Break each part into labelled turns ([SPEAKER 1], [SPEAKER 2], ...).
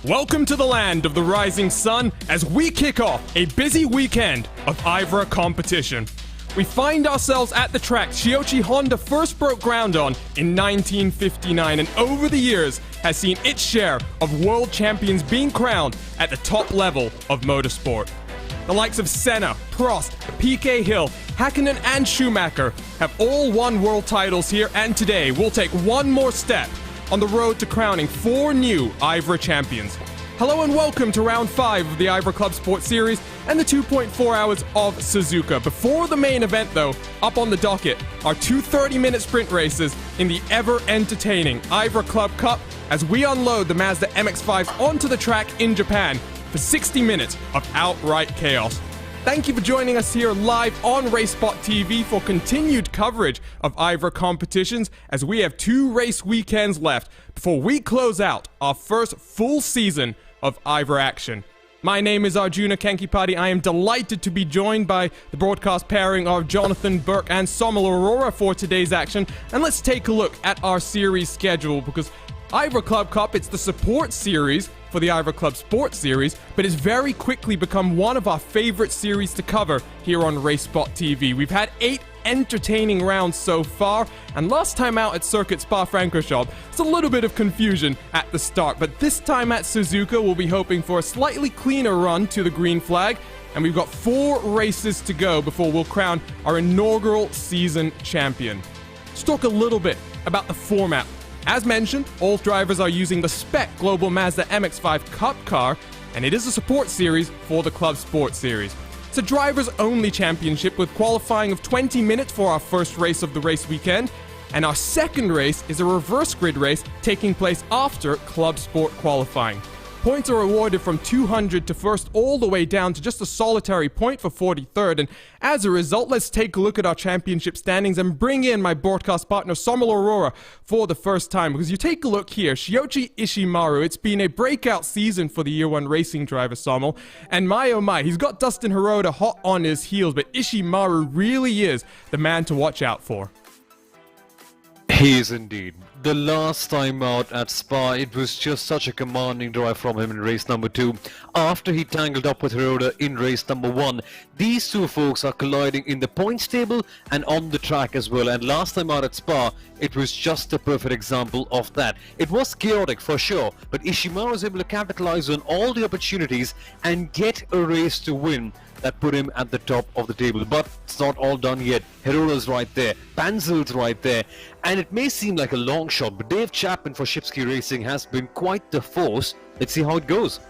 [SPEAKER 1] Welcome to the land of the rising sun as we kick off a busy weekend of IVRA competition. We find ourselves at the track Shiyoichi Honda first broke ground on in 1959 and over the years has seen its share of world champions being crowned at the top level of motorsport. The likes of Senna, Prost, Piquet Hill, Häkkinen and Schumacher have all won world titles here, and today we'll take one more step on the road to crowning 4 new IVRA champions. Hello and welcome to round 5 of the IVRA ClubSport Series and the 2.4 hours of Suzuka. Before the main event though, up on the docket are 2 30-minute sprint races in the ever-entertaining IVRA Club Cup as we unload the Mazda MX-5s onto the track in Japan for 60 minutes of outright chaos. Thank you for joining us here live on RaceSpotTV for continued coverage of IVRA competitions as we have 2 race weekends left before we close out our first full season of IVRA action. My name is Arjuna Kankipati. I am delighted to be joined by the broadcast pairing of Jonathan Burke and Somal Aurora for today's action. And let's take a look at our series schedule because IVRA Club Cup, it's the support series for the IVRA ClubSport Series, but it's very quickly become one of our favorite series to cover here on RaceSpotTV. We've had 8 entertaining rounds so far, and last time out at Circuit Spa-Francorchamps, it's a little bit of confusion at the start, but this time at Suzuka, we'll be hoping for a slightly cleaner run to the green flag, and we've got 4 races to go before we'll crown our inaugural season champion. Let's talk a little bit about the format. As mentioned, all drivers are using the spec Global Mazda MX-5 Cup car, and it is a support series for the ClubSport Series. It's a drivers-only championship with qualifying of 20 minutes for our first race of the race weekend, and our second race is a reverse grid race taking place after ClubSport qualifying. Points are awarded from 200 to first all the way down to just a solitary point for 43rd, and as a result, let's take a look at our championship standings and bring in my broadcast partner Somal Aurora for the first time, because you take a look here, Shioichi Ishimaru, it's been a breakout season for the Year 1 racing driver Somal, and my oh my, he's got Dustin Hirota hot on his heels, but Ishimaru really is the man to watch out for.
[SPEAKER 2] He is indeed. The last time out at Spa, it was just such a commanding drive from him in race number 2. After he tangled up with Hirota in race number 1, these two folks are colliding in the points table and on the track as well. And last time out at Spa, it was just a perfect example of that. It was chaotic for sure, but Ishimaru was able to capitalize on all the opportunities and get a race to win that put him at the top of the table. But it's not all done yet. Hirota's right there, Panzel's right there, and it may seem like a long shot, but Dave Chapman for Shipsky Racing has been quite the force. Let's see how it goes.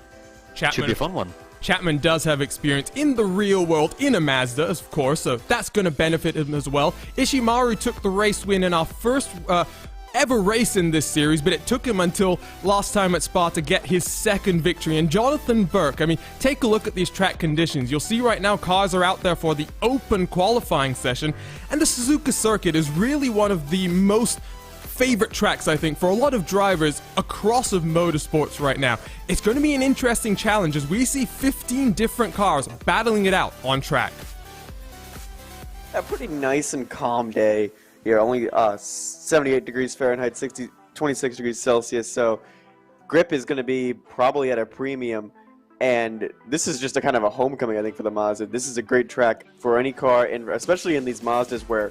[SPEAKER 2] Should be a fun one.
[SPEAKER 1] Chapman does have experience in the real world in a Mazda, of course, so that's going to benefit him as well. Ishimaru took the race win in our first ever race in this series, but it took him until last time at Spa to get his second victory. And Jonathan Burke, I mean, take a look at these track conditions. You'll see right now cars are out there for the open qualifying session, and the Suzuka circuit is really one of the most favorite tracks, I think, for a lot of drivers across of motorsports right now. It's going to be an interesting challenge as we see 15 different cars battling it out on track.
[SPEAKER 3] A pretty nice and calm day here, only 78 degrees Fahrenheit, 26 degrees Celsius, so grip is going to be probably at a premium, and this is just a kind of a homecoming, I think, for the Mazda. This is a great track for any car, and especially in these Mazdas where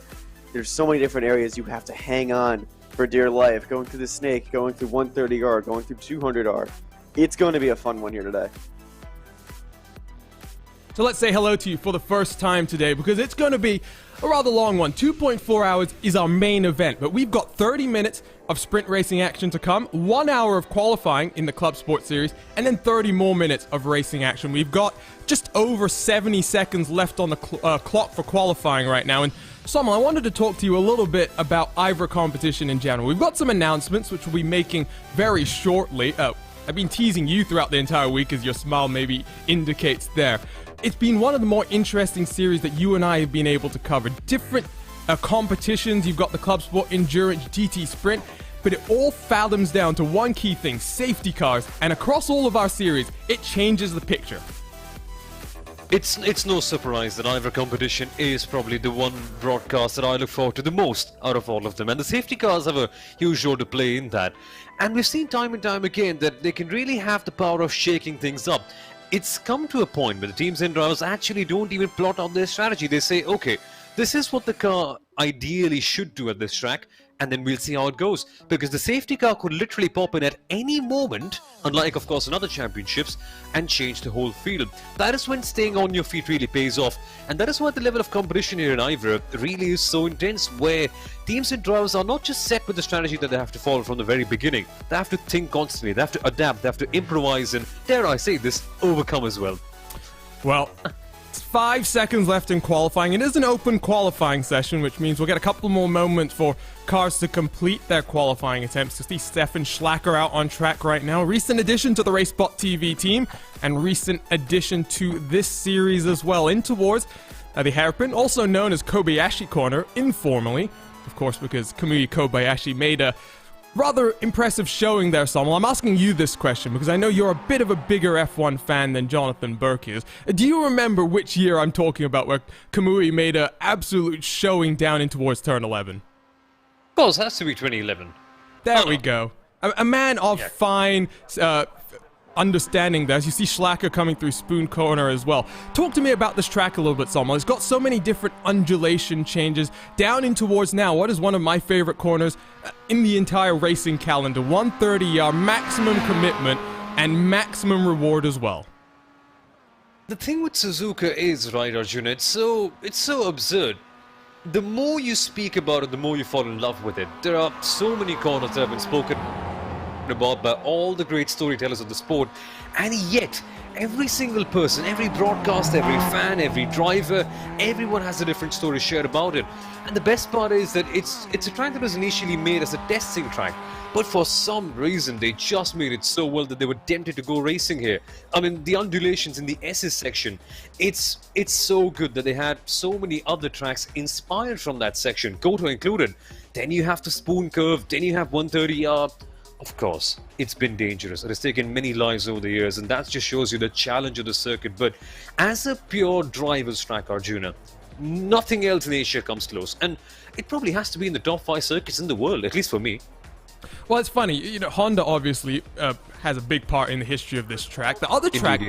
[SPEAKER 3] there's so many different areas you have to hang on for dear life, going through the snake, going through 130R, going through 200R. It's going to be a fun one here today.
[SPEAKER 1] So let's say hello to you for the first time today because it's going to be a rather long one. 2.4 hours is our main event, but we've got 30 minutes of sprint racing action to come, 1 hour of qualifying in the ClubSport Series, and then 30 more minutes of racing action. We've got just over 70 seconds left on the clock for qualifying right now. And Somal, I wanted to talk to you a little bit about IVRA competition in general. We've got some announcements which we'll be making very shortly. I've been teasing you throughout the entire week, as your smile maybe indicates there. It's been one of the more interesting series that you and I have been able to cover. Different competitions, you've got the ClubSport Endurance GT Sprint, but it all fathoms down to one key thing, safety cars. And across all of our series, it changes the picture.
[SPEAKER 2] It's no surprise that IVRA competition is probably the one broadcast that I look forward to the most out of all of them, and the safety cars have a huge role to play in that. And we've seen time and time again that they can really have the power of shaking things up. It's come to a point where the teams and drivers actually don't even plot out their strategy. They say, okay, this is what the car ideally should do at this track, and then we'll see how it goes. Because the safety car could literally pop in at any moment, unlike, of course, in other championships, and change the whole field. That is when staying on your feet really pays off. And that is why the level of competition here in IVRA really is so intense, where teams and drivers are not just set with the strategy that they have to follow from the very beginning. They have to think constantly, they have to adapt, they have to improvise, and, dare I say this, overcome as well.
[SPEAKER 1] Well, it's 5 seconds left in qualifying. It is an open qualifying session, which means we'll get a couple more moments for cars to complete their qualifying attempts. To see Stefan Schlacker out on track right now. Recent addition to the RaceSpotTV team, and recent addition to this series as well. In towards the hairpin, also known as Kobayashi Corner, informally. Of course, because Kamui Kobayashi made a rather impressive showing there, Sommel. I'm asking you this question because I know you're a bit of a bigger F1 fan than Jonathan Burke is. Do you remember which year I'm talking about where Kamui made an absolute showing down in towards turn 11?
[SPEAKER 2] Of course, it has to be 2011.
[SPEAKER 1] There we go. A man of fine understanding there. As you see Schlacker coming through Spoon Corner as well. Talk to me about this track a little bit, Sommel. It's got so many different undulation changes. Down in towards now, what is one of my favorite corners in the entire racing calendar. 130-yard maximum commitment and maximum reward as well.
[SPEAKER 2] The thing with Suzuka is, right, Arjun, it's so absurd. The more you speak about it, the more you fall in love with it. There are so many corners that have been spoken about by all the great storytellers of the sport, and yet every single person, every broadcaster, every fan, every driver, everyone has a different story shared about it. And the best part is that it's a track that was initially made as a testing track, but for some reason they just made it so well that they were tempted to go racing here. I mean, the undulations in the SS section, it's so good that they had so many other tracks inspired from that section, Goto included. Then you have the Spoon Curve, then you have 130-yard. Of course, it's been dangerous. It has taken many lives over the years, and that just shows you the challenge of the circuit. But as a pure driver's track, Arjuna, nothing else in Asia comes close. And it probably has to be in the top 5 circuits in the world, at least for me.
[SPEAKER 1] Well, it's funny, you know, Honda obviously has a big part in the history of this track. The other track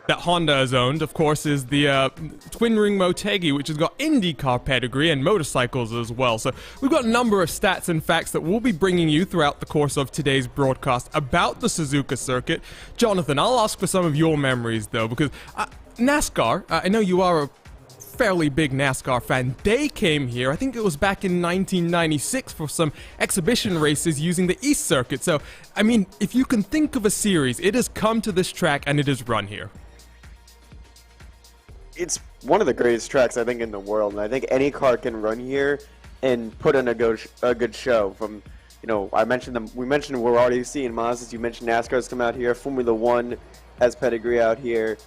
[SPEAKER 1] that Honda has owned, of course, is the Twin Ring Motegi, which has got IndyCar pedigree and motorcycles as well. So we've got a number of stats and facts that we'll be bringing you throughout the course of today's broadcast about the Suzuka circuit. Jonathan, I'll ask for some of your memories, though, because NASCAR, I know you are a fairly big NASCAR fan. They came here, I think it was back in 1996, for some exhibition races using the East Circuit. So, I mean, if you can think of a series, it has come to this track and it has run here.
[SPEAKER 3] It's one of the greatest tracks, I think, in the world, and I think any car can run here and put on a good show. From, you know, I mentioned them. We mentioned we're already seeing Mazdas. You mentioned NASCAR's come out here. Formula One has pedigree out here.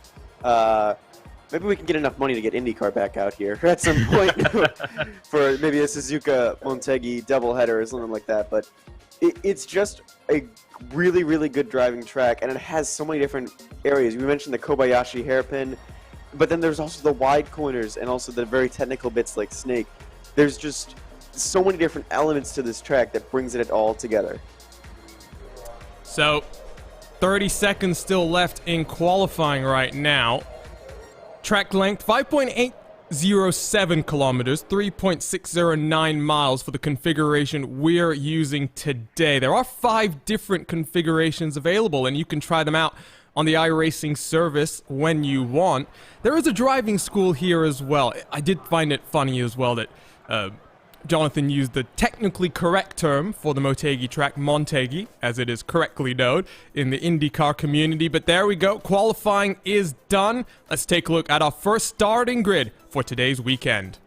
[SPEAKER 3] Maybe we can get enough money to get IndyCar back out here at some point for maybe a Suzuka Motegi doubleheader or something like that. But it's just a really, really good driving track, and it has so many different areas. We mentioned the Kobayashi hairpin. But then there's also the wide corners and also the very technical bits like Snake. There's just so many different elements to this track that brings it all together.
[SPEAKER 1] So, 30 seconds still left in qualifying right now. Track length, 5.807 kilometers, 3.609 miles for the configuration we're using today. There are 5 different configurations available, and you can try them out on the iRacing service when you want. There is a driving school here as well. I did find it funny as well that Jonathan used the technically correct term for the Motegi track, Montegi, as it is correctly known in the IndyCar community. But there we go. Qualifying is done. Let's take a look at our first starting grid for today's weekend.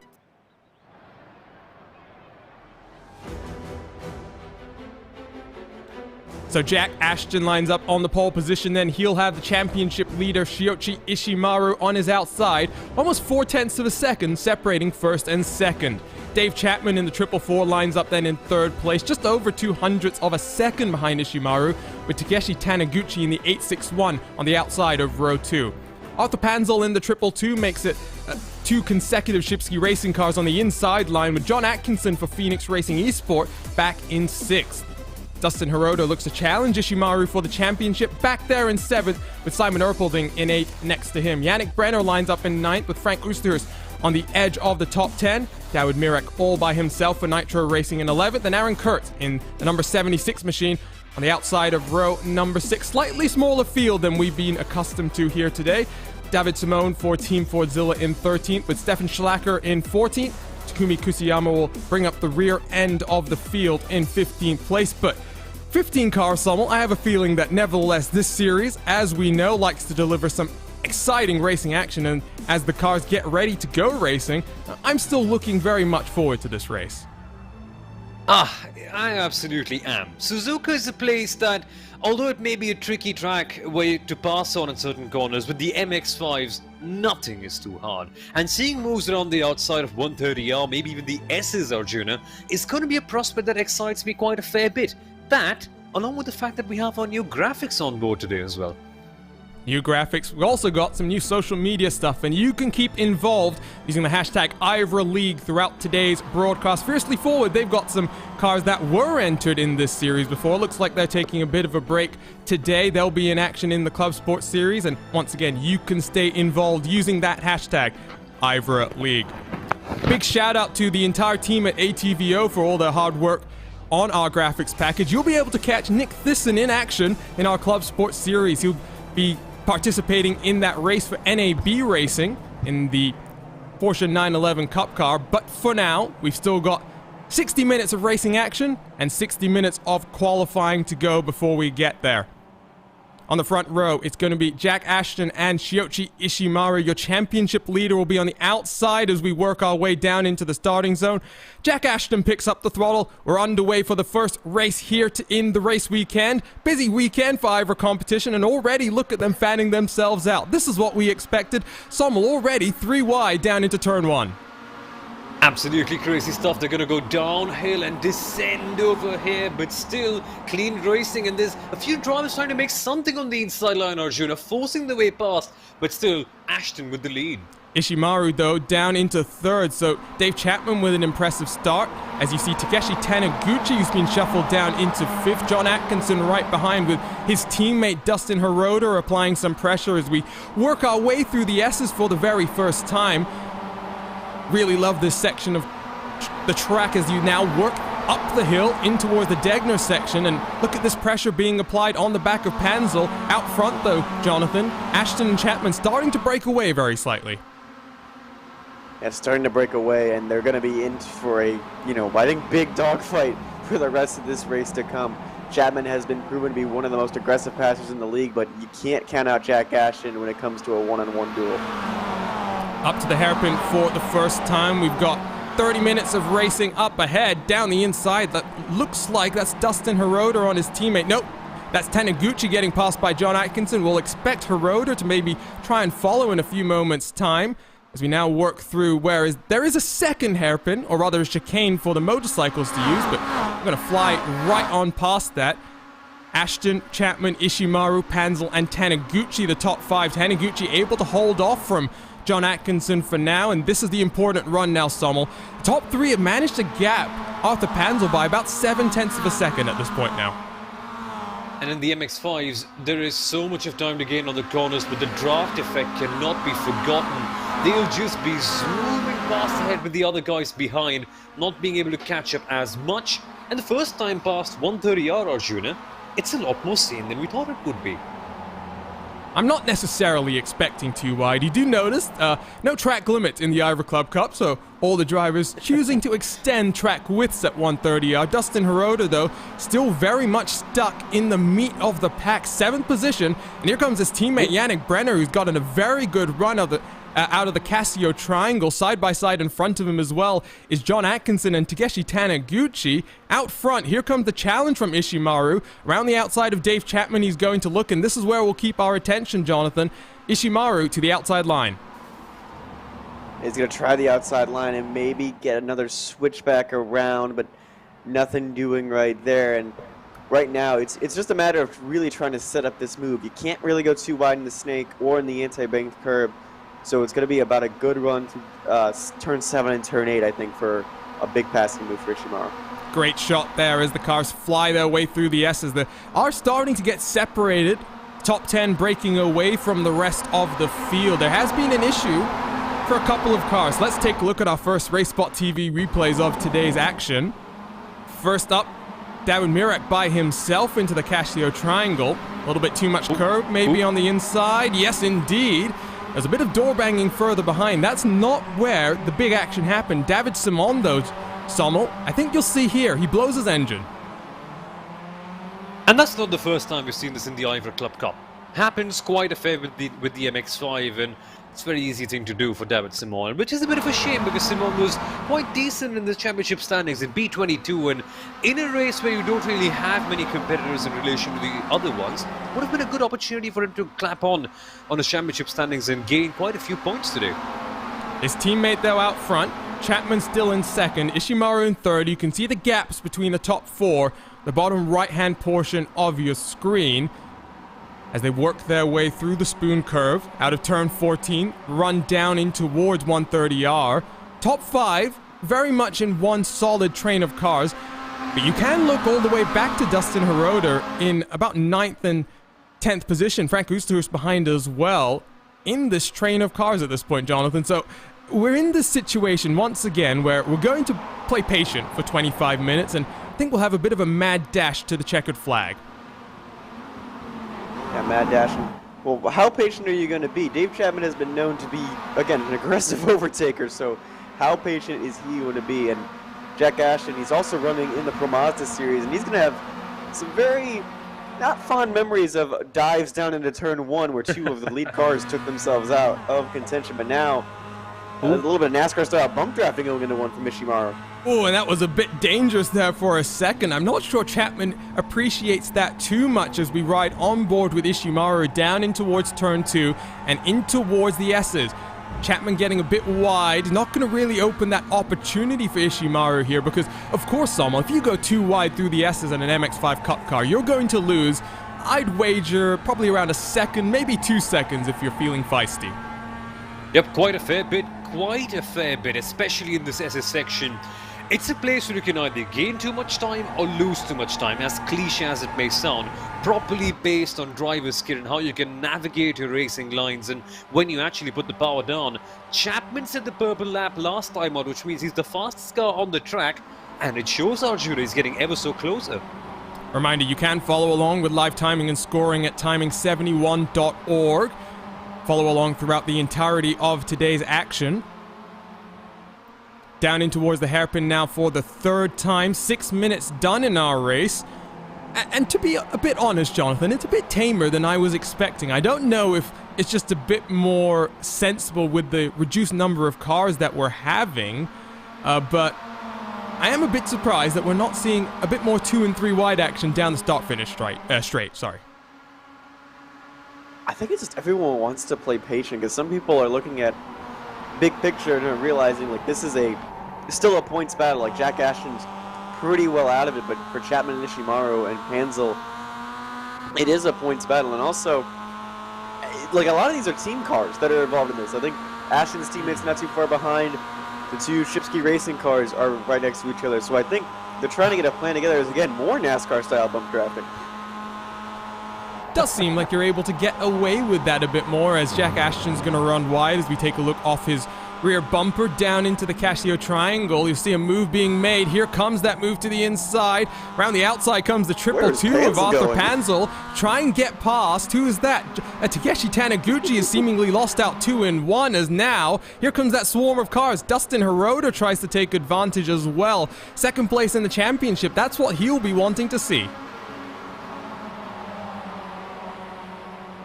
[SPEAKER 1] So Jack Ashton lines up on the pole position, then he'll have the championship leader Shiyoichi Ishimaru on his outside, almost 0.4 of a second separating first and second. Dave Chapman in the 444 lines up then in third place, just over 0.02 of a second behind Ishimaru, with Takeshi Taniguchi in the 861 on the outside of row 2. Arthur Panzel in the 222 makes it 2 consecutive Shipsky Racing cars on the inside line, with John Atkinson for Phoenix Racing Esport back in 6th. Dustin Hiroto looks to challenge Ishimaru for the championship, back there in 7th, with Simon Erpelding in 8th next to him. Yannick Brenner lines up in 9th, with Frank Oosterhuis on the edge of the top 10. Dawood Mirek all by himself for Nitro Racing in 11th, and Aaron Kurtz in the number 76 machine on the outside of row number 6. Slightly smaller field than we've been accustomed to here today. David Simone for Team Fordzilla in 13th, with Stefan Schlacker in 14th. Takumi Kusuyama will bring up the rear end of the field in 15th place, but 15 car Sommel, I have a feeling that nevertheless this series, as we know, likes to deliver some exciting racing action, and as the cars get ready to go racing, I'm still looking very much forward to this race.
[SPEAKER 2] I absolutely am. Suzuka is a place that, although it may be a tricky track way to pass on in certain corners, with the MX-5s, nothing is too hard. And seeing moves around the outside of 130R, maybe even the S's, Arjuna, is going to be a prospect that excites me quite a fair bit. That, along with the fact that we have our new graphics on board today as well.
[SPEAKER 1] New graphics. We also got some new social media stuff, and you can keep involved using the hashtag IVRA League throughout today's broadcast. Fiercely Forward, they've got some cars that were entered in this series before. Looks like they're taking a bit of a break today. They'll be in action in the ClubSport Series, and once again, you can stay involved using that hashtag IVRA League. Big shout out to the entire team at ATVO for all their hard work on our graphics package. You'll be able to catch Nick Thyssen in action in our ClubSport Series. He'll be participating in that race for NAB Racing in the Porsche 911 Cup car, but for now we've still got 60 minutes of racing action and 60 minutes of qualifying to go before we get there. On the front row, it's going to be Jack Ashton and Shiochi Ishimaru. Your championship leader will be on the outside as we work our way down into the starting zone. Jack Ashton picks up the throttle. We're underway for the first race here in the race weekend. Busy weekend for IVRA competition, and already look at them fanning themselves out. This is what we expected. Sommel already 3 wide down into turn 1.
[SPEAKER 2] Absolutely crazy stuff. They're going to go downhill and descend over here, but still clean racing. And there's a few drivers trying to make something on the inside line, Arjuna, forcing the way past, but still Ashton with the lead.
[SPEAKER 1] Ishimaru, though, down into 3rd, so Dave Chapman with an impressive start. As you see, Takeshi Taniguchi, who's been shuffled down into 5th. John Atkinson right behind with his teammate Dustin Hiroto applying some pressure as we work our way through the S's for the very first time. Really love this section of the track as you now work up the hill in towards the Degner section, and look at this pressure being applied on the back of Panzel. Out front though, Jonathan, Ashton and Chapman starting to break away very slightly.
[SPEAKER 3] Yeah, it's starting to break away, and they're going to be in for a, I think big dogfight for the rest of this race to come. Chapman has been proven to be one of the most aggressive passers in the league, but you can't count out Jack Ashton when it comes to a one-on-one duel.
[SPEAKER 1] Up to the hairpin for the first time. We've got 30 minutes of racing up ahead. Down the inside, that looks like that's Dustin Hiroto on his teammate. Nope, that's Taniguchi getting passed by John Atkinson. We'll expect Hiroto to maybe try and follow in a few moments' time as we now work through where there is a second hairpin, or rather a chicane for the motorcycles to use, but I'm going to fly right on past that. Ashton, Chapman, Ishimaru, Panzel, and Taniguchi, the top 5. Taniguchi able to hold off from John Atkinson for now, and this is the important run now, Sommel. The top 3 have managed to gap Arthur Panzel by about 7/10 of a second at this point now.
[SPEAKER 2] And in the MX-5s, there is so much of time to gain on the corners, but the draft effect cannot be forgotten. They'll just be zooming past ahead with the other guys behind, not being able to catch up as much. And the first time past 130R, Arjuna, it's a lot more sane than we thought it would be.
[SPEAKER 1] I'm not necessarily expecting too wide. You do notice no track limit in the IVRA Club Cup, so all the drivers choosing to extend track widths at 130R. Dustin Hiroto, though, still very much stuck in the meat of the pack, 7th position. And here comes his teammate Yannick Brenner, who's gotten a very good run of the out of the Casio triangle. Side by side in front of him as well is John Atkinson and Takeshi Taniguchi. Out front, here comes the challenge from Ishimaru. Around the outside of Dave Chapman, he's going to look, and this is where we'll keep our attention, Jonathan. Ishimaru to the outside line.
[SPEAKER 3] He's going to try the outside line and maybe get another switchback around, but nothing doing right there. And right now, it's just a matter of really trying to set up this move. You can't really go too wide in the snake or in the anti-banked curb. So it's going to be about a good run through turn 7 and turn 8, I think, for a big passing move for Ishimaru.
[SPEAKER 1] Great shot there as the cars fly their way through the S's. They are starting to get separated. Top 10 breaking away from the rest of the field. There has been an issue for a couple of cars. Let's take a look at our first RaceSpotTV replays of today's action. First up, David Mirek by himself into the Casio triangle. A little bit too much curve maybe on the inside. Yes, indeed. There's a bit of door banging further behind. That's not where the big action happened. David Simon, though, Sommel, I think you'll see here, he blows his engine.
[SPEAKER 2] And that's not the first time we've seen this in the IVRA Club Cup. Happens quite a fair with the MX-5, and it's a very easy thing to do for David Simon, which is a bit of a shame because Simon was quite decent in the championship standings in B22, and in a race where you don't really have many competitors in relation to the other ones, would have been a good opportunity for him to clap on his championship standings and gain quite a few points today.
[SPEAKER 1] His teammate, though, out front. Chapman still in second, Ishimaru in third. You can see the gaps between the top 4, the bottom right-hand portion of your screen, as they work their way through the spoon curve, out of turn 14, run down in towards 130R. Top 5, very much in one solid train of cars, but you can look all the way back to Dustin Hiroda in about 9th and 10th position. Frank Oosterhuis behind as well in this train of cars at this point, Jonathan. So we're in this situation once again where we're going to play patient for 25 minutes, and I think we'll have a bit of a mad dash to the checkered flag.
[SPEAKER 3] Yeah, mad dash. Well, how patient are you going to be? Dave Chapman has been known to be, again, an aggressive overtaker, so how patient is he going to be? And Jack Ashton, he's also running in the Pro Mazda series, and he's going to have some very not fond memories of dives down into turn 1 where 2 of the lead cars took themselves out of contention, but now a little bit of NASCAR-style bump drafting going into one from Ishimaru.
[SPEAKER 1] Oh, and that was a bit dangerous there for a second. I'm not sure Chapman appreciates that too much as we ride on board with Ishimaru down in towards turn 2 and in towards the S's. Chapman getting a bit wide, not going to really open that opportunity for Ishimaru here because, of course, Sommel, if you go too wide through the S's in an MX-5 Cup car, you're going to lose, I'd wager, probably around a second, maybe 2 seconds if you're feeling feisty.
[SPEAKER 2] Yep, quite a fair bit, especially in this SS section. It's a place where you can either gain too much time or lose too much time, as cliche as it may sound, properly based on driver's skill and how you can navigate your racing lines and when you actually put the power down. Chapman set the purple lap last time out, which means he's the fastest car on the track, and it shows Arjuna is getting ever so closer.
[SPEAKER 1] Reminder, you can follow along with live timing and scoring at timing71.org. Follow along throughout the entirety of today's action. Down in towards the hairpin now for the 3rd time. 6 minutes done in our race. And to be a bit honest, Jonathan, it's a bit tamer than I was expecting. I don't know if it's just a bit more sensible with the reduced number of cars that we're having. But I am a bit surprised that we're not seeing a bit more 2 and 3 wide action down the start-finish straight. Sorry.
[SPEAKER 3] I think it's just everyone wants to play patient because some people are looking at big picture and realizing like this is still a points battle. Like Jack Ashton's pretty well out of it, but for Chapman and Ishimaru and Panzel, it is a points battle. And also, like a lot of these are team cars that are involved in this. I think Ashton's teammates not too far behind. The 2 Shipsky Racing cars are right next to each other. So I think they're trying to get a plan together. Is again more NASCAR style bump drafting.
[SPEAKER 1] Does seem like you're able to get away with that a bit more as Jack Ashton's going to run wide as we take a look off his rear bumper down into the Casio triangle. You see a move being made. Here comes that move to the inside. Around the outside comes the 222 of Arthur Panzel. Try and get past. Who is that? Takeshi Taniguchi has seemingly lost out 2 in 1 as now here comes that swarm of cars. Dustin Hiroda tries to take advantage as well. 2nd place in the championship. That's what he'll be wanting to see.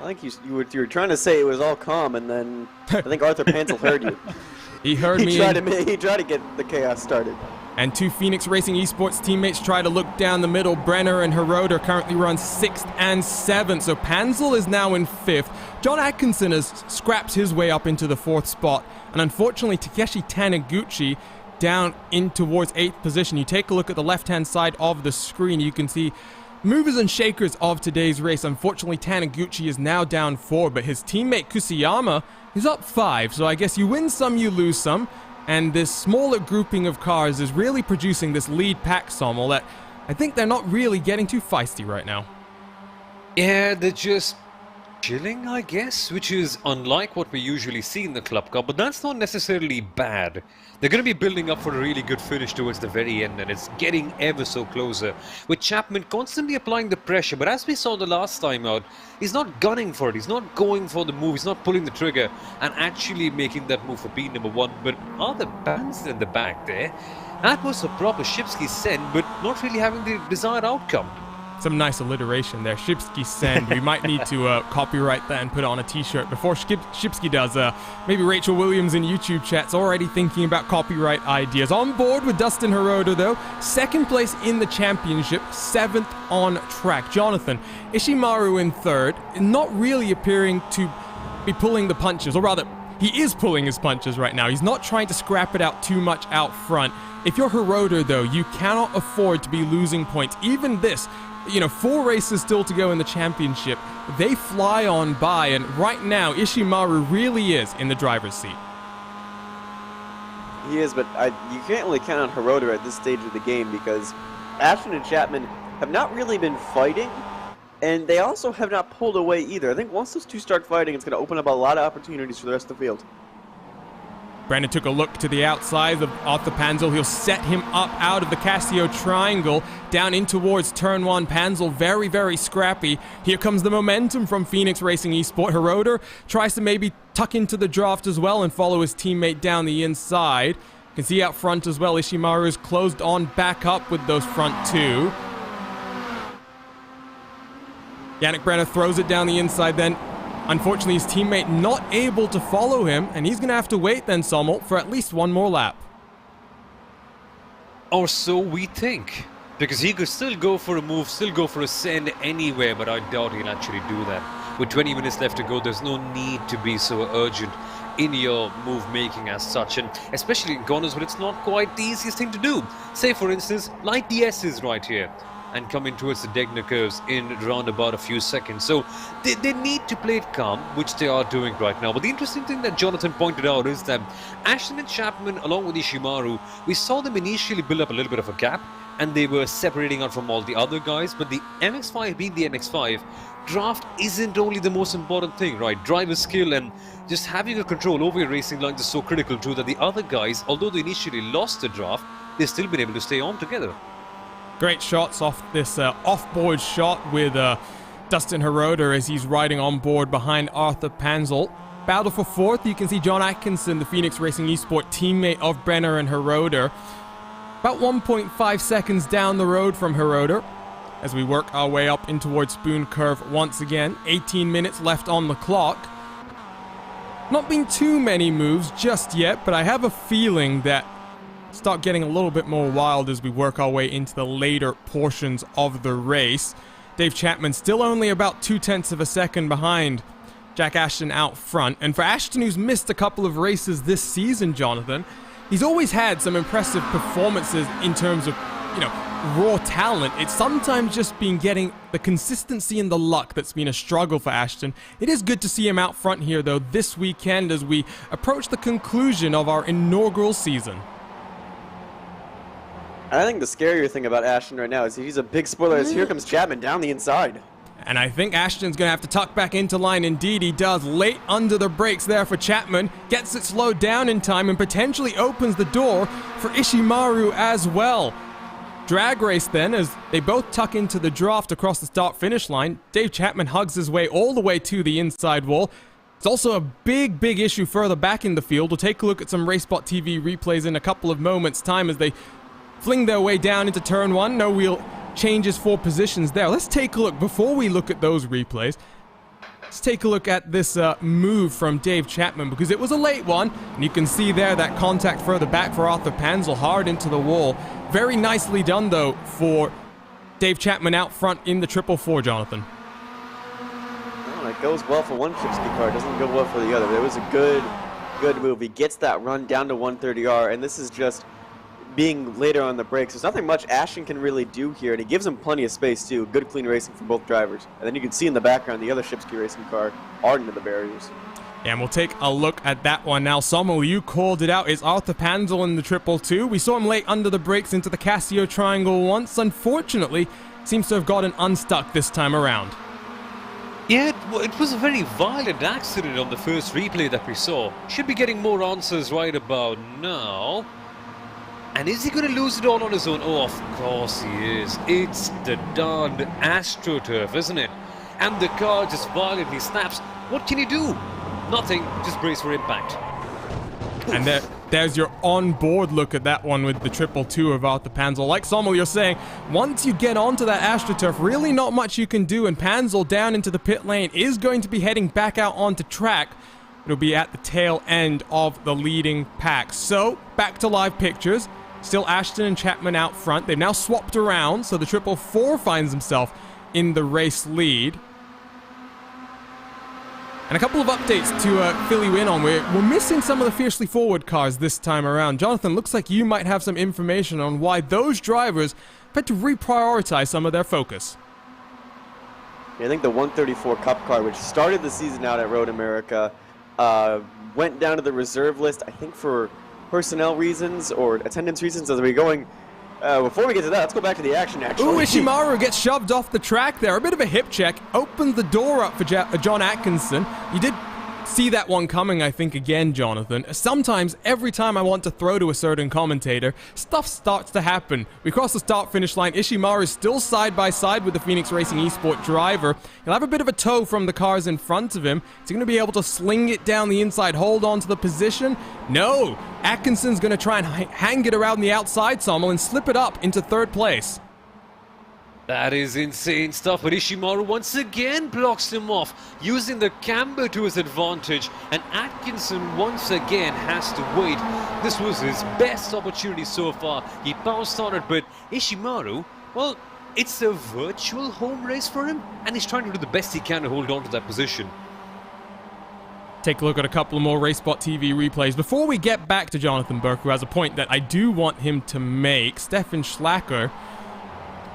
[SPEAKER 3] I think you were trying to say it was all calm, and then I think Arthur Panzel heard you.
[SPEAKER 1] He heard me.
[SPEAKER 3] He tried to get the chaos started.
[SPEAKER 1] And 2 Phoenix Racing Esports teammates try to look down the middle. Brenner and Hiroda currently run 6th and 7th. So Panzel is now in 5th. John Atkinson has scrapped his way up into the 4th spot. And unfortunately, Takeshi Taniguchi down in towards 8th position. You take a look at the left-hand side of the screen. You can see movers and shakers of today's race. Unfortunately, Taniguchi is now down 4, but his teammate Kusuyama is up 5. So I guess you win some, you lose some. And this smaller grouping of cars is really producing this lead pack, Sommel, that I think they're not really getting too feisty right now.
[SPEAKER 2] Yeah, they're just chilling, I guess, which is unlike what we usually see in the Club Cup, but that's not necessarily bad. They're going to be building up for a really good finish towards the very end, and it's getting ever so closer, with Chapman constantly applying the pressure. But as we saw the last time out, he's not gunning for it, he's not going for the move, he's not pulling the trigger and actually making that move for P number 1. But Arthur Panzer in the back there, that was a proper Shipsky send, but not really having the desired outcome.
[SPEAKER 1] Some nice alliteration there. Shipsky send. We might need to copyright that and put it on a t-shirt before Shipsky does. Maybe Rachel Williams in YouTube chat's already thinking about copyright ideas. On board with Dustin Hiroda, though. 2nd place in the championship. 7th on track. Jonathan, Ishimaru in 3rd. Not really appearing to be pulling the punches. Or rather, he is pulling his punches right now. He's not trying to scrap it out too much out front. If you're Hiroda, though, you cannot afford to be losing points. Even this, 4 races still to go in the championship. They fly on by, and right now, Ishimaru really is in the driver's seat.
[SPEAKER 3] He is, but you can't really count on Hiroda at this stage of the game because Ashton and Chapman have not really been fighting, and they also have not pulled away either. I think once those two start fighting, it's going to open up a lot of opportunities for the rest of the field.
[SPEAKER 1] Brandon took a look to the outside of Arthur Panzel. He'll set him up out of the Casio triangle, down in towards turn 1. Panzel very, very scrappy. Here comes the momentum from Phoenix Racing Esport. Hiroda tries to maybe tuck into the draft as well and follow his teammate down the inside. You can see out front as well, Ishimaru is closed on back up with those front 2. Yannick Brenner throws it down the inside then. Unfortunately, his teammate not able to follow him, and he's going to have to wait then, Sommel, for at least one more lap.
[SPEAKER 2] Or so we think. Because he could still go for a move, still go for a send anywhere, but I doubt he'll actually do that. With 20 minutes left to go, there's no need to be so urgent in your move making as such, and especially in corners where it's not quite the easiest thing to do. Say, for instance, like the S's right here, and coming towards the Degner curves in around about a few seconds. So they need to play it calm, which they are doing right now. But the interesting thing that Jonathan pointed out is that Ashton and Chapman, along with Ishimaru, we saw them initially build up a little bit of a gap, and they were separating out from all the other guys. But the MX-5 being the MX-5, draft isn't only the most important thing, right? Driver skill and just having a control over your racing lines is so critical too, that the other guys, although they initially lost the draft, they've still been able to stay on together.
[SPEAKER 1] Great shots off this off-board shot with Dustin Hiroda as he's riding on board behind Arthur Panzel. Battle for 4th, you can see John Atkinson, the Phoenix Racing Esport teammate of Brenner and Hiroda. About 1.5 seconds down the road from Hiroda as we work our way up in towards Spoon Curve once again. 18 minutes left on the clock. Not been too many moves just yet, but I have a feeling that start getting a little bit more wild as we work our way into the later portions of the race. Dave Chapman still only about 0.2 of a second behind Jack Ashton out front. And for Ashton, who's missed a couple of races this season, Jonathan, he's always had some impressive performances in terms of, raw talent. It's sometimes just been getting the consistency and the luck that's been a struggle for Ashton. It is good to see him out front here, though, this weekend as we approach the conclusion of our inaugural season.
[SPEAKER 3] I think the scarier thing about Ashton right now is he's a big spoiler as here comes Chapman down the inside.
[SPEAKER 1] And I think Ashton's going to have to tuck back into line. Indeed, he does. Late under the brakes there for Chapman. Gets it slowed down in time and potentially opens the door for Ishimaru as well. Drag race then as they both tuck into the draft across the start-finish line. Dave Chapman hugs his way all the way to the inside wall. It's also a big issue further back in the field. We'll take a look at some RaceSpotTV replays in a couple of moments' time as they fling their way down into turn 1. No real changes for positions there. Let's take a look, before we look at those replays, let's take a look at this move from Dave Chapman, because it was a late one, and you can see there that contact further back for Arthur Panzel, hard into the wall. Very nicely done, though, for Dave Chapman out front in the 444, Jonathan.
[SPEAKER 3] Well, it goes well for one Shipsky car, it doesn't go well for the other. It was a good move. He gets that run down to 130R, and this is just being later on the brakes, there's nothing much Ashton can really do here, and he gives him plenty of space too. Good clean racing from both drivers. And then you can see in the background the other Shipsky racing car are into the barriers.
[SPEAKER 1] And we'll take a look at that one now. Sommel, you called it out. It's Arthur Panzel in the 222. We saw him late under the brakes into the Casio triangle once. Unfortunately, seems to have gotten unstuck this time around.
[SPEAKER 2] Yeah, it was a very violent accident on the first replay that we saw. Should be getting more answers right about now. And is he going to lose it all on his own? Oh, of course he is. It's the darned AstroTurf, isn't it? And the car just violently snaps. What can he do? Nothing, just brace for impact.
[SPEAKER 1] And there's your on-board look at that one with the 222 of Arthur Panzel. Like Sommel, you're saying, once you get onto that AstroTurf, really not much you can do, and Panzel down into the pit lane is going to be heading back out onto track. It'll be at the tail end of the leading pack. So, back to live pictures. Still Ashton and Chapman out front. They've now swapped around, so the 444 finds himself in the race lead. And a couple of updates to fill you in on. We're missing some of the fiercely forward cars this time around. Jonathan, looks like you might have some information on why those drivers had to reprioritize some of their focus.
[SPEAKER 3] Yeah, I think the 134 Cup car, which started the season out at Road America, went down to the reserve list, I think for personnel reasons or attendance reasons. As we're going, before we get to that, let's go back to the action, actually.
[SPEAKER 1] Ooh, Ishimaru gets shoved off the track there. A bit of a hip check. Opened the door up for John Atkinson. You did see that one coming, I think, again, Jonathan. Sometimes, every time I want to throw to a certain commentator, stuff starts to happen. We cross the start-finish line. Ishimaru is still side-by-side with the Phoenix Racing Esport driver. He'll have a bit of a tow from the cars in front of him. Is he going to be able to sling it down the inside, hold on to the position? No! Atkinson's going to try and hang it around the outside, Sommel, and slip it up into third place.
[SPEAKER 2] That is insane stuff, but Ishimaru once again blocks him off, using the camber to his advantage, and Atkinson once again has to wait. This was his best opportunity so far. He pounced on it, but Ishimaru, well, it's a virtual home race for him, and he's trying to do the best he can to hold on to that position.
[SPEAKER 1] Take a look at a couple of more RaceSpotTV replays. Before we get back to Jonathan Burke, who has a point that I do want him to make, Stefan Schlacker,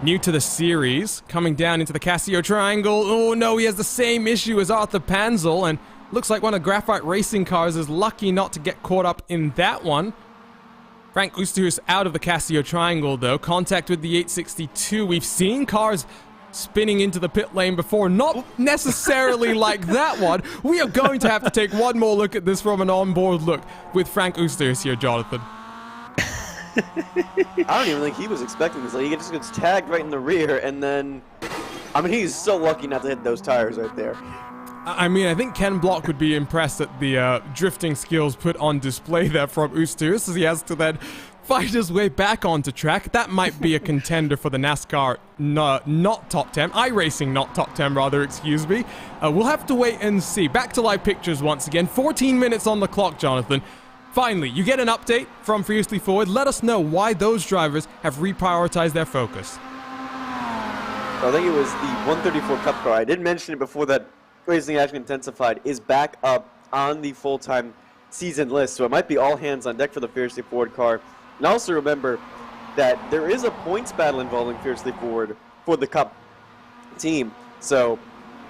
[SPEAKER 1] new to the series, coming down into the Casio triangle. Oh no, he has the same issue as Arthur Panzel, and looks like one of Graphite Racing cars is lucky not to get caught up in that one. Frank Oosterhuis out of the Casio triangle though. Contact with the 862. We've seen cars spinning into the pit lane before, not necessarily like that one. We are going to have to take one more look at this from an onboard look with Frank Oosterhuis here, Jonathan.
[SPEAKER 3] I don't even think he was expecting this. Like, he just gets tagged right in the rear, and then, I mean, he's so lucky not to hit those tires right there.
[SPEAKER 1] I mean, I think Ken Block would be impressed at the drifting skills put on display there from Oosterhuis, as he has to then fight his way back onto track. That might be a contender for the NASCAR not top 10. iRacing not top 10, rather, excuse me. We'll have to wait and see. Back to live pictures once again. 14 minutes on the clock, Jonathan. Finally, you get an update from Fiercely Forward. Let us know why those drivers have reprioritized their focus.
[SPEAKER 3] I think it was the 134 Cup car. I did mention it before that Racing Action Intensified is back up on the full-time season list, so it might be all hands on deck for the Fiercely Forward car. And also remember that there is a points battle involving Fiercely Forward for the Cup team, so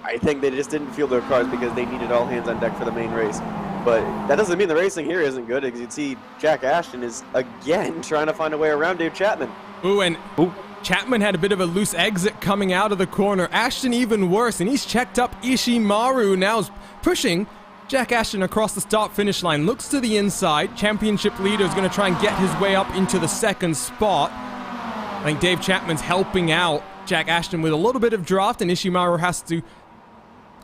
[SPEAKER 3] I think they just didn't field their cars because they needed all hands on deck for the main race. But that doesn't mean the racing here isn't good. As you can see, Jack Ashton is again trying to find a way around Dave Chapman.
[SPEAKER 1] Chapman had a bit of a loose exit coming out of the corner. Ashton even worse, and he's checked up Ishimaru, now pushing Jack Ashton across the start-finish line. Looks to the inside. Championship leader is going to try and get his way up into the second spot. I think Dave Chapman's helping out Jack Ashton with a little bit of draft, and Ishimaru has to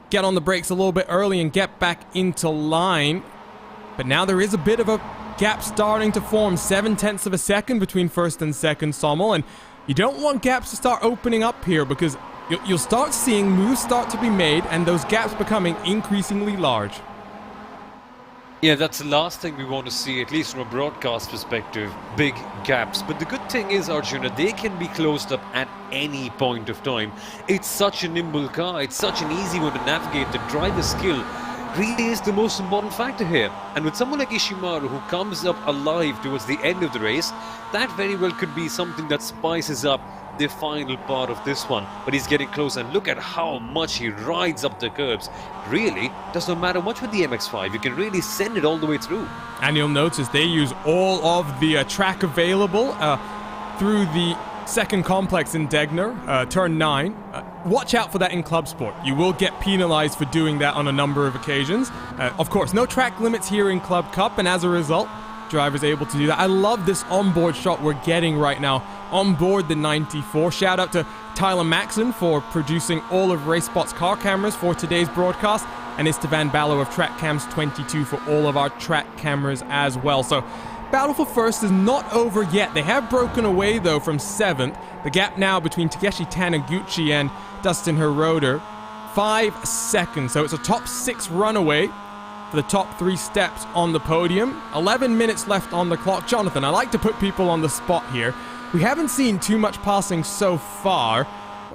[SPEAKER 1] get on the brakes a little bit early and get back into line. But now there is a bit of a gap starting to form. 0.7 of a second between first and second, Sommel, and you don't want gaps to start opening up here because you'll start seeing moves start to be made and those gaps becoming increasingly large.
[SPEAKER 2] Yeah, that's the last thing we want to see, at least from a broadcast perspective, big gaps. But the good thing is, Arjuna, they can be closed up at any point of time. It's such a nimble car, it's such an easy one to navigate. The driver's skill really is the most important factor here. And with someone like Ishimaru who comes up alive towards the end of the race, that very well could be something that spices up the final part of this one. But he's getting close, and look at how much he rides up the curbs. Really does not matter much with the MX-5. You can really send it all the way through.
[SPEAKER 1] And you'll notice they use all of the track available through the second complex in Degner, turn 9. Watch out for that in Club Sport. You will get penalized for doing that on a number of occasions. Of course, no track limits here in Club Cup, and as a result, drivers able to do that. I love this onboard shot we're getting right now on board the 94. Shout out to Tyler Maxon for producing all of RaceSpot's car cameras for today's broadcast, and Istvan Ballo of TrackCams 22 for all of our track cameras as well. So battle for first is not over yet. They have broken away though from 7th. The gap now between Takeshi Taniguchi and Dustin Hiroda, 5 seconds. So it's a top 6 runaway for the top 3 steps on the podium. 11 minutes left on the clock. Jonathan, I like to put people on the spot here. We haven't seen too much passing so far.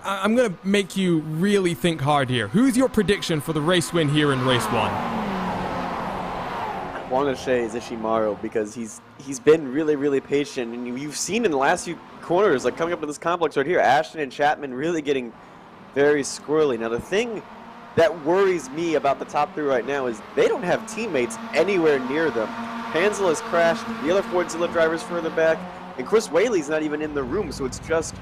[SPEAKER 1] I'm going to make you really think hard here. Who's your prediction for the race win here in race 1?
[SPEAKER 3] I want to say is Ishimaru because he's been really patient, and you've seen in the last few corners, like coming up to this complex right here, Ashton and Chapman really getting very squirrely. Now the thing that worries me about the top 3 right now is they don't have teammates anywhere near them. Hansel has crashed, the other Fordzilla drivers further back, and Chris Whaley's not even in the room, so it's just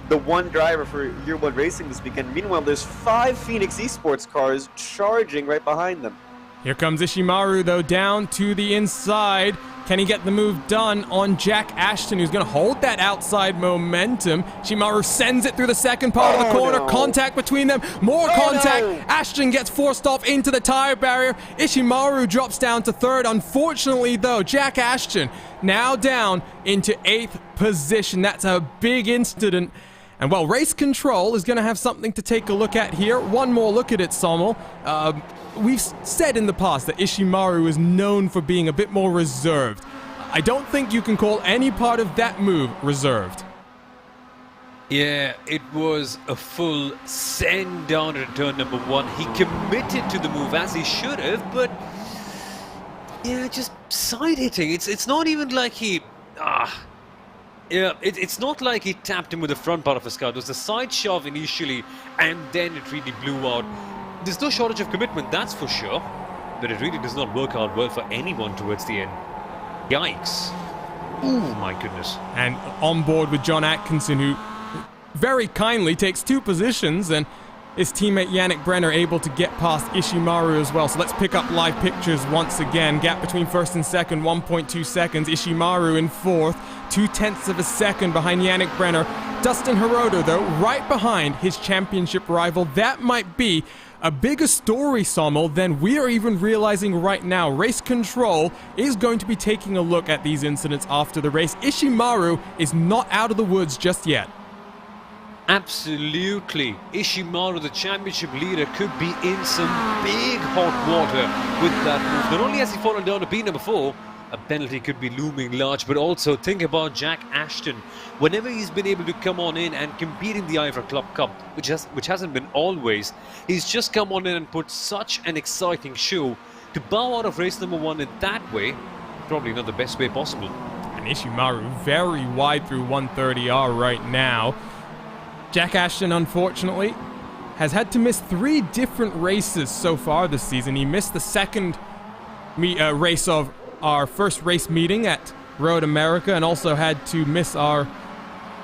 [SPEAKER 3] the one driver for Year 1 Racing this weekend. Meanwhile, there's 5 Phoenix Esports cars charging right behind them.
[SPEAKER 1] Here comes Ishimaru, though, down to the inside. Can he get the move done on Jack Ashton, who's going to hold that outside momentum? Ishimaru sends it through the second part of the corner. No. Contact between them. More contact. No. Ashton gets forced off into the tire barrier. Ishimaru drops down to 3rd. Unfortunately, though, Jack Ashton now down into 8th position. That's a big incident. And, well, Race Control is going to have something to take a look at here. One more look at it, Sommel. We've said in the past that Ishimaru is known for being a bit more reserved. I don't think you can call any part of that move reserved.
[SPEAKER 2] Yeah, it was a full send down at turn number 1. He committed to the move as he should have, but yeah, just side hitting. It's not even like he it's not like he tapped him with the front part of his car. It was a side shove initially, and then it really blew out. There's no shortage of commitment, that's for sure, but it really does not work out well for anyone towards the end. Yikes. Ooh, my goodness.
[SPEAKER 1] And on board with John Atkinson, who very kindly takes 2 positions, and his teammate Yannick Brenner able to get past Ishimaru as well. So let's pick up live pictures once again. Gap between 1st and 2nd, 1.2 seconds. Ishimaru in 4th, 0.2 of a second behind Yannick Brenner. Dustin Hiroda, though, right behind his championship rival. That might be a bigger story, Sommel, than we are even realizing right now. Race Control is going to be taking a look at these incidents after the race. Ishimaru is not out of the woods just yet.
[SPEAKER 2] Absolutely. Ishimaru, the championship leader, could be in some big hot water with that move. Not only has he fallen down to number 4, a penalty could be looming large, but also think about Jack Ashton. Whenever he's been able to come on in and compete in the IVRA Club Cup, which hasn't been always, he's just come on in and put such an exciting show. To bow out of race number 1 in that way, probably not the best way possible.
[SPEAKER 1] And Ishimaru very wide through 130R right now. Jack Ashton, unfortunately, has had to miss 3 different races so far this season. He missed the second race of our first race meeting at Road America, and also had to miss our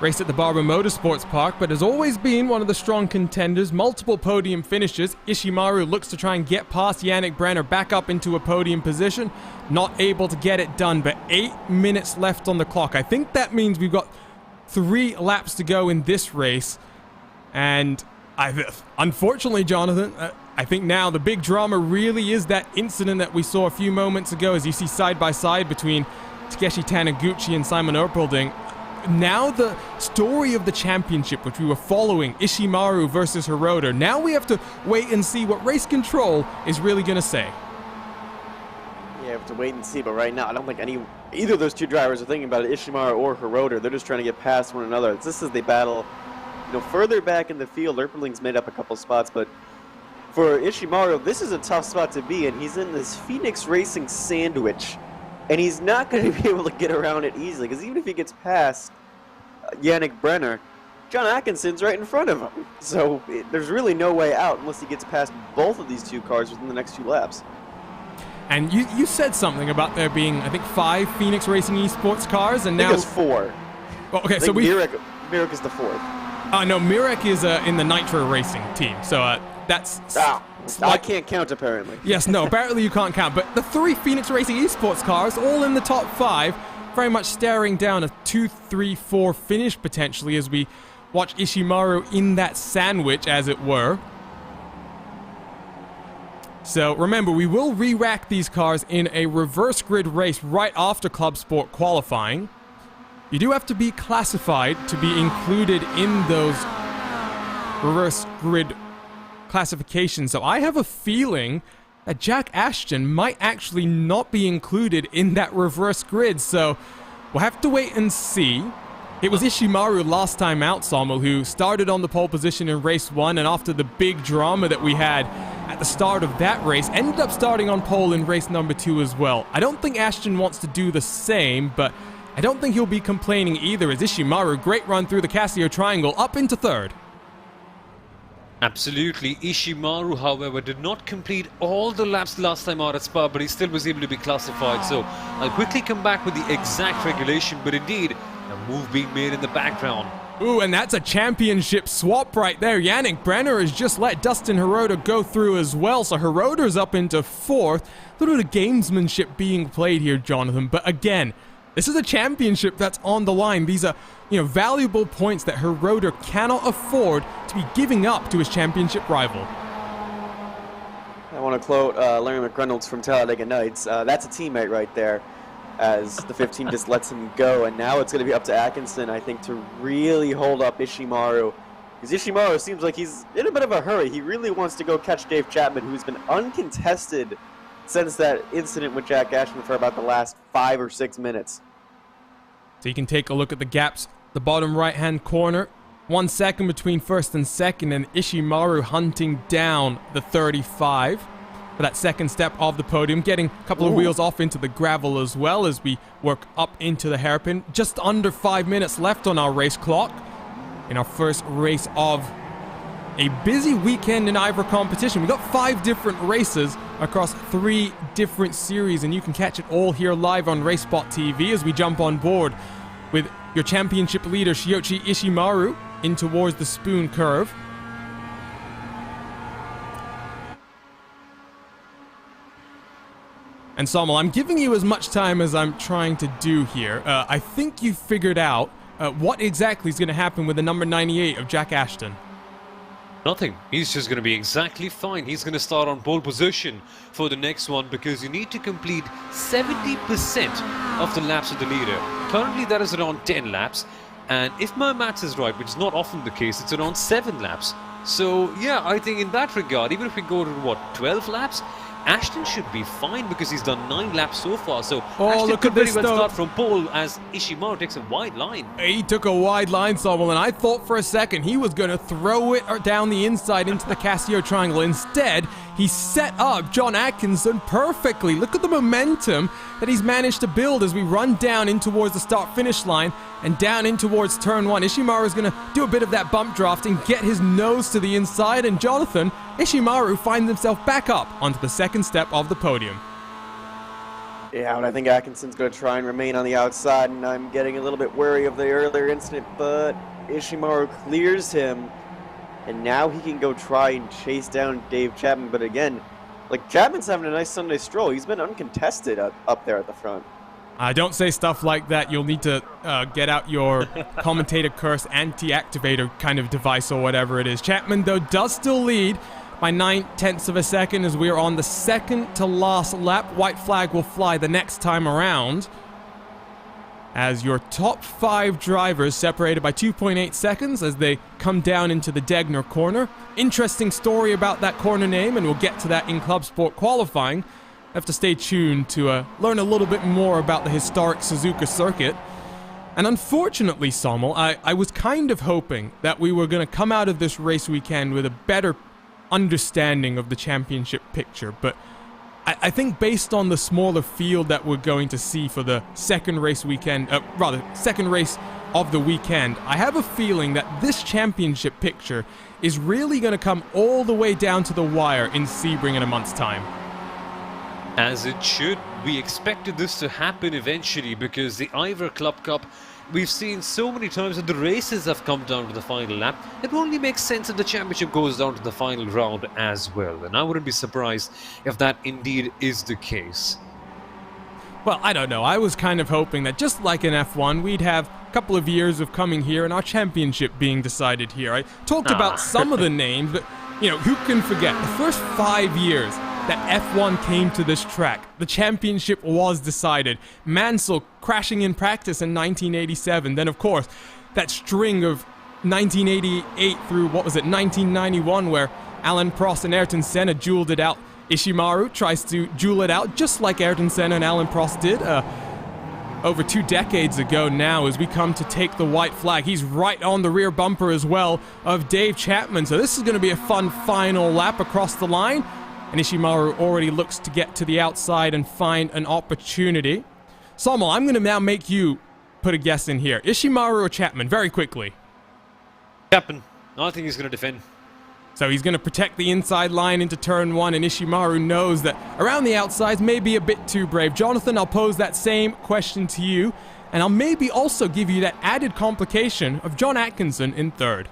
[SPEAKER 1] race at the Barber Motorsports Park, but has always been one of the strong contenders. Multiple podium finishes. Ishimaru looks to try and get past Yannick Brenner back up into a podium position. Not able to get it done, but 8 minutes left on the clock. I think that means we've got 3 laps to go in this race, and unfortunately, Jonathan, I think now the big drama really is that incident that we saw a few moments ago, as you see side by side between Takeshi Taniguchi and Simon Erpelding. Now the story of the championship, which we were following, Ishimaru versus Hiroda, now we have to wait and see what Race Control is really going to say.
[SPEAKER 3] Yeah, we have to wait and see, but right now I don't think either of those 2 drivers are thinking about it, Ishimaru or Hiroda. They're just trying to get past one another. This is the battle, further back in the field. Erpelding's made up a couple spots, but for Ishimaru, this is a tough spot to be in. He's in this Phoenix Racing sandwich, and he's not going to be able to get around it easily, because even if he gets past Yannick Brenner, John Atkinson's right in front of him. So there's really no way out unless he gets past both of these two cars within the next 2 laps.
[SPEAKER 1] And you said something about there being, I think, 5 Phoenix Racing Esports cars, and
[SPEAKER 3] I
[SPEAKER 1] now
[SPEAKER 3] think it's 4.
[SPEAKER 1] Oh, okay, so
[SPEAKER 3] Mirek is the 4th.
[SPEAKER 1] No, Mirek is in the Nitro Racing team, so that's...
[SPEAKER 3] I can't count, apparently.
[SPEAKER 1] Yes, no, apparently you can't count, but the 3 Phoenix Racing Esports cars, all in the top 5, very much staring down a 2-3-4 finish, potentially, as we watch Ishimaru in that sandwich, as it were. So, remember, we will re-rack these cars in a reverse grid race right after Club Sport qualifying. You do have to be classified to be included in those reverse grid classifications. So I have a feeling that Jack Ashton might actually not be included in that reverse grid. So we'll have to wait and see. It was Ishimaru last time out, Sommel, who started on the pole position in race 1, and after the big drama that we had at the start of that race, ended up starting on pole in race number 2 as well. I don't think Ashton wants to do the same, but I don't think he'll be complaining either, as Ishimaru, great run through the Casio Triangle, up into 3rd.
[SPEAKER 2] Absolutely. Ishimaru, however, did not complete all the laps last time out at Spa, but he still was able to be classified. So I'll quickly come back with the exact regulation, but indeed, a move being made in the background.
[SPEAKER 1] Ooh, and that's a championship swap right there. Yannick Brenner has just let Dustin Hirota go through as well, so Hirota's up into 4th. A little bit of gamesmanship being played here, Jonathan, but again, this is a championship that's on the line. These are, valuable points that Hirota cannot afford to be giving up to his championship rival.
[SPEAKER 3] I want to quote Larry McReynolds from Talladega Nights. That's a teammate right there, as the 15 just lets him go. And now it's going to be up to Atkinson, I think, to really hold up Ishimaru. Because Ishimaru seems like he's in a bit of a hurry. He really wants to go catch Dave Chapman, who's been uncontested since that incident with Jack Ashton for about the last 5 or 6 minutes.
[SPEAKER 1] So you can take a look at the gaps. The bottom right-hand corner, 1 second between 1st and 2nd, and Ishimaru hunting down the 35 for that 2nd step of the podium, getting a couple of wheels off into the gravel as well as we work up into the hairpin. Just under 5 minutes left on our race clock in our first race of a busy weekend in IVRA competition. We've got 5 different races across 3 different series, and you can catch it all here live on RaceSpotTV as we jump on board with your championship leader Shiyoshi Ishimaru in towards the spoon curve. And Sommel, I'm giving you as much time as I'm trying to do here. I think you've figured out what exactly is going to happen with the number 98 of Jack Ashton.
[SPEAKER 2] Nothing. He's just going to be exactly fine. He's going to start on pole position for the next one, because you need to complete 70% of the laps of the leader. Currently that is around 10 laps, and if my maths is right, which is not often the case, it's around 7 laps. So yeah, I think in that regard, even if we go to 12 laps, Ashton should be fine, because he's done 9 laps so far. So Ashton could very well start from pole as Ishimaru takes a wide line.
[SPEAKER 1] He took a wide line, Sommel, and I thought for a second he was going to throw it down the inside into the Casio Triangle. Instead, he set up John Atkinson perfectly. Look at the momentum that he's managed to build as we run down in towards the start-finish line and down in towards turn 1. Ishimaru is going to do a bit of that bump draft and get his nose to the inside, and Jonathan, Ishimaru finds himself back up onto the 2nd step of the podium.
[SPEAKER 3] Yeah, and I think Atkinson's going to try and remain on the outside, and I'm getting a little bit wary of the earlier incident, but Ishimaru clears him, and now he can go try and chase down Dave Chapman. But again, Chapman's having a nice Sunday stroll. He's been uncontested up there at the front.
[SPEAKER 1] Don't say stuff like that. You'll need to get out your commentator curse anti-activator kind of device or whatever it is. Chapman, though, does still lead by 9/10 of a second as we are on the 2nd to last lap. White flag will fly the next time around, as your top 5 drivers separated by 2.8 seconds as they come down into the Degner corner. Interesting story about that corner name, and we'll get to that in Club Sport qualifying. Have to stay tuned to learn a little bit more about the historic Suzuka circuit. And unfortunately, Sommel, I was kind of hoping that we were going to come out of this race weekend with a better understanding of the championship picture, but I think based on the smaller field that we're going to see for the second race weekend, second race of the weekend, I have a feeling that this championship picture is really going to come all the way down to the wire in Sebring in a month's time.
[SPEAKER 2] As it should. We expected this to happen eventually because the IVRA Club Cup, we've seen so many times that the races have come down to the final lap. It only makes sense that the championship goes down to the final round as well. And I wouldn't be surprised if that indeed is the case.
[SPEAKER 1] Well, I don't know. I was kind of hoping that just like in F1, we'd have a couple of years of coming here and our championship being decided here. I talked about some of the names, but, you know, who can forget? The first 5 years that F1 came to this track, the championship was decided. Mansell crashing in practice in 1987. Then, of course, that string of 1988 through, 1991, where Alan Prost and Ayrton Senna dueled it out. Ishimaru tries to duel it out just like Ayrton Senna and Alan Prost did over 2 decades ago now as we come to take the white flag. He's right on the rear bumper as well of Dave Chapman. So this is going to be a fun final lap across the line. And Ishimaru already looks to get to the outside and find an opportunity. Sommel, I'm going to now make you put a guess in here. Ishimaru or Chapman? Very quickly.
[SPEAKER 2] Chapman. I think he's going to defend.
[SPEAKER 1] So he's going to protect the inside line into turn 1, and Ishimaru knows that around the outsides may be a bit too brave. Jonathan, I'll pose that same question to you, and I'll maybe also give you that added complication of John Atkinson in third.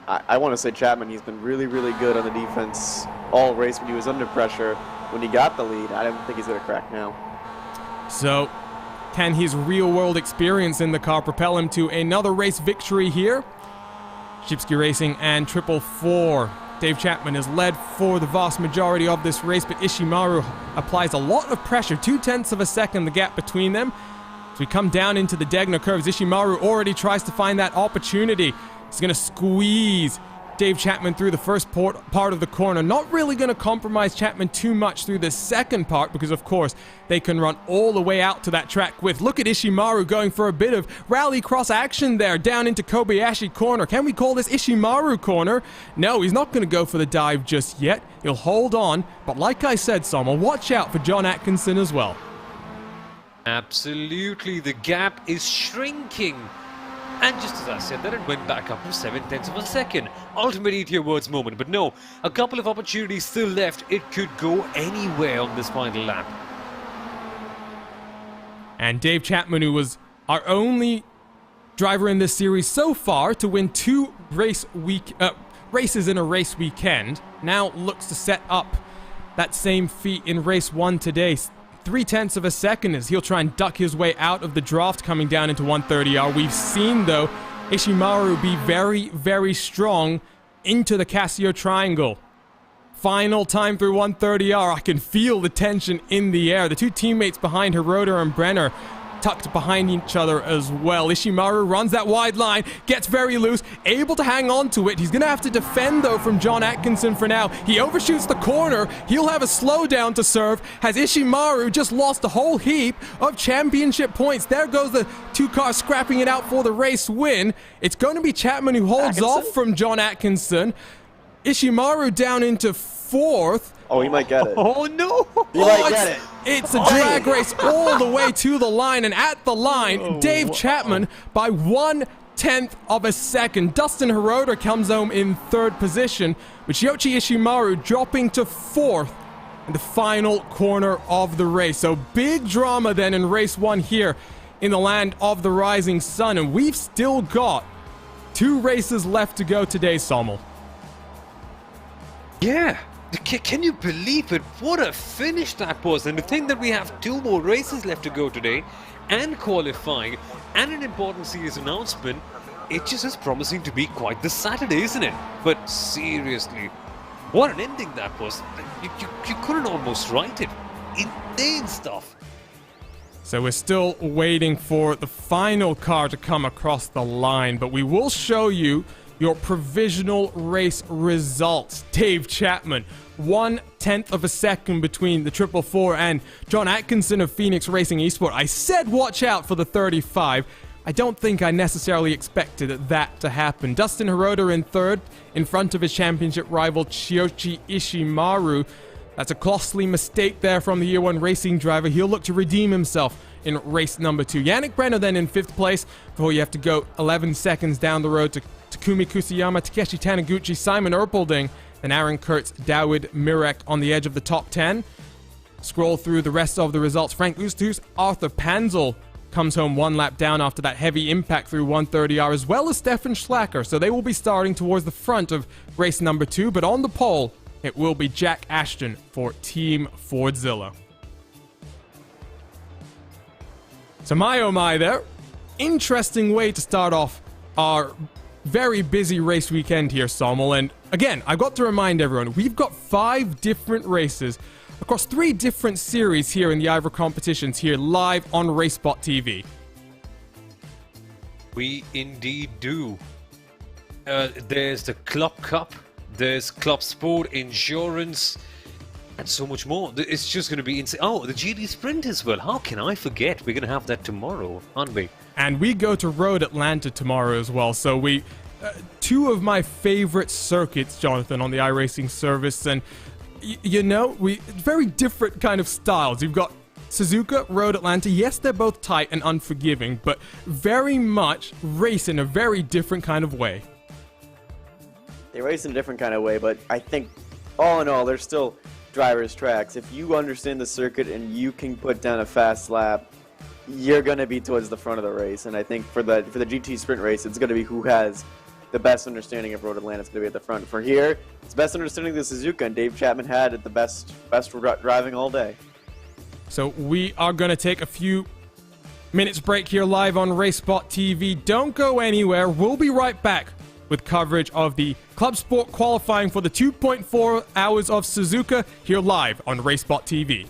[SPEAKER 3] I want to say Chapman. He's been really, really good on the defense all race when he was under pressure. When he got the lead, I don't think he's going to crack now.
[SPEAKER 1] So, can his real-world experience in the car propel him to another race victory here? Shipsky Racing and 444. Dave Chapman has led for the vast majority of this race, but Ishimaru applies a lot of pressure. 0.2 of a second, the gap between them. As we come down into the Degner curves, Ishimaru already tries to find that opportunity. He's going to squeeze Dave Chapman through the first part of the corner. Not really going to compromise Chapman too much through the second part because, of course, they can run all the way out to that track with. Look at Ishimaru going for a bit of rallycross action there down into Kobayashi corner. Can we call this Ishimaru corner? No, he's not going to go for the dive just yet. He'll hold on. But like I said, Sommel, watch out for John Atkinson as well.
[SPEAKER 2] Absolutely. The gap is shrinking. And just as I said that, it went back up to 0.7 of a second. Ultimate eat your words moment. But no, a couple of opportunities still left. It could go anywhere on this final lap.
[SPEAKER 1] And Dave Chapman, who was our only driver in this series so far to win 2 races in a race weekend, now looks to set up that same feat in race 1 today. 0.3 of a second as he'll try and duck his way out of the draft coming down into 130R. We've seen, though, Ishimaru be very, very strong into the Casio triangle. Final time through 130R. I can feel the tension in the air. The 2 teammates behind Hiroda and Brenner tucked behind each other as well. Ishimaru runs that wide line, gets very loose, able to hang on to it. He's going to have to defend, though, from John Atkinson for now. He overshoots the corner. He'll have a slowdown to serve. Has Ishimaru just lost a whole heap of championship points? There goes the 2 cars scrapping it out for the race win. It's going to be Chapman who holds off from John Atkinson. Ishimaru down into 4th.
[SPEAKER 3] Oh, he might get it.
[SPEAKER 2] Oh, no.
[SPEAKER 3] He might get it.
[SPEAKER 1] It's a drag race all the way to the line, and at the line, Dave Chapman by 0.1 of a second. Dustin Hiroda comes home in 3rd position, with Yoichi Ishimaru dropping to 4th in the final corner of the race. So big drama then in race 1 here in the land of the rising sun, and we've still got 2 races left to go today, Sommel.
[SPEAKER 2] Yeah. Can you believe it? What a finish that was. And to think that we have 2 more races left to go today, and qualifying, and an important series announcement, it just is promising to be quite the Saturday, isn't it? But seriously, what an ending that was. You couldn't almost write it. Insane stuff.
[SPEAKER 1] So we're still waiting for the final car to come across the line, but we will show you your provisional race results. Dave Chapman, 0.1 of a second between the 444 and John Atkinson of Phoenix Racing Esport. I said watch out for the 35. I don't think I necessarily expected that to happen. Dustin Hirota in third, in front of his championship rival Chiyoshi Ishimaru. That's a costly mistake there from the Year 1 racing driver. He'll look to redeem himself in race number 2. Yannick Brenner then in 5th place, before you have to go 11 seconds down the road to Takumi Kusuyama, Takeshi Taniguchi, Simon Erpelding, then Aaron Kurtz, Dawid Mirek on the edge of the top 10. Scroll through the rest of the results. Frank Oosthuus, Arthur Panzel comes home 1 lap down after that heavy impact through 130R, as well as Stefan Schlacker. So they will be starting towards the front of race number 2, but on the pole, it will be Jack Ashton for Team Fordzilla. So my oh my there. Interesting way to start off our very busy race weekend here, Sommel. And again, I've got to remind everyone, we've got 5 different races across 3 different series here in the IVRA competitions here live on RaceSpotTV.
[SPEAKER 2] We indeed do. There's the Club Cup, there's Club Sport, Insurance, and so much more. It's just going to be insane. Oh, the GT Sprint as well. How can I forget? We're going to have that tomorrow, aren't we?
[SPEAKER 1] And we go to Road Atlanta tomorrow as well. So we, 2 of my favorite circuits, Jonathan, on the iRacing service. And, you know, very different kind of styles. You've got Suzuka, Road Atlanta. Yes, they're both tight and unforgiving, but very much race in a very different kind of way.
[SPEAKER 3] They race in a different kind of way, but I think, all in all, they're still drivers' tracks. If you understand the circuit and you can put down a fast lap, you're going to be towards the front of the race. And I think for the GT Sprint race, it's going to be who has the best understanding of Road Atlanta is going to be at the front. For here, it's best understanding of the Suzuka, and Dave Chapman had it the best driving all day.
[SPEAKER 1] So we are going to take a few minutes break here live on RaceSpotTV. Don't go anywhere. We'll be right back with coverage of the Club Sport qualifying for the 2.4 hours of Suzuka here live on RaceSpotTV.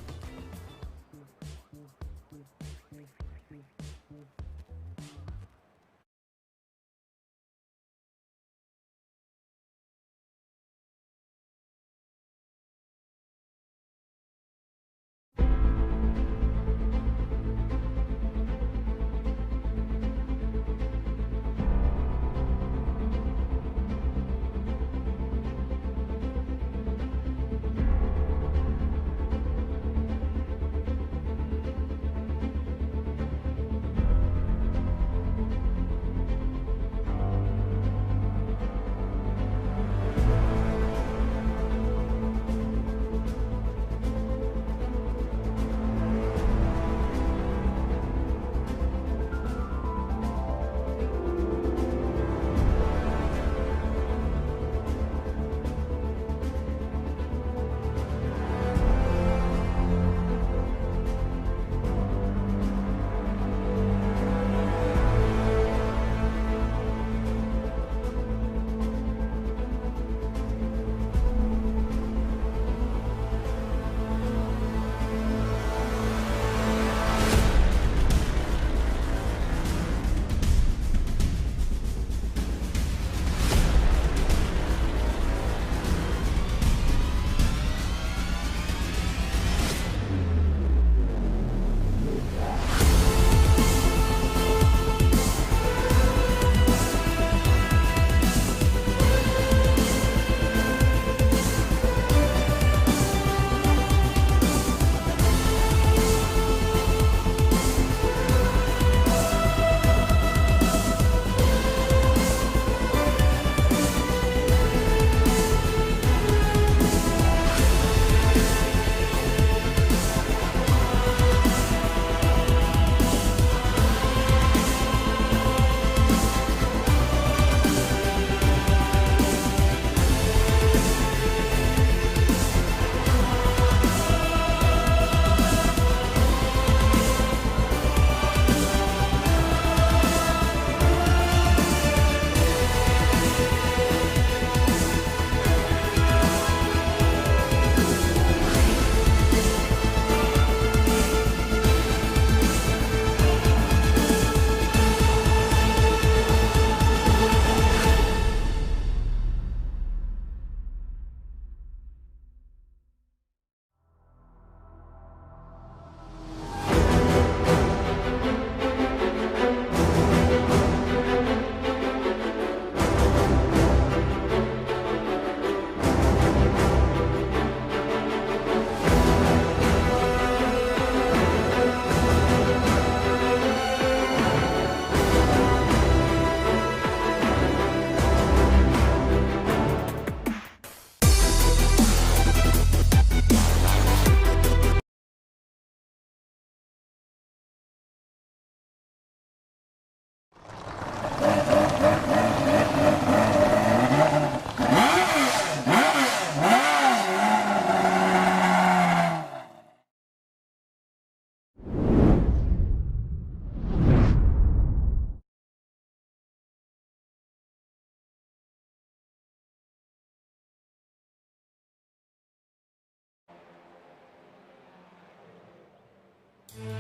[SPEAKER 1] Everyone,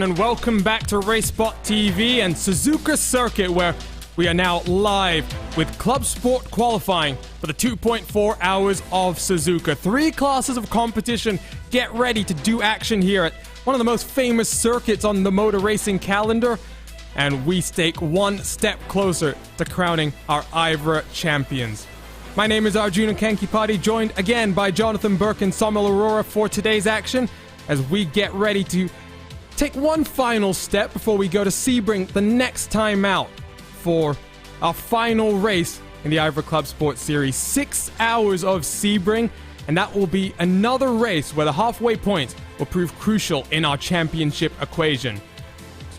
[SPEAKER 1] and welcome back to RaceSpotTV and Suzuka Circuit, where we are now live with Club Sport qualifying for the 2.4 hours of Suzuka. 3 classes of competition. Get ready to do action here at one of the most famous circuits on the motor racing calendar, and we stake one step closer to crowning our IVRA champions. My name is Arjuna Kankipati, joined again by Jonathan Burke and Samuel Aurora for today's action as we get ready to take one final step before we go to Sebring the next time out for our final race in the IVRA ClubSport Series. 6 hours of Sebring, and that will be another race where the halfway point will prove crucial in our championship equation.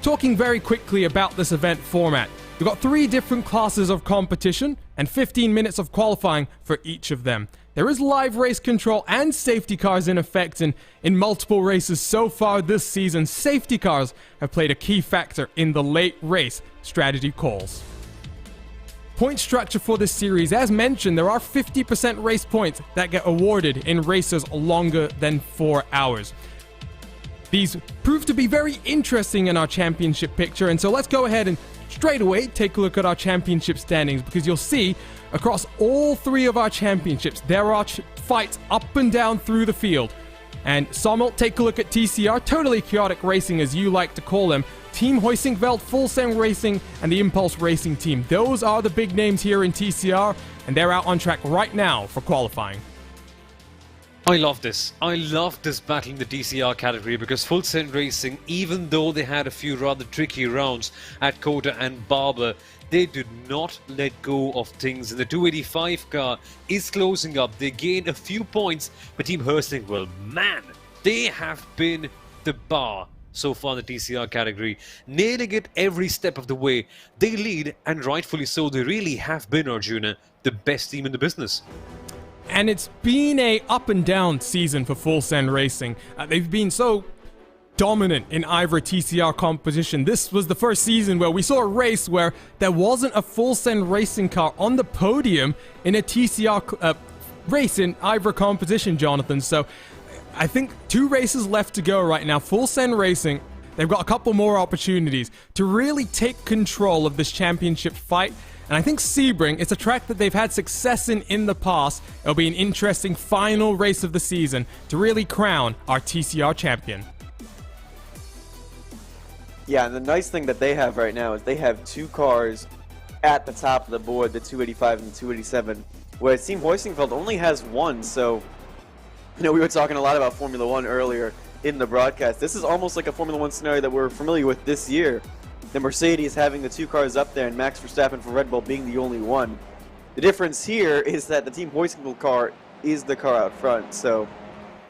[SPEAKER 1] Talking very quickly about this event format, we've got 3 different classes of competition and 15 minutes of qualifying for each of them. There is live race control and safety cars in effect in multiple races so far this season. Safety cars have played a key factor in the late race strategy calls. Point structure for this series, as mentioned, there are 50% race points that get awarded in races longer than 4 hours. These prove to be very interesting in our championship picture, and so let's go ahead and straight away take a look at our championship standings, because you'll see across all 3 of our championships there are fights up and down through the field. And Sommel, take a look at TCR, totally chaotic racing as you like to call them, Team Hoisingveld, Full Send Racing, and the Impulse Racing team. Those are the big names here in TCR, and they're out on track right now for qualifying.
[SPEAKER 2] I love this. I love this battle in the DCR category because Full Send Racing, even though they had a few rather tricky rounds at Kota and Barber, they did not let go of things. And the 285 car is closing up. They gained a few points, but Team Hoisingveld, man, they have been the bar so far in the DCR category, nailing it every step of the way. They lead, and rightfully so. They really have been, Arjuna, the best team in the business.
[SPEAKER 1] And it's been a up and down season for Full Send Racing. They've been so dominant in IVRA TCR competition. This was the first season where we saw a race where there wasn't a Full Send Racing car on the podium in a TCR race in IVRA competition, Jonathan. So I think 2 races left to go right now. Full Send Racing, they've got a couple more opportunities to really take control of this championship fight. And I think Sebring, it's a track that they've had success in the past. It'll be an interesting final race of the season to really crown our TCR champion.
[SPEAKER 3] Yeah, and the nice thing that they have right now is they have 2 cars at the top of the board, the 285 and the 287, whereas Team Hoisingveld only has 1. So, you know, we were talking a lot about Formula 1 earlier in the broadcast. This is almost like a Formula 1 scenario that we're familiar with this year. The Mercedes having the 2 cars up there and Max Verstappen for Red Bull being the only one. The difference here is that the Team Hoisingveld car is the car out front. So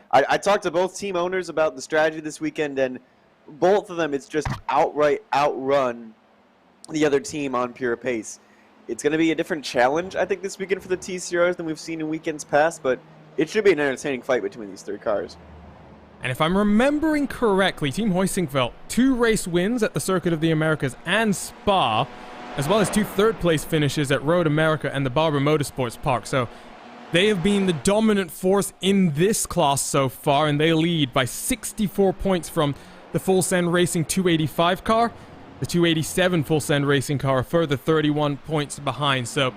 [SPEAKER 3] I talked to both team owners about the strategy this weekend, and both of them, it's just outright outrun the other team on pure pace. It's going to be a different challenge, I think, this weekend for the TCRs than we've seen in weekends past, but it should be an entertaining fight between these 3 cars.
[SPEAKER 1] And if I'm remembering correctly, Team Hoisingveld, 2 race wins at the Circuit of the Americas and Spa, as well as 2 third-place finishes at Road America and the Barber Motorsports Park. So they have been the dominant force in this class so far, and they lead by 64 points from the Full Send Racing 285 car. The 287 Full Send Racing car a further 31 points behind. So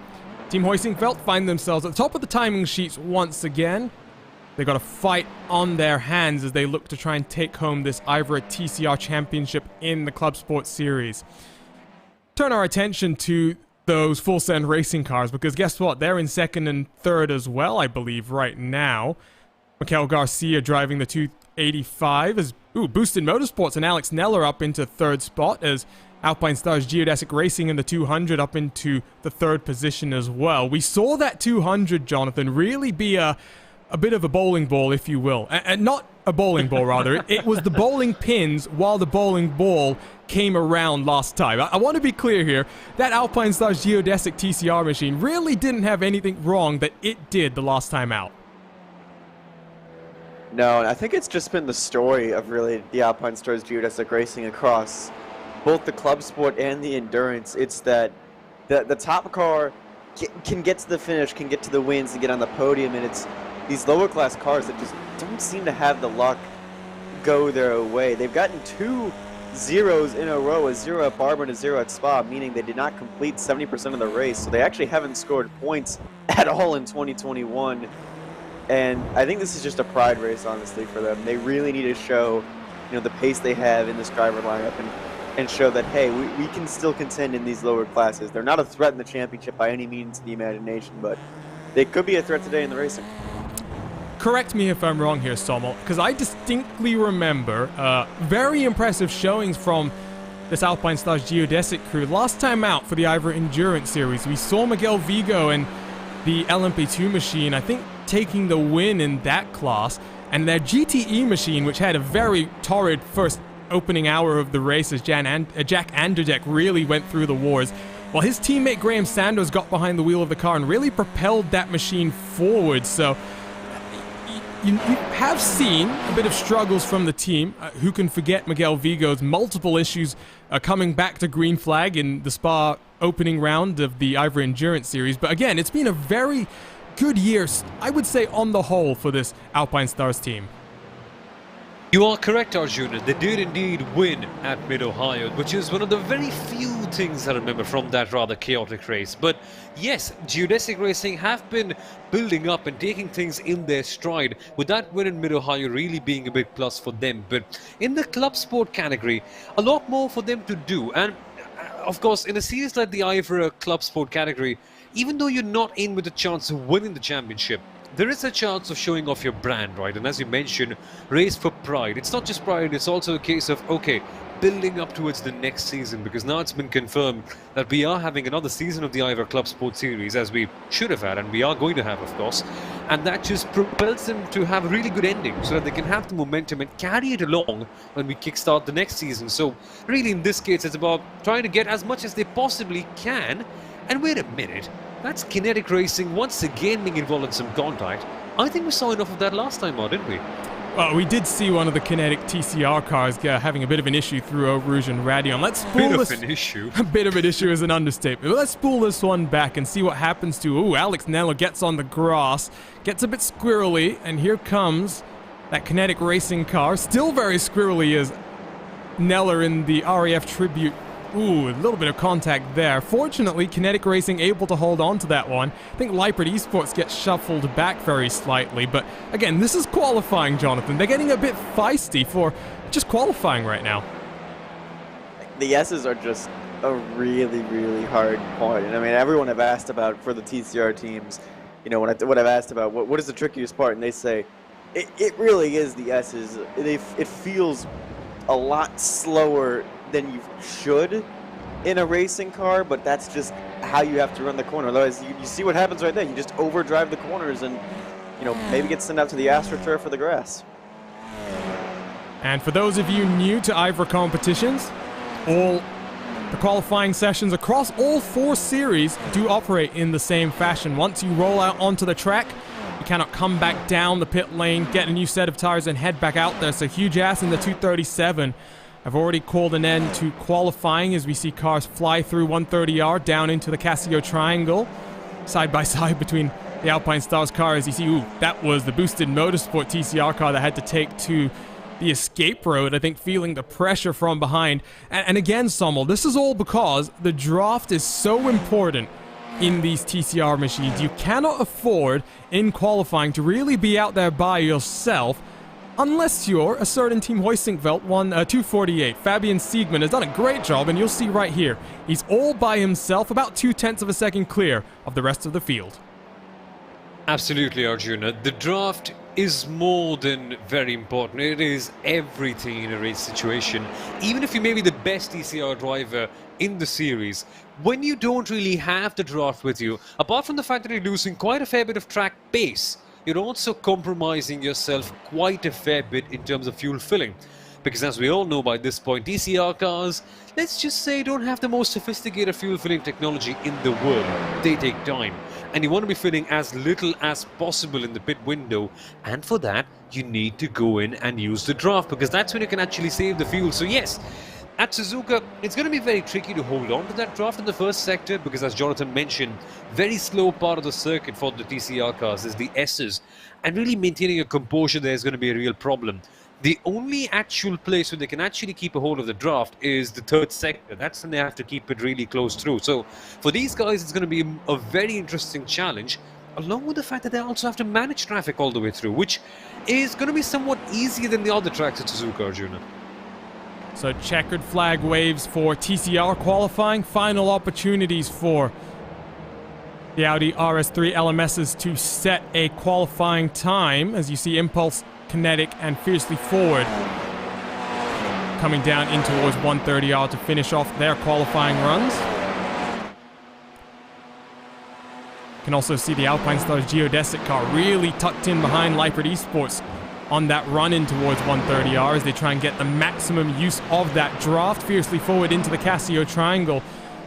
[SPEAKER 1] Team Hoisingveld find themselves at the top of the timing sheets once again. They've got a fight on their hands as they look to try and take home this IVRA TCR Championship in the Club Sport Series. Turn our attention to those Full Send Racing cars, because guess what? They're in 2nd and 3rd as well, I believe, right now. Mikel Garcia driving the 285 as Boosted Motorsports and Alex Neller up into 3rd spot, as Alpine Stars Geodesic Racing in the 200 up into the 3rd position as well. We saw that 200, Jonathan, really be a bit of a bowling ball, if you will. And not a bowling ball, rather. It was the bowling pins while the bowling ball came around last time. I want to be clear here. That Alpine Stars Geodesic TCR machine really didn't have anything wrong that it did the last time out.
[SPEAKER 3] No, and I think it's just been the story of really the Alpine Stars geodesic racing across both the club sport and the endurance. It's that the top car can get to the finish, can get to the wins, and get on the podium, and it's these lower class cars that just don't seem to have the luck go their way. They've gotten 2 zeros in a row, a 0 at Barber and a 0 at Spa, meaning they did not complete 70% of the race, so they actually haven't scored points at all in 2021. And I think this is just a pride race, honestly, for them. They really need to show, the pace they have in this driver lineup and show that, hey, we can still contend in these lower classes. They're not a threat in the championship by any means of the imagination, but they could be a threat today in the racing.
[SPEAKER 1] Correct me if I'm wrong here, Sommel, because I distinctly remember very impressive showings from this Alpine Stars geodesic crew. Last time out for the IVRA Endurance Series, we saw Miguel Vigo and the LMP2 machine, I think, taking the win in that class, and their GTE machine, which had a very torrid first opening hour of the race as Jack Anderdeck really went through the wars, while his teammate Graham Sandoz got behind the wheel of the car and really propelled that machine forward. So you have seen a bit of struggles from the team. Who can forget Miguel Vigo's multiple issues coming back to green flag in the Spa opening round of the IVRA Endurance Series. But again, it's been a very good year, I would say, on the whole for this Alpine Stars team.
[SPEAKER 2] You are correct, Arjuna. They did indeed win at Mid-Ohio, which is one of the very few things I remember from that rather chaotic race. But yes, geodesic racing have been building up and taking things in their stride, with that win in Mid-Ohio really being a big plus for them. But in the club sport category, a lot more for them to do. And of course, in a series like the IVRA Club Sport category, even though you're not in with a chance of winning the championship, there is a chance of showing off your brand, right? And as you mentioned, race for pride. It's not just pride, it's also a case of, okay, building up towards the next season, because now it's been confirmed that we are having another season of the IVRA ClubSport Series, as we should have had, and we are going to have, of course. And that just propels them to have a really good ending, so that they can have the momentum and carry it along when we kickstart the next season. So really, in this case, it's about trying to get as much as they possibly can. And wait a minute, that's kinetic racing once again being involved in some contact. I think we saw enough of that last time out, didn't we?
[SPEAKER 1] Well, we did see one of the kinetic TCR cars having a bit of an issue through Eau Rouge and Radion. Let's spool this.
[SPEAKER 2] Bit of an issue.
[SPEAKER 1] A bit of an issue is an understatement. But let's spool this one back and see what happens to. Ooh, Alex Neller gets on the grass, gets a bit squirrely, and here comes that kinetic racing car. Still very squirrely is Neller in the RAF Tribute. Ooh, a little bit of contact there. Fortunately, Kinetic Racing able to hold on to that one. I think Leipert Esports gets shuffled back very slightly, but again, this is qualifying, Jonathan. They're getting a bit feisty for just qualifying right now.
[SPEAKER 3] The S's are just a really, really hard point. And I mean, everyone I've asked about for the TCR teams, when I've asked about what is the trickiest part, and they say, it really is the S's. It feels a lot slower than you should in a racing car, but that's just how you have to run the corner. Otherwise, you see what happens right there. You just overdrive the corners and, maybe get sent out to the AstroTurf or the grass.
[SPEAKER 1] And for those of you new to IVRA competitions, all the qualifying sessions across all 4 series do operate in the same fashion. Once you roll out onto the track, you cannot come back down the pit lane, get a new set of tires, and head back out there. So huge ass in the 237. I've already called an end to qualifying as we see cars fly through 130R down into the Casio Triangle, side by side between the Alpine Stars cars. You see, ooh, that was the boosted Motorsport TCR car that had to take to the escape road, I think, feeling the pressure from behind. And again, Sommel, this is all because the draft is so important in these TCR machines. You cannot afford, in qualifying, to really be out there by yourself, unless you're a certain Team Hoisingveld 248. Fabian Siegman has done a great job, and you'll see right here, he's all by himself, about 0.2 of a second clear of the rest of the field.
[SPEAKER 2] Absolutely, Arjuna. The draft is more than very important. It is everything in a race situation. Even if you may be the best TCR driver in the series, when you don't really have the draft with you, apart from the fact that you're losing quite a fair bit of track pace, you're also compromising yourself quite a fair bit in terms of fuel filling. because as we all know by this point, TCR cars, let's just say, don't have the most sophisticated fuel filling technology in the world. They take time, and you want to be filling as little as possible in the pit window, and for that you need to go in and use the draft, because that's when you can actually save the fuel. So yes, at Suzuka, it's going to be very tricky to hold on to that draft in the first sector, because as Jonathan mentioned, very slow part of the circuit for the TCR cars is the S's, and really maintaining a composure there is going to be a real problem. The only actual place where they can actually keep a hold of the draft is the third sector. That's when they have to keep it really close through. So for these guys, it's going to be a very interesting challenge, along with the fact that they also have to manage traffic all the way through, which is going to be somewhat easier than the other tracks at Suzuka, Arjuna.
[SPEAKER 1] So checkered flag waves for TCR qualifying. Final opportunities for the Audi RS3 LMSs to set a qualifying time. As you see, Impulse, Kinetic, and Fiercely Forward coming down in towards 130R to finish off their qualifying runs. You can also see the Alpine Stars geodesic car really tucked in behind Leopard Esports on that run in towards 130R as they try and get the maximum use of that draft. Fiercely Forward into the Casio triangle.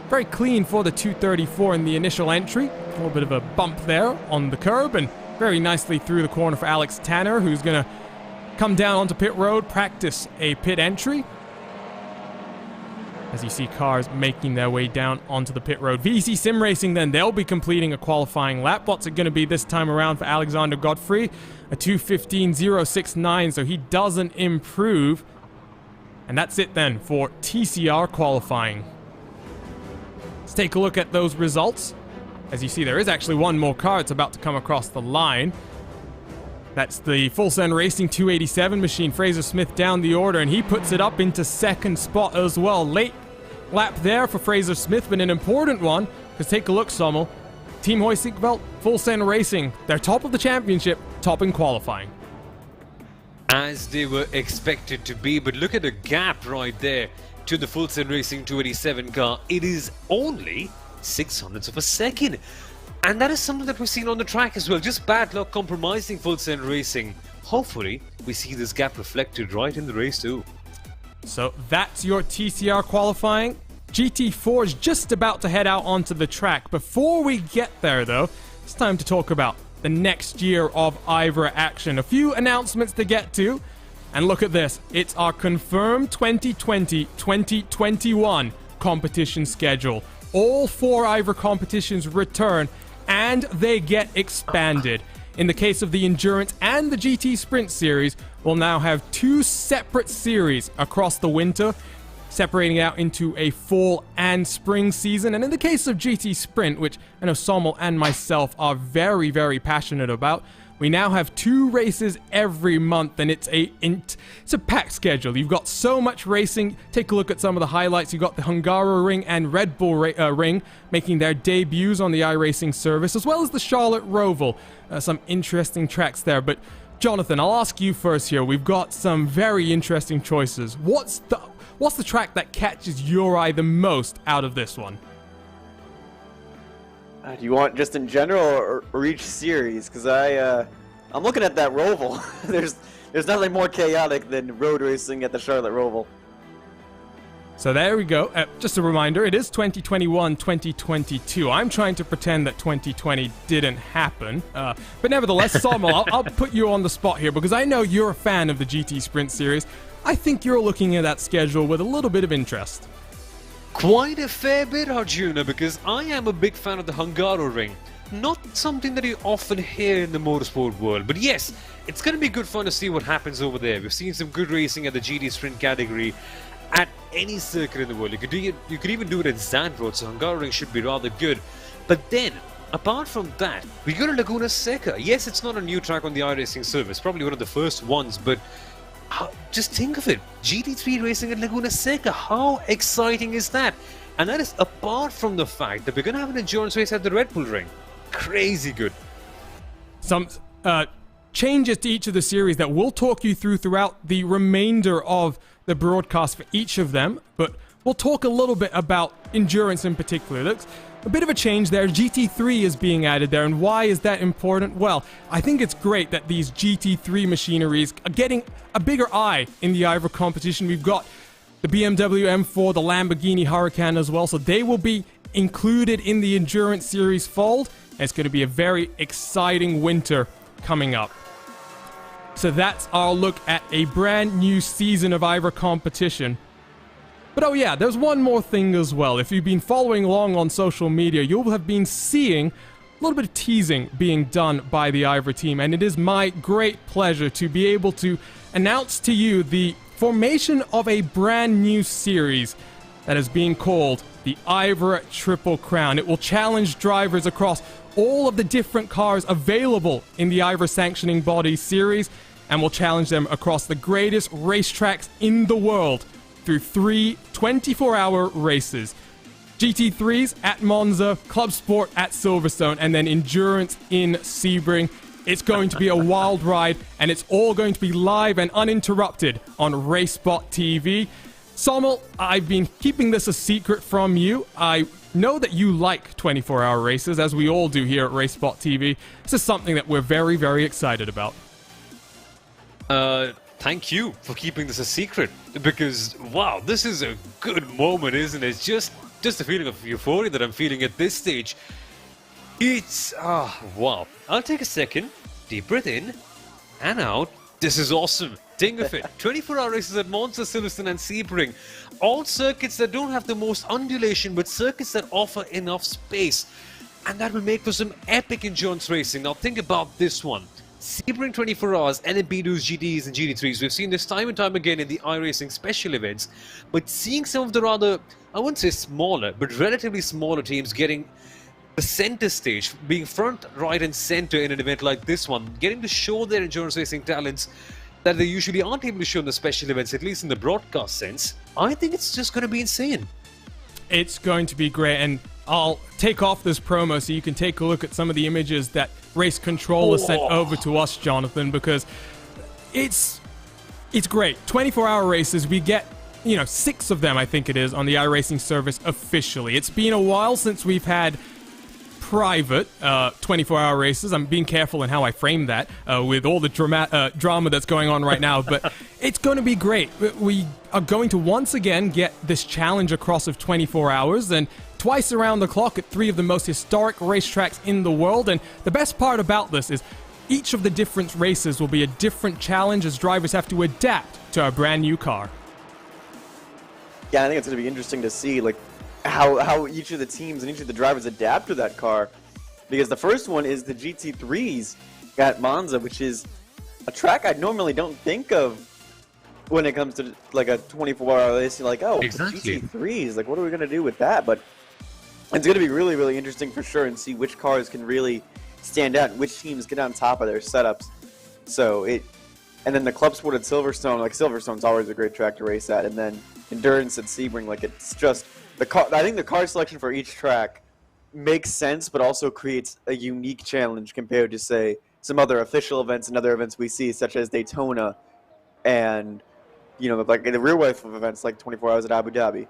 [SPEAKER 1] Very clean for the 234 in the initial entry. A little bit of a bump there on the curb, and very nicely through the corner for Alex Tanner, who's going to come down onto pit road, practice a pit entry. As you see cars making their way down onto the pit road. VC Sim Racing then, they'll be completing a qualifying lap. What's it going to be this time around for Alexander Godfrey? A 2:15.069, so he doesn't improve. And that's it then for TCR qualifying. Let's take a look at those results. As you see, there is actually one more car that's about to come across the line. That's the Full Send Racing 287 machine. Fraser Smith down the order, and he puts it up into second spot as well. Late lap there for Fraser Smith, but an important one, because take a look, Sommel. Team Hoisingveld, Full Send Racing, they're top of the championship, top in qualifying.
[SPEAKER 2] As they were expected to be, but look at the gap right there to the Full Send Racing 287 car. It is only 0.06 of a second. And that is something that we've seen on the track as well. Just bad luck compromising Full Send Racing. Hopefully, we see this gap reflected right in the race too.
[SPEAKER 1] So that's your TCR qualifying. GT4 is just about to head out onto the track. Before we get there, though, it's time to talk about the next year of IVRA action. A few announcements to get to. And look at this. It's our confirmed 2020-2021 competition schedule. All 4 IVRA competitions return, and they get expanded. In the case of the Endurance and the GT Sprint Series, we'll now have 2 separate series across the winter, separating out into a fall and spring season. And in the case of GT Sprint, which I know Sommel and myself are very, very passionate about, we now have 2 races every month, and it's a packed schedule. You've got so much racing. Take a look at some of the highlights. You've got the Hungaroring and Red Bull Ring making their debuts on the iRacing service, as well as the Charlotte Roval. Some interesting tracks there. But Jonathan, I'll ask you first here. We've got some very interesting choices. What's the track that catches your eye the most out of this one?
[SPEAKER 3] Do you want just in general or each series? Because I'm looking at that Roval. There's nothing more chaotic than road racing at the Charlotte Roval.
[SPEAKER 1] So there we go. Just a reminder, it is 2021-2022. I'm trying to pretend that 2020 didn't happen. But nevertheless, Sommel, I'll put you on the spot here because I know you're a fan of the GT Sprint Series. I think you're looking at that schedule with a little bit of interest.
[SPEAKER 2] Quite a fair bit, Arjuna, because I am a big fan of the Hungaroring. Not something that you often hear in the motorsport world, but yes, it's going to be good fun to see what happens over there. We've seen some good racing at the GT Sprint category at any circuit in the world. You could even do it in Zandvoort, so Hungaroring should be rather good. But then, apart from that, we go to Laguna Seca. Yes, it's not a new track on the iRacing service, probably one of the first ones, but just think of it, GT3 racing at Laguna Seca, how exciting is that? And that is apart from the fact that we're going to have an endurance race at the Red Bull Ring. Crazy good.
[SPEAKER 1] Some changes to each of the series that we'll talk you through throughout the remainder of the broadcast for each of them, but we'll talk a little bit about endurance in particular. It looks a bit of a change there. GT3 is being added there, and why is that important? Well, I think it's great that these GT3 machineries are getting a bigger eye in the IVRA competition. We've got the BMW M4, the Lamborghini Huracan as well, so they will be included in the Endurance Series fold. And it's going to be a very exciting winter coming up. So that's our look at a brand new season of IVRA competition. But oh yeah, there's one more thing as well. If you've been following along on social media, you'll have been seeing a little bit of teasing being done by the IVRA team, and it is my great pleasure to be able to announce to you the formation of a brand new series that is being called the IVRA Triple Crown. It will challenge drivers across all of the different cars available in the IVRA sanctioning body series, and will challenge them across the greatest racetracks in the world through 3 24-hour races. GT3s at Monza, Club Sport at Silverstone, and then Endurance in Sebring. It's going to be a wild ride, and it's all going to be live and uninterrupted on RaceSpotTV. Sommel, I've been keeping this a secret from you. I know that you like 24-hour races, as we all do here at RaceSpotTV. This is something that we're very, very excited about.
[SPEAKER 2] Thank you for keeping this a secret, because, wow, this is a good moment, isn't it? Just a feeling of euphoria that I'm feeling at this stage. It's, wow. I'll take a second, deep breath in, and out. This is awesome. Think of it. 24-hour races at Monza, Silverstone, and Sebring. All circuits that don't have the most undulation, but circuits that offer enough space. And that will make for some epic endurance racing. Now think about this one. Sebring 24 hours, LMP2s, GTs, and GT3s. We've seen this time and time again in the iRacing special events. But seeing some of the rather, I wouldn't say smaller, but relatively smaller teams getting the center stage, being front, right, and center in an event like this one, getting to show their endurance racing talents that they usually aren't able to show in the special events, at least in the broadcast sense, I think it's just going to be insane.
[SPEAKER 1] It's going to be great, and I'll take off this promo so you can take a look at some of the images that Race Control has sent over to us, Jonathan, because it's great. 24-hour races, we get, 6 of them, I think it is, on the iRacing service officially. It's been a while since we've had private 24-hour races. I'm being careful in how I frame that with all the drama that's going on right now, but it's going to be great. We are going to once again get this challenge across of 24 hours and twice around the clock at 3 of the most historic racetracks in the world. And the best part about this is each of the different races will be a different challenge as drivers have to adapt to a brand new car.
[SPEAKER 3] Yeah, I think it's going to be interesting to see how each of the teams and each of the drivers adapt to that car, because the first one is the GT3s at Monza, which is a track I normally don't think of when it comes to like a 24-hour race. You're like, oh,
[SPEAKER 2] exactly.
[SPEAKER 3] GT3s, what are we gonna do with that? But it's gonna be really, really interesting for sure, and see which cars can really stand out and which teams get on top of their setups. And then the Club Sport at Silverstone, Silverstone's always a great track to race at, and then Endurance at Sebring, it's just I think the car selection for each track makes sense, but also creates a unique challenge compared to, say, some other official events and other events we see, such as Daytona and, the real life of events like 24 Hours at Abu Dhabi.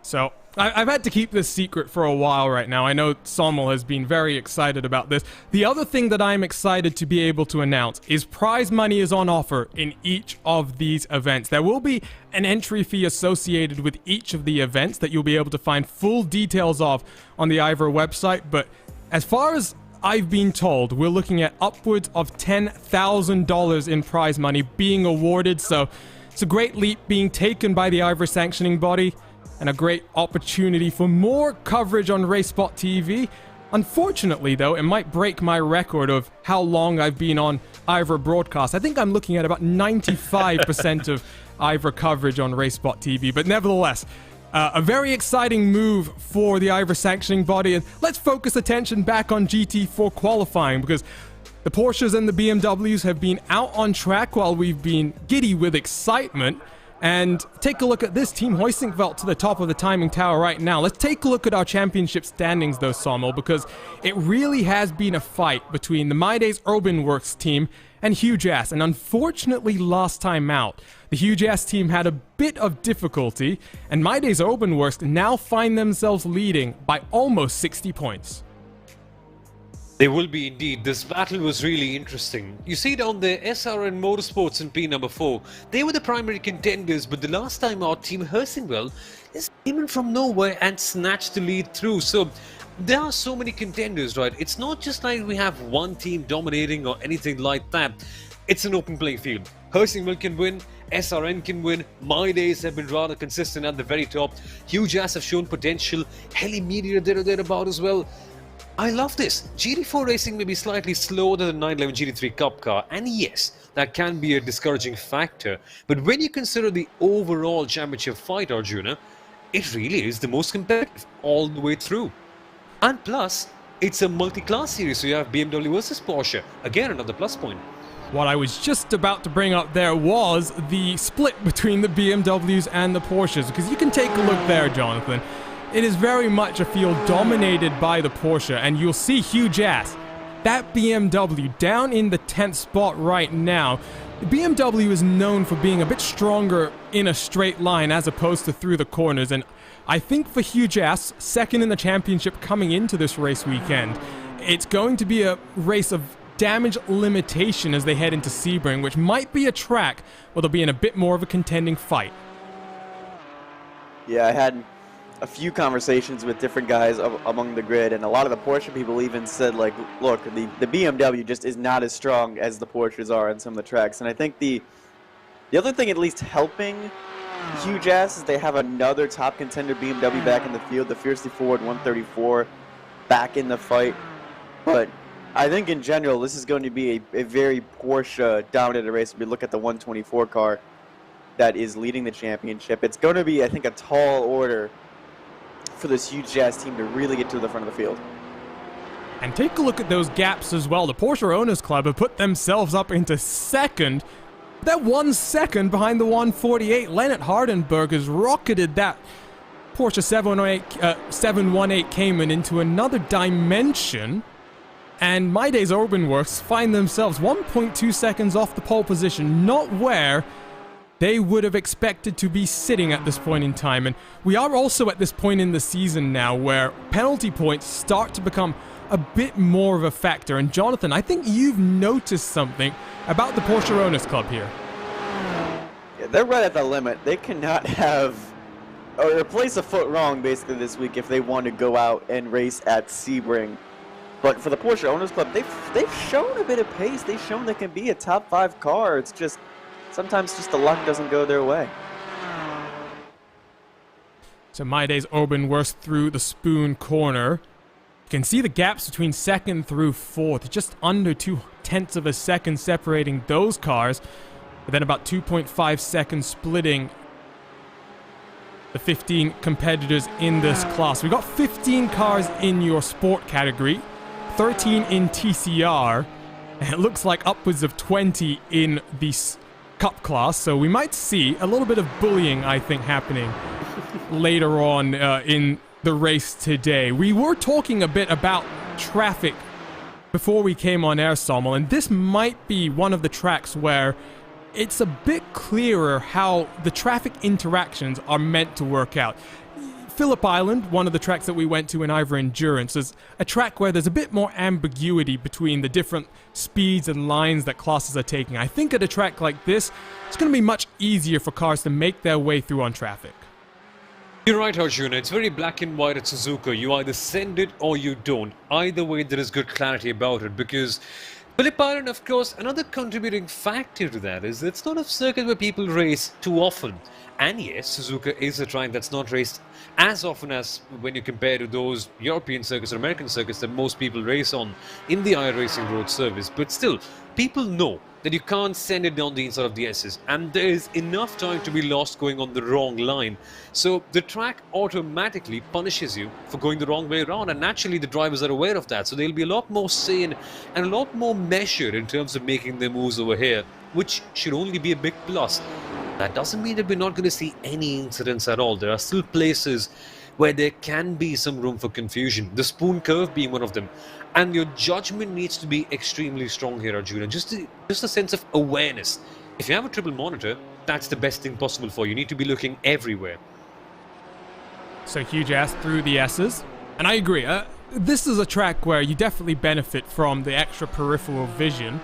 [SPEAKER 1] So, I've had to keep this secret for a while right now. I know Sommel has been very excited about this. The other thing that I'm excited to be able to announce is prize money is on offer in each of these events. There will be an entry fee associated with each of the events that you'll be able to find full details of on the IVRA website, but as far as I've been told, we're looking at upwards of $10,000 in prize money being awarded, so it's a great leap being taken by the IVRA sanctioning body, and a great opportunity for more coverage on RaceSpotTV. Unfortunately, though, it might break my record of how long I've been on IVRA broadcast. I think I'm looking at about 95% of IVRA coverage on RaceSpotTV, but nevertheless, a very exciting move for the IVRA sanctioning body, and let's focus attention back on GT4 qualifying, because the Porsches and the BMWs have been out on track while we've been giddy with excitement. And take a look at this Team Hoisingveld to the top of the timing tower right now. Let's take a look at our championship standings though, Sommel, because it really has been a fight between the My Days Urban Works team and Huge Ass, and unfortunately last time out, the Huge Ass team had a bit of difficulty, and My Day's Openworks now find themselves leading by almost 60 points.
[SPEAKER 2] They will be indeed. This battle was really interesting. You see down there, SRN Motorsports in P number 4. They were the primary contenders, but the last time out, Team Hersingwell just came in from nowhere and snatched the lead through. So there are so many contenders, right? It's not just like we have one team dominating or anything like that. It's an open playing field. Hersingwell can win, SRN can win, My Days have been rather consistent at the very top. Huge Ass have shown potential, Heli Media thereabout as well. I love this. GT4 racing may be slightly slower than the 911 GT3 Cup car, and yes, that can be a discouraging factor. But when you consider the overall championship fight, Arjuna, it really is the most competitive all the way through. And plus, it's a multi-class series, so you have BMW versus Porsche. Again, another plus point.
[SPEAKER 1] What I was just about to bring up there was the split between the BMWs and the Porsches, because you can take a look there, Jonathan. It is very much a field dominated by the Porsche, and you'll see Huge Ass. That BMW down in the 10th spot right now. The BMW is known for being a bit stronger in a straight line as opposed to through the corners, and I think for Huge Ass, second in the championship coming into this race weekend, it's going to be a race of damage limitation as they head into Sebring, which might be a track where they'll be in a bit more of a contending fight.
[SPEAKER 3] Yeah, I had a few conversations with different guys among the grid, and a lot of the Porsche people even said, like, look, the BMW just is not as strong as the Porsches are on some of the tracks. And I think the other thing at least helping Huge Ass is they have another top contender BMW back in the field, the Fiercely Forward 134 back in the fight. But I think in general this is going to be a very Porsche dominated race. If we look at the 124 car that is leading the championship, it's going to be, I think, a tall order for this Huge Ass team to really get to the front of the field.
[SPEAKER 1] And take a look at those gaps as well. The Porsche Owners Club have put themselves up into second. That 1 second behind the 148. Lennart Hardenberg has rocketed that Porsche 718 Cayman into another dimension. And My Day's Openworks find themselves 1.2 seconds off the pole position, not where they would have expected to be sitting at this point in time. And we are also at this point in the season now where penalty points start to become a bit more of a factor. And Jonathan, I think you've noticed something about the Porsche Owners Club here.
[SPEAKER 3] Yeah, they're right at the limit. They cannot have or place a foot wrong basically this week if they want to go out and race at Sebring. But for the Porsche Owners Club, they've shown a bit of pace. They've shown they can be a top 5 car. It's just sometimes just the luck doesn't go their way.
[SPEAKER 1] So My Day's Openworks through the Spoon corner. You can see the gaps between second through fourth, just under 0.2 of a second separating those cars, but then about 2.5 seconds splitting the 15 competitors in this class. We got 15 cars in your sport category, 13 in TCR, and it looks like upwards of 20 in the Cup class, so we might see a little bit of bullying, I think, happening later on in the race today. We were talking a bit about traffic before we came on air, Sommel, and this might be one of the tracks where it's a bit clearer how the traffic interactions are meant to work out. Phillip Island, one of the tracks that we went to in IVRA Endurance, is a track where there's a bit more ambiguity between the different speeds and lines that classes are taking. I think at a track like this, it's going to be much easier for cars to make their way through on traffic.
[SPEAKER 2] You're right, Arjuna. It's very black and white at Suzuka. You either send it or you don't. Either way, there is good clarity about it, because Phillip Island, of course, another contributing factor to that is it's not a circuit where people race too often. And yes, Suzuka is a track that's not raced as often as when you compare to those European circuits or American circuits that most people race on in the iRacing road service. But still, people know that you can't send it down the inside of the S's, and there is enough time to be lost going on the wrong line. So the track automatically punishes you for going the wrong way around, and naturally the drivers are aware of that, so they'll be a lot more sane and a lot more measured in terms of making their moves over here, which should only be a big plus. That doesn't mean that we're not going to see any incidents at all. There are still places where there can be some room for confusion, the spoon curve being one of them. And your judgment needs to be extremely strong here, Arjuna. Just a sense of awareness. If you have a triple monitor, that's the best thing possible for you. You need to be looking everywhere.
[SPEAKER 1] So huge ass through the S's. And I agree. This is a track where you definitely benefit from the extra peripheral vision.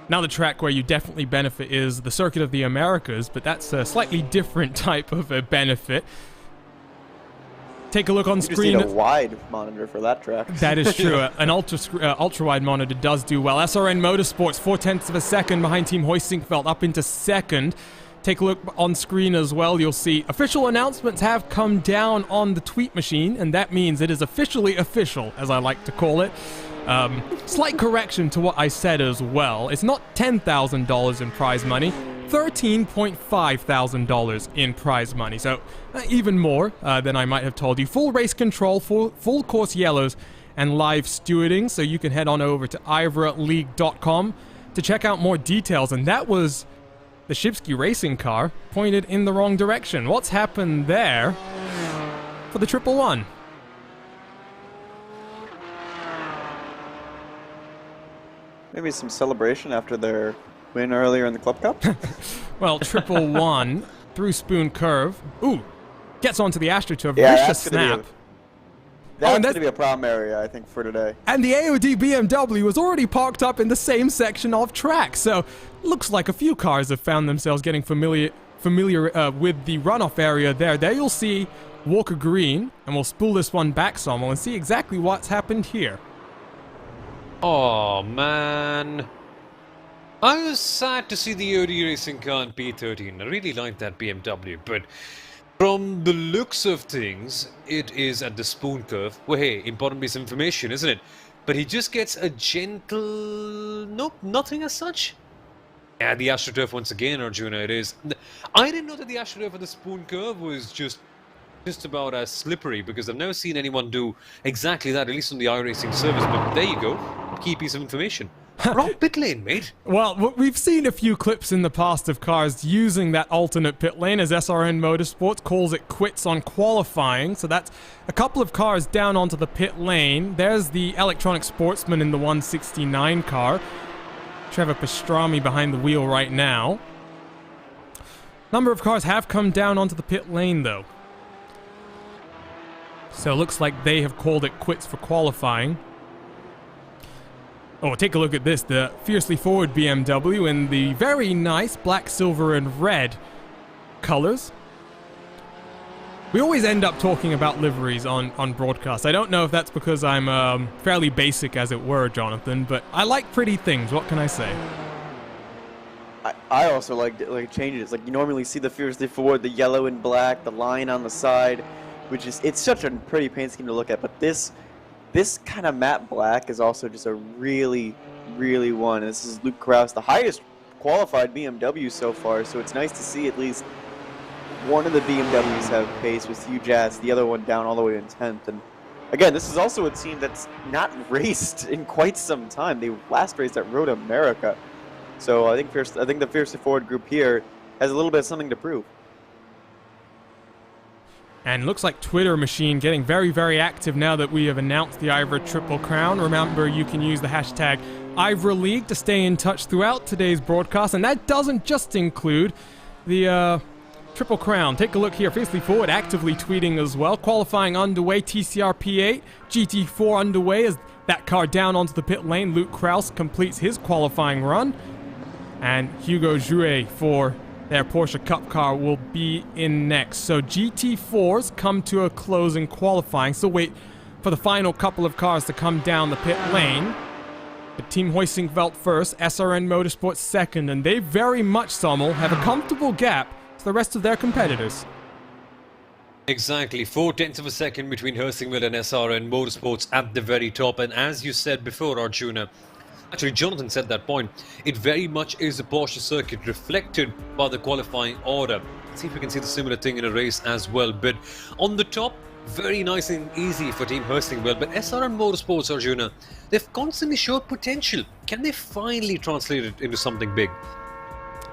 [SPEAKER 1] Another track where you definitely benefit is the Circuit of the Americas, but that's a slightly different type of a benefit. Take a look on screen.
[SPEAKER 3] You just need a wide monitor for that track.
[SPEAKER 1] That is true. An ultra-wide monitor does do well. SRN Motorsports, 0.4 of a second behind Team Hoistingfeld, up into second. Take a look on screen as well. You'll see official announcements have come down on the tweet machine, and that means it is officially official, as I like to call it. Slight correction to what I said as well. It's not $10,000 in prize money, $13.5 thousand in prize money. So even more than I might have told you. Full race control, full course yellows, and live stewarding. So you can head on over to IVRALeague.com to check out more details. And that was the Shibsky racing car pointed in the wrong direction. What's happened there for the 111?
[SPEAKER 3] Maybe some celebration after their win earlier in the Club Cup?
[SPEAKER 1] Well, 111 through spoon curve. Ooh, gets onto the AstroTurf.
[SPEAKER 3] Yeah,
[SPEAKER 1] vicious
[SPEAKER 3] that's
[SPEAKER 1] snap.
[SPEAKER 3] That's going to be a problem area, I think, for today.
[SPEAKER 1] And the AOD BMW was already parked up in the same section of track. So, looks like a few cars have found themselves getting familiar with the runoff area there. There you'll see Walker Green, and we'll spool this one back some and see exactly what's happened here.
[SPEAKER 2] Oh, man. I was sad to see the OD racing car in P13. I really liked that BMW, but from the looks of things, it is at the spoon curve. Well, hey, important piece of information, isn't it? But he just gets a gentle... Nope, nothing as such. Yeah, the AstroTurf once again, Arjuna, it is. I didn't know that the AstroTurf at the spoon curve was just about as slippery, because I've never seen anyone do exactly that, at least on the iRacing service. But there you go, key piece of information. Wrong pit lane, mate.
[SPEAKER 1] Well, we've seen a few clips in the past of cars using that alternate pit lane, as SRN Motorsports calls it quits on qualifying. So that's a couple of cars down onto the pit lane. There's the electronic sportsman in the 169 car. Trevor Pastrami behind the wheel right now. Number of cars have come down onto the pit lane, though. So it looks like they have called it quits for qualifying. Oh, take a look at this. The fiercely forward BMW in the very nice black, silver, and red colors. We always end up talking about liveries on broadcast. I don't know if that's because I'm fairly basic, as it were, Jonathan, but I like pretty things. What can I say?
[SPEAKER 3] I also like changes. Like, you normally see the fiercely forward, the yellow and black, the line on the side, which is, it's such a pretty paint scheme to look at. But this kind of matte black is also just a really, really one. This is Luke Krause, the highest qualified BMW so far, so it's nice to see at least one of the BMWs have pace with huge ass, the other one down all the way in 10th. And again, this is also a team that's not raced in quite some time. They last raced at Road America. So I think the Fiercely Forward group here has a little bit of something to prove.
[SPEAKER 1] And looks like Twitter machine getting very, very active now that we have announced the IVRA Triple Crown. Remember, you can use the hashtag IVRA League to stay in touch throughout today's broadcast. And that doesn't just include the Triple Crown. Take a look here. Fiercely Forward actively tweeting as well. Qualifying underway. TCR P8. GT4 underway as that car down onto the pit lane. Luke Krause completes his qualifying run. And Hugo Jouet for their Porsche Cup car will be in next. So GT4s come to a close in qualifying. So wait for the final couple of cars to come down the pit lane. But Team Hoistingveld first, SRN Motorsports second, and they very much, Sommel, have a comfortable gap to the rest of their competitors.
[SPEAKER 2] Exactly, 0.4 of a second between Hoistingveld and SRN Motorsports at the very top. And as you said before, Arjuna, actually, Jonathan said that point. It very much is a Porsche circuit reflected by the qualifying order. Let's see if we can see the similar thing in a race as well. But on the top, very nice and easy for Team Hoistingveld. But SRM Motorsports, Arjuna, they've constantly showed potential. Can they finally translate it into something big?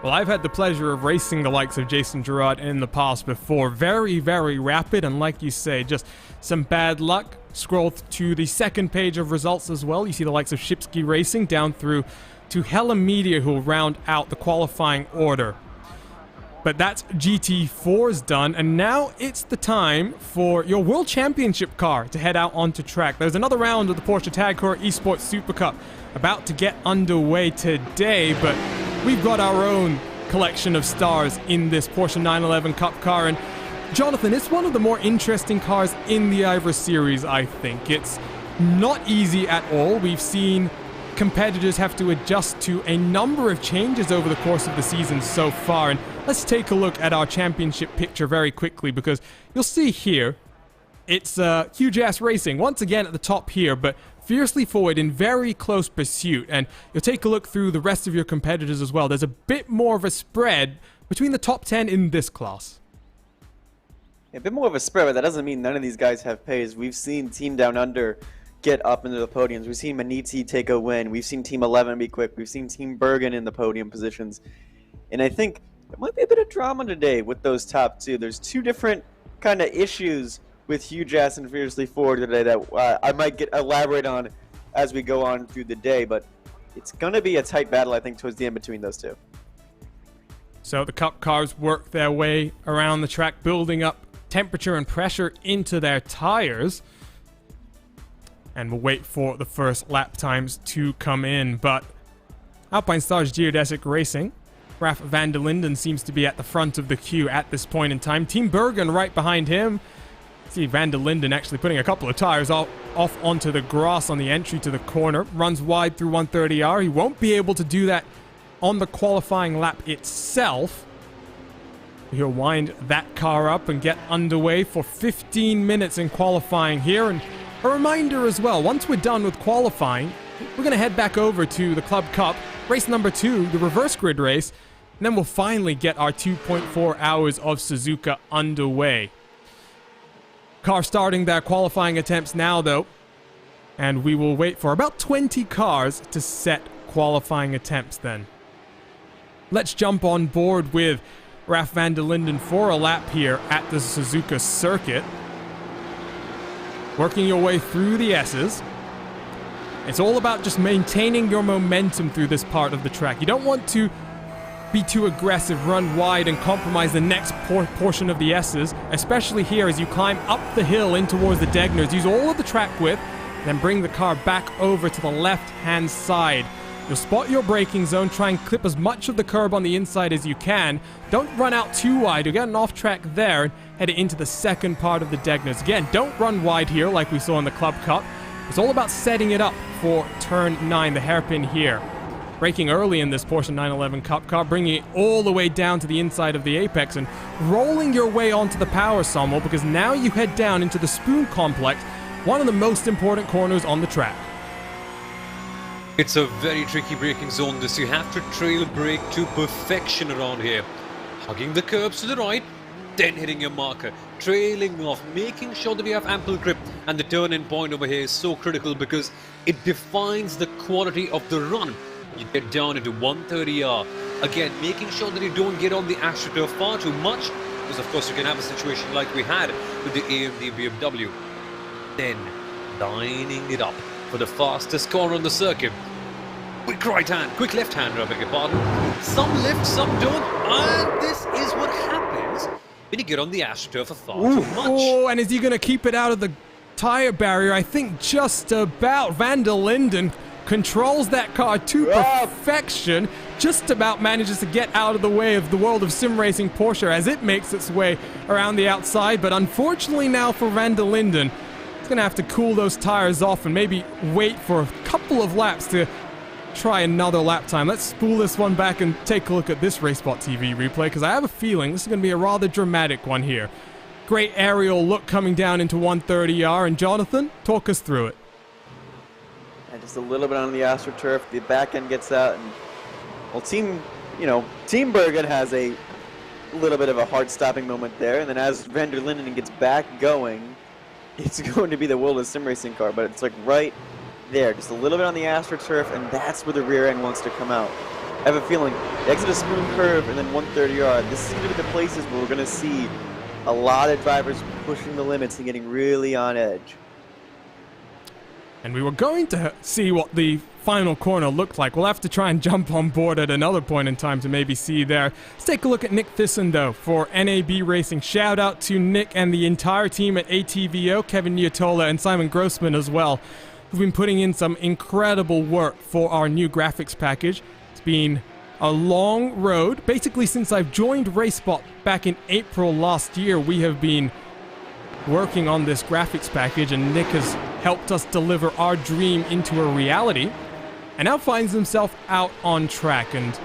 [SPEAKER 1] Well, I've had the pleasure of racing the likes of Jason Gerard in the past before. Very, very rapid, and like you say, just some bad luck. Scroll to the second page of results as well. You see the likes of Shipsky Racing down through to Hella Media, who will round out the qualifying order. But that's GT4's done, and now it's the time for your World Championship car to head out onto track. There's another round of the Porsche Tag Heuer Esports Super Cup about to get underway today, but we've got our own collection of stars in this Porsche 911 Cup car, and Jonathan, it's one of the more interesting cars in the IVRA series, I think. It's not easy at all. We've seen competitors have to adjust to a number of changes over the course of the season so far, and let's take a look at our championship picture very quickly, because you'll see here, it's Huge Ass Racing once again at the top here, but fiercely forward in very close pursuit, and you'll take a look through the rest of your competitors as well. There's a bit more of a spread between the top 10 in this class.
[SPEAKER 3] A bit more of a spread, but that doesn't mean none of these guys have pace. We've seen Team Down Under get up into the podiums. We've seen Maniti take a win. We've seen Team 11 be quick. We've seen Team Bergen in the podium positions. And I think there might be a bit of drama today with those top two. There's two different kind of issues with Huge Ass and Fiercely Forward today that I might elaborate on as we go on through the day, but it's going to be a tight battle, I think, towards the end between those two.
[SPEAKER 1] So the Cup cars work their way around the track, building up temperature and pressure into their tires. And we'll wait for the first lap times to come in, but Alpine Stars Geodesic Racing, Raf van der Linden seems to be at the front of the queue at this point in time. Team Bergen right behind him. See van der Linden actually putting a couple of tires off onto the grass on the entry to the corner. Runs wide through 130R. He won't be able to do that on the qualifying lap itself. He'll wind that car up and get underway for 15 minutes in qualifying here. And a reminder as well, once we're done with qualifying, we're going to head back over to the Club Cup, race number 2, the reverse grid race, and then we'll finally get our 2.4 hours of Suzuka underway. Car starting their qualifying attempts now, though, and we will wait for about 20 cars to set qualifying attempts then. Let's jump on board with Raf van der Linden for a lap here at the Suzuka circuit. Working your way through the S's. It's all about just maintaining your momentum through this part of the track. You don't want to be too aggressive, run wide, and compromise the next portion of the S's, especially here as you climb up the hill in towards the Degners. Use all of the track width, then bring the car back over to the left-hand side. You'll spot your braking zone, try and clip as much of the curb on the inside as you can. Don't run out too wide. You'll get an off track there and head into the second part of the Degners. Again, don't run wide here like we saw in the Club Cup. It's all about setting it up for turn 9, the hairpin here. Braking early in this Porsche 911 Cup car, bringing it all the way down to the inside of the apex and rolling your way onto the power sommel, because now you head down into the Spoon Complex, one of the most important corners on the track.
[SPEAKER 2] It's a very tricky braking zone this. You have to trail brake to perfection around here. Hugging the curbs to the right, then hitting your marker, trailing off, making sure that we have ample grip. And the turn-in point over here is so critical because it defines the quality of the run. You get down into 130R. Again, making sure that you don't get on the AstroTurf far too much, because of course you can have a situation like we had with the AMD BMW. Then, lining it up for the fastest corner on the circuit. Quick right hand, quick left hander, I beg your pardon. Some lift, some don't, and this is what happens when you get on the AstroTurf for far too much.
[SPEAKER 1] Oh, and is he going to keep it out of the tire barrier? I think just about. Van der Linden controls that car to perfection, just about manages to get out of the way of the world of sim racing Porsche as it makes its way around the outside. But unfortunately now for Van der Linden, he's going to have to cool those tires off and maybe wait for a couple of laps to try another lap time. Let's spool this one back and take a look at this RaceSpotTV replay, because I have a feeling this is going to be a rather dramatic one here. Great aerial look coming down into 130R, and Jonathan, talk us through it.
[SPEAKER 3] And just a little bit on the AstroTurf, the back end gets out, and well, Team Bergen has a little bit of a hard stopping moment there, and then as Van der Linden gets back going, it's going to be the world of sim racing car, but it's like right there, just a little bit on the AstroTurf, and that's where the rear end wants to come out. I have a feeling exit a smooth curve and then 130R. This is going to be the places where we're going to see a lot of drivers pushing the limits and getting really on edge.
[SPEAKER 1] And we were going to see what the final corner looked like. We'll have to try and jump on board at another point in time to maybe see there. Let's take a look at Nick Thyssen, though, for NAB Racing. Shout out to Nick and the entire team at ATVO, Kevin Niatola and Simon Grossman as well, who've been putting in some incredible work for our new graphics package. It's been a long road. Basically, since I've joined RaceSpot back in April last year, we have been working on this graphics package, and Nick has helped us deliver our dream into a reality, and now finds himself out on track. And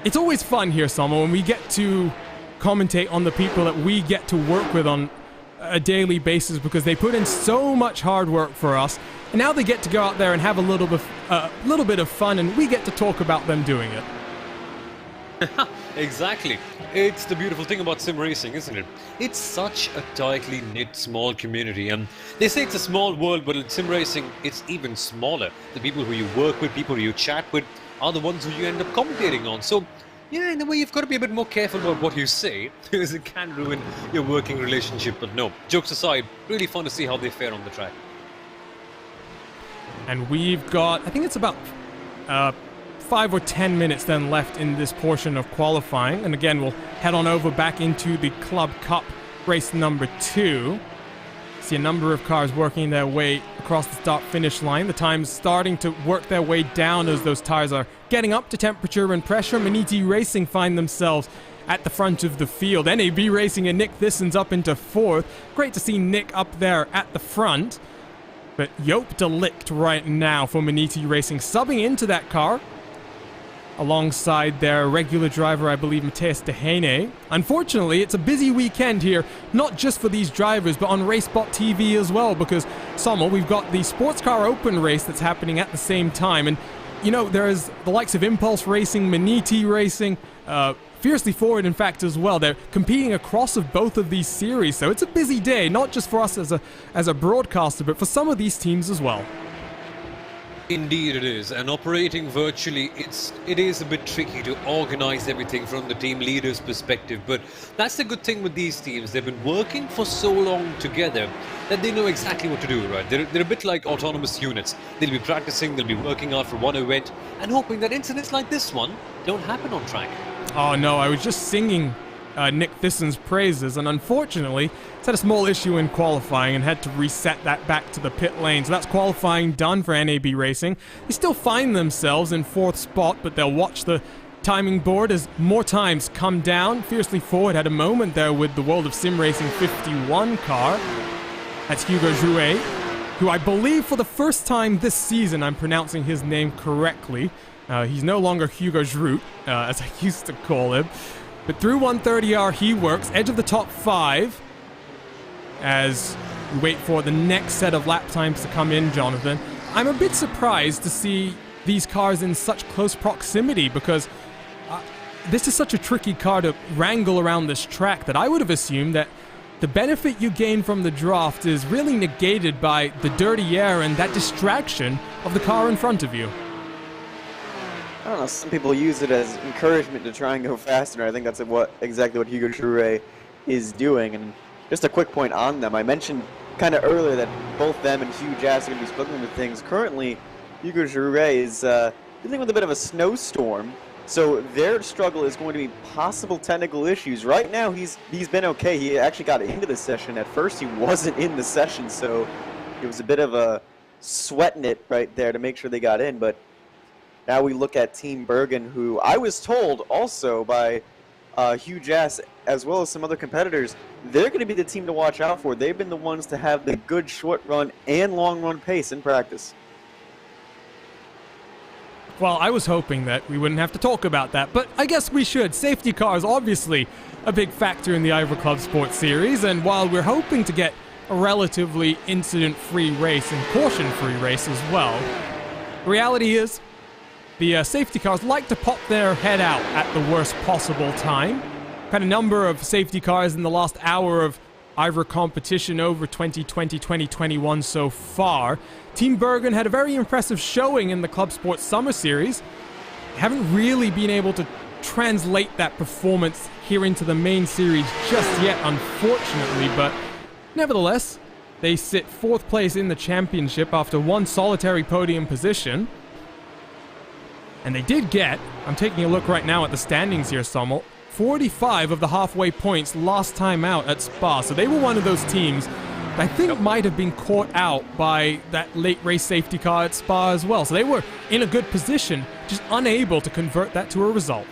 [SPEAKER 1] it's always fun here, Summer, when we get to commentate on the people that we get to work with on a daily basis, because they put in so much hard work for us, and now they get to go out there and have a little bit of fun, and we get to talk about them doing it.
[SPEAKER 2] Exactly. It's the beautiful thing about sim racing, isn't it? It's such a tightly knit small community, and they say it's a small world, but in sim racing it's even smaller. The people who you work with, people who you chat with, are the ones who you end up commentating on. So yeah, in a way you've got to be a bit more careful about what you say, because it can ruin your working relationship. But no, jokes aside, really fun to see how they fare on the track.
[SPEAKER 1] And we've got, I think it's about 5 or 10 minutes then left in this portion of qualifying. And again, we'll head on over back into the Club Cup race number 2. See a number of cars working their way across the start-finish line. The times starting to work their way down as those tires are getting up to temperature and pressure. Maniti Racing find themselves at the front of the field. NAB Racing and Nick Thissen's up into 4th. Great to see Nick up there at the front. But Joop de Ligt right now for Maniti Racing, subbing into that car alongside their regular driver, I believe, Matthias de Hene. Unfortunately, it's a busy weekend here, not just for these drivers, but on RaceSpotTV as well, because, Sommer, we've got the Sports Car Open race that's happening at the same time, and, you know, there's the likes of Impulse Racing, Maniti Racing, Fiercely Forward, in fact, as well. They're competing across of both of these series, so it's a busy day, not just for us as a broadcaster, but for some of these teams as well.
[SPEAKER 2] Indeed it is, and operating virtually, it is a bit tricky to organize everything from the team leader's perspective, but that's the good thing with these teams. They've been working for so long together that they know exactly what to do, right? They're a bit like autonomous units. They'll be practicing, they'll be working out for one event, and hoping that incidents like this one don't happen on track.
[SPEAKER 1] Oh no, I was just singing Nick Thissen's praises, and unfortunately it's had a small issue in qualifying and had to reset that back to the pit lane. So that's qualifying done for NAB Racing. They still find themselves in 4th spot, but they'll watch the timing board as more times come down. Fiercely Forward had a moment there with the World of Sim Racing 51 car. That's Hugo Jouet, who I believe for the first time this season I'm pronouncing his name correctly. He's no longer Hugo Groot, as I used to call him. But through 130R he works, edge of the top 5, as we wait for the next set of lap times to come in, Jonathan. I'm a bit surprised to see these cars in such close proximity, because this is such a tricky car to wrangle around this track that I would have assumed that the benefit you gain from the draft is really negated by the dirty air and that distraction of the car in front of you.
[SPEAKER 3] I don't know, some people use it as encouragement to try and go faster. I think that's exactly what Hugo Jouet is doing. And just a quick point on them, I mentioned kind of earlier that both them and Hugh Jass are going to be struggling with things. Currently, Hugo Jouet is dealing with a bit of a snowstorm, so their struggle is going to be possible technical issues. Right now, he's been okay. He actually got into the session. At first, he wasn't in the session, so it was a bit of a sweating it right there to make sure they got in. But now we look at Team Bergen, who I was told also by Hugh Jass, as well as some other competitors, they're going to be the team to watch out for. They've been the ones to have the good short run and long run pace in practice.
[SPEAKER 1] Well, I was hoping that we wouldn't have to talk about that, but I guess we should. Safety cars, obviously a big factor in the IVRA ClubSport Series, and while we're hoping to get a relatively incident-free race and caution-free race as well, the reality is the safety cars like to pop their head out at the worst possible time. Had a number of safety cars in the last hour of IVRA competition over 2020-2021 so far. Team Bergen had a very impressive showing in the ClubSport Summer Series. haven't really been able to translate that performance here into the main series just yet, unfortunately, but nevertheless, they sit 4th place in the championship after one solitary podium position. And they did get, I'm taking a look right now at the standings here, Sommel, 45 of the halfway points last time out at Spa. So they were one of those teams that I think might have been caught out by that late race safety car at Spa as well. So they were in a good position, just unable to convert that to a result.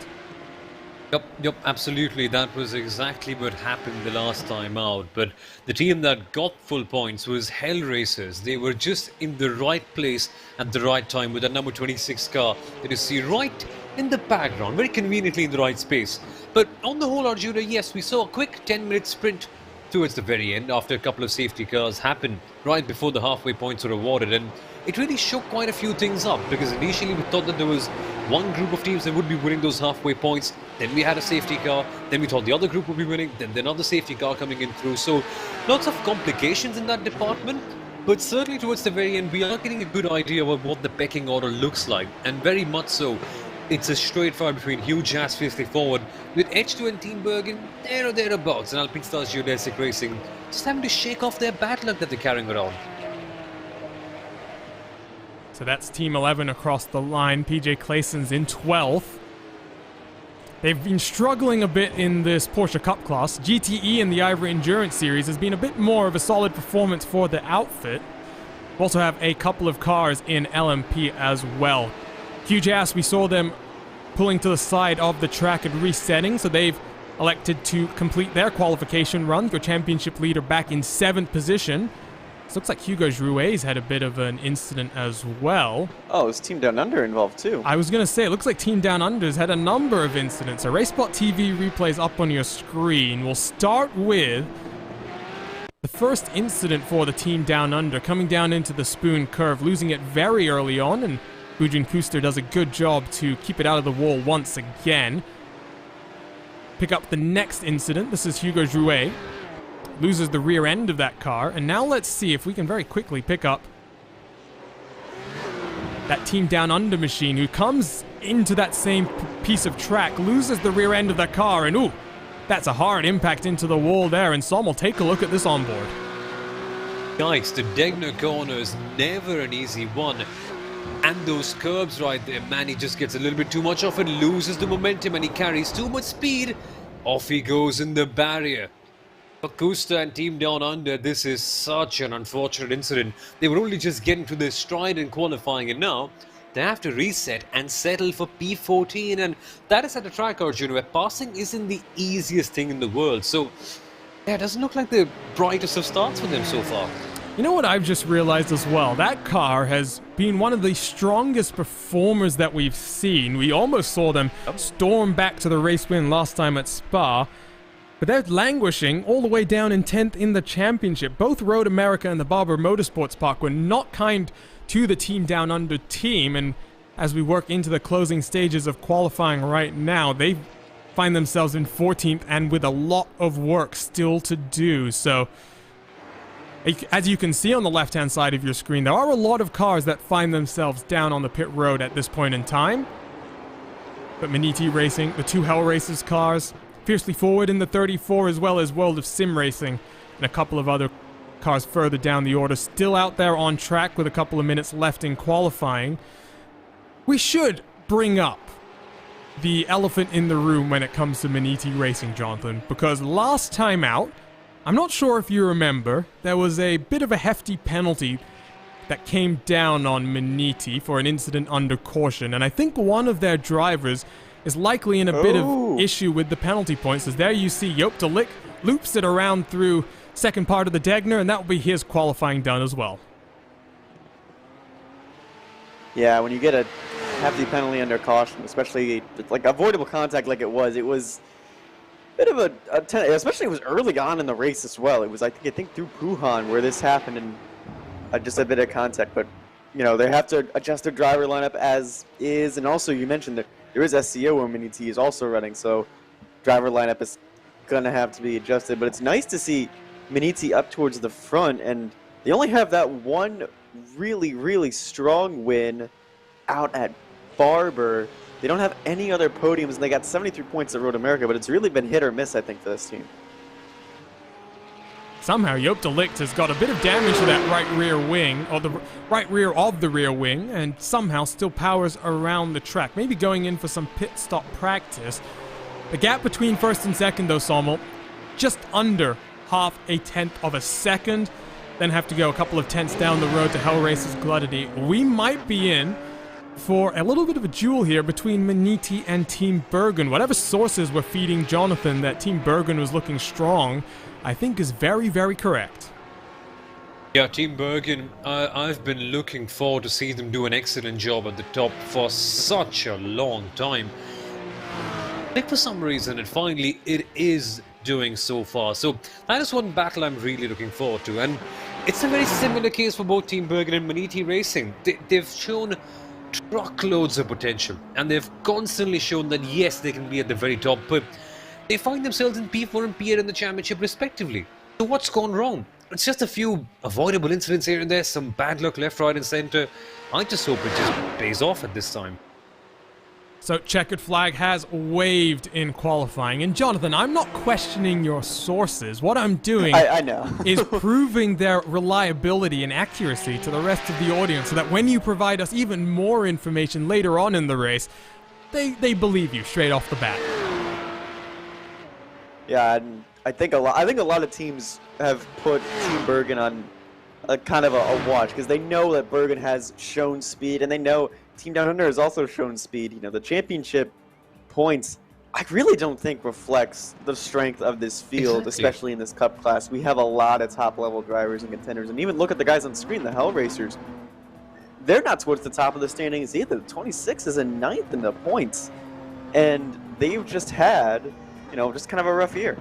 [SPEAKER 2] Yep, absolutely. That was exactly what happened the last time out. But the team that got full points was Hell Racers. They were just in the right place at the right time with that number 26 car that you see right in the background, very conveniently in the right space. But on the whole, Arjuna, yes, we saw a quick 10-minute sprint towards the very end after a couple of safety cars happened right before the halfway points were awarded, and it really shook quite a few things up, because initially we thought that there was one group of teams that would be winning those halfway points, then we had a safety car, then we thought the other group would be winning, then another safety car coming in through. So lots of complications in that department, but certainly towards the very end we are getting a good idea of what the pecking order looks like, and very much so. It's a straight fight between Hugh Jass fiercely forward, with H2 and Team Bergen there or thereabouts, and Alpine Stars Geodesic Racing just having to shake off their bad luck that they're carrying around.
[SPEAKER 1] So that's Team 11 across the line. PJ Claeson's in 12th. They've been struggling a bit in this Porsche Cup class. GTE in the IVRA Endurance Series has been a bit more of a solid performance for the outfit. We also have a couple of cars in LMP as well. Hugh Jass, we saw them pulling to the side of the track and resetting, so they've elected to complete their qualification run. Their championship leader back in 7th position. So looks like Hugo Jouet's had a bit of an incident as well.
[SPEAKER 3] Oh, is Team Down Under involved too?
[SPEAKER 1] I was going to say, it looks like Team Down Under's had a number of incidents. So RaceSpotTV replays up on your screen. We'll start with the first incident for the Team Down Under, coming down into the spoon curve, losing it very early on, and Gudrun Kuster does a good job to keep it out of the wall once again. Pick up the next incident. This is Hugo Jouet. Loses the rear end of that car. And now let's see if we can very quickly pick up that Team Down Under machine, who comes into that same piece of track, loses the rear end of that car, and ooh, that's a hard impact into the wall there. And Som will take a look at this onboard.
[SPEAKER 2] Yikes, the Degner corner is never an easy one. And those curbs right there, man, he just gets a little bit too much of it, loses the momentum, and he carries too much speed. Off he goes in the barrier. For Kuster and Team Down Under, this is such an unfortunate incident. They were only just getting to their stride in qualifying, and now they have to reset and settle for P14. And that is at a track, Arjun, where passing isn't the easiest thing in the world. So, yeah, it doesn't look like the brightest of starts for them so far.
[SPEAKER 1] You know what I've just realized as well? That car has been one of the strongest performers that we've seen. We almost saw them storm back to the race win last time at Spa. But they're languishing all the way down in 10th in the championship. Both Road America and the Barber Motorsports Park were not kind to the Team Down Under team. And as we work into the closing stages of qualifying right now, they find themselves in 14th and with a lot of work still to do. So, as you can see on the left-hand side of your screen, there are a lot of cars that find themselves down on the pit road at this point in time. But Maniti Racing, the two Hell Racers cars, Fiercely Forward in the 34, as well as World of Sim Racing, and a couple of other cars further down the order, still out there on track with a couple of minutes left in qualifying. We should bring up the elephant in the room when it comes to Maniti Racing, Jonathan, because last time out, I'm not sure if you remember, there was a bit of a hefty penalty that came down on Maniti for an incident under caution, and I think one of their drivers is likely in a bit of issue with the penalty points, as there you see Joop de Lik loops it around through second part of the Degner, and that will be his qualifying done as well.
[SPEAKER 3] Yeah, when you get a hefty penalty under caution, especially like avoidable contact like it was bit of especially it was early on in the race as well. It was, I think through Puhan where this happened, and just a bit of contact. But, you know, they have to adjust their driver lineup as is. And also, you mentioned that there is SCO where Maniti is also running, so driver lineup is going to have to be adjusted. But it's nice to see Maniti up towards the front, and they only have that one really, really strong win out at Barber. They don't have any other podiums, and they got 73 points at Road America, but it's really been hit or miss, I think, for this team.
[SPEAKER 1] Somehow, Joop de Ligt has got a bit of damage to that right rear wing, or the right rear of the rear wing, and somehow still powers around the track. Maybe going in for some pit stop practice. The gap between first and second, though, Sommel, just under half a tenth of a second. Then have to go a couple of tenths down the road to Hellracer's Gluttony. We might be in for a little bit of a duel here between Maniti and Team Bergen. Whatever sources were feeding Jonathan that Team Bergen was looking strong, I think is very, very correct.
[SPEAKER 2] Yeah, Team Bergen, I've been looking forward to see them do an excellent job at the top for such a long time. I think for some reason, and finally, it is doing so far. So that is one battle I'm really looking forward to. And it's a very similar case for both Team Bergen and Maniti Racing. They've shown truckloads of potential, and they've constantly shown that yes, they can be at the very top, but they find themselves in P4 and P8 in the championship respectively. So what's gone wrong? It's just a few avoidable incidents here and there, some bad luck left, right and centre. I just hope it just pays off at this time.
[SPEAKER 1] So checkered flag has waved in qualifying. And Jonathan, I'm not questioning your sources. What I'm doing
[SPEAKER 3] I know.
[SPEAKER 1] is proving their reliability and accuracy to the rest of the audience so that when you provide us even more information later on in the race, they believe you straight off the bat.
[SPEAKER 3] Yeah, and I think a lot of teams have put Team Bergen on a kind of a watch because they know that Bergen has shown speed, and they know Team Down Under has also shown speed. You know, the championship points, I really don't think reflects the strength of this field, especially in this Cup class. We have a lot of top-level drivers and contenders, and even look at the guys on screen, the Hell Racers. They're not towards the top of the standings either. 26 is in 9th in the points, and they've just had, you know, just kind of a rough year.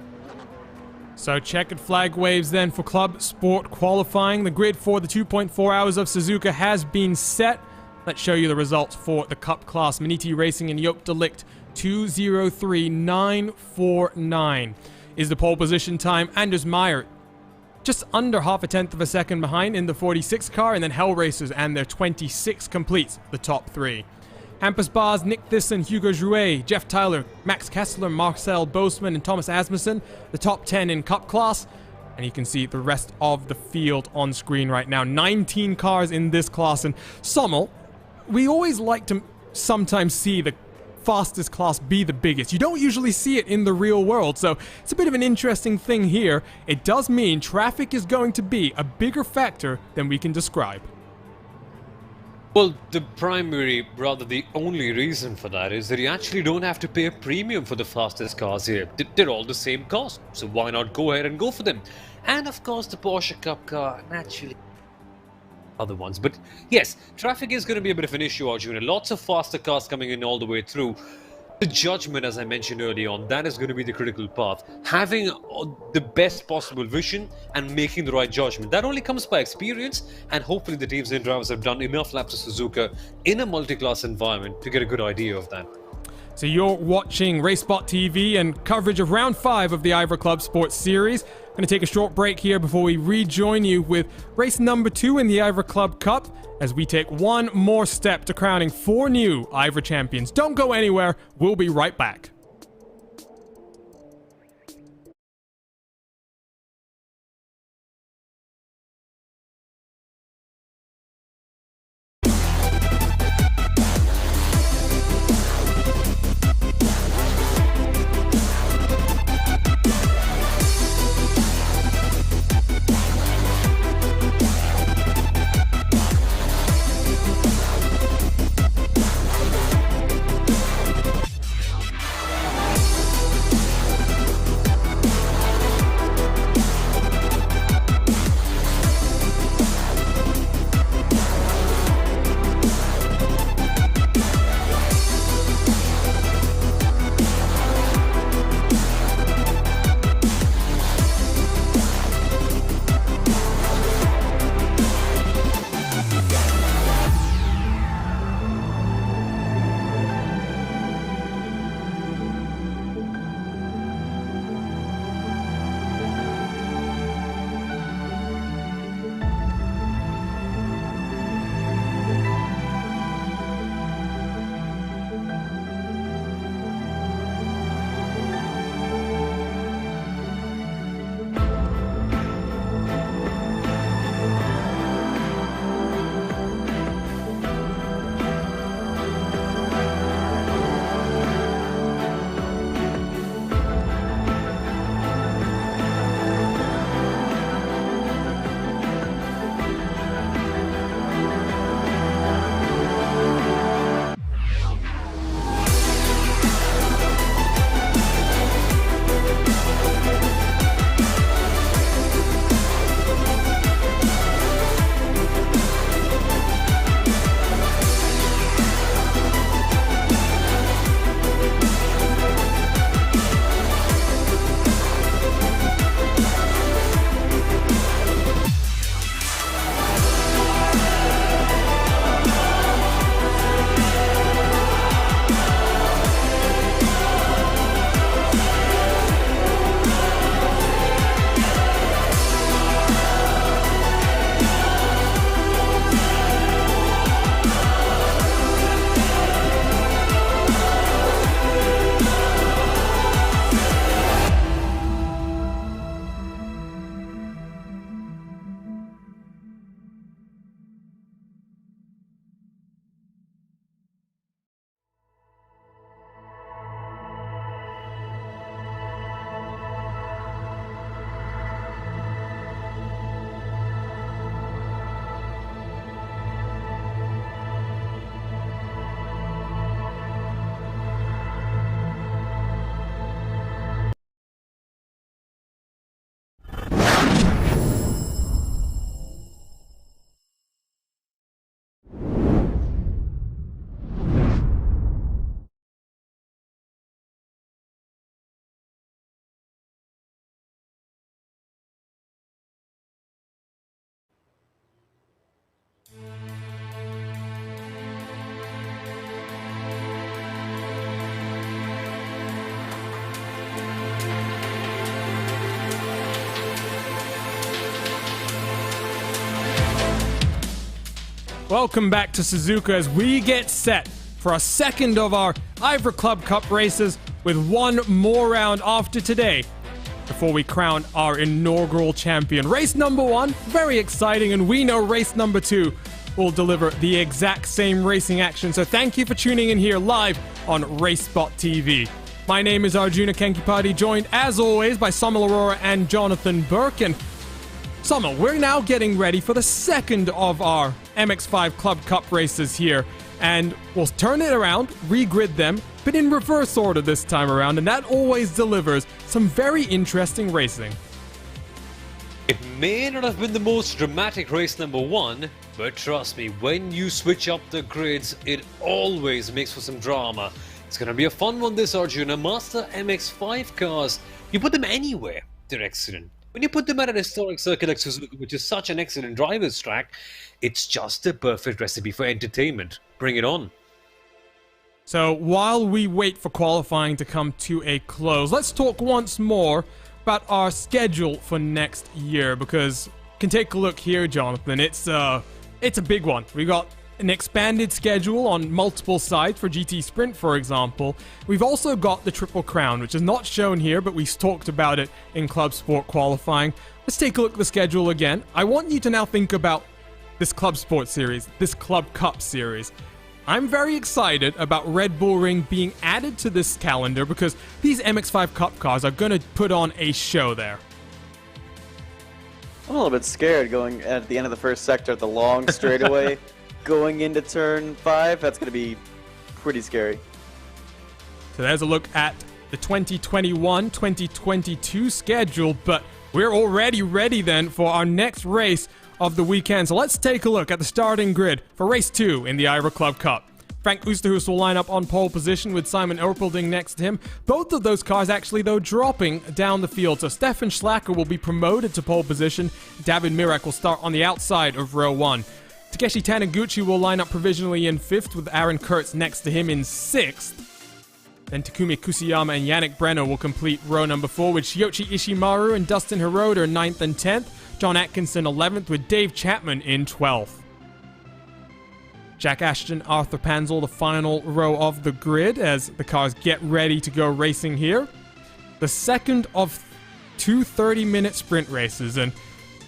[SPEAKER 1] So checkered flag waves then for Club Sport qualifying. The grid for the 2.4 hours of Suzuka has been set. Let's show you the results for the Cup class. Maniti Racing and Joop de Ligt, 2:03.949 is the pole position time. Anders Meyer just under half a tenth of a second behind in the 46 car, and then Hell Racers and their 26 completes the top three. Hampus Bars, Nick Thyssen, Hugo Jouet, Jeff Tyler, Max Kessler, Marcel Boseman, and Thomas Asmussen, the top 10 in Cup class. And you can see the rest of the field on screen right now. 19 cars in this class. And Sommel, we always like to sometimes see the fastest class be the biggest. You don't usually see it in the real world, so it's a bit of an interesting thing here. It does mean traffic is going to be a bigger factor than we can describe.
[SPEAKER 2] Well, the primary, rather the only reason for that is that you actually don't have to pay a premium for the fastest cars here. They're all the same cost, so why not go ahead and go for them? And of course the Porsche Cup car, naturally, other ones. But yes, traffic is going to be a bit of an issue, Arjuna. Lots of faster cars coming in all the way through. The judgment, as I mentioned earlier on, that is going to be the critical path. Having the best possible vision and making the right judgment. That only comes by experience, and hopefully the teams and drivers have done enough laps of Suzuka in a multi-class environment to get a good idea of that.
[SPEAKER 1] So you're watching RaceSpotTV and coverage of round 5 of the IVRA ClubSport Series. Going to take a short break here before we rejoin you with race number 2 in the IVRA Club Cup as we take one more step to crowning 4 new IVRA champions. Don't go anywhere. We'll be right back. Welcome back to Suzuka as we get set for a second of our IVRA Club Cup races with one more round after today before we crown our inaugural champion. Race number 1, very exciting, and we know race number 2 will deliver the exact same racing action. So thank you for tuning in here live on RaceSpotTV. My name is Arjuna Kenkipati, joined as always by Samuel Aurora and Jonathan Burke. And Samuel, we're now getting ready for the second of our MX5 Club Cup races here. And we'll turn it around, regrid them, but in reverse order this time around, and that always delivers some very interesting racing.
[SPEAKER 2] It may not have been the most dramatic race number 1, but trust me, when you switch up the grids, it always makes for some drama. It's gonna be a fun one this, Arjuna. Master MX5 cars, you put them anywhere, they're excellent. When you put them at an historic circuit like Suzuka, which is such an excellent driver's track, it's just a perfect recipe for entertainment. Bring it on.
[SPEAKER 1] So while we wait for qualifying to come to a close, let's talk once more about our schedule for next year, because you can take a look here, Jonathan. It's a big one. We got an expanded schedule on multiple sides for GT Sprint, for example. We've also got the Triple Crown, which is not shown here, but we talked about it in Club Sport qualifying. Let's take a look at the schedule again. I want you to now think about this Club Sport Series, this Club Cup Series. I'm very excited about Red Bull Ring being added to this calendar because these MX5 Cup cars are going to put on a show there.
[SPEAKER 3] I'm a little bit scared going at the end of the first sector at the long straightaway. Going into turn 5, that's going to be pretty scary.
[SPEAKER 1] So there's a look at the 2021-2022 schedule, but we're already ready then for our next race of the weekend. So let's take a look at the starting grid for race 2 in the IVRA Club Cup. Frank Oosterhuis will line up on pole position with Simon Erpelding next to him. Both of those cars actually, though, dropping down the field. So Stefan Schlacker will be promoted to pole position. David Mirek will start on the outside of row 1. Takeshi Taniguchi will line up provisionally in 5th with Aaron Kurtz next to him in 6th. Then Takumi Kusuyama and Yannick Brenner will complete row number 4 with Shiyoshi Ishimaru and Dustin Hiroda 9th and 10th. John Atkinson 11th with Dave Chapman in 12th. Jack Ashton, Arthur Panzel, the final row of the grid as the cars get ready to go racing here. The second of 2 30-minute sprint races, and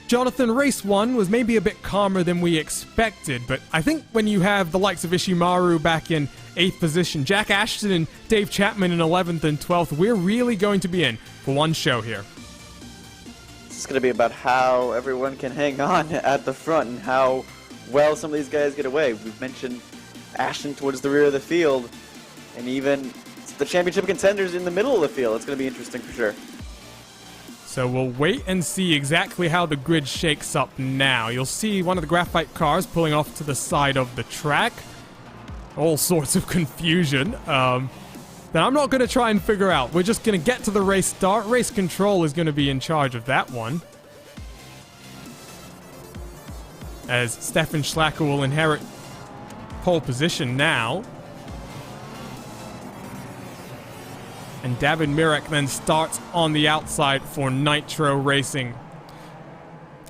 [SPEAKER 1] Jonathan, race 1 was maybe a bit calmer than we expected, but I think when you have the likes of Ishimaru back in 8th position, Jack Ashton and Dave Chapman in 11th and 12th, we're really going to be in for one show here.
[SPEAKER 3] It's going to be about how everyone can hang on at the front and how well some of these guys get away. We've mentioned Ashton towards the rear of the field, and even the championship contenders in the middle of the field. It's going to be interesting for sure.
[SPEAKER 1] So we'll wait and see exactly how the grid shakes up now. You'll see one of the graphite cars pulling off to the side of the track. All sorts of confusion. That I'm not going to try and figure out. We're just going to get to the race start. Race control is going to be in charge of that one, as Stefan Schlacker will inherit pole position now. And David Mirek then starts on the outside for Nitro Racing.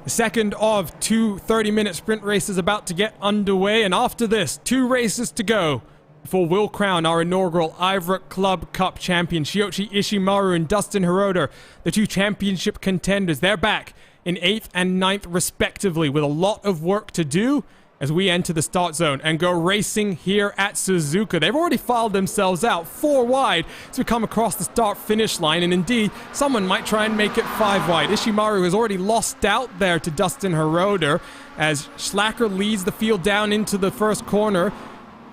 [SPEAKER 1] The second of 2 30-minute sprint races about to get underway, and after this, 2 races to go before we'll crown our inaugural IVRA Club Cup champion. Shiyoshi Ishimaru and Dustin Hiroda, the 2 championship contenders, they're back in 8th and 9th respectively with a lot of work to do as we enter the start zone and go racing here at Suzuka. They've already filed themselves out 4 wide as we come across the start-finish line, and indeed, someone might try and make it 5 wide. Ishimaru has already lost out there to Dustin Hiroda as Schlacker leads the field down into the first corner.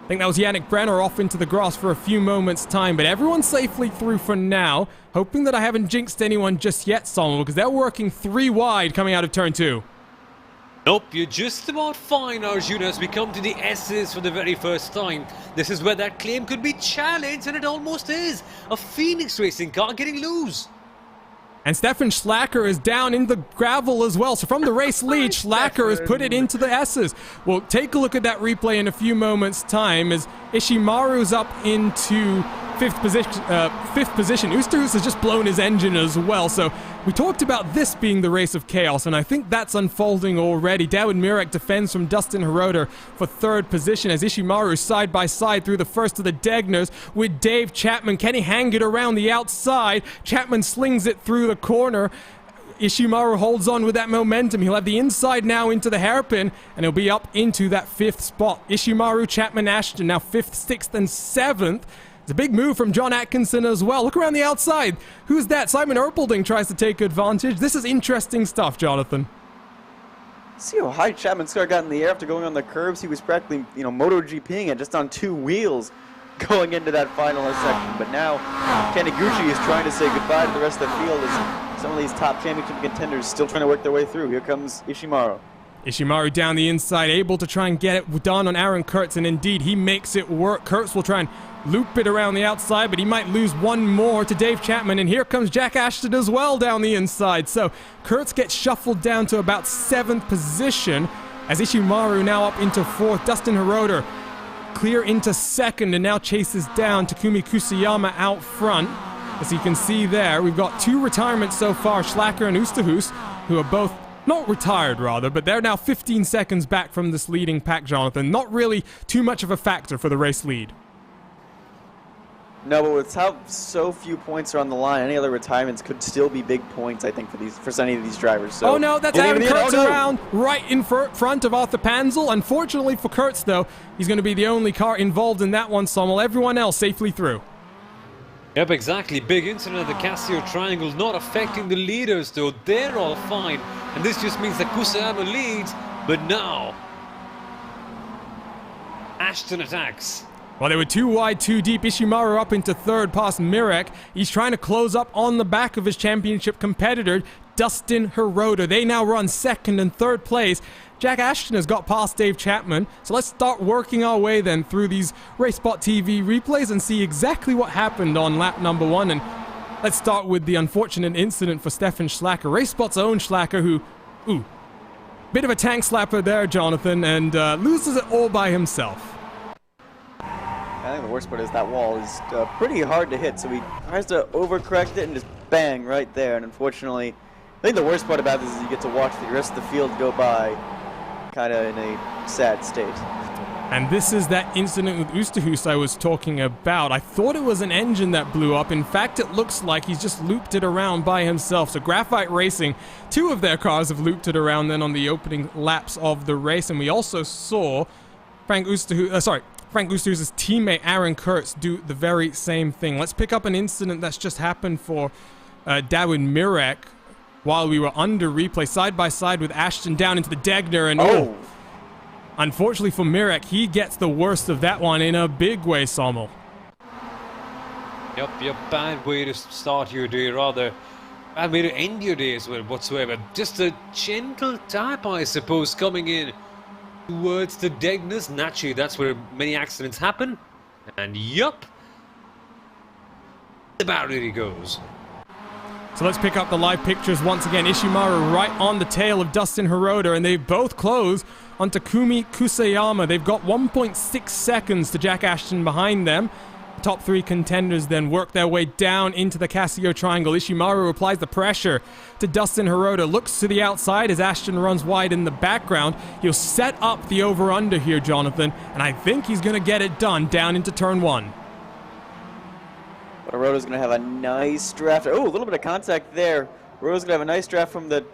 [SPEAKER 1] I think that was Yannick Brenner off into the grass for a few moments' time, but everyone's safely through for now, hoping that I haven't jinxed anyone just yet, Solomon, because they're working 3 wide coming out of turn 2.
[SPEAKER 2] Nope, you're just about fine, Arjuna, as we come to the S's for the very first time. This is where that claim could be challenged, and it almost is. A Phoenix Racing car getting loose.
[SPEAKER 1] And Stefan Schlacker is down in the gravel as well. So from the race lead, Schlacker has put it into the S's. We'll take a look at that replay in a few moments' time as Ishimaru's up into fifth position. Oosterhuis has just blown his engine as well. So We talked about this being the race of chaos, and I think that's unfolding already. Dawid Mirek defends from Dustin Hiroda for third position as Ishimaru side by side through the first of the Degners with Dave Chapman. Can he hang it around the outside? Chapman slings it through the corner. Ishimaru holds on with that momentum. He'll have the inside now into the hairpin, and he'll be up into that 5th spot. Ishimaru, Chapman, Ashton now 5th, 6th, and 7th. It's a big move from John Atkinson as well. Look around the outside. Who's that? Simon Erpelding tries to take advantage. This is interesting stuff, Jonathan.
[SPEAKER 3] See how high Chapman's car got in the air after going on the curbs. He was practically, MotoGPing it just on 2 wheels going into that final section. But now Taniguchi is trying to say goodbye to the rest of the field as some of these top championship contenders still trying to work their way through. Here comes Ishimaru.
[SPEAKER 1] Ishimaru down the inside, able to try and get it done on Aaron Kurtz, and indeed, he makes it work. Kurtz will try and loop it around the outside, but he might lose one more to Dave Chapman, and here comes Jack Ashton as well down the inside. So Kurtz gets shuffled down to about 7th position as Ishimaru now up into 4th. Dustin Hiroda clear into 2nd and now chases down Takumi Kusuyama out front. As you can see there, we've got 2 retirements so far, Schlacker and Oosterhuis, who are both not retired, rather, but they're now 15 seconds back from this leading pack, Jonathan. Not really too much of a factor for the race lead.
[SPEAKER 3] No, but with how so few points are on the line, any other retirements could still be big points, I think, for any of these drivers. So,
[SPEAKER 1] oh no, that's Aaron Kurtz around right in front of Arthur Panzel. Unfortunately for Kurtz, though, he's going to be the only car involved in that one, Sommel. Everyone else safely through.
[SPEAKER 2] Yep, exactly. Big incident at the Casio Triangle, not affecting the leaders, though. They're all fine. And this just means that Kusuyama leads, but now Ashton attacks.
[SPEAKER 1] Well, they were 2 wide, 2 deep. Ishimaru up into 3rd past Mirek. He's trying to close up on the back of his championship competitor, Dustin Hiroda. They now run 2nd and 3rd place. Jack Ashton has got past Dave Chapman. So let's start working our way then through these RaceSpotTV replays and see exactly what happened on lap number 1. And let's start with the unfortunate incident for Stefan Schlacker, RaceSpot's own Schlacker, who, bit of a tank slapper there, Jonathan, and loses it all by himself.
[SPEAKER 3] I think the worst part is that wall is pretty hard to hit, so he tries to overcorrect it and just bang right there. And unfortunately, I think the worst part about this is you get to watch the rest of the field go by kind of in a sad state.
[SPEAKER 1] And this is that incident with Oosterhuis I was talking about. I thought it was an engine that blew up. In fact, it looks like he's just looped it around by himself. So Graphite Racing, 2 of their cars have looped it around then on the opening laps of the race. And we also saw Frank Oosterhuis' teammate Aaron Kurtz do the very same thing. Let's pick up an incident that's just happened for Dawid Mirek while we were under replay, side by side with Ashton down into the Degner, and unfortunately for Mirek, he gets the worst of that one in a big way, Sommel.
[SPEAKER 2] Yep, bad way to start your day, rather bad way to end your day as well, whatsoever. Just a gentle tap, I suppose, coming in towards the Degners. Naturally, that's where many accidents happen. And yup, about it he goes.
[SPEAKER 1] So let's pick up the live pictures once again. Ishimaru right on the tail of Dustin Hiroda, and they both close on Takumi Kusuyama. They've got 1.6 seconds to Jack Ashton behind them. Top 3 contenders then work their way down into the Casio Triangle. Ishimaru applies the pressure to Dustin Hiroda. Looks to the outside as Ashton runs wide in the background. He'll set up the over-under here, Jonathan, and I think he's going to get it done down into turn 1.
[SPEAKER 3] But Hiroda's going to have a nice draft. Oh, a little bit of contact there. Hiroda's going to have a nice draft from the...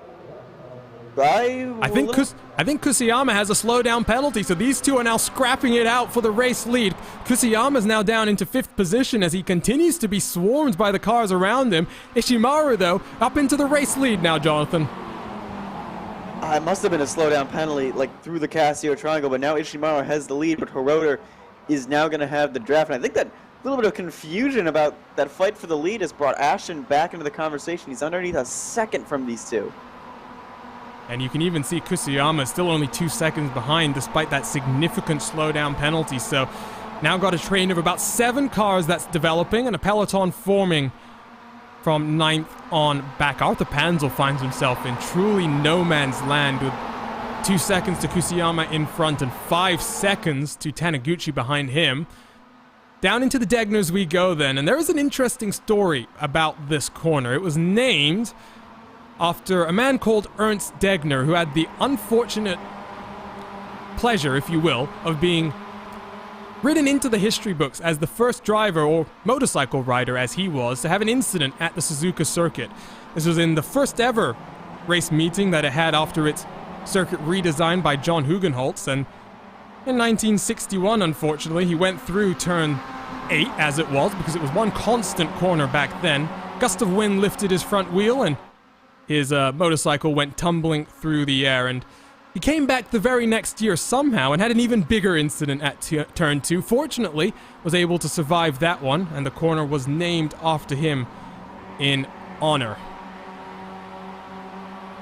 [SPEAKER 1] I think Kusuyama has a slowdown penalty, so these two are now scrapping it out for the race lead. Kusuyama's now down into 5th position as he continues to be swarmed by the cars around him. Ishimaru, though, up into the race lead now, Jonathan.
[SPEAKER 3] It must have been a slowdown penalty, like through the Casio Triangle, but now Ishimaru has the lead, but Hiroda is now going to have the draft. And I think that a little bit of confusion about that fight for the lead has brought Ashton back into the conversation. He's underneath a second from these two.
[SPEAKER 1] And you can even see Kusuyama still only 2 seconds behind despite that significant slowdown penalty. So now got a train of about 7 cars that's developing and a peloton forming from 9th on back. Arthur Panzel finds himself in truly no man's land with 2 seconds to Kusuyama in front and 5 seconds to Taniguchi behind him. Down into the Degners we go then, and there is an interesting story about this corner. It was named after a man called Ernst Degner, who had the unfortunate pleasure, if you will, of being written into the history books as the first driver, or motorcycle rider as he was, to have an incident at the Suzuka circuit. This was in the first ever race meeting that it had after its circuit redesigned by John Hugenholtz, and in 1961, unfortunately, he went through turn 8 as it was, because it was one constant corner back then. Gust of wind lifted his front wheel and his motorcycle went tumbling through the air, and he came back the very next year somehow and had an even bigger incident at turn 2. Fortunately, was able to survive that one, and the corner was named after him in honor.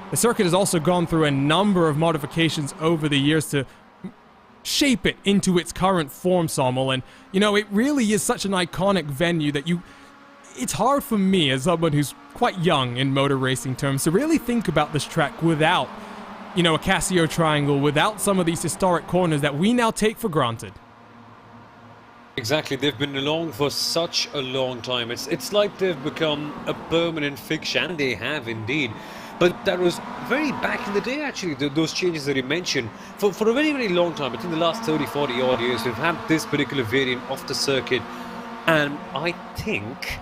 [SPEAKER 1] The circuit has also gone through a number of modifications over the years to shape it into its current form, Sommel, and you know, it really is such an iconic venue that it's hard for me, as someone who's quite young in motor racing terms, to really think about this track without, you know, a Casio triangle, without some of these historic corners that we now take for granted.
[SPEAKER 2] Exactly, they've been along for such a long time. It's like they've become a permanent fixture, and they have indeed. But that was very back in the day, actually, those changes that you mentioned. For a very, very long time, I think the last 30, 40 odd years, we've had this particular variant of the circuit, and I think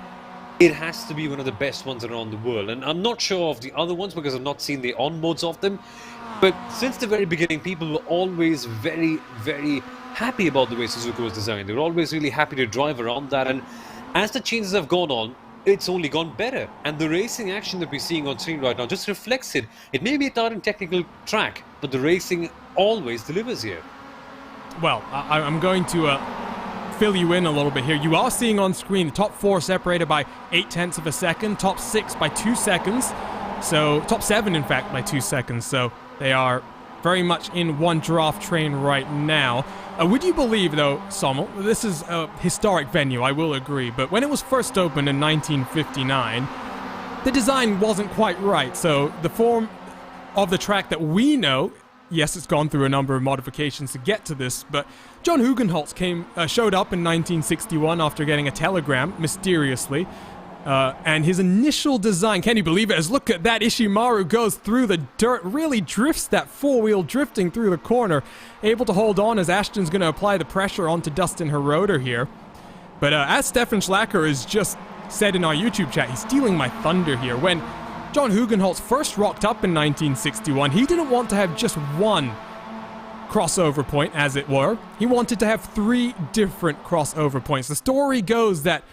[SPEAKER 2] it has to be one of the best ones around the world. And I'm not sure of the other ones because I've not seen the on-boards of them. But since the very beginning, people were always very, very happy about the way Suzuka was designed. They were always really happy to drive around that. And as the changes have gone on, it's only gone better. And the racing action that we're seeing on screen right now just reflects it. It may be a tiring technical track, but the racing always delivers here.
[SPEAKER 1] Well, I'm going to fill you in a little bit here. You are seeing on screen the top 4 separated by 0.8 of a second, top 6 by 2 seconds. So, top 7 in fact by 2 seconds. So, they are very much in one draft train right now. Would you believe, though, Sommel, this is a historic venue, I will agree, but when it was first opened in 1959, the design wasn't quite right. So the form of the track that we know, yes, it's gone through a number of modifications to get to this, but John Hugenholtz showed up in 1961 after getting a telegram, mysteriously. And his initial design, can you believe it, as look at that, Ishimaru goes through the dirt, really drifts that four-wheel drifting through the corner, able to hold on as Ashton's going to apply the pressure onto Dustin Hiroda here. But as Stefan Schlacker has just said in our YouTube chat, he's stealing my thunder here. When John Hugenholtz first rocked up in 1961, he didn't want to have just one crossover point, as it were. He wanted to have 3 different crossover points. The story goes that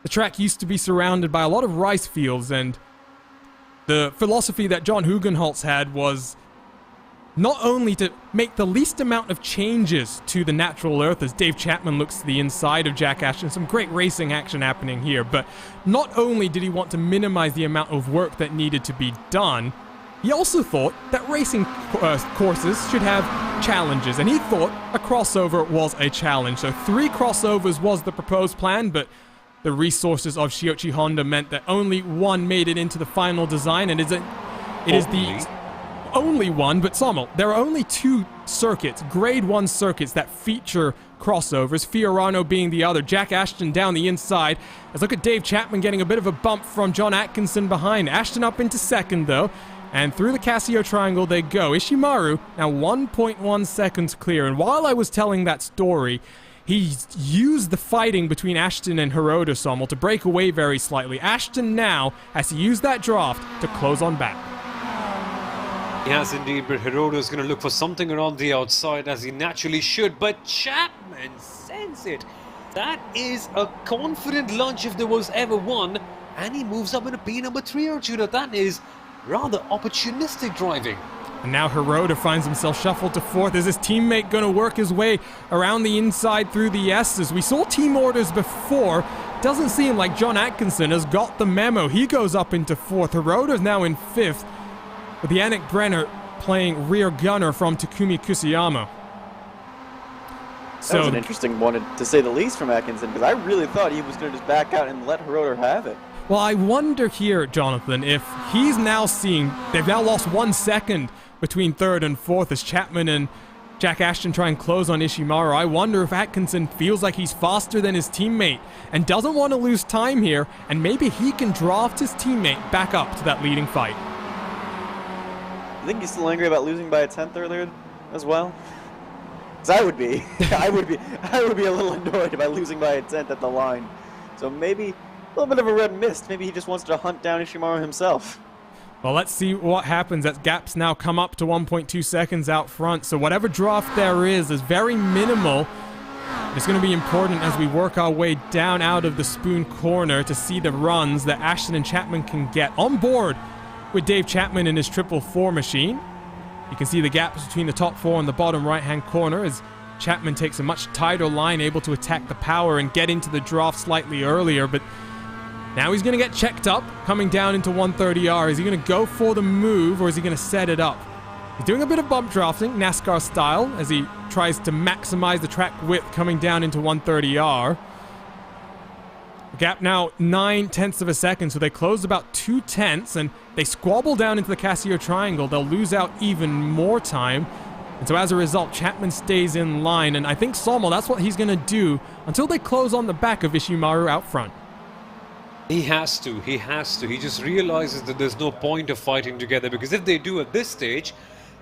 [SPEAKER 1] the track used to be surrounded by a lot of rice fields, and the philosophy that John Hugenholtz had was not only to make the least amount of changes to the natural earth, as Dave Chapman looks to the inside of Jack Ashton, some great racing action happening here, but not only did he want to minimize the amount of work that needed to be done, he also thought that racing courses should have challenges, and he thought a crossover was a challenge. So 3 crossovers was the proposed plan, but the resources of Shiyoichi Honda meant that only one made it into the final design, and it is the only one. But Sommel, there are only 2 circuits, grade 1 circuits, that feature crossovers, Fiorano being the other. Jack Ashton down the inside. Let's look at Dave Chapman getting a bit of a bump from John Atkinson behind. Ashton up into second, though, and through the Casio triangle they go. Ishimaru now 1.1 seconds clear, and while I was telling that story, he used the fighting between Ashton and Hiroda, Sommel, to break away very slightly. Ashton now has to use that draft to close on back.
[SPEAKER 2] Yes, indeed, but Hiroda is going to look for something around the outside, as he naturally should, but Chapman sends it. That is a confident lunge if there was ever one, and he moves up in a P number 3, Arjuna. That is rather opportunistic driving.
[SPEAKER 1] And now Hiroda finds himself shuffled to 4th. Is his teammate going to work his way around the inside through the S's? We saw team orders before. Doesn't seem like John Atkinson has got the memo. He goes up into 4th. Hiroda's now in 5th, with Yannick Brenner playing rear gunner from Takumi Kusuyama.
[SPEAKER 3] That was an interesting one, to say the least, from Atkinson, because I really thought he was going to just back out and let Hiroda have it.
[SPEAKER 1] Well, I wonder here, Jonathan, if he's now seeing, they've now lost 1 second between 3rd and 4th as Chapman and Jack Ashton try and close on Ishimaru. I wonder if Atkinson feels like he's faster than his teammate and doesn't want to lose time here, and maybe he can draft his teammate back up to that leading fight.
[SPEAKER 3] You think he's still angry about losing by a 10th earlier as well? Because I would be. I would be a little annoyed by losing by a 10th at the line. So maybe a little bit of a red mist. Maybe he just wants to hunt down Ishimaru himself.
[SPEAKER 1] Well, let's see what happens as gaps now come up to 1.2 seconds out front. So whatever draft there is very minimal. It's going to be important as we work our way down out of the spoon corner to see the runs that Ashton and Chapman can get on board with Dave Chapman in his 444 machine. You can see the gaps between the top 4 and the bottom right-hand corner as Chapman takes a much tighter line, able to attack the power and get into the draft slightly earlier, but now he's going to get checked up, coming down into 130R. Is he going to go for the move, or is he going to set it up? He's doing a bit of bump drafting, NASCAR style, as he tries to maximize the track width coming down into 130R. The gap now 9/10 of a second, so they close about 2/10, and they squabble down into the Casio triangle. They'll lose out even more time. And so as a result, Chapman stays in line, and I think Sommel, that's what he's going to do until they close on the back of Ishimaru out front.
[SPEAKER 2] He has to. He just realizes that there's no point of fighting together, because if they do at this stage,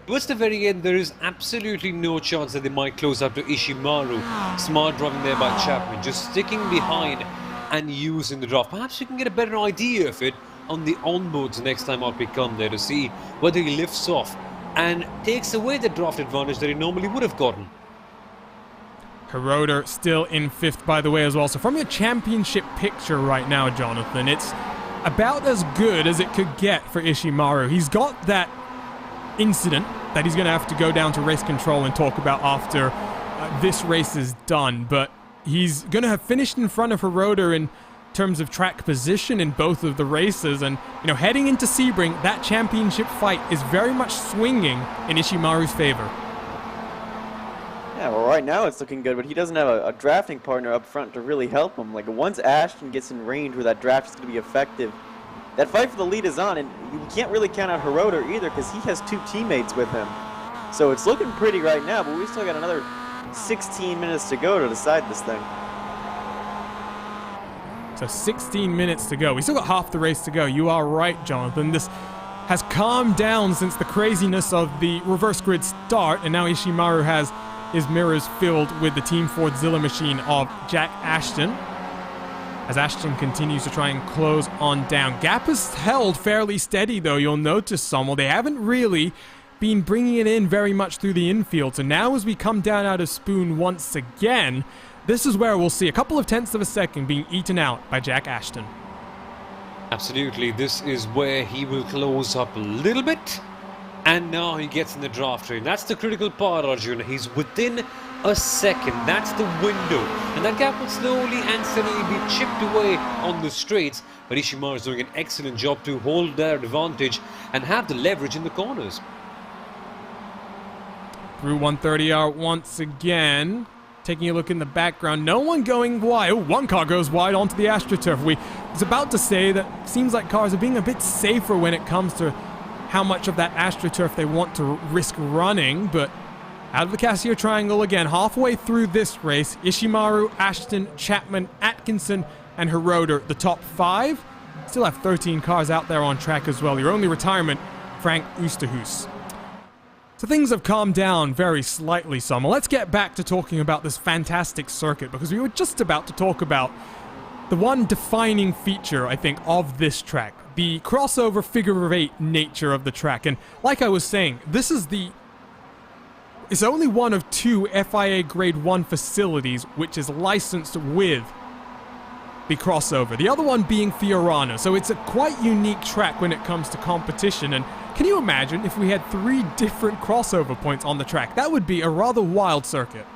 [SPEAKER 2] towards the very end, there is absolutely no chance that they might close up to Ishimaru. Smart driving there by Chapman, just sticking behind and using the draft. Perhaps you can get a better idea of it on the onboards next time out we come there to see whether he lifts off and takes away the draft advantage that he normally would have gotten.
[SPEAKER 1] Hiroda still in 5th, by the way, as well. So from your championship picture right now, Jonathan, it's about as good as it could get for Ishimaru. He's got that incident that he's going to have to go down to race control and talk about after this race is done, but he's going to have finished in front of Hiroda in terms of track position in both of the races, and heading into Sebring, that championship fight is very much swinging in Ishimaru's favor.
[SPEAKER 3] Yeah, well, right now it's looking good, but he doesn't have a drafting partner up front to really help him. Like, once Ashton gets in range where that draft is going to be effective, that fight for the lead is on, and you can't really count out Hiroda either because he has 2 teammates with him. So it's looking pretty right now, but we still got another 16 minutes to go to decide this thing.
[SPEAKER 1] So 16 minutes to go. We still got half the race to go. You are right, Jonathan. This has calmed down since the craziness of the reverse grid start, and now Ishimaru has his mirrors filled with the Team Fordzilla machine of Jack Ashton, as Ashton continues to try and close on down. Gap is held fairly steady, though. You'll notice, Sommel, they haven't really been bringing it in very much through the infield. So now as we come down out of Spoon once again, this is where we'll see a couple of tenths of a second being eaten out by Jack Ashton.
[SPEAKER 2] Absolutely, this is where he will close up a little bit. And now he gets in the draft train. That's the critical part, Arjun. He's within a second. That's the window. And that gap will slowly and steadily be chipped away on the straights. But Ishimaru is doing an excellent job to hold their advantage and have the leverage in the corners.
[SPEAKER 1] Through 130R once again. Taking a look in the background. No one going wide. Oh, one car goes wide onto the AstroTurf. We was about to say that seems like cars are being a bit safer when it comes to how much of that AstroTurf they want to risk running, but out of the Casio Triangle again, halfway through this race, Ishimaru, Ashton, Chapman, Atkinson, and Hiroda, the top 5. Still have 13 cars out there on track as well. Your only retirement, Frank Oosterhuis. So things have calmed down very slightly, Sommel. Let's get back to talking about this fantastic circuit, because we were just about to talk about the one defining feature, I think, of this track. The crossover figure-of-8 nature of the track. And like I was saying, this is it's only one of 2 FIA Grade 1 facilities which is licensed with the crossover. The other one being Fiorano. So it's a quite unique track when it comes to competition. And can you imagine if we had 3 different crossover points on the track? That would be a rather wild circuit.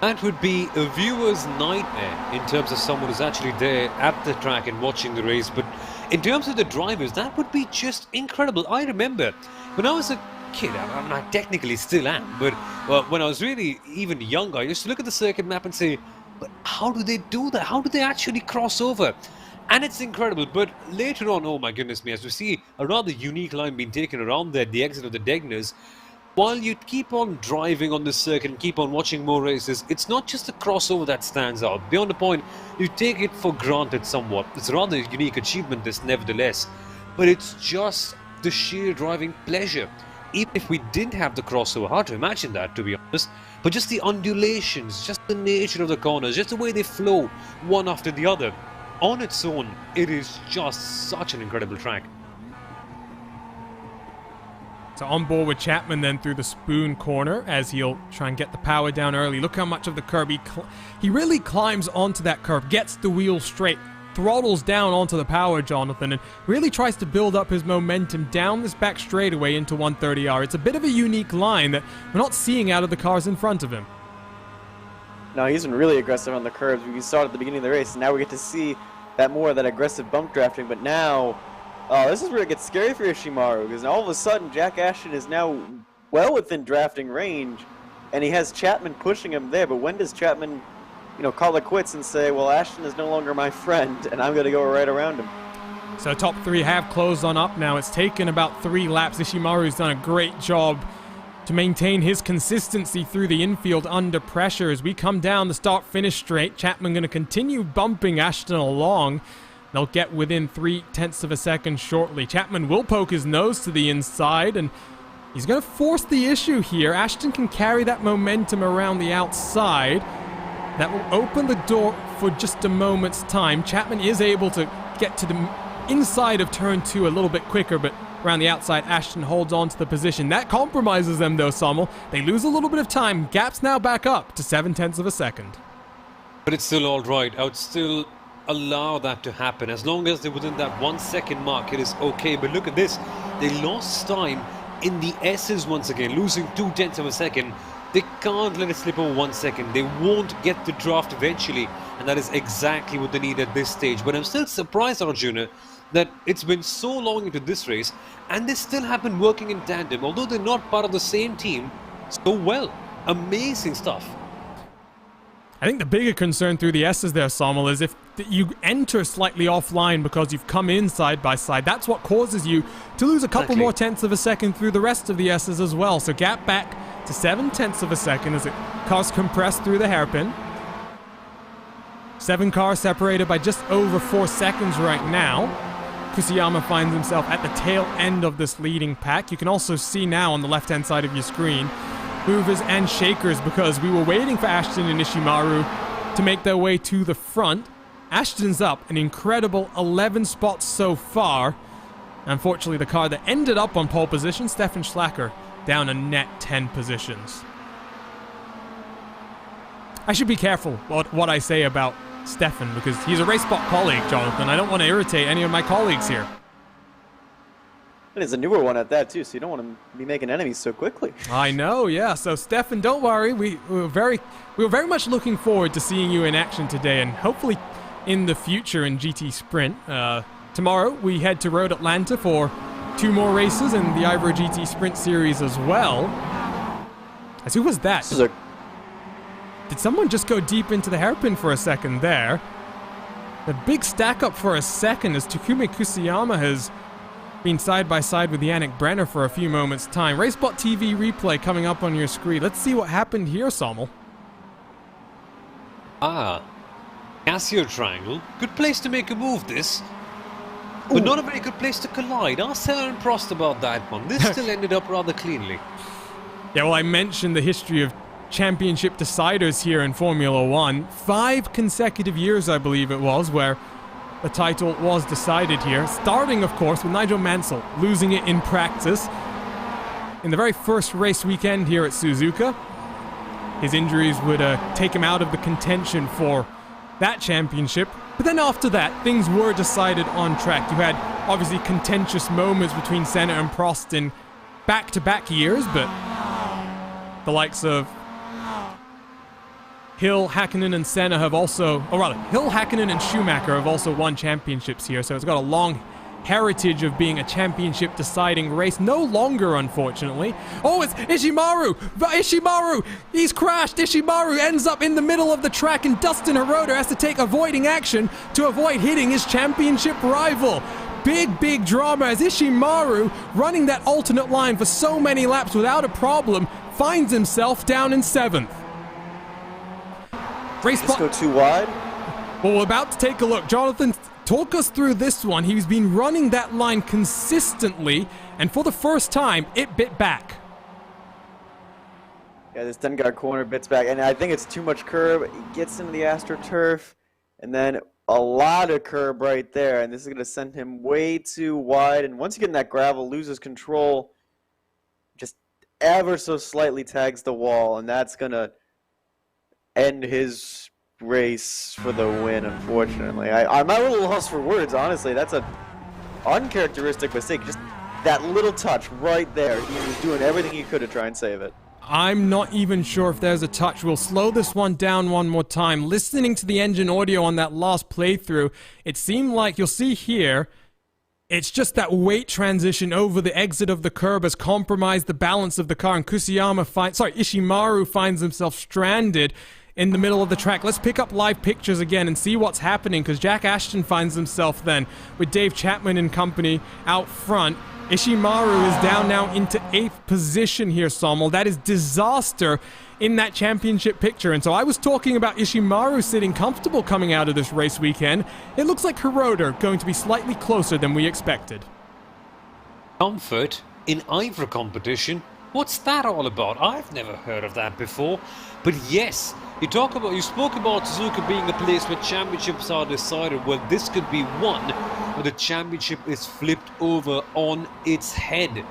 [SPEAKER 2] That would be a viewer's nightmare in terms of someone who's actually there at the track and watching the race. But in terms of the drivers, that would be just incredible. I remember when I was a kid, I technically still am, but when I was really even younger, I used to look at the circuit map and say, but how do they do that? How do they actually cross over? And it's incredible. But later on, oh my goodness me, as we see a rather unique line being taken around there, the exit of the Degners, while you keep on driving on this circuit and keep on watching more races, it's not just the crossover that stands out. Beyond the point, you take it for granted somewhat. It's a rather unique achievement, this nevertheless. But it's just the sheer driving pleasure. Even if we didn't have the crossover, hard to imagine that, to be honest, but just the undulations, just the nature of the corners, just the way they flow one after the other, on its own, it is just such an incredible track.
[SPEAKER 1] So on board with Chapman then through the spoon corner as he'll try and get the power down early. Look how much of the curb he really climbs onto that curb, gets the wheel straight, throttles down onto the power, Jonathan, and really tries to build up his momentum down this back straightaway into 130R. It's a bit of a unique line that we're not seeing out of the cars in front of him.
[SPEAKER 3] No, he's been really aggressive on the curbs. We saw it at the beginning of the race, and now we get to see that more of that aggressive bump drafting. But now, this is where it gets scary for Ishimaru, because all of a sudden Jack Ashton is now well within drafting range, and he has Chapman pushing him there. But when does Chapman, call it quits and say, well, Ashton is no longer my friend, and I'm going to go right around him?
[SPEAKER 1] So top three have closed on up now. It's taken about 3 laps. Ishimaru's done a great job to maintain his consistency through the infield under pressure. As we come down the start-finish straight, Chapman going to continue bumping Ashton along. They'll get within 0.3 of a second shortly. Chapman will poke his nose to the inside, and he's going to force the issue here. Ashton can carry that momentum around the outside. That will open the door for just a moment's time. Chapman is able to get to the inside of turn 2 a little bit quicker, but around the outside, Ashton holds on to the position. That compromises them, though, Sommel. They lose a little bit of time. Gap's now back up to 0.7 of a second.
[SPEAKER 2] But it's still all right. I would still allow that to happen. As long as they're within that 1 second mark, it is okay. But look at this. They lost time in the S's once again, losing 0.2 of a second. They can't let it slip over 1 second. They won't get the draft eventually. And that is exactly what they need at this stage. But I'm still surprised, Arjuna, that it's been so long into this race and they still have been working in tandem, although they're not part of the same team, so well. Amazing stuff.
[SPEAKER 1] I think the bigger concern through the S's there, Sommel, is if you enter slightly offline because you've come in side by side, that's what causes you to lose a couple more tenths of a second through the rest of the S's as well. So gap back to 0.7 of a second as cars compress through the hairpin. 7 cars separated by just over 4 seconds right now. Kusiyama finds himself at the tail end of this leading pack. You can also see now on the left-hand side of your screen movers and shakers because we were waiting for Ashton and Ishimaru to make their way to the front. Ashton's up an incredible 11 spots so far. Unfortunately, the car that ended up on pole position, Stefan Schlacker, down a net 10 positions. I should be careful what I say about Stefan because he's a RaceSpot colleague, Jonathan. I don't want to irritate any of my colleagues here.
[SPEAKER 3] And it's a newer one at that, too, so you don't want to be making enemies so quickly.
[SPEAKER 1] I know, yeah. So, Stefan, don't worry. We were very much looking forward to seeing you in action today and hopefully in the future in GT Sprint. Tomorrow, we head to Road Atlanta for 2 more races in the IVRA GT Sprint Series as well. As who was that? Did someone just go deep into the hairpin for a second there? The big stack up for a second as Takumi Kusiyama has been side by side with Yannick Brenner for a few moments' time. RaceSpotTV replay coming up on your screen. Let's see what happened here, Sommel.
[SPEAKER 2] Casio triangle. Good place to make a move, this. But not a very good place to collide. Ask Senna and Prost about that one. This still ended up rather cleanly.
[SPEAKER 1] Yeah, well, I mentioned the history of championship deciders here in Formula 1. 5 consecutive years, I believe it was, where the title was decided here. Starting, of course, with Nigel Mansell losing it in practice in the very first race weekend here at Suzuka. His injuries would take him out of the contention for that championship. But then after that, things were decided on track. You had, obviously, contentious moments between Senna and Prost in back-to-back years, but the likes of Hill, Hakkinen, and Senna have also, or rather, Hill, Hakkinen, and Schumacher have also won championships here, so it's got a long heritage of being a championship deciding race. No longer, unfortunately. Oh, it's Ishimaru! Ishimaru! He's crashed! Ishimaru ends up in the middle of the track, and Dustin Hiroda has to take avoiding action to avoid hitting his championship rival. Big drama as Ishimaru, running that alternate line for so many laps without a problem, finds himself down in 7th.
[SPEAKER 3] Let's go too wide.
[SPEAKER 1] Well, we're about to take a look. Jonathan, talk us through this one. He's been running that line consistently, and for the first time, it bit back.
[SPEAKER 3] Yeah, this 10-guard corner bits back, and I think it's too much curb. He gets into the AstroTurf, and then a lot of curb right there, and this is going to send him way too wide. And once you get in that gravel, loses control, just ever so slightly tags the wall, and that's going to end his race for the win, unfortunately. I'm at a little lost for words, honestly. That's an uncharacteristic mistake. Just that little touch right there. He was doing everything he could to try and save it.
[SPEAKER 1] I'm not even sure if there's a touch. We'll slow this one down one more time. Listening to the engine audio on that last playthrough, it seemed like, you'll see here, it's just that weight transition over the exit of the curb has compromised the balance of the car, and Ishimaru finds himself stranded in the middle of the track. Let's pick up live pictures again and see what's happening, because Jack Ashton finds himself then with Dave Chapman and company out front. Ishimaru is down now into 8th position here, Sommel. That is disaster in that championship picture. And so I was talking about Ishimaru sitting comfortable coming out of this race weekend. It looks like Hiroda going to be slightly closer than we expected.
[SPEAKER 4] Comfort in IVRA competition? What's that all about? I've never heard of that before. But yes, you spoke about Suzuka being a place where championships are decided. Well, this could be one where the championship is flipped over on its head.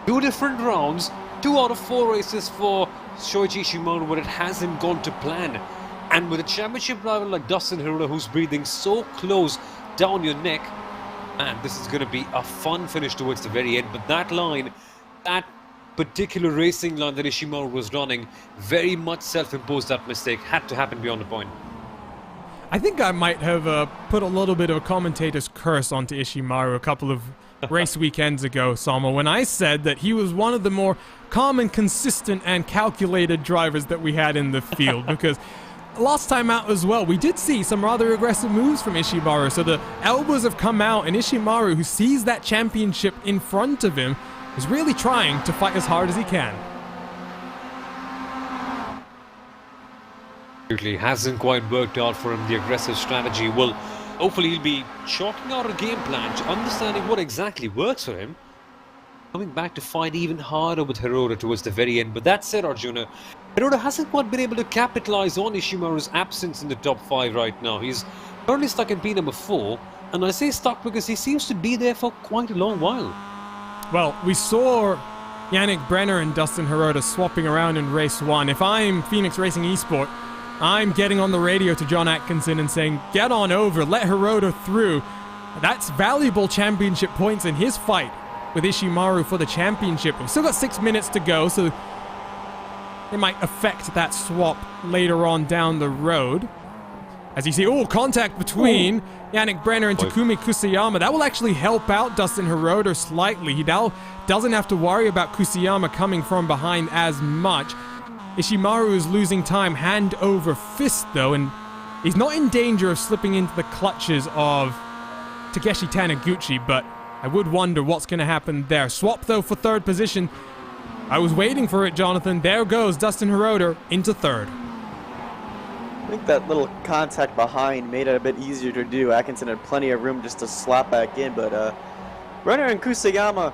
[SPEAKER 4] 2 different rounds, 2 out of 4 races for Shoichi Ishimaru where it hasn't gone to plan. And with a championship rival like Dustin Hiroda, who's breathing so close down your neck, man, this is going to be a fun finish towards the very end. But that line, that particular racing line that Ishimaru was running, very much self-imposed. That mistake had to happen beyond the point.
[SPEAKER 1] I think I might have put a little bit of a commentator's curse onto Ishimaru a couple of race weekends ago, Sama, when I said that he was one of the more calm and consistent and calculated drivers that we had in the field, because last time out as well, we did see some rather aggressive moves from Ishimaru. So the elbows have come out, and Ishimaru, who sees that championship in front of him, is really trying to fight as hard as he can.
[SPEAKER 4] Hasn't quite worked out for him, the aggressive strategy. Well, hopefully he'll be chalking out a game plan to understanding what exactly works for him, coming back to fight even harder with Hiroda towards the very end. But that said, Arjuna, Hiroda hasn't quite been able to capitalize on Ishimaru's absence in the top 5 right now. He's currently stuck in P number 4, and I say stuck because he seems to be there for quite a long while.
[SPEAKER 1] Well, we saw Yannick Brenner and Dustin Hiroda swapping around in race 1. If I'm Phoenix Racing Esport, I'm getting on the radio to John Atkinson and saying, get on over, let Hiroda through. That's valuable championship points in his fight with Ishimaru for the championship. We've still got 6 minutes to go, so it might affect that swap later on down the road. As you see, contact between Yannick Brenner and Takumi Kusayama. That will actually help out Dustin Hiroda slightly. He now doesn't have to worry about Kusayama coming from behind as much. Ishimaru is losing time hand over fist, though, and he's not in danger of slipping into the clutches of Takeshi Taniguchi, but I would wonder what's going to happen there. Swap, though, for 3rd position. I was waiting for it, Jonathan. There goes Dustin Hiroda into 3rd.
[SPEAKER 3] I think that little contact behind made it a bit easier to do. Atkinson had plenty of room just to slap back in, but Brenner and Kusayama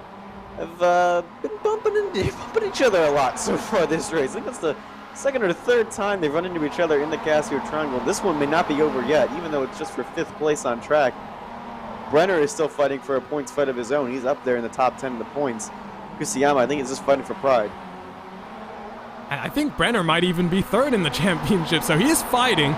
[SPEAKER 3] have been bumping each other a lot so far this race. I think that's the 2nd or 3rd time they've run into each other in the Casio Triangle. This one may not be over yet, even though it's just for 5th place on track. Brenner is still fighting for a points fight of his own. He's up there in the top 10 of the points. Kusayama, I think, is just fighting for pride.
[SPEAKER 1] I think Brenner might even be 3rd in the championship, so he is fighting,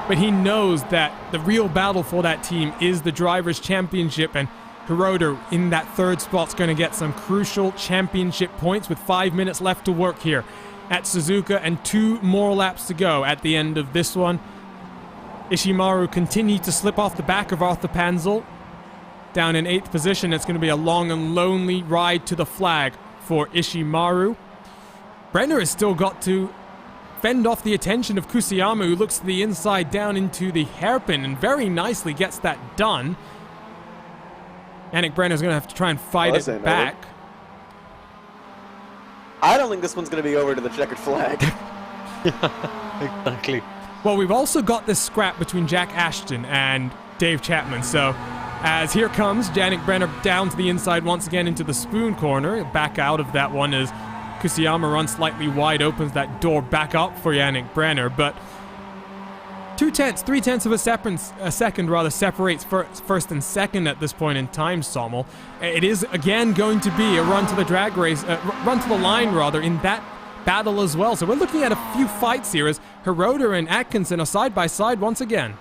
[SPEAKER 1] but he knows that the real battle for that team is the Drivers' Championship, and Hiroda in that 3rd spot's going to get some crucial championship points with 5 minutes left to work here at Suzuka and 2 more laps to go at the end of this one. Ishimaru continued to slip off the back of Arthur Panzel. Down in 8th position, it's going to be a long and lonely ride to the flag for Ishimaru. Brenner has still got to fend off the attention of Kusayama, who looks to the inside down into the hairpin and very nicely gets that done. Yannick Brenner's going to have to try and fight it back.
[SPEAKER 3] I don't think this one's going to be over to the checkered flag.
[SPEAKER 4] Exactly.
[SPEAKER 1] Well, we've also got this scrap between Jack Ashton and Dave Chapman. So as here comes Yannick Brenner down to the inside once again into the spoon corner. Back out of that one as Kusiyama runs slightly wide, opens that door back up for Yannick Brenner. But 3/10 of a second separates first and second at this point in time, Sommel. It is again going to be a run to the drag race, run to the line rather, in that battle as well. So we're looking at a few fights here as Hiroda and Atkinson are side by side once again.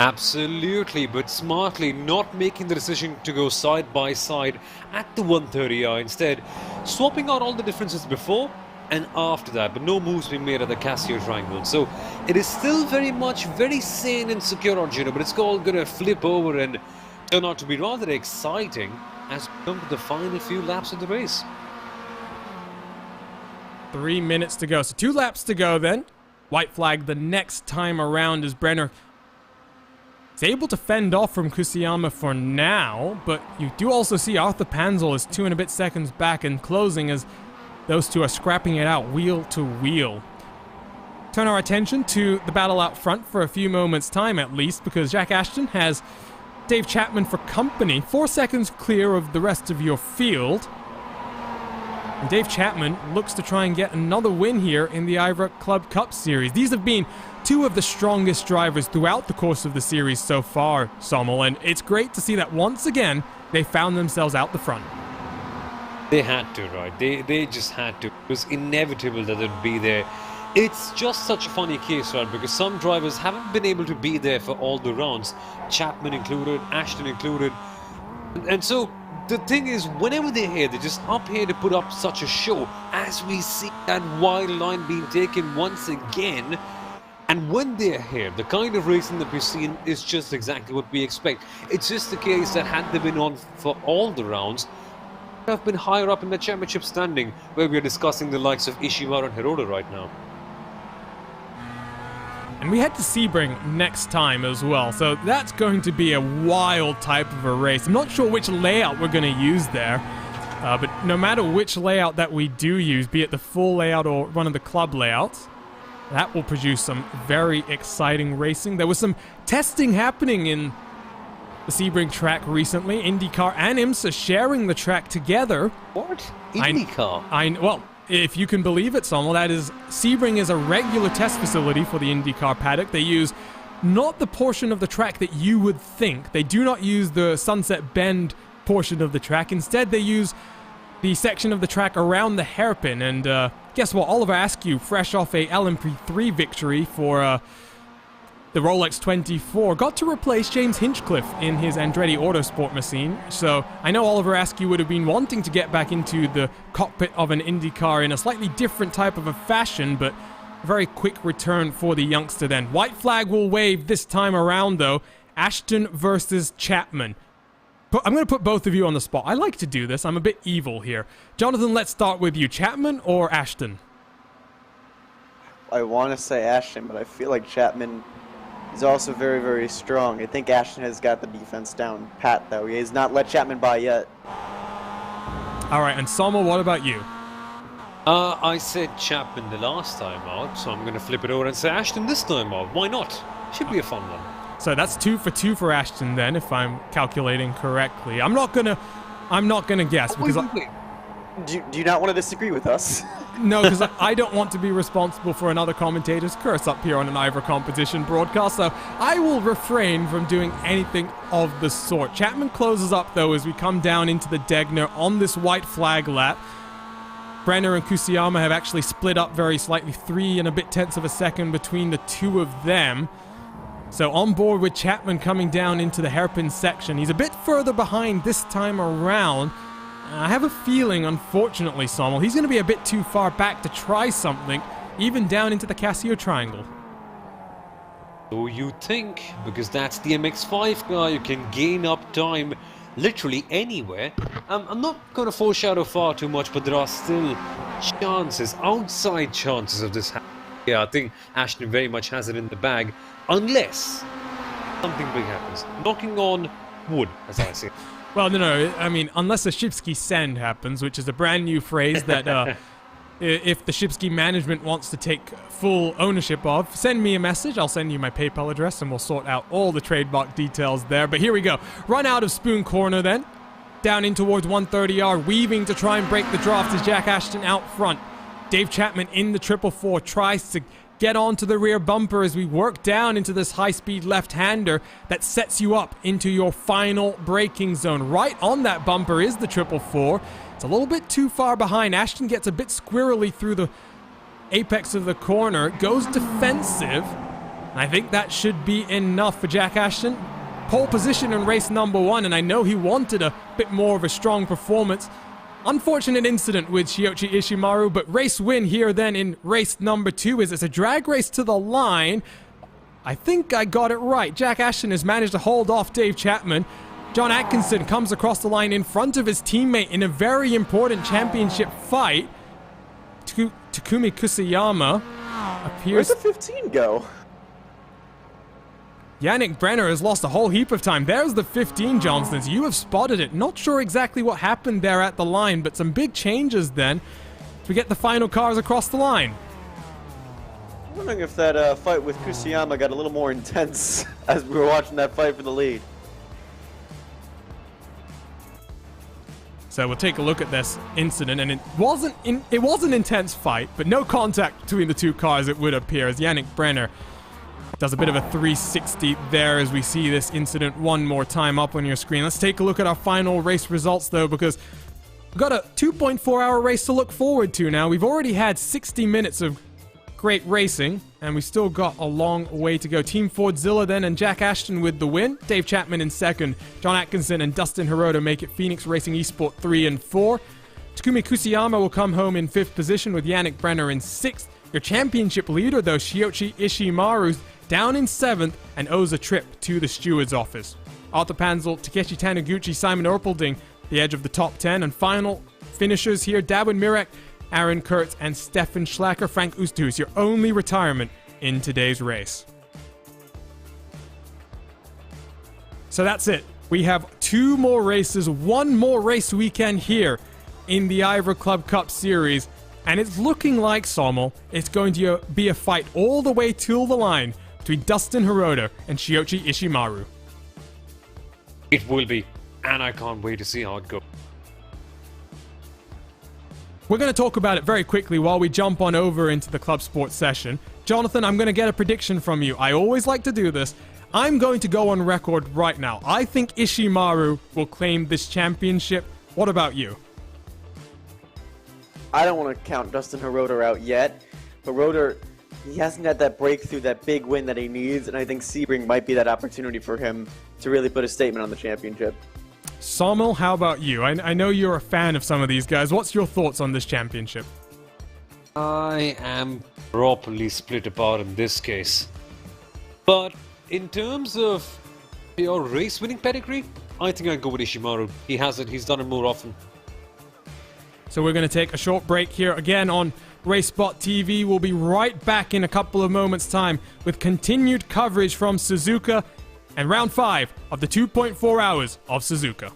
[SPEAKER 4] Absolutely, but smartly not making the decision to go side by side at the 130i, instead swapping out all the differences before and after that, but no moves being made at the Casio triangle. So it is still very sane and secure on Juno, but it's all going to flip over and turn out to be rather exciting as we come to the final few laps of the race.
[SPEAKER 1] 3 minutes to go, so 2 laps to go then. White flag the next time around as Brenner is able to fend off from Kusiyama for now, but you do also see Arthur Panzel is 2 and a bit seconds back and closing as those two are scrapping it out wheel to wheel. Turn our attention to the battle out front for a few moments' time at least, because Jack Ashton has Dave Chapman for company, 4 seconds clear of the rest of your field. And Dave Chapman looks to try and get another win here in the IVRA Club Cup Series. These have been 2 of the strongest drivers throughout the course of the series so far, Sommel, and it's great to see that once again they found themselves out the front.
[SPEAKER 4] They had to, right? They just had to. It was inevitable that they'd be there. It's just such a funny case, right? Because some drivers haven't been able to be there for all the rounds. Chapman included, Ashton included. And so the thing is, whenever they're here, they're just up here to put up such a show. As we see that wide line being taken once again. And when they're here, the kind of racing that we've seen is just exactly what we expect. It's just the case that had they been on for all the rounds, have been higher up in the championship standing, where we are discussing the likes of Ishimura and Hiroda right now.
[SPEAKER 1] And we head to Sebring next time as well, so that's going to be a wild type of a race. I'm not sure which layout we're going to use there, but no matter which layout that we do use, be it the full layout or one of the club layouts, that will produce some very exciting racing. There was some testing happening in the Sebring track recently. IndyCar and IMSA sharing the track together.
[SPEAKER 4] What? IndyCar?
[SPEAKER 1] Well, if you can believe it, Sommel, that is, Sebring is a regular test facility for the IndyCar paddock. They use not the portion of the track that you would think. They do not use the Sunset Bend portion of the track. Instead, they use the section of the track around the hairpin. And guess what? Oliver Askew, fresh off a LMP3 victory for the Rolex 24, got to replace James Hinchcliffe in his Andretti Autosport machine. So I know Oliver Askew would have been wanting to get back into the cockpit of an IndyCar in a slightly different type of a fashion, but a very quick return for the youngster then. White flag will wave this time around though. Ashton versus Chapman. I'm going to put both of you on the spot. I like to do this. I'm a bit evil here. Jonathan, let's start with you. Chapman or Ashton?
[SPEAKER 3] I want to say Ashton, but I feel like Chapman is also very, very strong. I think Ashton has got the defense down pat, though. He has not let Chapman by yet.
[SPEAKER 1] All right, and Sommel, what about you?
[SPEAKER 4] I said Chapman the last time out, so I'm going to flip it over and say Ashton this time out. Why not? Should be a fun one.
[SPEAKER 1] So that's 2 for 2 for Ashton then, if I'm calculating correctly. I'm not gonna guess because
[SPEAKER 3] wait. Do you not want to disagree with us?
[SPEAKER 1] No, because I don't want to be responsible for another commentator's curse up here on an IVRA competition broadcast, so I will refrain from doing anything of the sort. Chapman closes up, though, as we come down into the Degner on this white flag lap. Brenner and Kusiyama have actually split up very slightly, 3 and a bit tenths of a second between the two of them. So on board with Chapman coming down into the hairpin section. He's a bit further behind this time around. I have a feeling, unfortunately, Sommel, he's going to be a bit too far back to try something, even down into the Casio triangle.
[SPEAKER 4] So you think, because that's the MX-5 car, you can gain up time literally anywhere. I'm not going to foreshadow far too much, but there are still chances, outside chances of this happening. Yeah, I think Ashton very much has it in the bag, unless something big happens. Knocking on wood, as I say.
[SPEAKER 1] Well, no, I mean, unless a Shipsky Send happens, which is a brand new phrase that if the Shipski management wants to take full ownership of, send me a message. I'll send you my PayPal address and we'll sort out all the trademark details there. But here we go. Run out of Spoon Corner then. Down in towards 130R, weaving to try and break the draft is Jack Ashton out front. Dave Chapman in the 444 tries to get onto the rear bumper as we work down into this high-speed left-hander that sets you up into your final braking zone. Right on that bumper is the 444. It's a little bit too far behind. Ashton gets a bit squirrely through the apex of the corner, goes defensive. I think that should be enough for Jack Ashton. Pole position in race number 1, and I know he wanted a bit more of a strong performance. Unfortunate incident with Shiyoshi Ishimaru, but race win here then in race number 2 is it's a drag race to the line. I think I got it right. Jack Ashton has managed to hold off Dave Chapman. John Atkinson comes across the line in front of his teammate in a very important championship fight. Takumi Kusayama appears...
[SPEAKER 3] Where'd the 15 go?
[SPEAKER 1] Yannick Brenner has lost a whole heap of time. There's the 15, Johnsons. You have spotted it. Not sure exactly what happened there at the line, but some big changes then as we get the final cars across the line.
[SPEAKER 3] I'm wondering if that fight with Kusayama got a little more intense as we were watching that fight for the lead.
[SPEAKER 1] So we'll take a look at this incident, and it was an intense fight, but no contact between the two cars, it would appear, as Yannick Brenner does a bit of a 360 there as we see this incident one more time up on your screen. Let's take a look at our final race results, though, because we've got a 2.4-hour race to look forward to now. We've already had 60 minutes of great racing, and we still got a long way to go. Team Fordzilla then, and Jack Ashton with the win. Dave Chapman in second. John Atkinson and Dustin Hirota make it Phoenix Racing Esport 3 and 4. Takumi Kusayama will come home in 5th position with Yannick Brenner in 6th. Your championship leader, though, Shiyoshi Ishimaru's down in 7th and owes a trip to the steward's office. Arthur Panzel, Takeshi Taniguchi, Simon Erpelding, the edge of the top 10. And final finishers here, Darwin Mirek, Aaron Kurtz, and Stefan Schlacker. Frank Oosthuis, your only retirement in today's race. So that's it. We have 2 more races, 1 more race weekend here in the IVRA Club Cup Series. And it's looking like, Sommel, it's going to be a fight all the way to the line between Dustin Hirota and Shiyoshi Ishimaru.
[SPEAKER 4] It will be, and I can't wait to see how it goes.
[SPEAKER 1] We're going to talk about it very quickly while we jump on over into the Club Sport session. Jonathan, I'm going to get a prediction from you. I always like to do this. I'm going to go on record right now. I think Ishimaru will claim this championship. What about you?
[SPEAKER 3] I don't want to count Dustin Hirota out yet. Hirota, he hasn't had that breakthrough, that big win that he needs, and I think Sebring might be that opportunity for him to really put a statement on the championship.
[SPEAKER 1] Sommel, how about you? I know you're a fan of some of these guys. What's your thoughts on this championship?
[SPEAKER 4] I am properly split apart in this case. But in terms of your race winning pedigree, I think I'd go with Ishimaru. He has it, he's done it more often.
[SPEAKER 1] So we're going to take a short break here again on RaceSpotTV. We'll be right back in a couple of moments' time with continued coverage from Suzuka and round 5 of the 2.4 hours of Suzuka.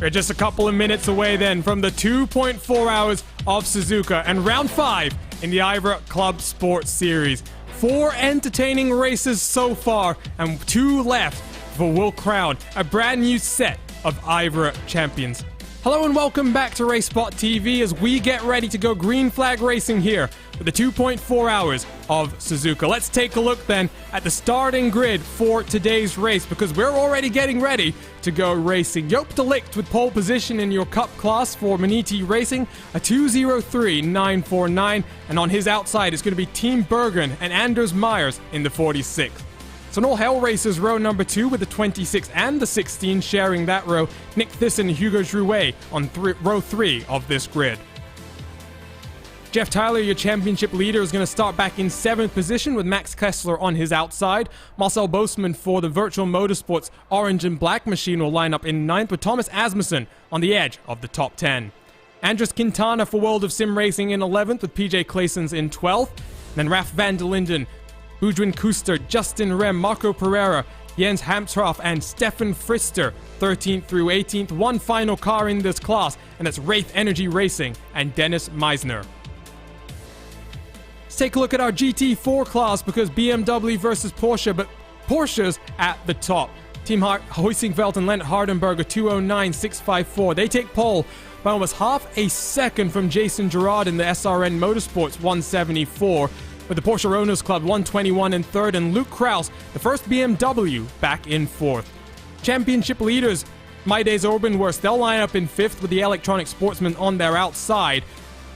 [SPEAKER 1] We're just a couple of minutes away then from the 2.4 hours of Suzuka and round 5 in the IVRA ClubSport Series. 4 entertaining races so far and 2 left for we'll crown a brand new set of IVRA champions. Hello and welcome back to RaceSpotTV as we get ready to go green flag racing here for the 2.4 hours of Suzuka. Let's take a look then at the starting grid for today's race because we're already getting ready to go racing. Joop de Ligt with pole position in your cup class for Maniti Racing, a 2:03.949, and on his outside is going to be Team Bergen and Anders Myers in the 46th. So in all hell racers row number 2 with the 26 and the 16 sharing that row, Nick Thyssen and Hugo Drouet on row 3 of this grid. Jeff Tyler, your championship leader, is going to start back in 7th position with Max Kessler on his outside. Marcel Boosman for the Virtual Motorsports Orange and Black machine will line up in 9th with Thomas Asmussen on the edge of the top 10. Andres Quintana for World of Sim Racing in 11th with PJ Claessens in 12th. Then Raf van der Linden, Boudwin Kuster, Justin Rem, Marco Pereira, Jens Hamshoff, and Stefan Frister, 13th through 18th. One final car in this class, and that's Wraith Energy Racing and Dennis Meisner. Let's take a look at our GT4 class because BMW versus Porsche, but Porsche's at the top. Team Huysingveld and Lent Hardenberger, 209.654. They take pole by almost half a second from Jason Gerard in the SRN Motorsports 174. With the Porsche Owners Club 121 in 3rd, and Luke Kraus, the first BMW, back in 4th. Championship leaders, Maides Orbenwurst, they'll line up in 5th with the Electronic Sportsman on their outside.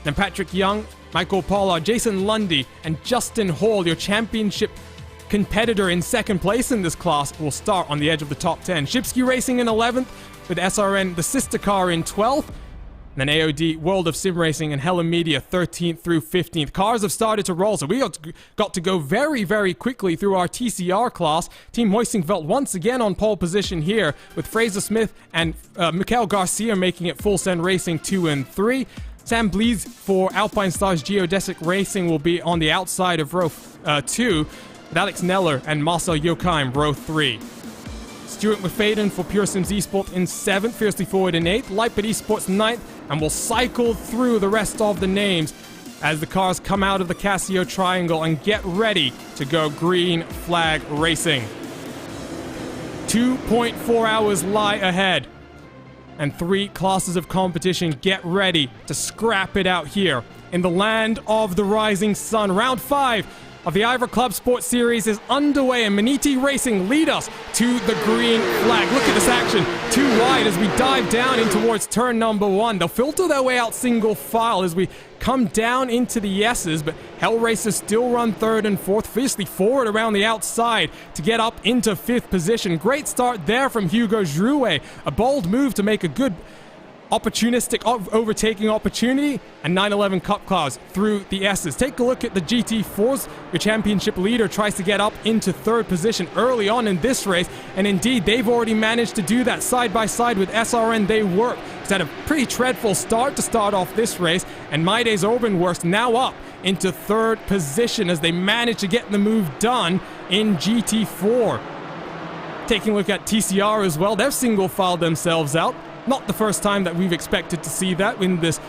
[SPEAKER 1] Then Patrick Young, Michael Pollard, Jason Lundy, and Justin Hall, your championship competitor in 2nd place in this class, will start on the edge of the top 10. Shipsky Racing in 11th, with SRN, the sister car, in 12th. And then AOD, World of Sim Racing, and Hella Media, 13th through 15th. Cars have started to roll, so we got to go very, very quickly through our TCR class. Team Huysingveld once again on pole position here, with Fraser Smith and Mikel Garcia making it Full Send Racing 2 and 3. Sam Blees for Alpine Stars Geodesic Racing will be on the outside of row 2, with Alex Neller and Marcel Jokheim, row 3. Stuart McFadden for Pure Sims Esport in 7th, Fiercely Forward in 8th, Lightbit Esports 9th, and we'll cycle through the rest of the names as the cars come out of the Casio Triangle and get ready to go green flag racing. 2.4 hours lie ahead, and 3 classes of competition. Get ready to scrap it out here in the land of the rising sun. Round 5 of the IVRA ClubSport Series is underway, and Maniti Racing lead us to the green flag. Look at this action, too wide as we dive down in towards turn number 1. They'll filter their way out single file as we come down into the S's, but Hell Racers still run 3rd and 4th, fiercely forward around the outside to get up into 5th position. Great start there from Hugo Drouet. A bold move to make a good opportunistic overtaking opportunity, and 911 Cup cars through the S's. Take a look at the GT4s. Your championship leader tries to get up into 3rd position early on in this race, and indeed they've already managed to do that side by side with SRN. They work. It's had a pretty dreadful start to start off this race, and Maides Orbenwurst now up into 3rd position as they manage to get the move done in GT4. Taking a look at TCR as well, they've single filed themselves out. Not the first time that we've expected to see that in this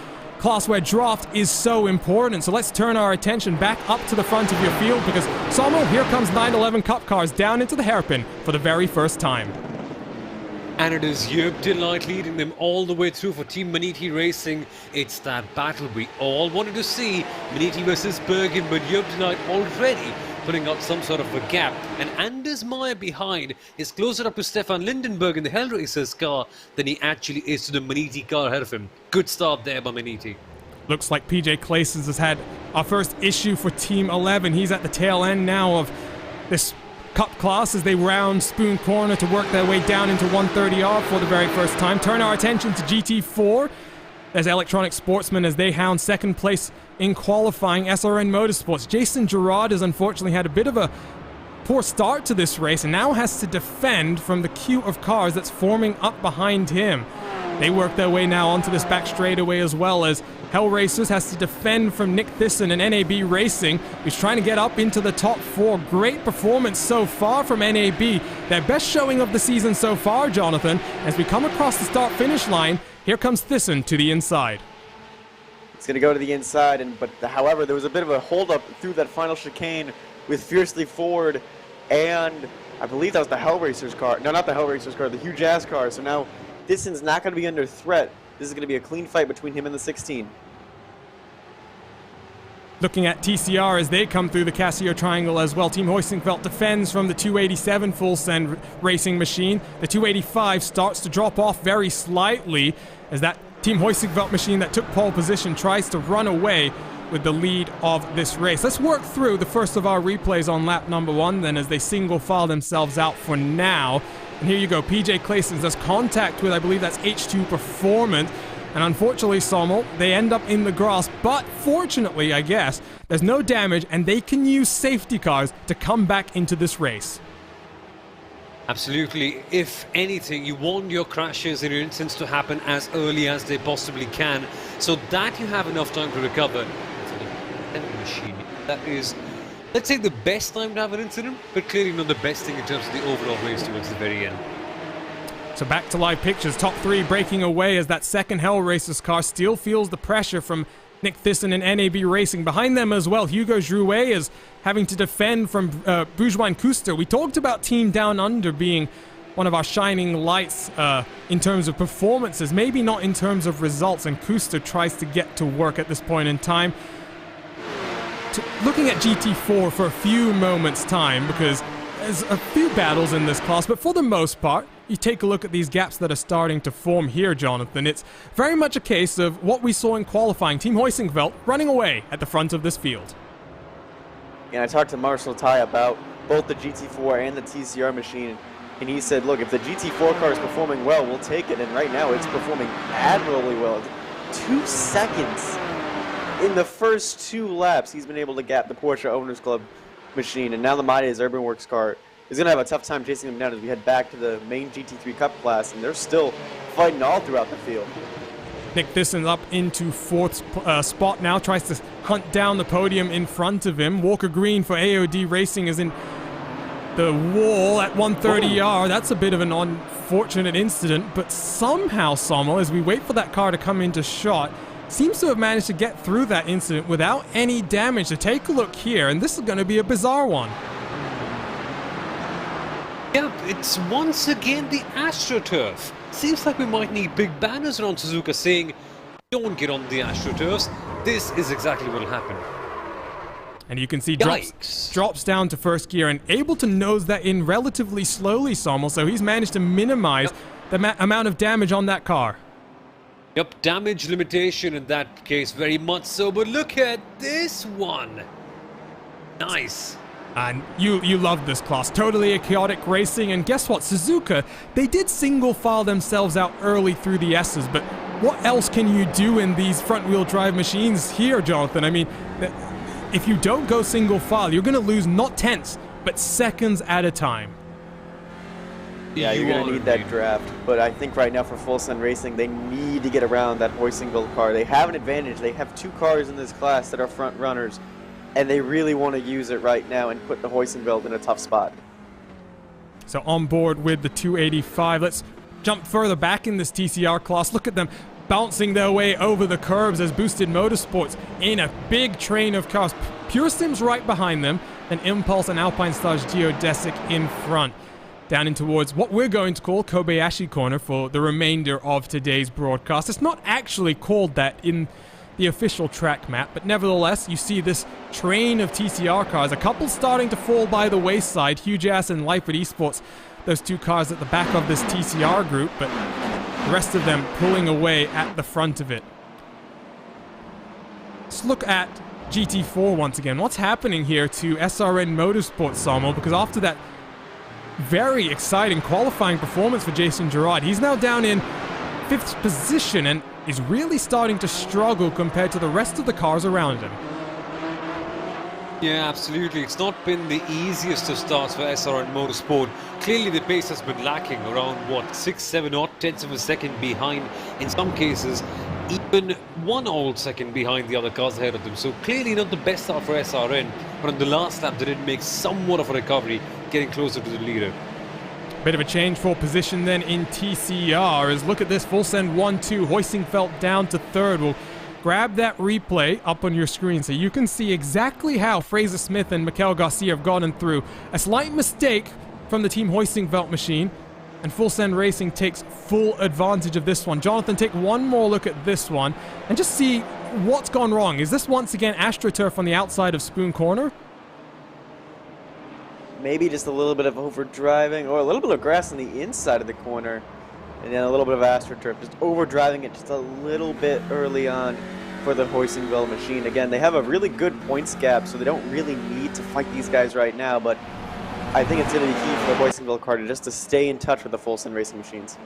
[SPEAKER 1] class where draft is so important. So let's turn our attention back up to the front of your field because, Samuel, here comes 911 Cup cars down into the hairpin for the very first time.
[SPEAKER 4] And it is Joop de Ligt leading them all the way through for Team Maniti Racing. It's that battle we all wanted to see, Maniti versus Bergen, but Joop de Ligt already putting up some sort of a gap, and Anders Meyer behind is closer up to Stefan Lindenberg in the Hellracers car than he actually is to the Maniti car ahead of him. Good start there by Maniti.
[SPEAKER 1] Looks like PJ Claessens has had our first issue for Team 11. He's at the tail end now of this Cup class as they round Spoon Corner to work their way down into 130R for the very first time. Turn our attention to GT4. There's Electronic Sportsman as they hound 2nd place in qualifying. SRN Motorsports. Jason Gerard has unfortunately had a bit of a poor start to this race and now has to defend from the queue of cars that's forming up behind him. They work their way now onto this back straightaway as well, as Hell Racers has to defend from Nick Thyssen and NAB Racing, who's trying to get up into the top 4. Great performance so far from NAB. Their best showing of the season so far, Jonathan. As we come across the start-finish line, here comes Thyssen to the inside.
[SPEAKER 3] It's going to go to the inside, however, there was a bit of a hold-up through that final chicane with Fiercely Ford, and I believe that was the Hell Racers car. No, not the Hell Racers car, the Hugh Jazz car. So now Thyssen's not going to be under threat. This is going to be a clean fight between him and the 16.
[SPEAKER 1] Looking at TCR as they come through the Casio Triangle as well. Team Hoisingfeld defends from the 287 full send racing machine. The 285 starts to drop off very slightly as that Team Hoisingfeld machine that took pole position tries to run away with the lead of this race. Let's work through the first of our replays on lap number 1 then, as they single file themselves out for now. And here you go, PJ Clayson does contact with, I believe that's H2 Performance. And unfortunately, Sommel, they end up in the grass. But fortunately, I guess, there's no damage and they can use safety cars to come back into this race.
[SPEAKER 4] Absolutely. If anything, you want your crashes and your incidents to happen as early as they possibly can, so that you have enough time to recover. Machine. That is, let's say, the best time to have an incident, but clearly not the best thing in terms of the overall race towards the very end.
[SPEAKER 1] So back to live pictures, top 3 breaking away as that second Hell Racers car still feels the pressure from Nick Thyssen and NAB Racing. Behind them as well, Hugo Drouet is having to defend from Bourgeois and Kuster. We talked about Team Down Under being one of our shining lights in terms of performances, maybe not in terms of results, and Kuster tries to get to work at this point in time. Looking at GT4 for a few moments' time, because there's a few battles in this class, but for the most part, you take a look at these gaps that are starting to form here, Jonathan. It's very much a case of what we saw in qualifying. Team Hoisingfeld running away at the front of this field.
[SPEAKER 3] And I talked to Marshall Ty about both the GT4 and the TCR machine, and he said, look, if the GT4 car is performing well, we'll take it, and right now it's performing admirably well. 2 seconds in the first 2 laps, he's been able to gap the Porsche Owners Club machine, and now the Midas Urban Works car is going to have a tough time chasing them down as we head back to the main GT3 Cup class, and they're still fighting all throughout the field.
[SPEAKER 1] Nick Thyssen up into 4th spot now, tries to hunt down the podium in front of him. Walker Green for AOD Racing is in the wall at 130R. That's a bit of an unfortunate incident, but somehow Sommel, as we wait for that car to come into shot, seems to have managed to get through that incident without any damage. So take a look here, and this is going to be a bizarre one.
[SPEAKER 4] Yeah, it's once again the AstroTurf. Seems like we might need big banners around Suzuka saying, don't get on the AstroTurfs. This is exactly what will happen.
[SPEAKER 1] And you can see drops down to first gear and able to nose that in relatively slowly, Sommel, so he's managed to minimize the amount of damage on that car.
[SPEAKER 4] Yep, damage limitation in that case, very much so, but look at this one. Nice.
[SPEAKER 1] And you love this class. Totally chaotic racing, and guess what? Suzuka, they did single file themselves out early through the S's, but what else can you do in these front-wheel drive machines here, Jonathan? I mean, if you don't go single file, you're going to lose not tenths, but seconds at a time.
[SPEAKER 3] Yeah, you're going to need that draft, but I think right now for Full Send Racing, they need to get around that Hoisingfeld car. They have an advantage. They have 2 cars in this class that are front runners, and they really want to use it right now and put the Hoisingfeld in a tough spot.
[SPEAKER 1] So on board with the 285. Let's jump further back in this TCR class. Look at them bouncing their way over the curbs as Boosted Motorsports in a big train of cars. Pure Sims right behind them, and Impulse and Alpine Stars Geodesic in front. Down in towards what we're going to call Kobayashi Corner for the remainder of today's broadcast. It's not actually called that in the official track map, but nevertheless, you see this train of TCR cars, a couple starting to fall by the wayside, Huge Ass and Leipzig Esports, those 2 cars at the back of this TCR group, but the rest of them pulling away at the front of it. Let's look at GT4 once again. What's happening here to SRN Motorsports, Sommel? Because after that very exciting qualifying performance for Jason Gerard, he's now down in 5th position and is really starting to struggle compared to the rest of the cars around him.
[SPEAKER 4] Yeah, absolutely. It's not been the easiest of starts for SRN Motorsport. Clearly the pace has been lacking around, what, 6, 7 odd tenths of a second behind. In some cases, even 1 whole second behind the other cars ahead of them. So clearly not the best start for SRN. But on the last lap, they did make somewhat of a recovery, getting closer to the leader.
[SPEAKER 1] Bit of a change for position then in TCR. As look at this, full send 1-2, Hoisingfeld down to third. We'll grab that replay up on your screen so you can see exactly how Fraser Smith and Mikel Garcia have gotten through. A slight mistake from the Team Hoisingfeld machine, and Full Send Racing takes full advantage of this one. Jonathan, take one more look at this one and just see what's gone wrong. Is this once again AstroTurf on the outside of Spoon Corner?
[SPEAKER 3] Maybe just a little bit of overdriving, or a little bit of grass on the inside of the corner, and then a little bit of AstroTurf, just overdriving it just a little bit early on for the Hoisingfeld machine. Again, they have a really good points gap, so they don't really need to fight these guys right now, but I think it's going to be key for the Hoisingfeld car just to stay in touch with the Full Send Racing machines.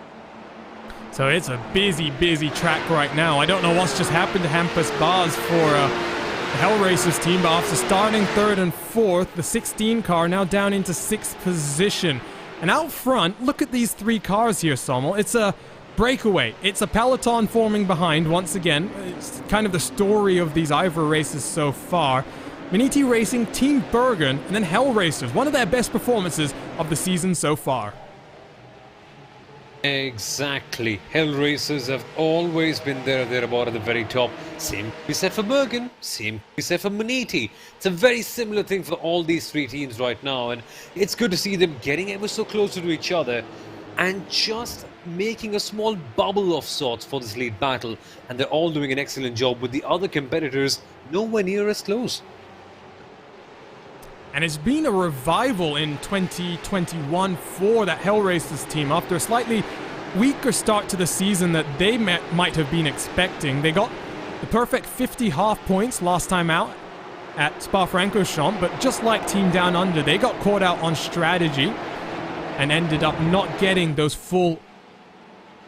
[SPEAKER 1] So it's a busy, busy track right now. I don't know what's just happened to Hampus Bars for the Hell Racers team, but after starting third and fourth, the 16 car now down into 6th position. And out front, look at these 3 cars here, Sommel. It's a breakaway. It's a peloton forming behind, once again. It's kind of the story of these IVRA races so far. Maniti Racing, Team Bergen, and then Hell Racers. One of their best performances of the season so far.
[SPEAKER 4] Exactly. Hell Racers have always been there or thereabout at the very top. Same we said for Bergen, same we said for Maniti. It's a very similar thing for all these 3 teams right now, and it's good to see them getting ever so closer to each other and just making a small bubble of sorts for this lead battle, and they're all doing an excellent job with the other competitors nowhere near as close.
[SPEAKER 1] And it's been a revival in 2021 for that Hell Racers team after a slightly weaker start to the season that they might have been expecting. They got the perfect 50 half points last time out at Spa-Francorchamps, but just like Team Down Under, they got caught out on strategy and ended up not getting those full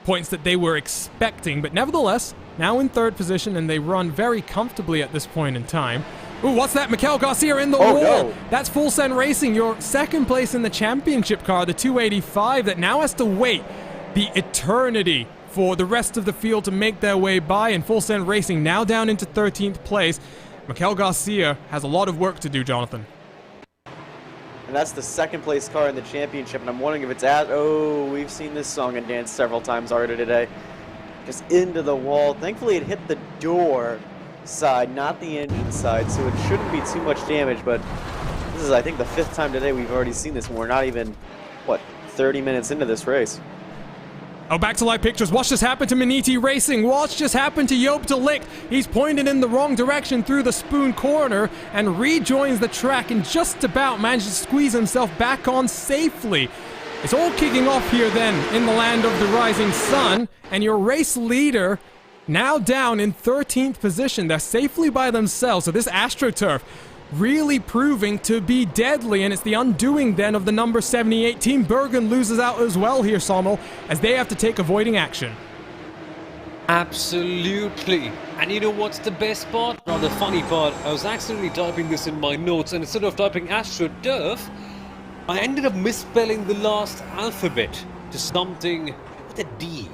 [SPEAKER 1] points that they were expecting. But nevertheless, now in 3rd position, and they run very comfortably at this point in time. Ooh, what's that? Mikel Garcia in the wall.
[SPEAKER 3] No.
[SPEAKER 1] That's Full Send Racing, your 2nd place in the championship car, the 285, that now has to wait the eternity for the rest of the field to make their way by. And Full Send Racing now down into 13th place. Mikel Garcia has a lot of work to do, Jonathan.
[SPEAKER 3] And that's the 2nd place car in the championship, and I'm wondering if it's at... Oh, we've seen this song and dance several times already today. Just into the wall. Thankfully, it hit the door side, not the engine side, so it shouldn't be too much damage, but this is, I think, the 5th time today we've already seen this, and we're not even, what, 30 minutes into this race.
[SPEAKER 1] Oh, back to live pictures. What's just happened to Maniti Racing? What's just happened to Joop de Ligt? He's pointed in the wrong direction through the Spoon Corner and rejoins the track and just about manages to squeeze himself back on safely. It's all kicking off here then in the land of the rising sun, and your race leader now down in 13th position. They're safely by themselves, so this AstroTurf really proving to be deadly, and it's the undoing then of the number 78. Team Bergen loses out as well here, Sommel, as they have to take avoiding action.
[SPEAKER 4] Absolutely. And you know what's the best part? Or the funny part? I was accidentally typing this in my notes, and instead of typing AstroTurf, I ended up misspelling the last alphabet to something with a D.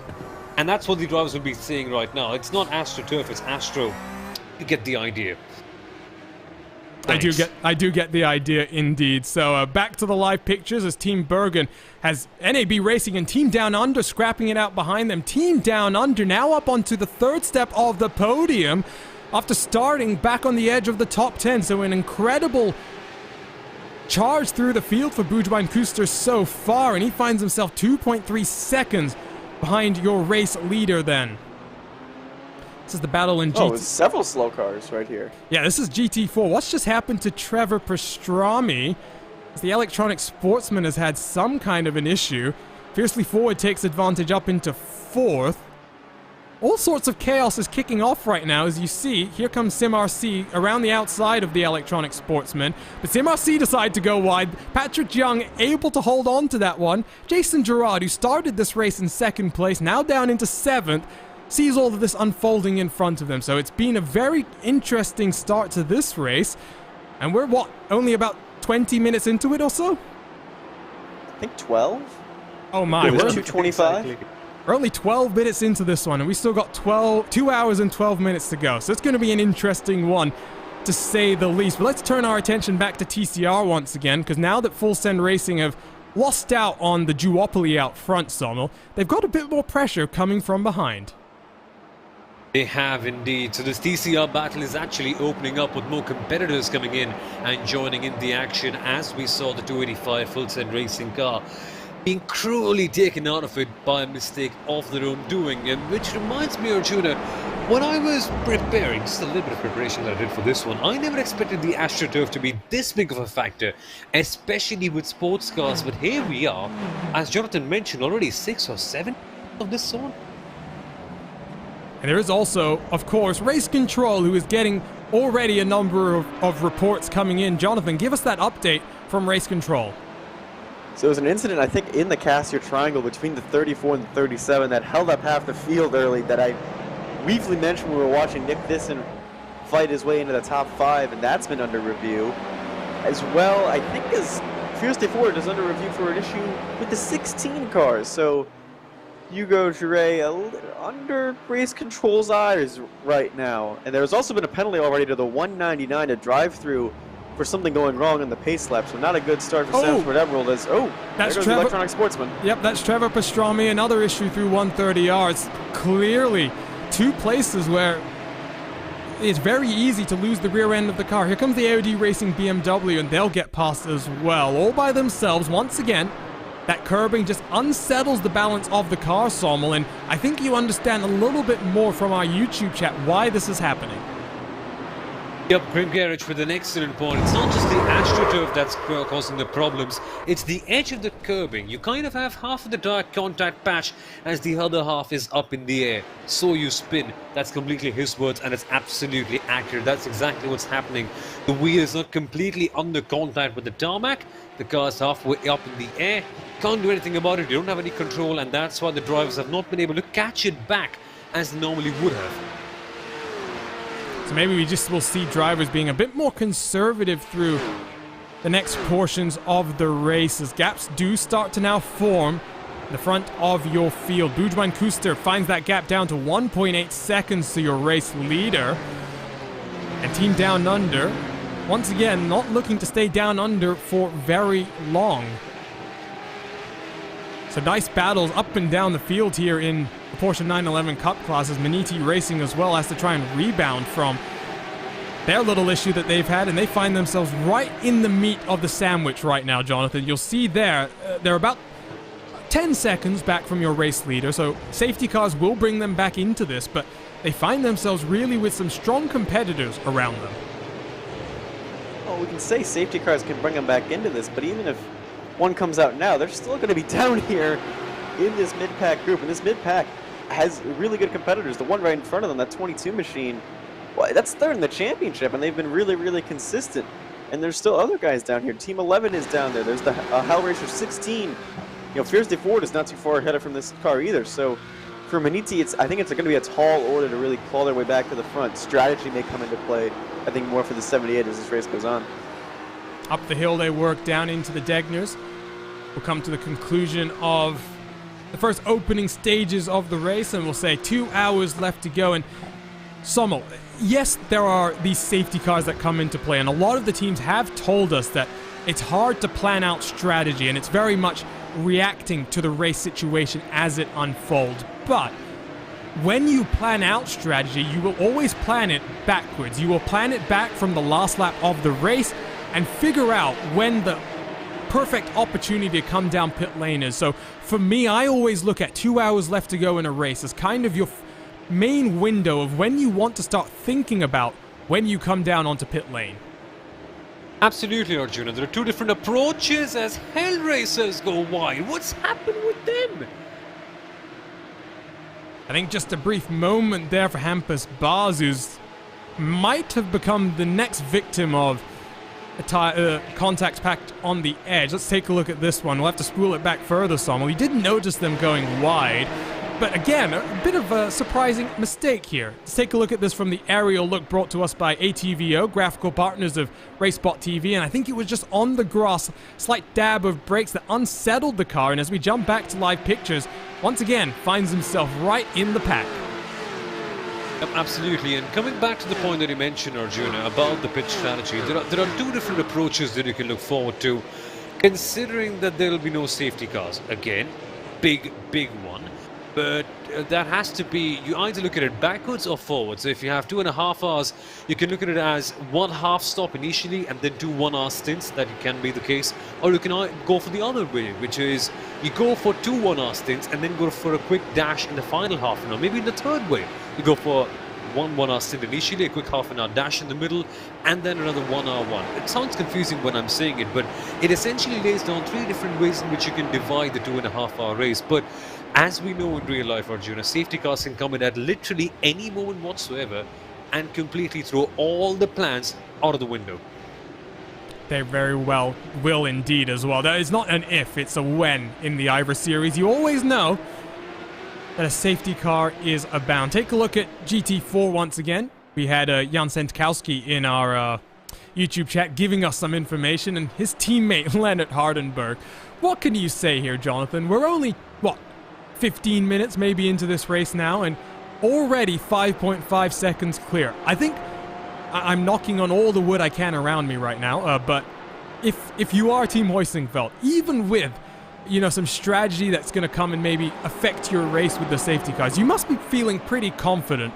[SPEAKER 4] And that's what the drivers will be saying right now. It's not AstroTurf, it's Astro. You get the idea. Thanks.
[SPEAKER 1] I do get the idea indeed. So back to the live pictures as Team Bergen has NAB Racing and Team Down Under scrapping it out behind them. Team Down Under now up onto the 3rd step of the podium after starting back on the edge of the top 10. So an incredible charge through the field for Boudewijn Kuster so far, and he finds himself 2.3 seconds behind your race leader then. This is the battle in GT.
[SPEAKER 3] Oh, there's several slow cars right here.
[SPEAKER 1] Yeah, this is GT4. What's just happened to Trevor Pastrami? As the electronic sportsman has had some kind of an issue. Fiercely Forward takes advantage up into 4th. All sorts of chaos is kicking off right now, as you see. Here comes SimRC around the outside of the electronic sportsman. But SimRC decide to go wide. Patrick Young able to hold on to that one. Jason Gerard, who started this race in 2nd place, now down into 7th, sees all of this unfolding in front of them. So it's been a very interesting start to this race. And we're, what, only about 20 minutes into it or so?
[SPEAKER 3] I think 12?
[SPEAKER 1] Oh my,
[SPEAKER 3] It was
[SPEAKER 1] we're,
[SPEAKER 3] 225?
[SPEAKER 1] we're only 12 minutes into this one, and we still got 2 hours and 12 minutes to go. So it's going to be an interesting one, to say the least. But let's turn our attention back to TCR once again, because now that Full Send Racing have lost out on the duopoly out front, Sommel, they've got a bit more pressure coming from behind.
[SPEAKER 4] They have indeed. So this TCR battle is actually opening up with more competitors coming in and joining in the action, as we saw the 285 Full Send Racing car being cruelly taken out of it by a mistake of their own doing. And which reminds me, Arjuna, when I was preparing, just a little bit of preparation that I did for this one, I never expected the AstroTurf to be this big of a factor, especially with sports cars. But here we are, as Jonathan mentioned, already 6 or 7 of this zone.
[SPEAKER 1] And there is also, of course, Race Control, who is getting already a number of reports coming in. Jonathan, give us that update from Race Control.
[SPEAKER 3] So there was an incident, I think, in the Cassier Triangle between the 34 and the 37 that held up half the field early that I briefly mentioned when we were watching Nick Thyssen fight his way into the top 5, and that's been under review. As well, I think as Fierce Day Ford is under review for an issue with the 16 cars. So Hugo Jouret under Race Control's eyes right now. And there's also been a penalty already to the 199 to drive through for something going wrong in the pace lap. So not a good start for Sanford Emerald as,
[SPEAKER 1] that's
[SPEAKER 3] there goes
[SPEAKER 1] Trevor,
[SPEAKER 3] the Electronic Sportsman.
[SPEAKER 1] Yep, that's Trevor Pastrami, another issue through 130R. It's clearly 2 places where it's very easy to lose the rear end of the car. Here comes the Audi Racing BMW, and they'll get past as well, all by themselves. Once again, that curbing just unsettles the balance of the car, Sommel, and I think you understand a little bit more from our YouTube chat why this is happening.
[SPEAKER 4] Yep, Grim Garage with an excellent point. It's not just the AstroTurf that's causing the problems, it's the edge of the curbing. You kind of have half of the direct contact patch as the other half is up in the air. So you spin. That's completely his words, and it's absolutely accurate. That's exactly what's happening. The wheel is not completely under contact with the tarmac. The car's halfway up in the air. Can't do anything about it. You don't have any control, and that's why the drivers have not been able to catch it back as they normally would have.
[SPEAKER 1] So maybe we just will see drivers being a bit more conservative through the next portions of the race, as gaps do start to now form in the front of your field. Boujman Kuster finds that gap down to 1.8 seconds to your race leader. And Team Down Under, once again, not looking to stay down under for very long. So nice battles up and down the field here in the Porsche 911 Cup classes. Maniti Racing as well has to try and rebound from their little issue that they've had, and they find themselves right in the meat of the sandwich right now, Jonathan. You'll see there, they're about 10 seconds back from your race leader, so safety cars will bring them back into this, but they find themselves really with some strong competitors around them.
[SPEAKER 3] Well, we can say safety cars can bring them back into this, but even if one comes out now, they're still going to be down here in this mid-pack group, and this mid-pack has really good competitors. The one right in front of them, that 22 machine, well, that's third in the championship, and they've been really, really consistent. And there's still other guys down here. Team 11 is down there. There's the Hellraiser 16. You know, Fierce Day Ford is not too far ahead from this car either. So for Maniti, I think it's going to be a tall order to really claw their way back to the front. Strategy may come into play, I think, more for the 78 as this race goes on.
[SPEAKER 1] Up the hill they work down into the Degners. We'll come to the conclusion of the first opening stages of the race, and we'll say 2 hours left to go. And Sommel, yes, there are these safety cars that come into play, and a lot of the teams have told us that it's hard to plan out strategy, and it's very much reacting to the race situation as it unfolds. But when you plan out strategy, you will always plan it backwards. You will plan it back from the last lap of the race and figure out when the perfect opportunity to come down pit lane is. So for me, I always look at 2 hours left to go in a race as kind of your main window of when you want to start thinking about when you come down onto pit lane.
[SPEAKER 4] Absolutely, Arjuna. There are 2 different approaches as Hell Racers go wide. What's happened with them?
[SPEAKER 1] I think just a brief moment there for Hampus Bars, who's might have become the next victim of contacts packed on the edge. Let's take a look at this one. We'll have to spool it back further some. We did notice them going wide, but again, a bit of a surprising mistake here. Let's take a look at this from the aerial look brought to us by ATVO, graphical partners of RaceSpotTV, and I think it was just on the grass, slight dab of brakes that unsettled the car, and as we jump back to live pictures, once again finds himself right in the pack.
[SPEAKER 4] Yep, absolutely, and coming back to the point that you mentioned, Arjuna, about the pit strategy, there are two different approaches that you can look forward to, considering that there will be no safety cars. Again, big one. But that has to be, you either look at it backwards or forwards. So if you have 2.5 hours, you can look at it as 1 half stop initially and then 2 1-hour stints. That can be the case. Or you can go for the other way, which is you go for 2 1-hour stints and then go for a quick dash in the final half an hour. Maybe in the third way, you go for 1 1-hour stint initially, a quick half-an-hour dash in the middle, and then another 1-hour one. It sounds confusing when I'm saying it, but it essentially lays down 3 different ways in which you can divide the 2.5-hour race. But as we know in real life, Arjuna, safety cars can come in at literally any moment whatsoever and completely throw all the plans out of the window.
[SPEAKER 1] They very well will indeed as well. That is not an if, it's a when in the IVRA series. You always know that a safety car is abound. Take a look at GT4 once again. We had Jan Sentkowski in our YouTube chat giving us some information, and his teammate Leonard Hardenberg. What can you say here, Jonathan? We're only, what, 15 minutes maybe into this race now, and already 5.5 seconds clear. I think I'm knocking on all the wood I can around me right now, but if you are Team Hoisingfeld, even with some strategy that's going to come and maybe affect your race with the safety cars, you must be feeling pretty confident